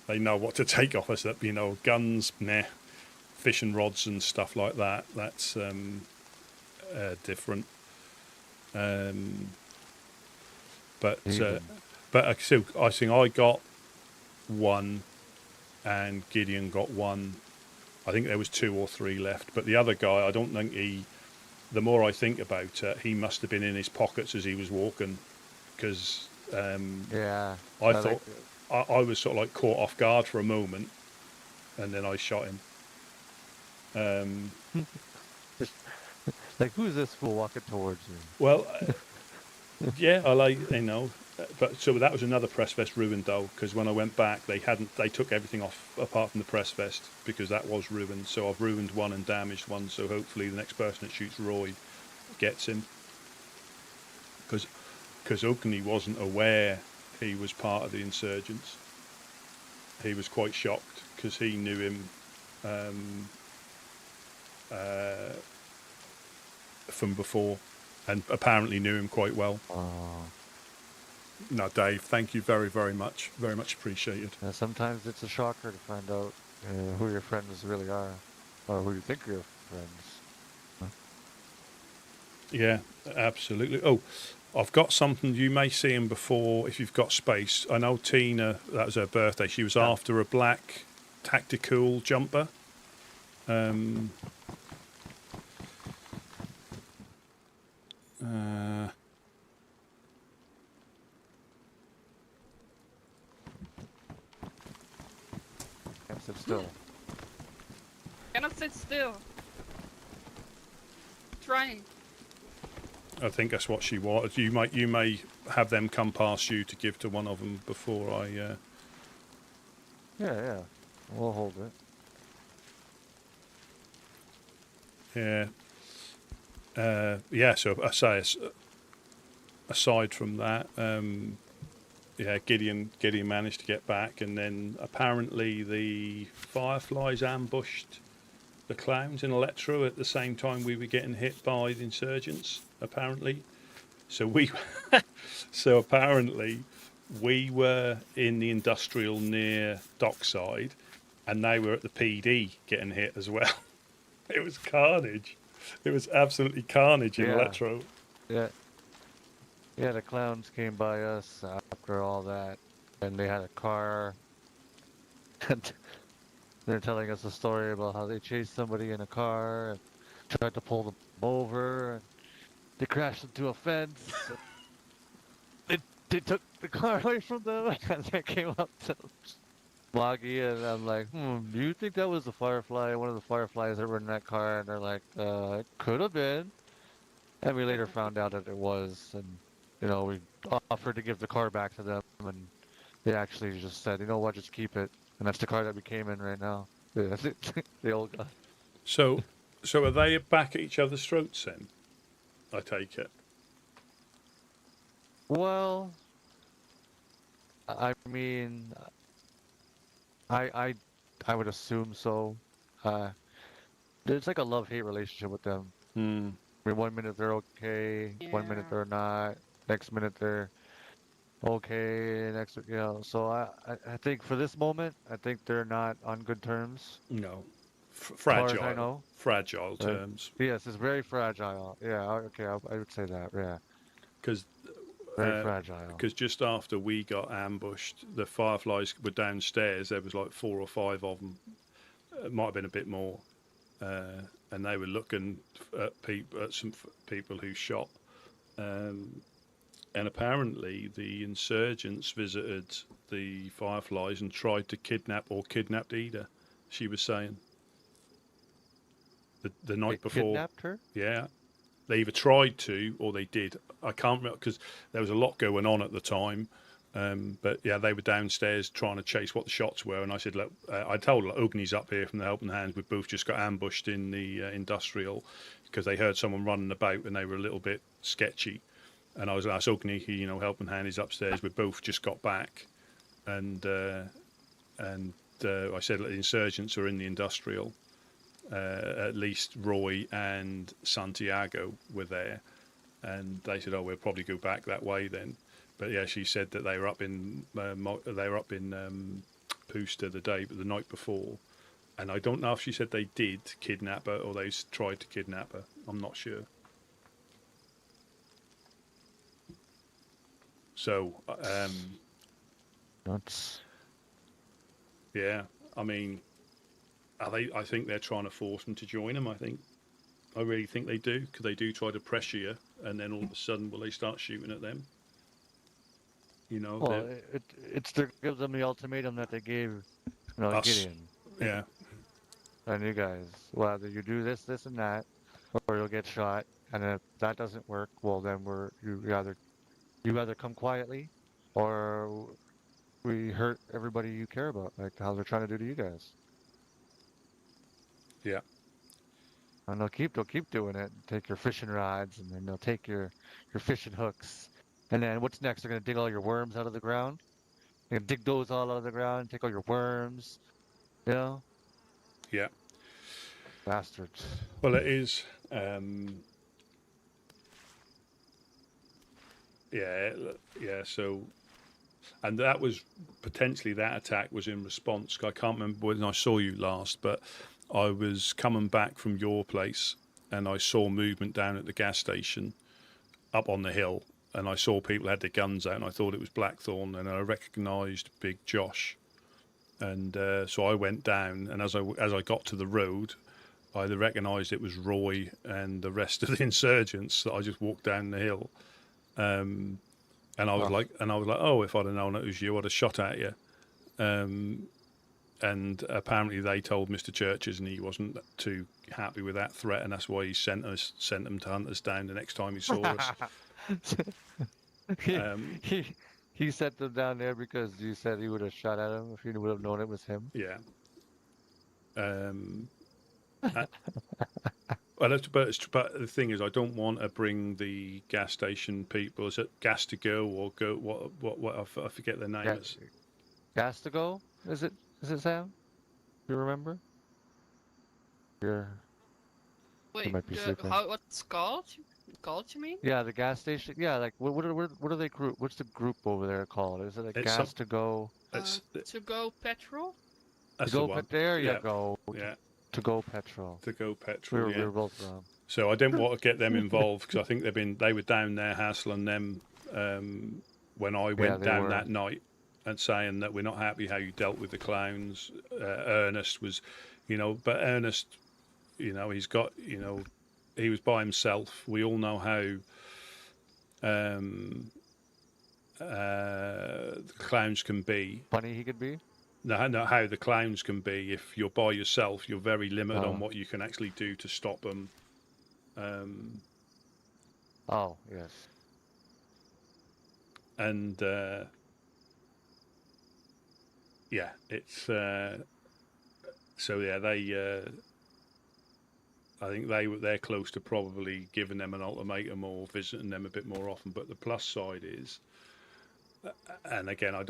They know what to take off us. That guns, meh, fishing rods and stuff like that. That's different. But so I think I got one, and Gideon got one. I think there was 2 or 3 left. But the other guy, I don't think he. The more I think about it, he must have been in his pockets as he was walking, because Yeah. I thought I was sort of like caught off guard for a moment, and then I shot him. Like, who's this fool walking towards you? Well, yeah, but so that was another press vest ruined though, because when I went back, they took everything off apart from the press vest because that was ruined. So I've ruined one and damaged one. So hopefully the next person that shoots Roy gets him, because Ugni wasn't aware he was part of the insurgents. He was quite shocked because he knew him from before, and apparently knew him quite well. No, Dave, thank you very, very much. Very much appreciated. Yeah, sometimes it's a shocker to find out who your friends really are, or who you think are your friends. Yeah, absolutely. Oh, I've got something. You may see him before if you've got space. I know Tina, that was her birthday. She was after a black tactical jumper. Can't sit still. Cannot sit still. Trying. I think that's what she wanted. You may have them come past you to give to one of them before I. Yeah. We'll hold it. Yeah. So I say, aside from that, Gideon managed to get back, and then apparently the Fireflies ambushed the clowns in Electro at the same time we were getting hit by the insurgents. Apparently, so apparently we were in the industrial near Dockside, and they were at the PD getting hit as well. It was carnage. It was absolutely carnage in Electro. Yeah. Yeah, the clowns came by us after all that, and they had a car. And they're telling us a story about how they chased somebody in a car and tried to pull them over, and they crashed into a fence. They took the car away from them, and they came up to Moggy, and I'm like, do you think that was the Firefly, one of the Fireflies that were in that car? And they're like, it could have been. And we later found out that it was, and we offered to give the car back to them, and they actually just said, you know what, just keep it. And that's the car that we came in right now. Yeah, the old guy. So are they back at each other's throats then? I take it. Well, I mean, I would assume so. There's like a love-hate relationship with them. I mean, 1 minute they're okay, 1 minute they're not, next minute they're okay, next, so I think for this moment, I think they're not on good terms. No. Fragile. As Fragile. I know. Fragile terms. Yes, it's very fragile. Yeah, okay, I would say that, yeah. Because very fragile. Because just after we got ambushed, the Fireflies were downstairs. There was like 4 or 5 of them. It might have been a bit more. And they were looking at some people who shot. And apparently the insurgents visited the Fireflies and tried to kidnapped Ida, she was saying. The night before. Kidnapped her? Yeah. They either tried to or they did. I can't remember because there was a lot going on at the time. But yeah, they were downstairs trying to chase what the shots were. And I said, look, I told Ugni's up here from the Helping Hands. We both just got ambushed in the industrial because they heard someone running about and they were a little bit sketchy. And I asked Ugni, Helping Hand is upstairs. We both just got back. And I said, look, the insurgents are in the industrial. At least Roy and Santiago were there. And they said, oh, we'll probably go back that way then. But yeah, she said that they were up in Pooster the night before, and I don't know if she said they did kidnap her or they tried to kidnap her. I'm not sure. So, yeah, I mean, I think they're trying to force them to join them. I really think they do, because they do try to pressure you, and then all of a sudden, will they start shooting at them? Well, it's to give them the ultimatum that they gave, Gideon. Yeah. And you guys, well, either you do this, this, and that, or you'll get shot. And if that doesn't work, well, then you either come quietly, or we hurt everybody you care about, like how they're trying to do to you guys. Yeah. And they'll keep doing it. Take your fishing rods, and then they'll take your fishing hooks. And then what's next? They're going to dig all your worms out of the ground? They're going to dig those all out of the ground, take all your worms, Yeah. Bastards. Well, it is. Yeah, so... And that was... Potentially that attack was in response. I can't remember when I saw you last, but I was coming back from your place, and I saw movement down at the gas station, up on the hill. And I saw people had their guns out, and I thought it was Blackthorn, and I recognised Big Josh, and so I went down. And as I got to the road, I recognised it was Roy and the rest of the insurgents. That I just walked down the hill, and I was like, oh, if I'd have known it was you, I'd have shot at you. And apparently they told Mr. Churches, and he wasn't too happy with that threat, and that's why he sent them to hunt us down the next time he saw us. He sent them down there because you said he would have shot at him if he would have known it was him. Yeah. Well, but the thing is, I don't want to bring the gas station people. Is it Gas to Go or Go? What? I forget their name. Gas to Go? Is it Sam? Do you remember? Yeah. Wait, might be sleeping. what's called? You mean? Yeah, the gas station. Yeah, like what are they group? What's the group over there called? Is it like Gas to Go? To Go Petrol? That's to go the one. There you go. Yeah. To Go Petrol. To Go Petrol. We were both wrong. So I didn't want to get them involved because I think they were down there hassling them when I went down that night and saying that we're not happy how you dealt with the clowns. Ernest was, but Ernest, he's got, he was by himself. We all know how the clowns can be. Funny he could be? No, how the clowns can be. If you're by yourself, you're very limited on what you can actually do to stop them. Oh, yes. And yeah, it's so yeah. I think they're close to probably giving them an ultimatum or visiting them a bit more often. But the plus side is, and again, I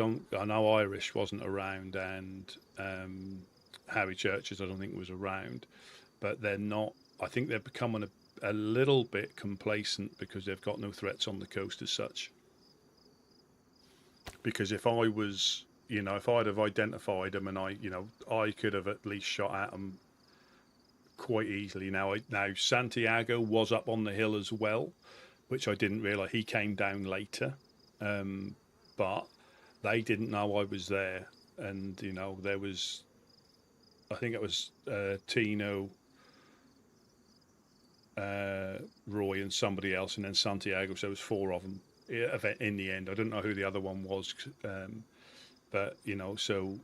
know Irish wasn't around, and Harry Churches I don't think was around, but they're not. I think they're becoming a little bit complacent because they've got no threats on the coast as such. Because if I was, if I'd have identified them and I could have at least shot at them quite easily. Now Santiago was up on the hill as well, which I didn't realise. He came down later, but they didn't know I was there. And there was, I think it was Tino, Roy, and somebody else, and then Santiago. So there was 4 of them in the end. I don't know who the other one was, but so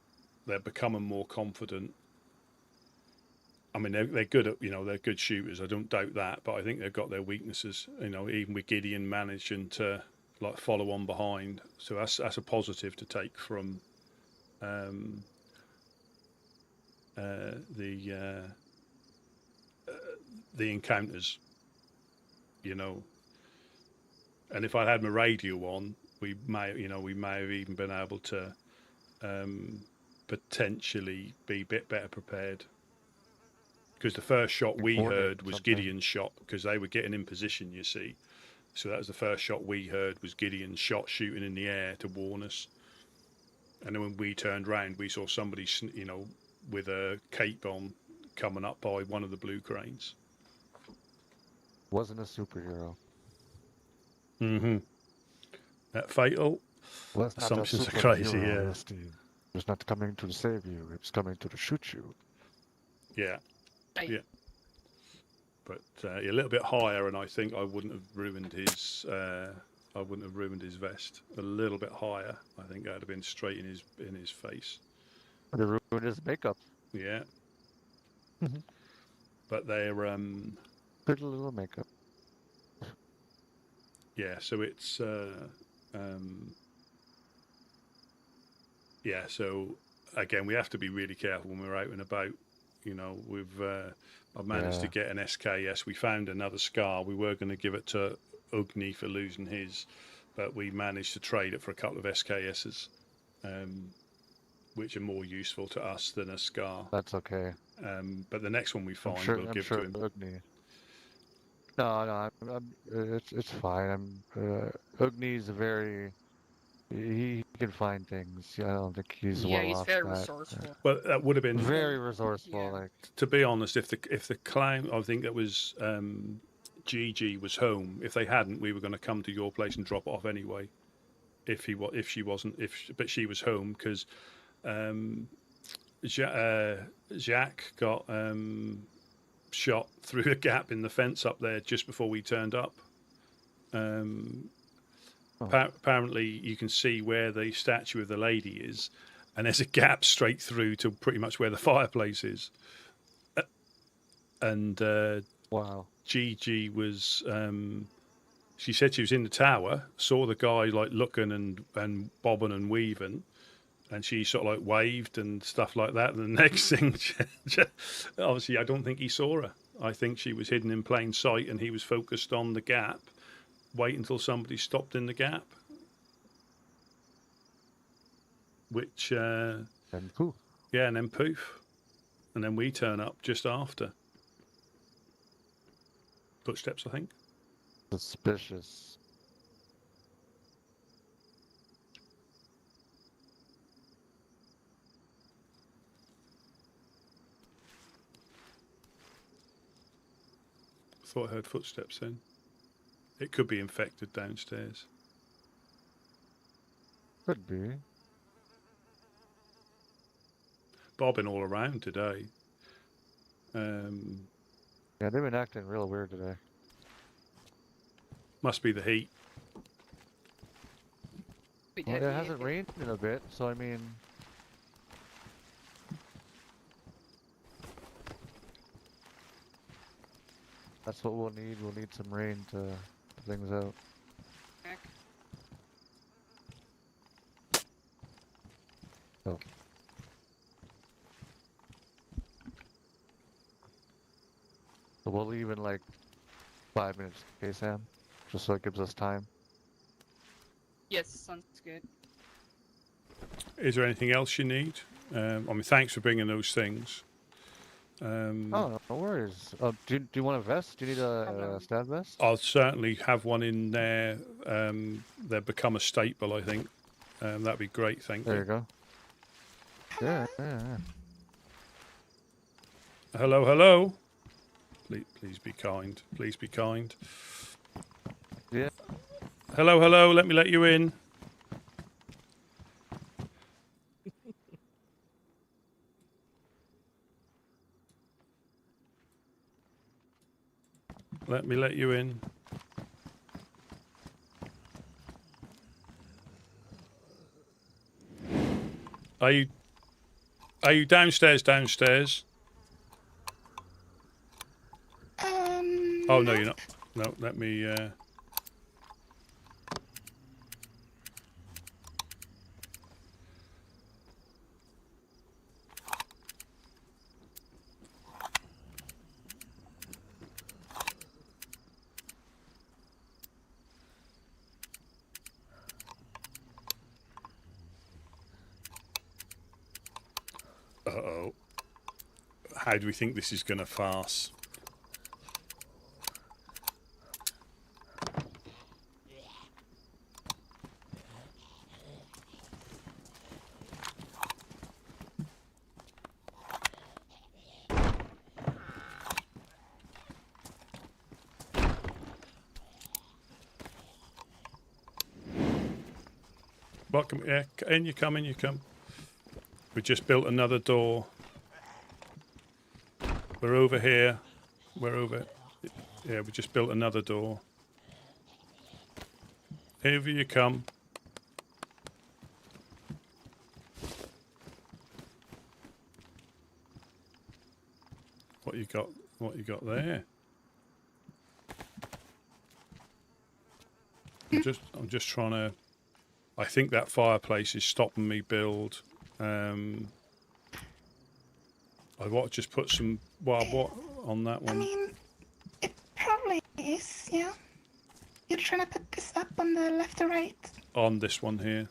they're becoming more confident. I mean, they're good at, they're good shooters. I don't doubt that, but I think they've got their weaknesses. Even with Gideon managing to follow on behind, so that's a positive to take from the encounters. And if I'd had my radio on, we may have even been able to potentially be a bit better prepared. Because the first shot we heard was Gideon's shot, because they were getting in position, you see. So that was the first shot we heard, was Gideon's shot shooting in the air to warn us. And then when we turned round, we saw somebody, with a cape on coming up by one of the blue cranes. Wasn't a superhero. Mm-hmm. That fatal. Well, assumptions are crazy, yeah. Steve. It's not coming to save you, it's coming to shoot you. Yeah. Yeah, but a little bit higher, and I think I wouldn't have ruined his. I wouldn't have ruined his vest. A little bit higher, I think that would have been straight in his face. They ruined his makeup. Yeah. But they're good little makeup. Yeah, so it's yeah. So again, we have to be really careful when we're out and about. I've managed to get an SKS. We found another scar. We were going to give it to Ugni for losing his, but we managed to trade it for a couple of SKSs, which are more useful to us than a scar. That's okay. But the next one we find, we'll give to him. Ugni. No, it's fine. Ugni's a very. He can find things. I don't think he's well he's off very that. resourceful. Well, that would have been very resourceful. Yeah. Like, to be honest, if the clown, I think that was Gigi was home. If they hadn't, we were going to come to your place and drop it off anyway. But she was home because Jacques got shot through a gap in the fence up there just before we turned up. Apparently, you can see where the statue of the lady is, and there's a gap straight through to pretty much where the fireplace is. And Wow. Gigi was. She said she was in the tower, saw the guy like looking and bobbing and weaving, and she sort of like waved and stuff like that. And the next thing, obviously, I don't think he saw her. I think she was hidden in plain sight, and he was focused on the gap. Wait until somebody stopped in the gap, which And poof. yeah, and then poof, and then we turn up just after. Footsteps, I think. Suspicious. Thought I heard footsteps then. It could be infected downstairs. Could be. Bobbing all around today. Yeah, they've been acting real weird today. Must be the heat. Well, it hasn't rained in a bit, so I mean... That's what we'll need. We'll need some rain to things out. Oh. So we'll leave in like 5 minutes, okay, Sam? Just so it gives us time. Yes, sounds good. Is there anything else you need? I mean, thanks for bringing those things. Oh, no worries. Do you want a vest? Do you need a stab vest? I'll certainly have one in there. They've become a staple, I think. That'd be great, thank you. There you go. Yeah. Hello, hello. Please be kind. Please be kind. Yeah. Hello, hello. Let me let you in. Let me let you in. Are you downstairs? Downstairs? Oh no, you're not. No, let me. Uh-oh. How do we think this is going to farce? Welcome, yeah, in you come, in you come. We just built another door. We're over here. We're over. Yeah, we just built another door. Over you come. What you got? What you got there? I'm just trying to. I think that fireplace is stopping me build. I want to just put some what on that one. I mean, it probably is, yeah. You're trying to put this up on the left or right? On this one here.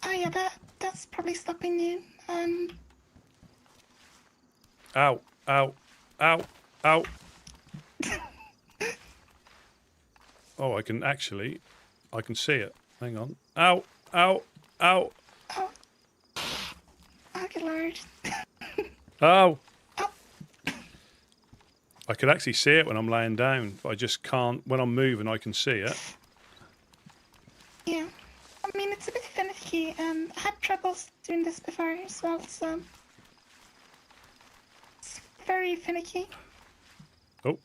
Oh yeah, that's probably stopping you. Ow! Ow! Ow! Ow! Oh, I can see it. Hang on. Ow! Ow! Ow! Oh. Oh, good lord. Ow! Oh. I can actually see it when I'm laying down, but I just can't. When I'm moving, I can see it. Yeah. I mean, it's a bit finicky. I had troubles doing this before as well, so... It's very finicky. Oh.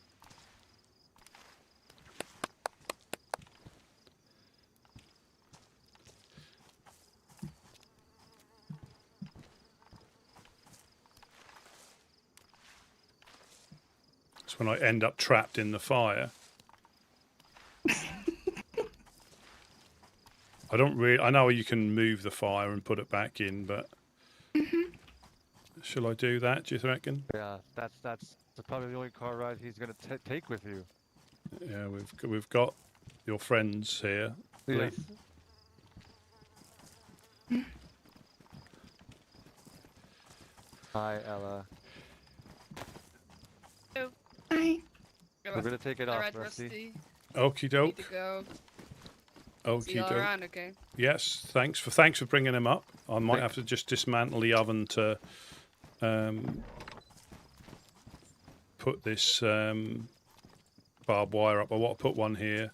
It's when I end up trapped in the fire. I don't really. I know you can move the fire and put it back in, but shall I do that? Do you reckon? Yeah, that's probably the only car ride he's gonna take with you. Yeah, we've got your friends here. Yes. Hi, Ella. I We're gonna take it off, Alright, Rusty. Okie Need doke. to go. See Okie you all doke. around, okay? Yes, thanks for bringing him up. I might have to just dismantle the oven to put this barbed wire up. I want to put one here.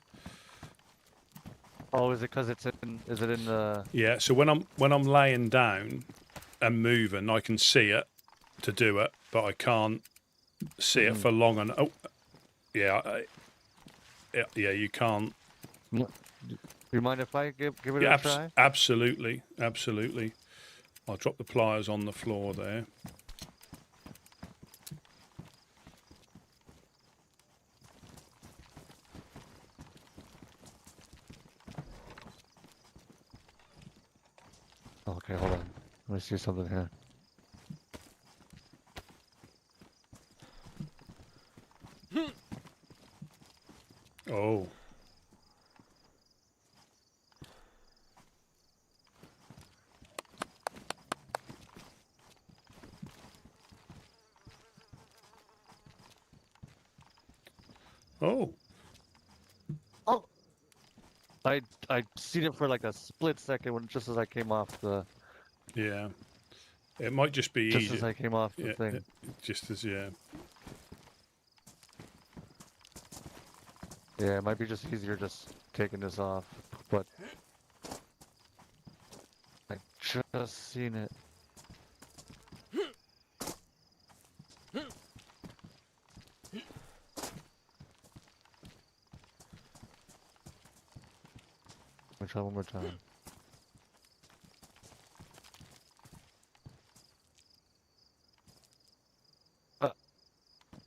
Oh, is it because it's in? Is it in the? Yeah. So when I'm laying down and moving, I can see it to do it, but I can't see it for long. And oh, yeah, yeah, you can't. You mind if I give it Yeah, a try? absolutely, absolutely. I'll drop the pliers on the floor there. Okay, hold on. Let me see something here. Oh. Oh. Oh. I seen it for like a split second when just as I came off the. Yeah. It might just be Just easier. as I came off the thing. Just as, yeah. Yeah, it might be just easier just taking this off, but I just seen it. Let me try one more time.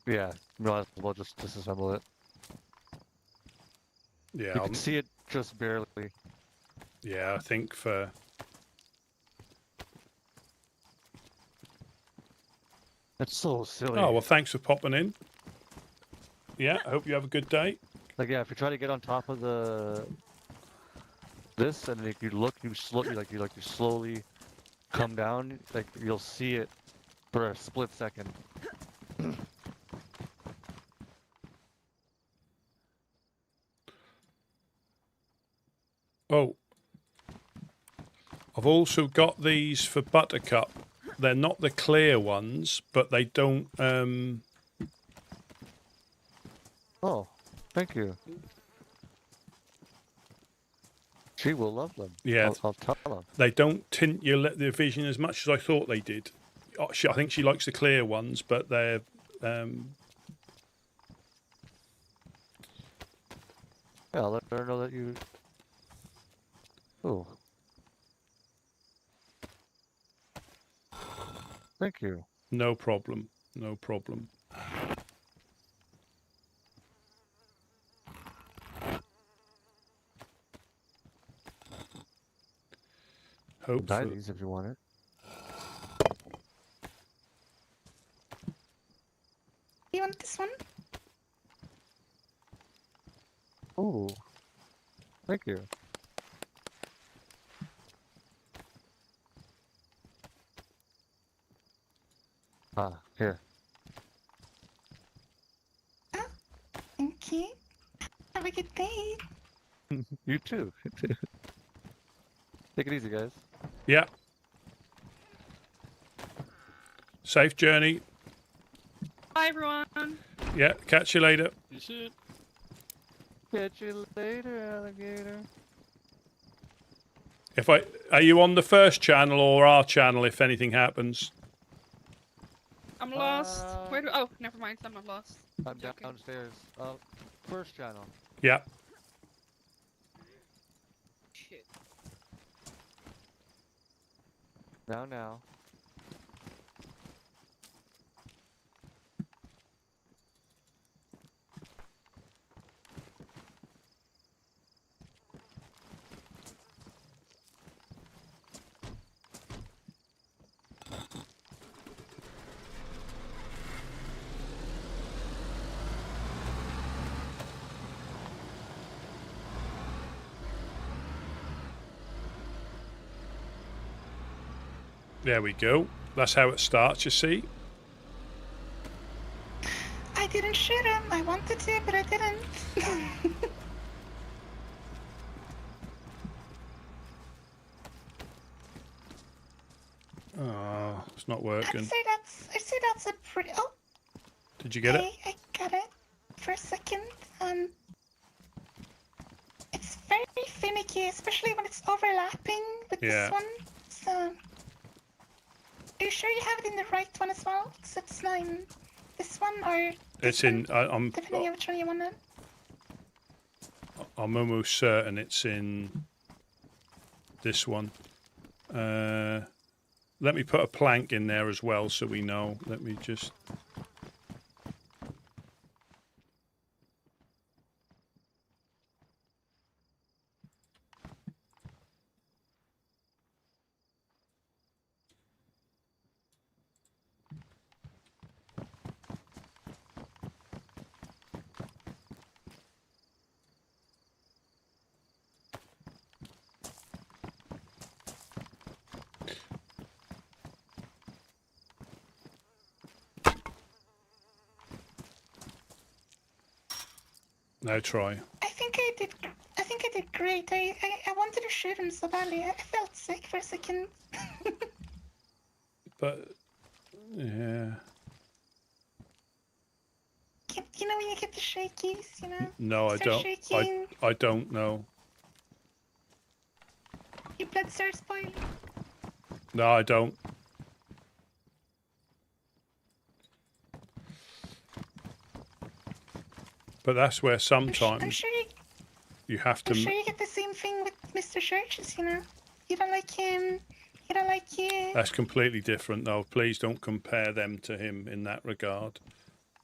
Yeah, might as well just disassemble it. Yeah, You can see it just barely. yeah, I think for... That's so silly. Oh, well, thanks for popping in. Yeah, I hope you have a good day. Like, yeah, if you try to get on top of this, and if you look, you slowly come down, like you'll see it for a split second. Oh. I've also got these for Buttercup. They're not the clear ones, but they don't... Oh, thank you. She will love them. Yeah. I'll tell them. They don't tint your vision as much as I thought they did. I think she likes the clear ones, but they're... Yeah, I'll let her know that you... Oh. Thank you. No problem. No problem. Buy these if you want it. You want this one? Oh. Thank you. Ah, here. Thank you. Have a good day. You too. Take it easy, guys. Yeah. Safe journey. Bye, everyone. Yeah, catch you later. You see it? Catch you later, alligator. Are you on the first channel or our channel if anything happens? I'm lost. Where do? Oh, never mind. I'm not lost. I'm Joking. downstairs. First channel. Yeah. Shit. Now. There we go. That's how it starts, you see. I didn't shoot him. I wanted to, but I didn't. Oh, it's not I'd working. say that's a pretty. Oh, Did you get it? I got it for a second. It's very finicky, especially when it's overlapping with Yeah. this one. So, are you sure you have it in the right one as well? So it's not in this one or It's this in. one, I'm depending on which one you want it. I'm almost certain it's in this one. Let me put a plank in there as well, so we know. Let me just. Now try. I think I did great. I wanted to shoot him so badly. I felt sick for a second. But yeah. You know when you get the shakies, you know? No, I Start don't. shaking, I don't know. your blood starts boiling. No, I don't. But that's where I'm sometimes sure you have to. I'm sure you get the same thing with Mr. Churches, you know? You don't like him, he don't like you. That's completely different, though. Please don't compare them to him in that regard.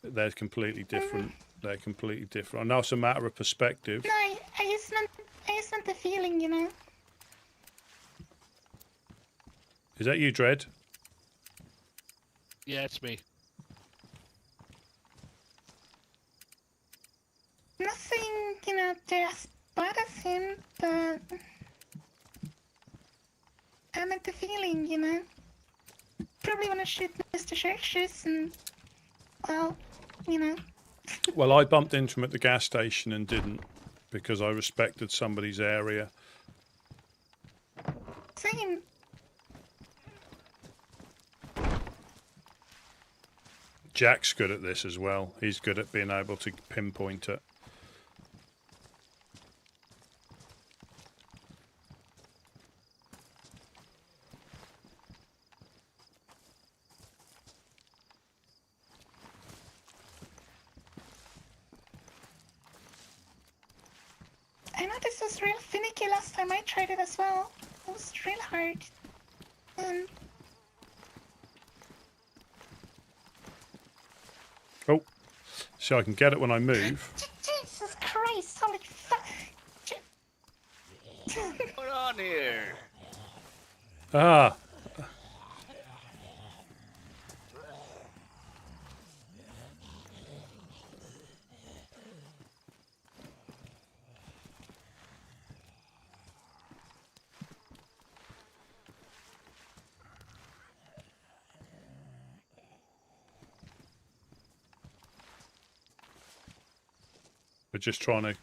They're completely different. They're completely different. I know it's a matter of perspective. No, I just meant the feeling, you know? Is that you, Dredd? Yeah, it's me. Nothing, you know, they're as bad as him, but I meant the feeling, you know? Probably want to shoot Mr. Churches and, well, you know. Well, I bumped into him at the gas station and didn't because I respected somebody's area. Same. Jack's good at this as well. He's good at being able to pinpoint it. I know this was real finicky last time I tried it as well. It was real hard. Oh, so I can get it when I move. Jesus Christ, holy fuck. What's going on here? Ah, we're just trying to.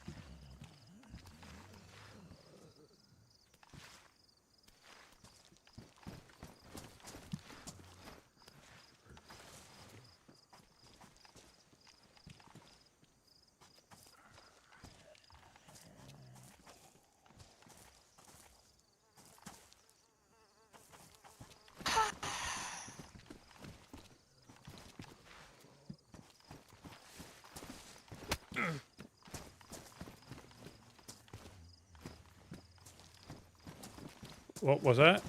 What was that?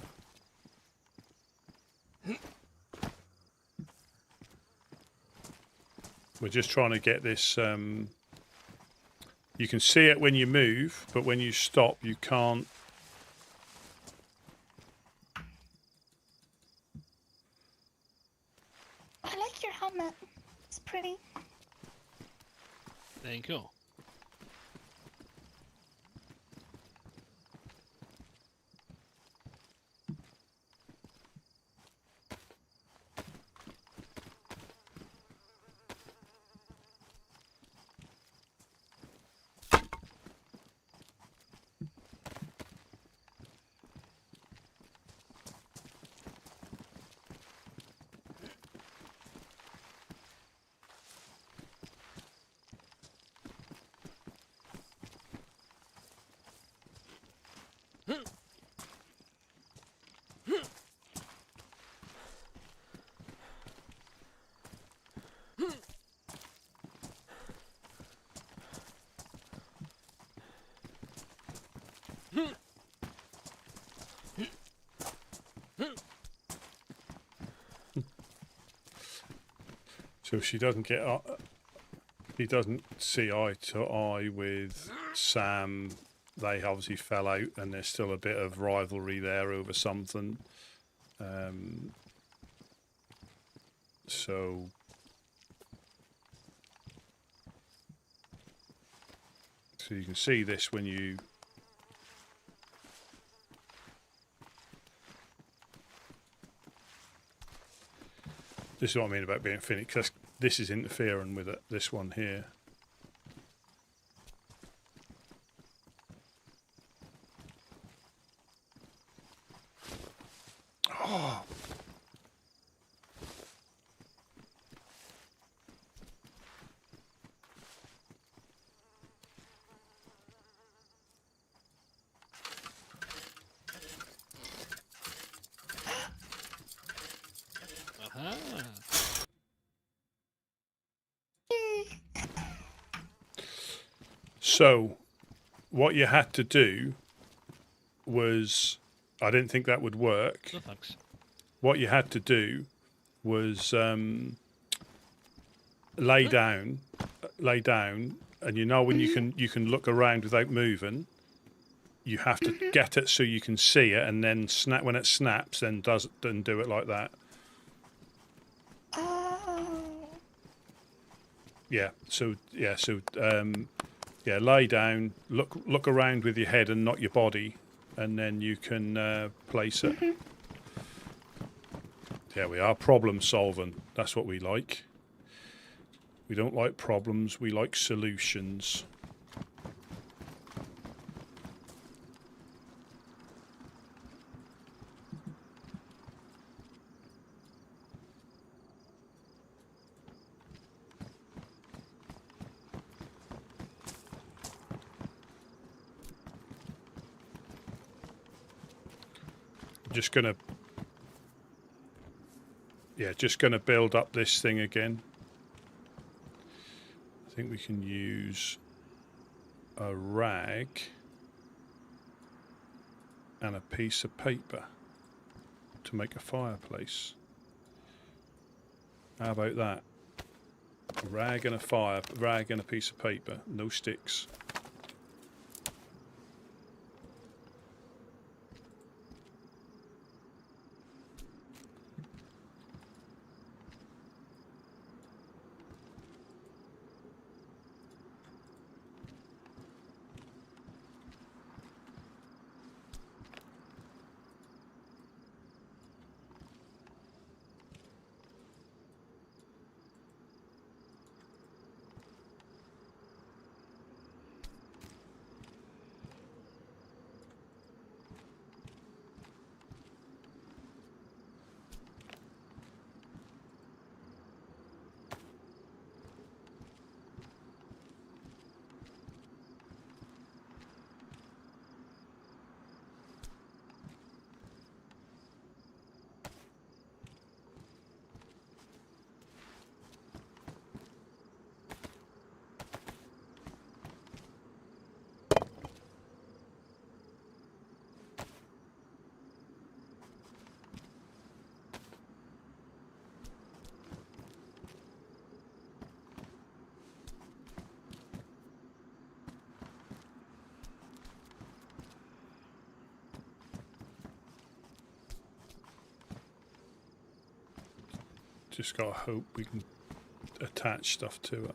We're just trying to get this. You can see it when you move, but when you stop, you can't. I like your helmet. It's pretty. Thank you. So she doesn't get. He doesn't see eye to eye with Sam. They obviously fell out, and there's still a bit of rivalry there over something. So you can see this when you. This is what I mean about being finished, because this is interfering with it, this one here. Oh. Aha. So, what you had to do was, I didn't think that would work. No thanks. What you had to do was lay down, and you know when you can look around without moving. You have to get it so you can see it, and then snap when it snaps. Then do it like that. Oh. Yeah. So lay down, look around with your head and not your body, and then you can place it. There we are. Problem solving. That's what we like. We don't like problems. We like solutions. Just gonna build up this thing again. I think we can use a rag and a piece of paper to make a fireplace. How about that? A rag and a piece of paper, no sticks. just gotta hope we can attach stuff to it.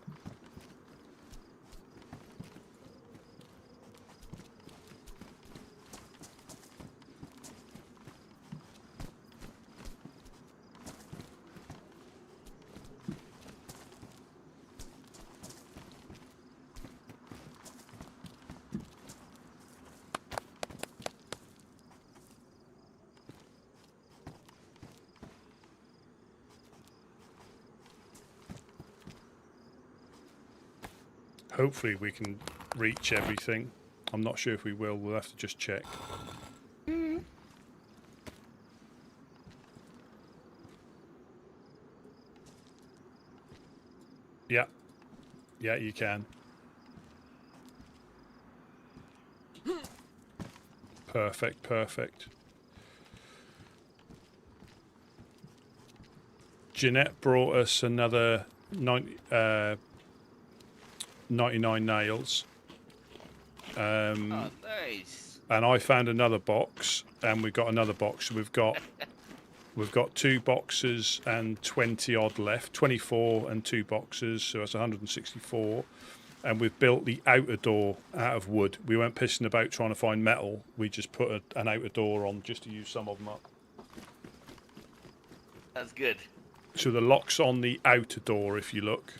Hopefully we can reach everything. I'm not sure if we will. We'll have to just check. Yeah. Yeah, you can. Perfect, perfect. Jeanette brought us another 99 nails. Oh, nice. And I found another box, and we've got another box. So we've got 2 boxes and 20 odd left, 24 and 2 boxes, so that's 164. And we've built the outer door out of wood. We weren't pissing about trying to find metal. We just put an outer door on just to use some of them up. That's good. So the lock's on the outer door, if you look.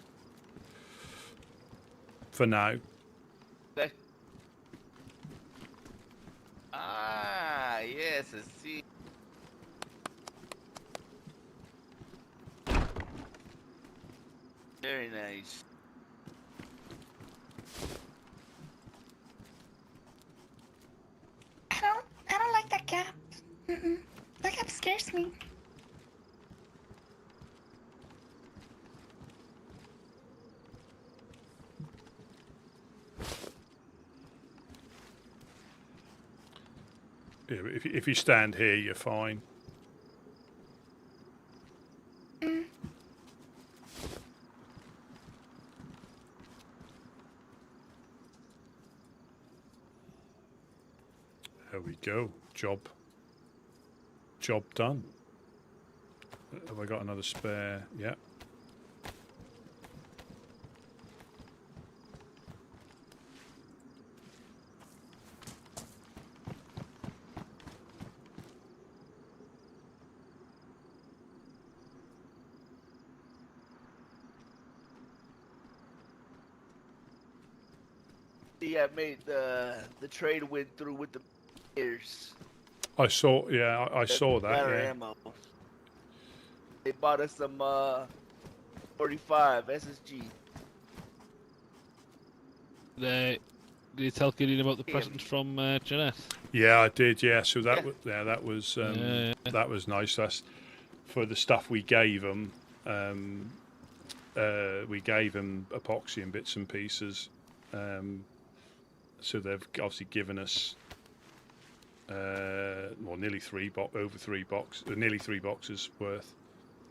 For now. Okay. Ah, yes, I see. Very nice. I don't like that gap. That gap scares me. Yeah, if you stand here, you're fine. There we go. Job done. Have I got another spare? Yeah. Yeah, made the trade went through with the ears. I saw. Yeah, I saw that. Better Yeah. ammo. They bought us some 45 SSG. Did you tell Gideon about the Yeah. presents from Jeanette? Yeah, I did. Yeah, so that Yeah. that was Yeah. that was nice. That's for the stuff we gave them. We gave them epoxy and bits and pieces. So they've obviously given us nearly nearly 3 boxes worth.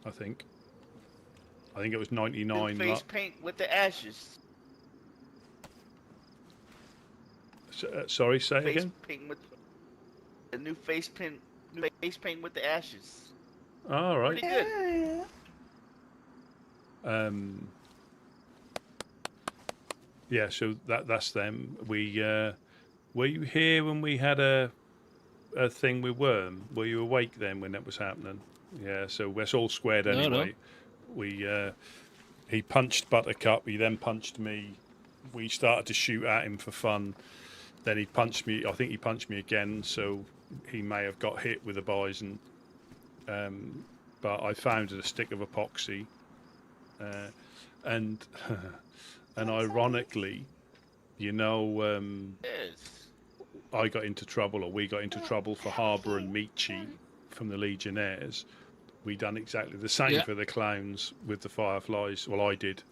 I think it was 99. New face paint with the ashes. Sorry, say it Face again. paint with the new face paint. New face paint with the ashes. All right. Pretty good. Yeah, so that's them. We were you here when we had a thing with Worm? Were you awake then when that was happening? Yeah, so we're all squared No, anyway. He punched Buttercup. He then punched me. We started to shoot at him for fun. Then he punched me. I think he punched me again. So he may have got hit with a bison. But I found a stick of epoxy, and and ironically, you know, Yes. I got into trouble, or we got into trouble for Harbour and Michi from the Legionnaires. We done exactly the same Yeah. for the clowns with the Fireflies. Well, I did.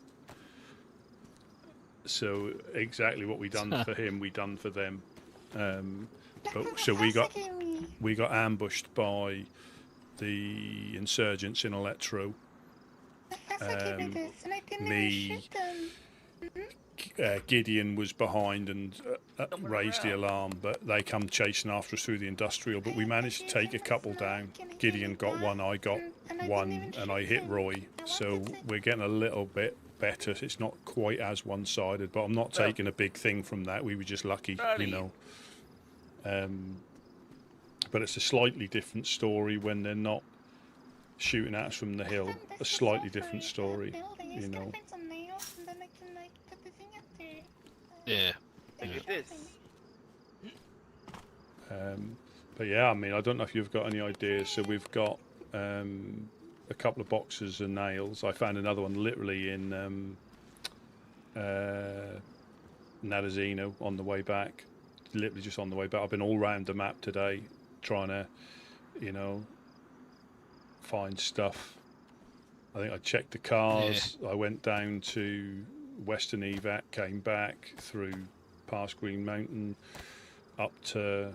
So exactly what we done for him, we done for them. So we got ambushed by the insurgents in Electro. And I didn't me, shoot them. Gideon was behind and Coming raised the around. alarm, but they come chasing after us through the industrial. But we managed to take a couple down. Gideon got one, I got one, and I hit Roy. So we're getting a little bit better. It's not quite as one-sided, but I'm not Well, taking a big thing from that. We were just lucky, proud you of know. But it's a slightly different story when they're not shooting at us from the hill. A slightly different story, you know. Yeah. Look at this. But yeah, I mean, I don't know if you've got any ideas. So we've got a couple of boxes of nails. I found another one literally in Nadazino on the way back. Literally just on the way back. I've been all round the map today trying to, you know, find stuff. I think I checked the cars. I went down to Western Evac, came back through past Green Mountain up to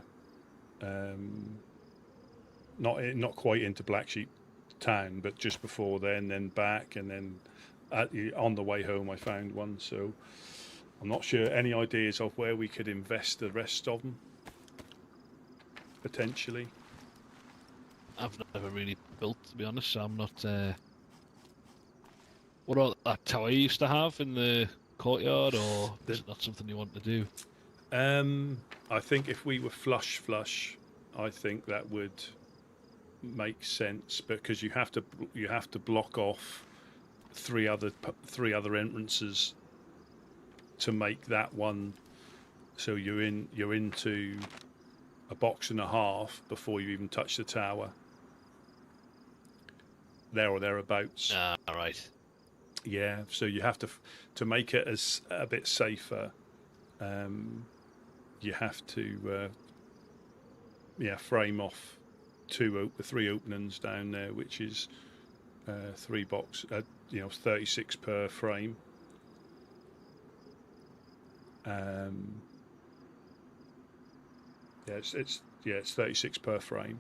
not quite into Black Sheep town, but just before then back, and then on the way home I found one. So I'm not sure. Any ideas of where we could invest the rest of them potentially? I've never really built, to be honest, so I'm not... What about that tower you used to have in the courtyard, or is it not something you want to do? I think if we were flush, I think that would make sense, because you have to block off three other entrances to make that one. So you're into a box and a half before you even touch the tower. There or thereabouts. Ah, right. Yeah, so you have to make it as a bit safer. You have to frame off three openings down there, which is 36 per frame. It's 36 per frame.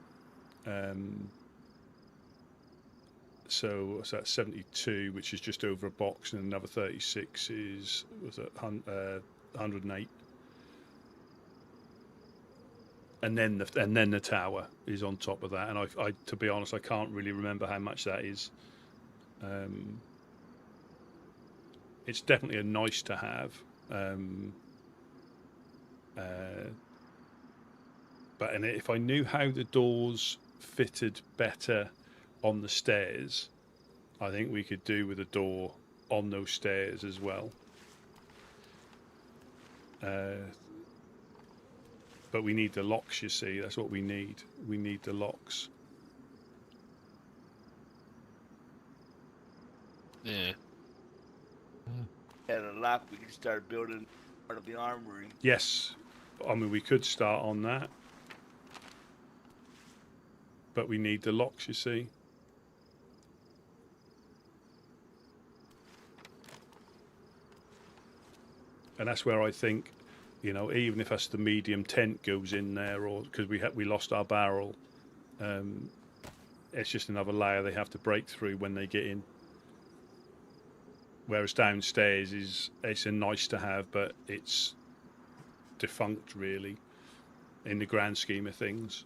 So that's 72, which is just over a box, and another 36 is 108. And then the tower is on top of that, and I to be honest, I can't really remember how much that is. It's definitely a nice to have, but if I knew how the doors fitted better on the stairs, I think we could do with a door on those stairs as well. But we need the locks, you see. That's what we need. We need the locks. Yeah. And a lock, we can start building part of the armory. Yes. I mean, we could start on that. But we need the locks, you see. And that's where I think, you know, even if that's the medium tent goes in there, or because we lost our barrel, it's just another layer they have to break through when they get in. Whereas downstairs it's a nice to have, but it's defunct really, in the grand scheme of things.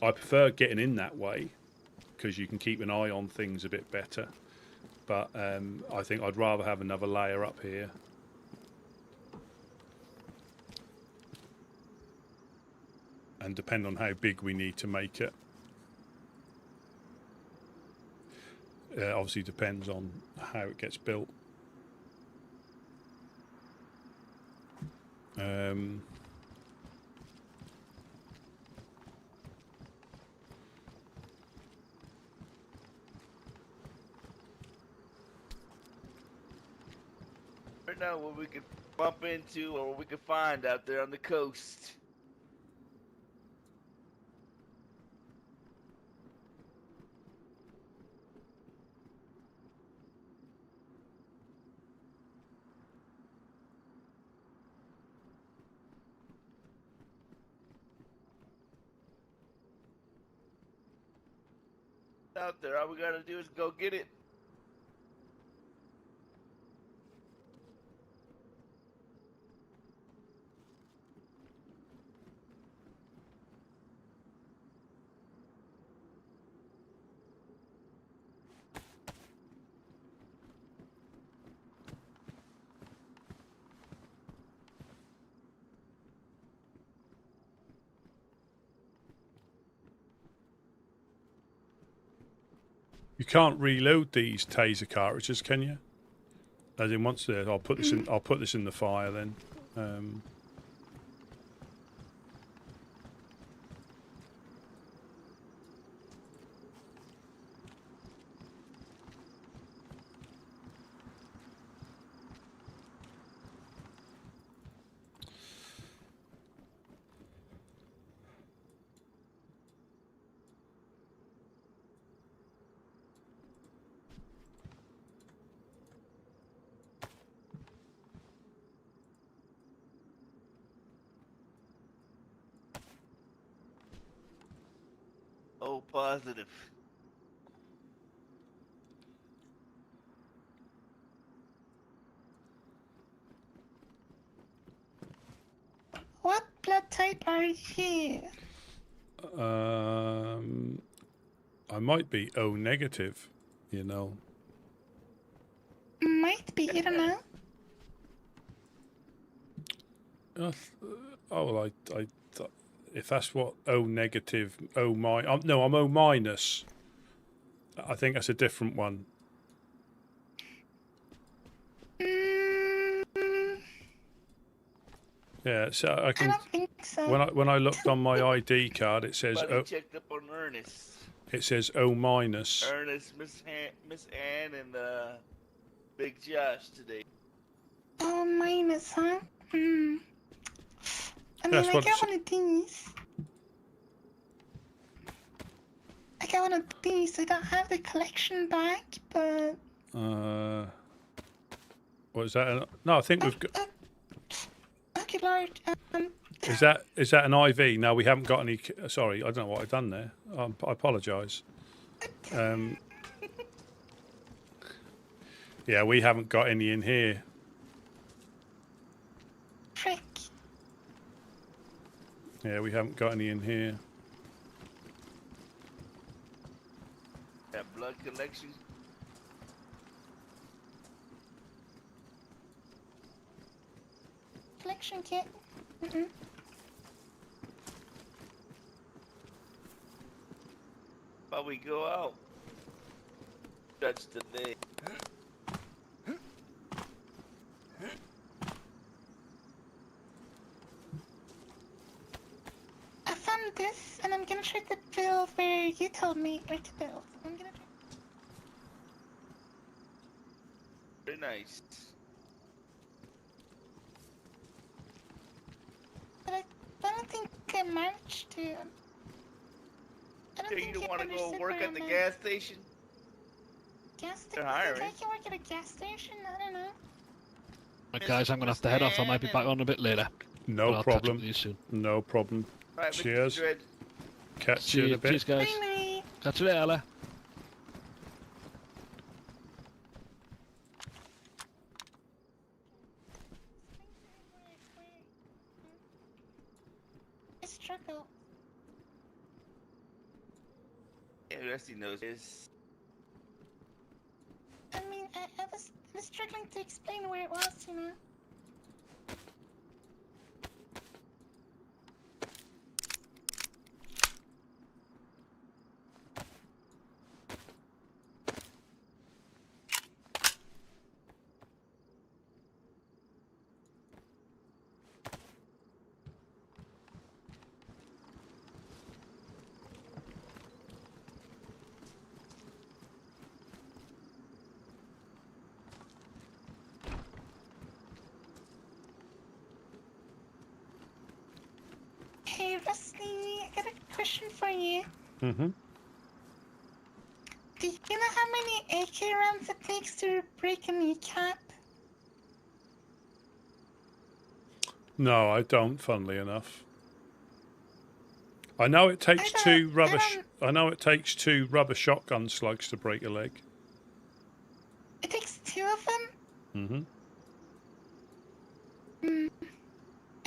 I prefer getting in that way because you can keep an eye on things a bit better. But I think I'd rather have another layer up here. And depend on how big we need to make it. Obviously depends on how it gets built. Right now, what we could bump into or what we could find out there on the coast. Out there, all we gotta do is go get it. You can't reload these taser cartridges, can you? As in, once there, I'll put this in. I'll put this in the fire then. Oh, positive. What blood type are you? I might be O negative, you know. Might be, I don't know. Oh, well, if that's what O negative, no, I'm O minus. I think that's a different one. Yeah, so I I can. don't think so. When I looked on my ID card, it says Buddy checked up on Ernest. It says O minus. Ernest, Miss Ann, and Big Josh today. Oh, minus, huh? I mean, That's I what got one of these. I got one of these. I don't have the collection back, but... What is that? No, I think we've got. Okay, Lord. Is that an IV? No, we haven't got any. Sorry, I don't know what I've done there. I apologise. Yeah, we haven't got any in here. Frick. Yeah, we haven't got any in here. That blood collection. Collection kit. But we go out. Judge today. I found this, and I'm gonna try to build where you told me where to build. I'm gonna try. Very nice. But I don't think I managed to. I don't Okay, think you don't want to go understood work where at the my gas station? gas station. They're hiring. I can work at a gas station. I don't know. Right, guys, I'm going to have to head off. I might be back on a bit later. But No I'll catch up problem. with you soon. No problem. Right, Mr. Cheers. Dredd. Catch you in a bit. Cheers, guys. Bye, bye. Catch you later. I struggle. Yeah, Rusty knows this. I mean, I was struggling to explain where it was, you know. Hey, Rusty, I got a question for you. Mm-hmm. Do you know how many AK rounds it takes to break a kneecap? No, I don't. Funnily enough, I know it takes two rubber. I know it takes two rubber shotgun slugs to break a leg. It takes two of them? Mm-hmm.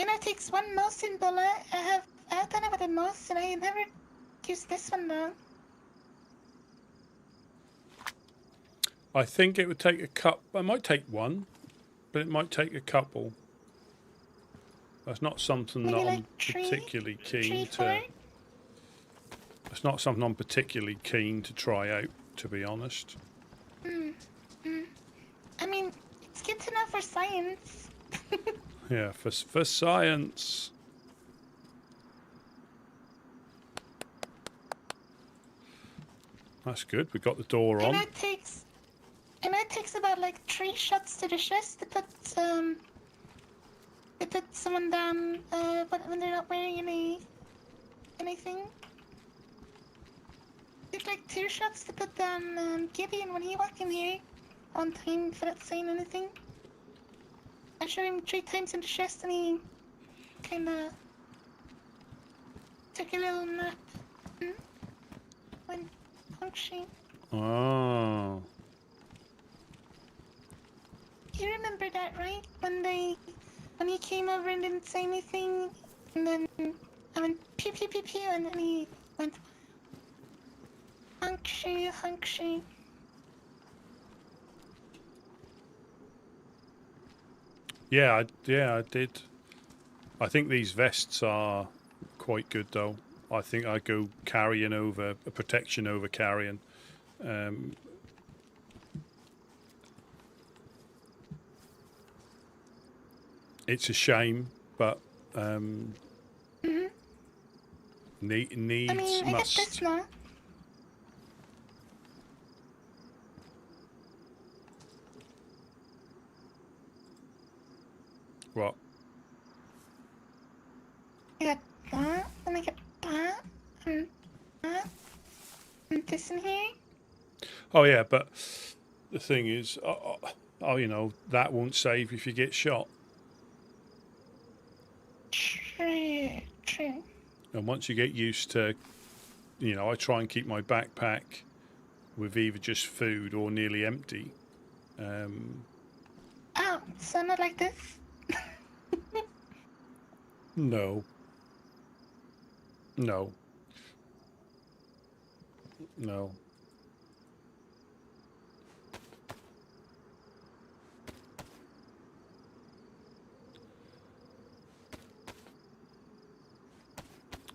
I know it takes one Mosin bullet. I've done it with a Mosin. I never used this one though. I think it would take a cup. I might take one, but it might take a couple. That's not something Maybe that like I'm three- particularly keen three, to. four? It's not something I'm particularly keen to try out. to be honest. I mean, it's good to know for science. Yeah, for science. That's good. We got the door I on. know it takes about like 3 shots to the chest to put someone down when they're not wearing anything. It's like 2 shots to put down Gideon when he walked in here on time without saying anything. I shot him 3 times in the chest and he kinda took a little nap. When punchy. Oh. You remember that, right? When he came over and didn't say anything, and then I went pew pew pew pew, and then he went hunchy hunchy. Yeah, I did. I think these vests are quite good, though. I think I go carrying over protection over carrying. It's a shame, but needs I mean, I get must. this now. What? I got that, and I got that, and this in here. Oh yeah, but the thing is, you know, that won't save if you get shot. True. And once you get used to, you know, I try and keep my backpack with either just food or nearly empty. Oh, so not like this? No.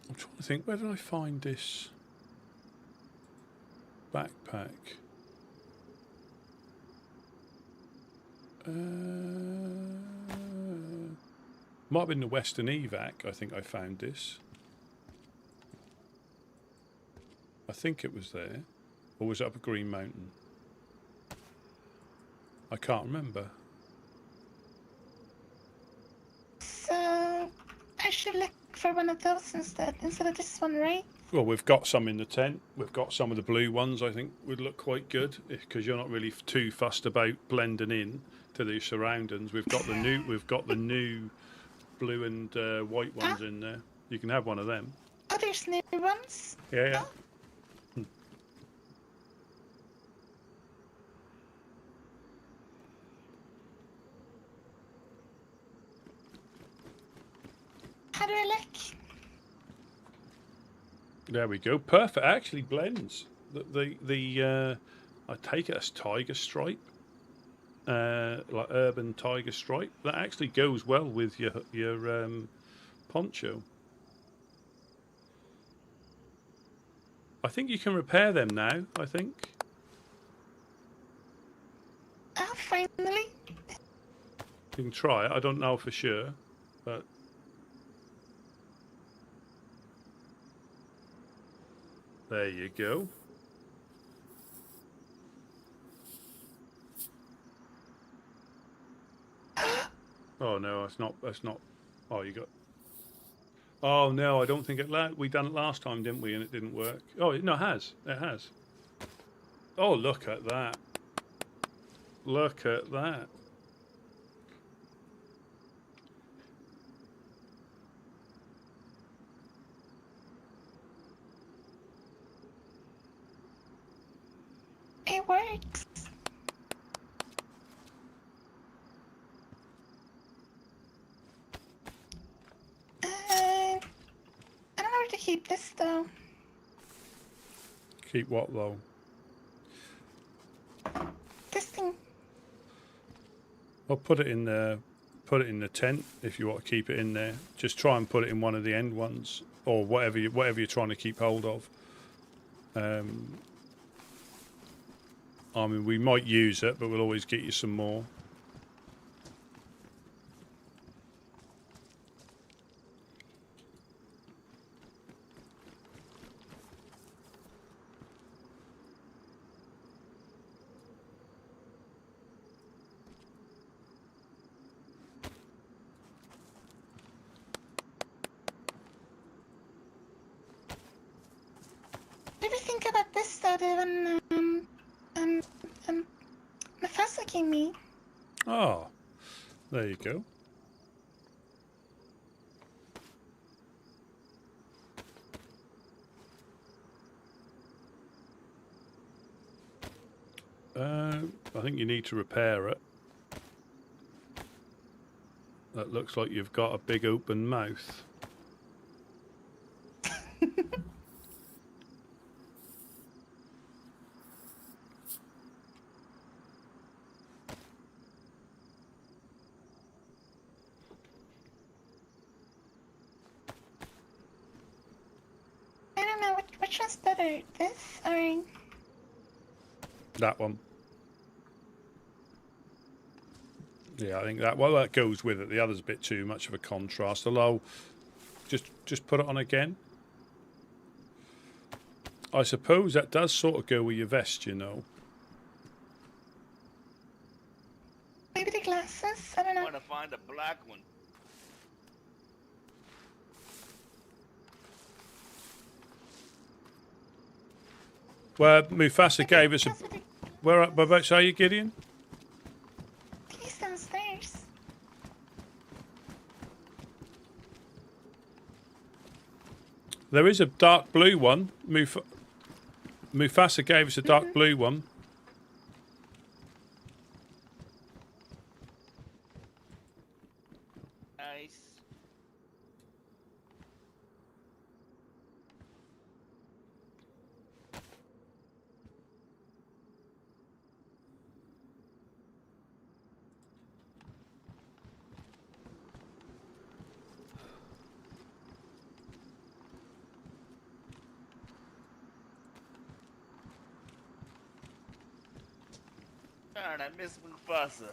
I'm trying to think, where did I find this backpack? Might have been the Western Evac, I think I found this. I think it was there. Or was it up a Green Mountain? I can't remember. So I should look for one of those instead of this one, right? Well, we've got some in the tent. We've got some of the blue ones. I think would look quite good because you're not really too fussed about blending in to the surroundings. We've got the new blue and white ones in there. You can have one of them. Oh, there's new ones. Yeah. Oh. How do I look? There we go. Perfect. Actually blends. The I take it as tiger stripe, like urban tiger stripe. That actually goes well with your poncho. I think you can repair them now. I think. Oh, finally. You can try it. I don't know for sure, but. There you go. Oh no, that's not. Oh, you got. Oh no, I don't think it. We done it last time, didn't we? And it didn't work. Oh no, it has. It has. Oh, look at that. Look at that. It works. I don't know where to keep this though. Keep what though? This thing. Well, put it in the tent if you want to keep it in there. Just try and put it in one of the end ones or whatever you're trying to keep hold of. I mean, we might use it, but we'll always get you some more. What do you think about this that Mufasa gave me? Oh, there you go. I think you need to repair it. That looks like you've got a big open mouth. I don't know, which one's better, this or... That one. Yeah, I think that, well, that goes with it. The other's a bit too much of a contrast. Although, just put it on again. I suppose that does sort of go with your vest, you know. Maybe the glasses? I don't I know. want to find a black one. Well, Mufasa gave us a... Whereabouts are you, Gideon? He's downstairs. There is a dark blue one. Mufasa gave us a dark blue one. Nice. Darn, I miss Mufasa.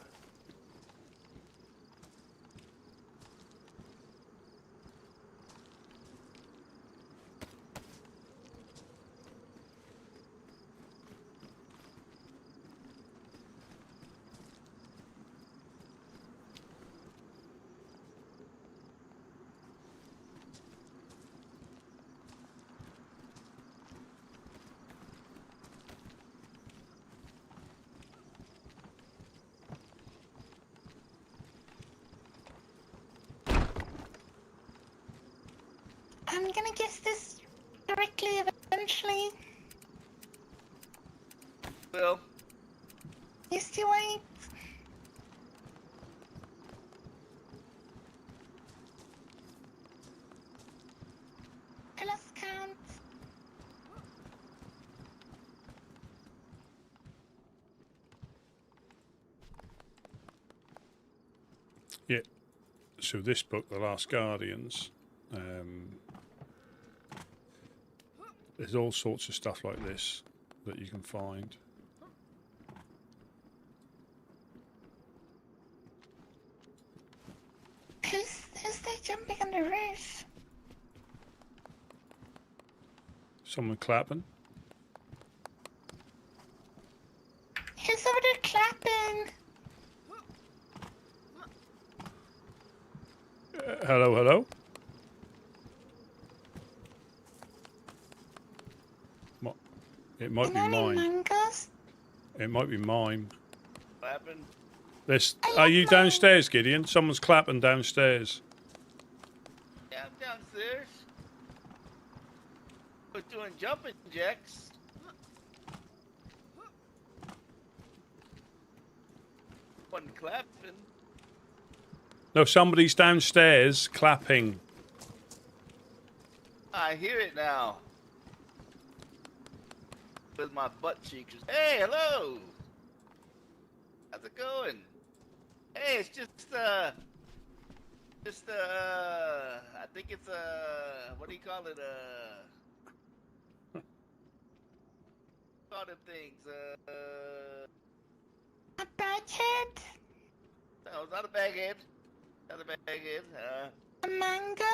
I'm gonna guess this correctly eventually. Well, You still wait. I lost count. Yeah. So this book, The Last Guardians, there's all sorts of stuff like this that you can find. Who's there jumping on the roof? Someone clapping. Who's over there clapping? Hello, hello. It might be mine. Mangoes? It might be mine. what happened? Are you downstairs, Gideon? Someone's clapping downstairs. Yeah, I'm downstairs. We're doing jumping jacks. Wasn't clapping. No, somebody's downstairs clapping. I hear it now. With my butt cheeks. Hey, hello. How's it going? Hey, it's just I think it's what do you call it? All them things. A badhead? No, it's not a baghead. Not a baghead. A mango?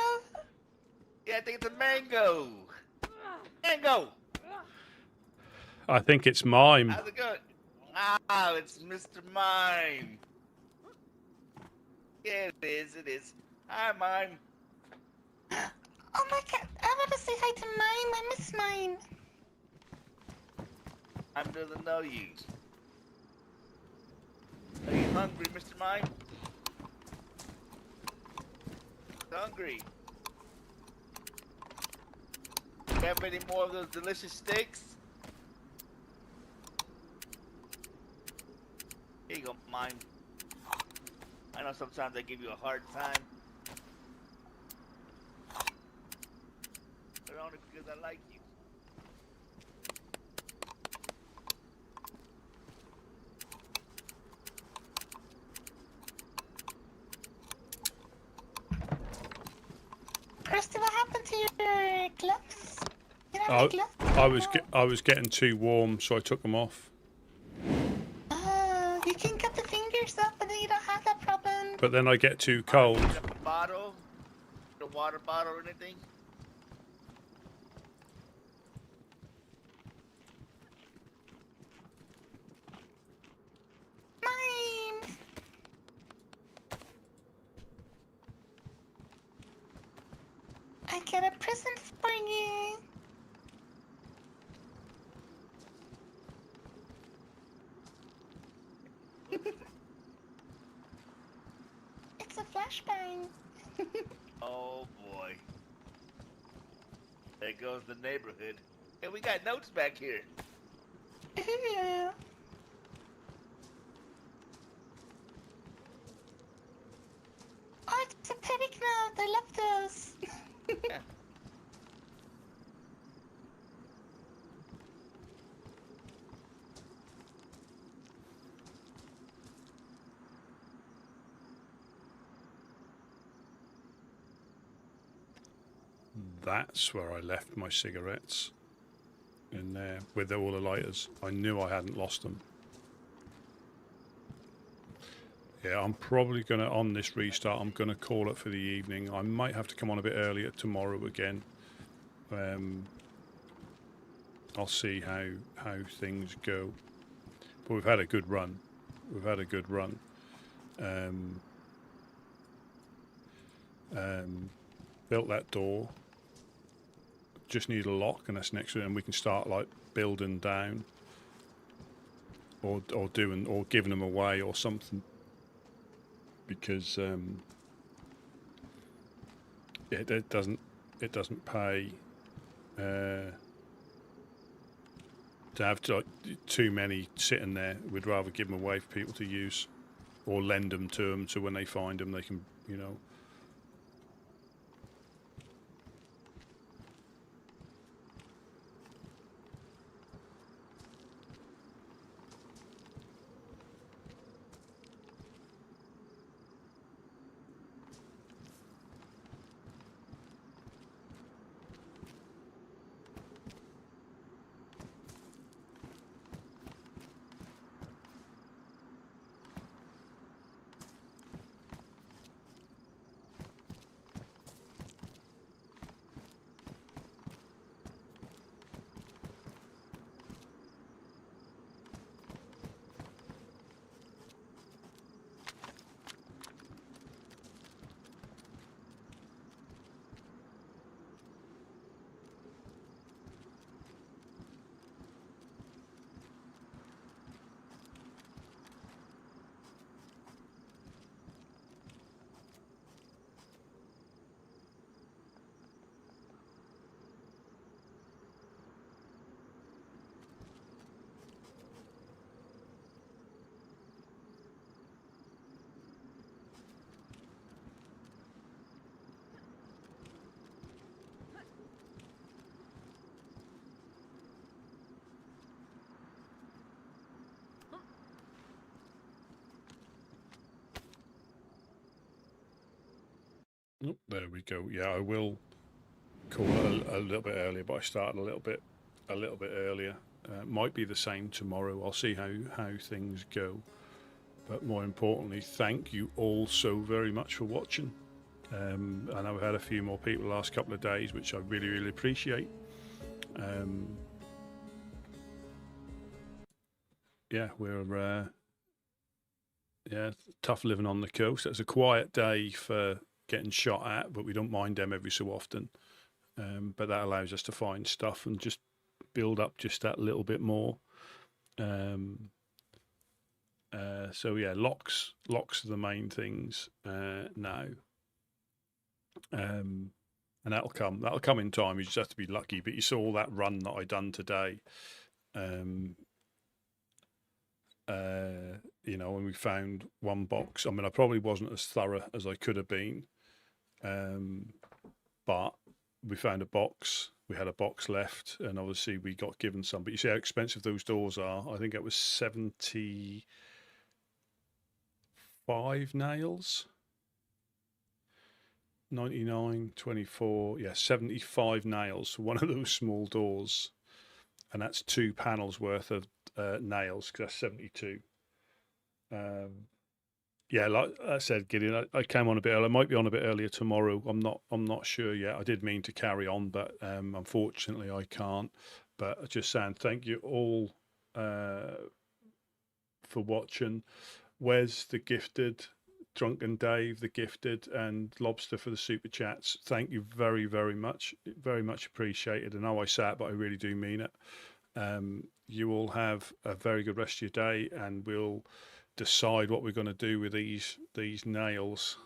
Yeah, I think it's a mango. Mango. I think it's mime. How's it going? Ah, it's Mr. Mime. Yeah, it is. It is. Hi, Mime. Oh my god, I want to say hi to Mime. I miss Mime. Mime doesn't know you. Are you hungry, Mr. Mime? Hungry. You have any more of those delicious steaks? Here you go, Mime. I know sometimes I give you a hard time. But only because I like you. Krusty, what happened to your gloves? You don't have gloves? I was getting too warm, so I took them off. You can cut the fingers up, but then you don't have that problem. But then I get too cold. You have a bottle? A water bottle or anything? Mime! I got a present for you. It's a flashbang. Oh boy. There goes the neighborhood. Hey, we got notes back here. Yeah. Oh, it's a panic note. I love those. Yeah. That's where I left my cigarettes. In there with all the lighters. I knew I hadn't lost them. Yeah, I'm probably going to, on this restart, I'm going to call it for the evening. I might have to come on a bit earlier tomorrow again. I'll see how things go. But we've had a good run. We've had a good run. Built that door. Just need a lock, and that's next to it, and we can start like building down, or giving them away or something. Because it doesn't pay to have too many sitting there. We'd rather give them away for people to use, or lend them to them, so when they find them, they can, you know. Oh, there we go. Yeah, I will call it a little bit earlier, but I started a little bit earlier. Might be the same tomorrow. I'll see how things go. But more importantly, thank you all so very much for watching. I know we've had a few more people the last couple of days, which I really, really appreciate. Yeah, we're tough living on the coast. It's a quiet day for getting shot at, but we don't mind them every so often. But that allows us to find stuff and just build up just that little bit more. So yeah, locks are the main things now. And that'll come in time. You just have to be lucky. But you saw all that run that I done today. You know, when we found one box. I mean, I probably wasn't as thorough as I could have been. But we found a box. We had a box left, and obviously we got given some. But you see how expensive those doors are. I think it was 75 nails. 99, 24, 75 nails for one of those small doors, and that's 2 panels worth of nails, because that's 72. Like I said, Gideon, I came on a bit early. I might be on a bit earlier tomorrow. I'm not sure yet. I did mean to carry on, but unfortunately I can't. But just saying thank you all for watching. Wes the gifted, Drunken Dave the gifted, and Lobster for the super chats. Thank you very, very much. Very much appreciated. I know I say it, but I really do mean it. You all have a very good rest of your day, and we'll decide what we're going to do with these nails.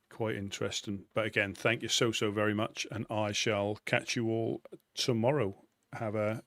Quite interesting. But again, thank you so very much, and I shall catch you all tomorrow. Have a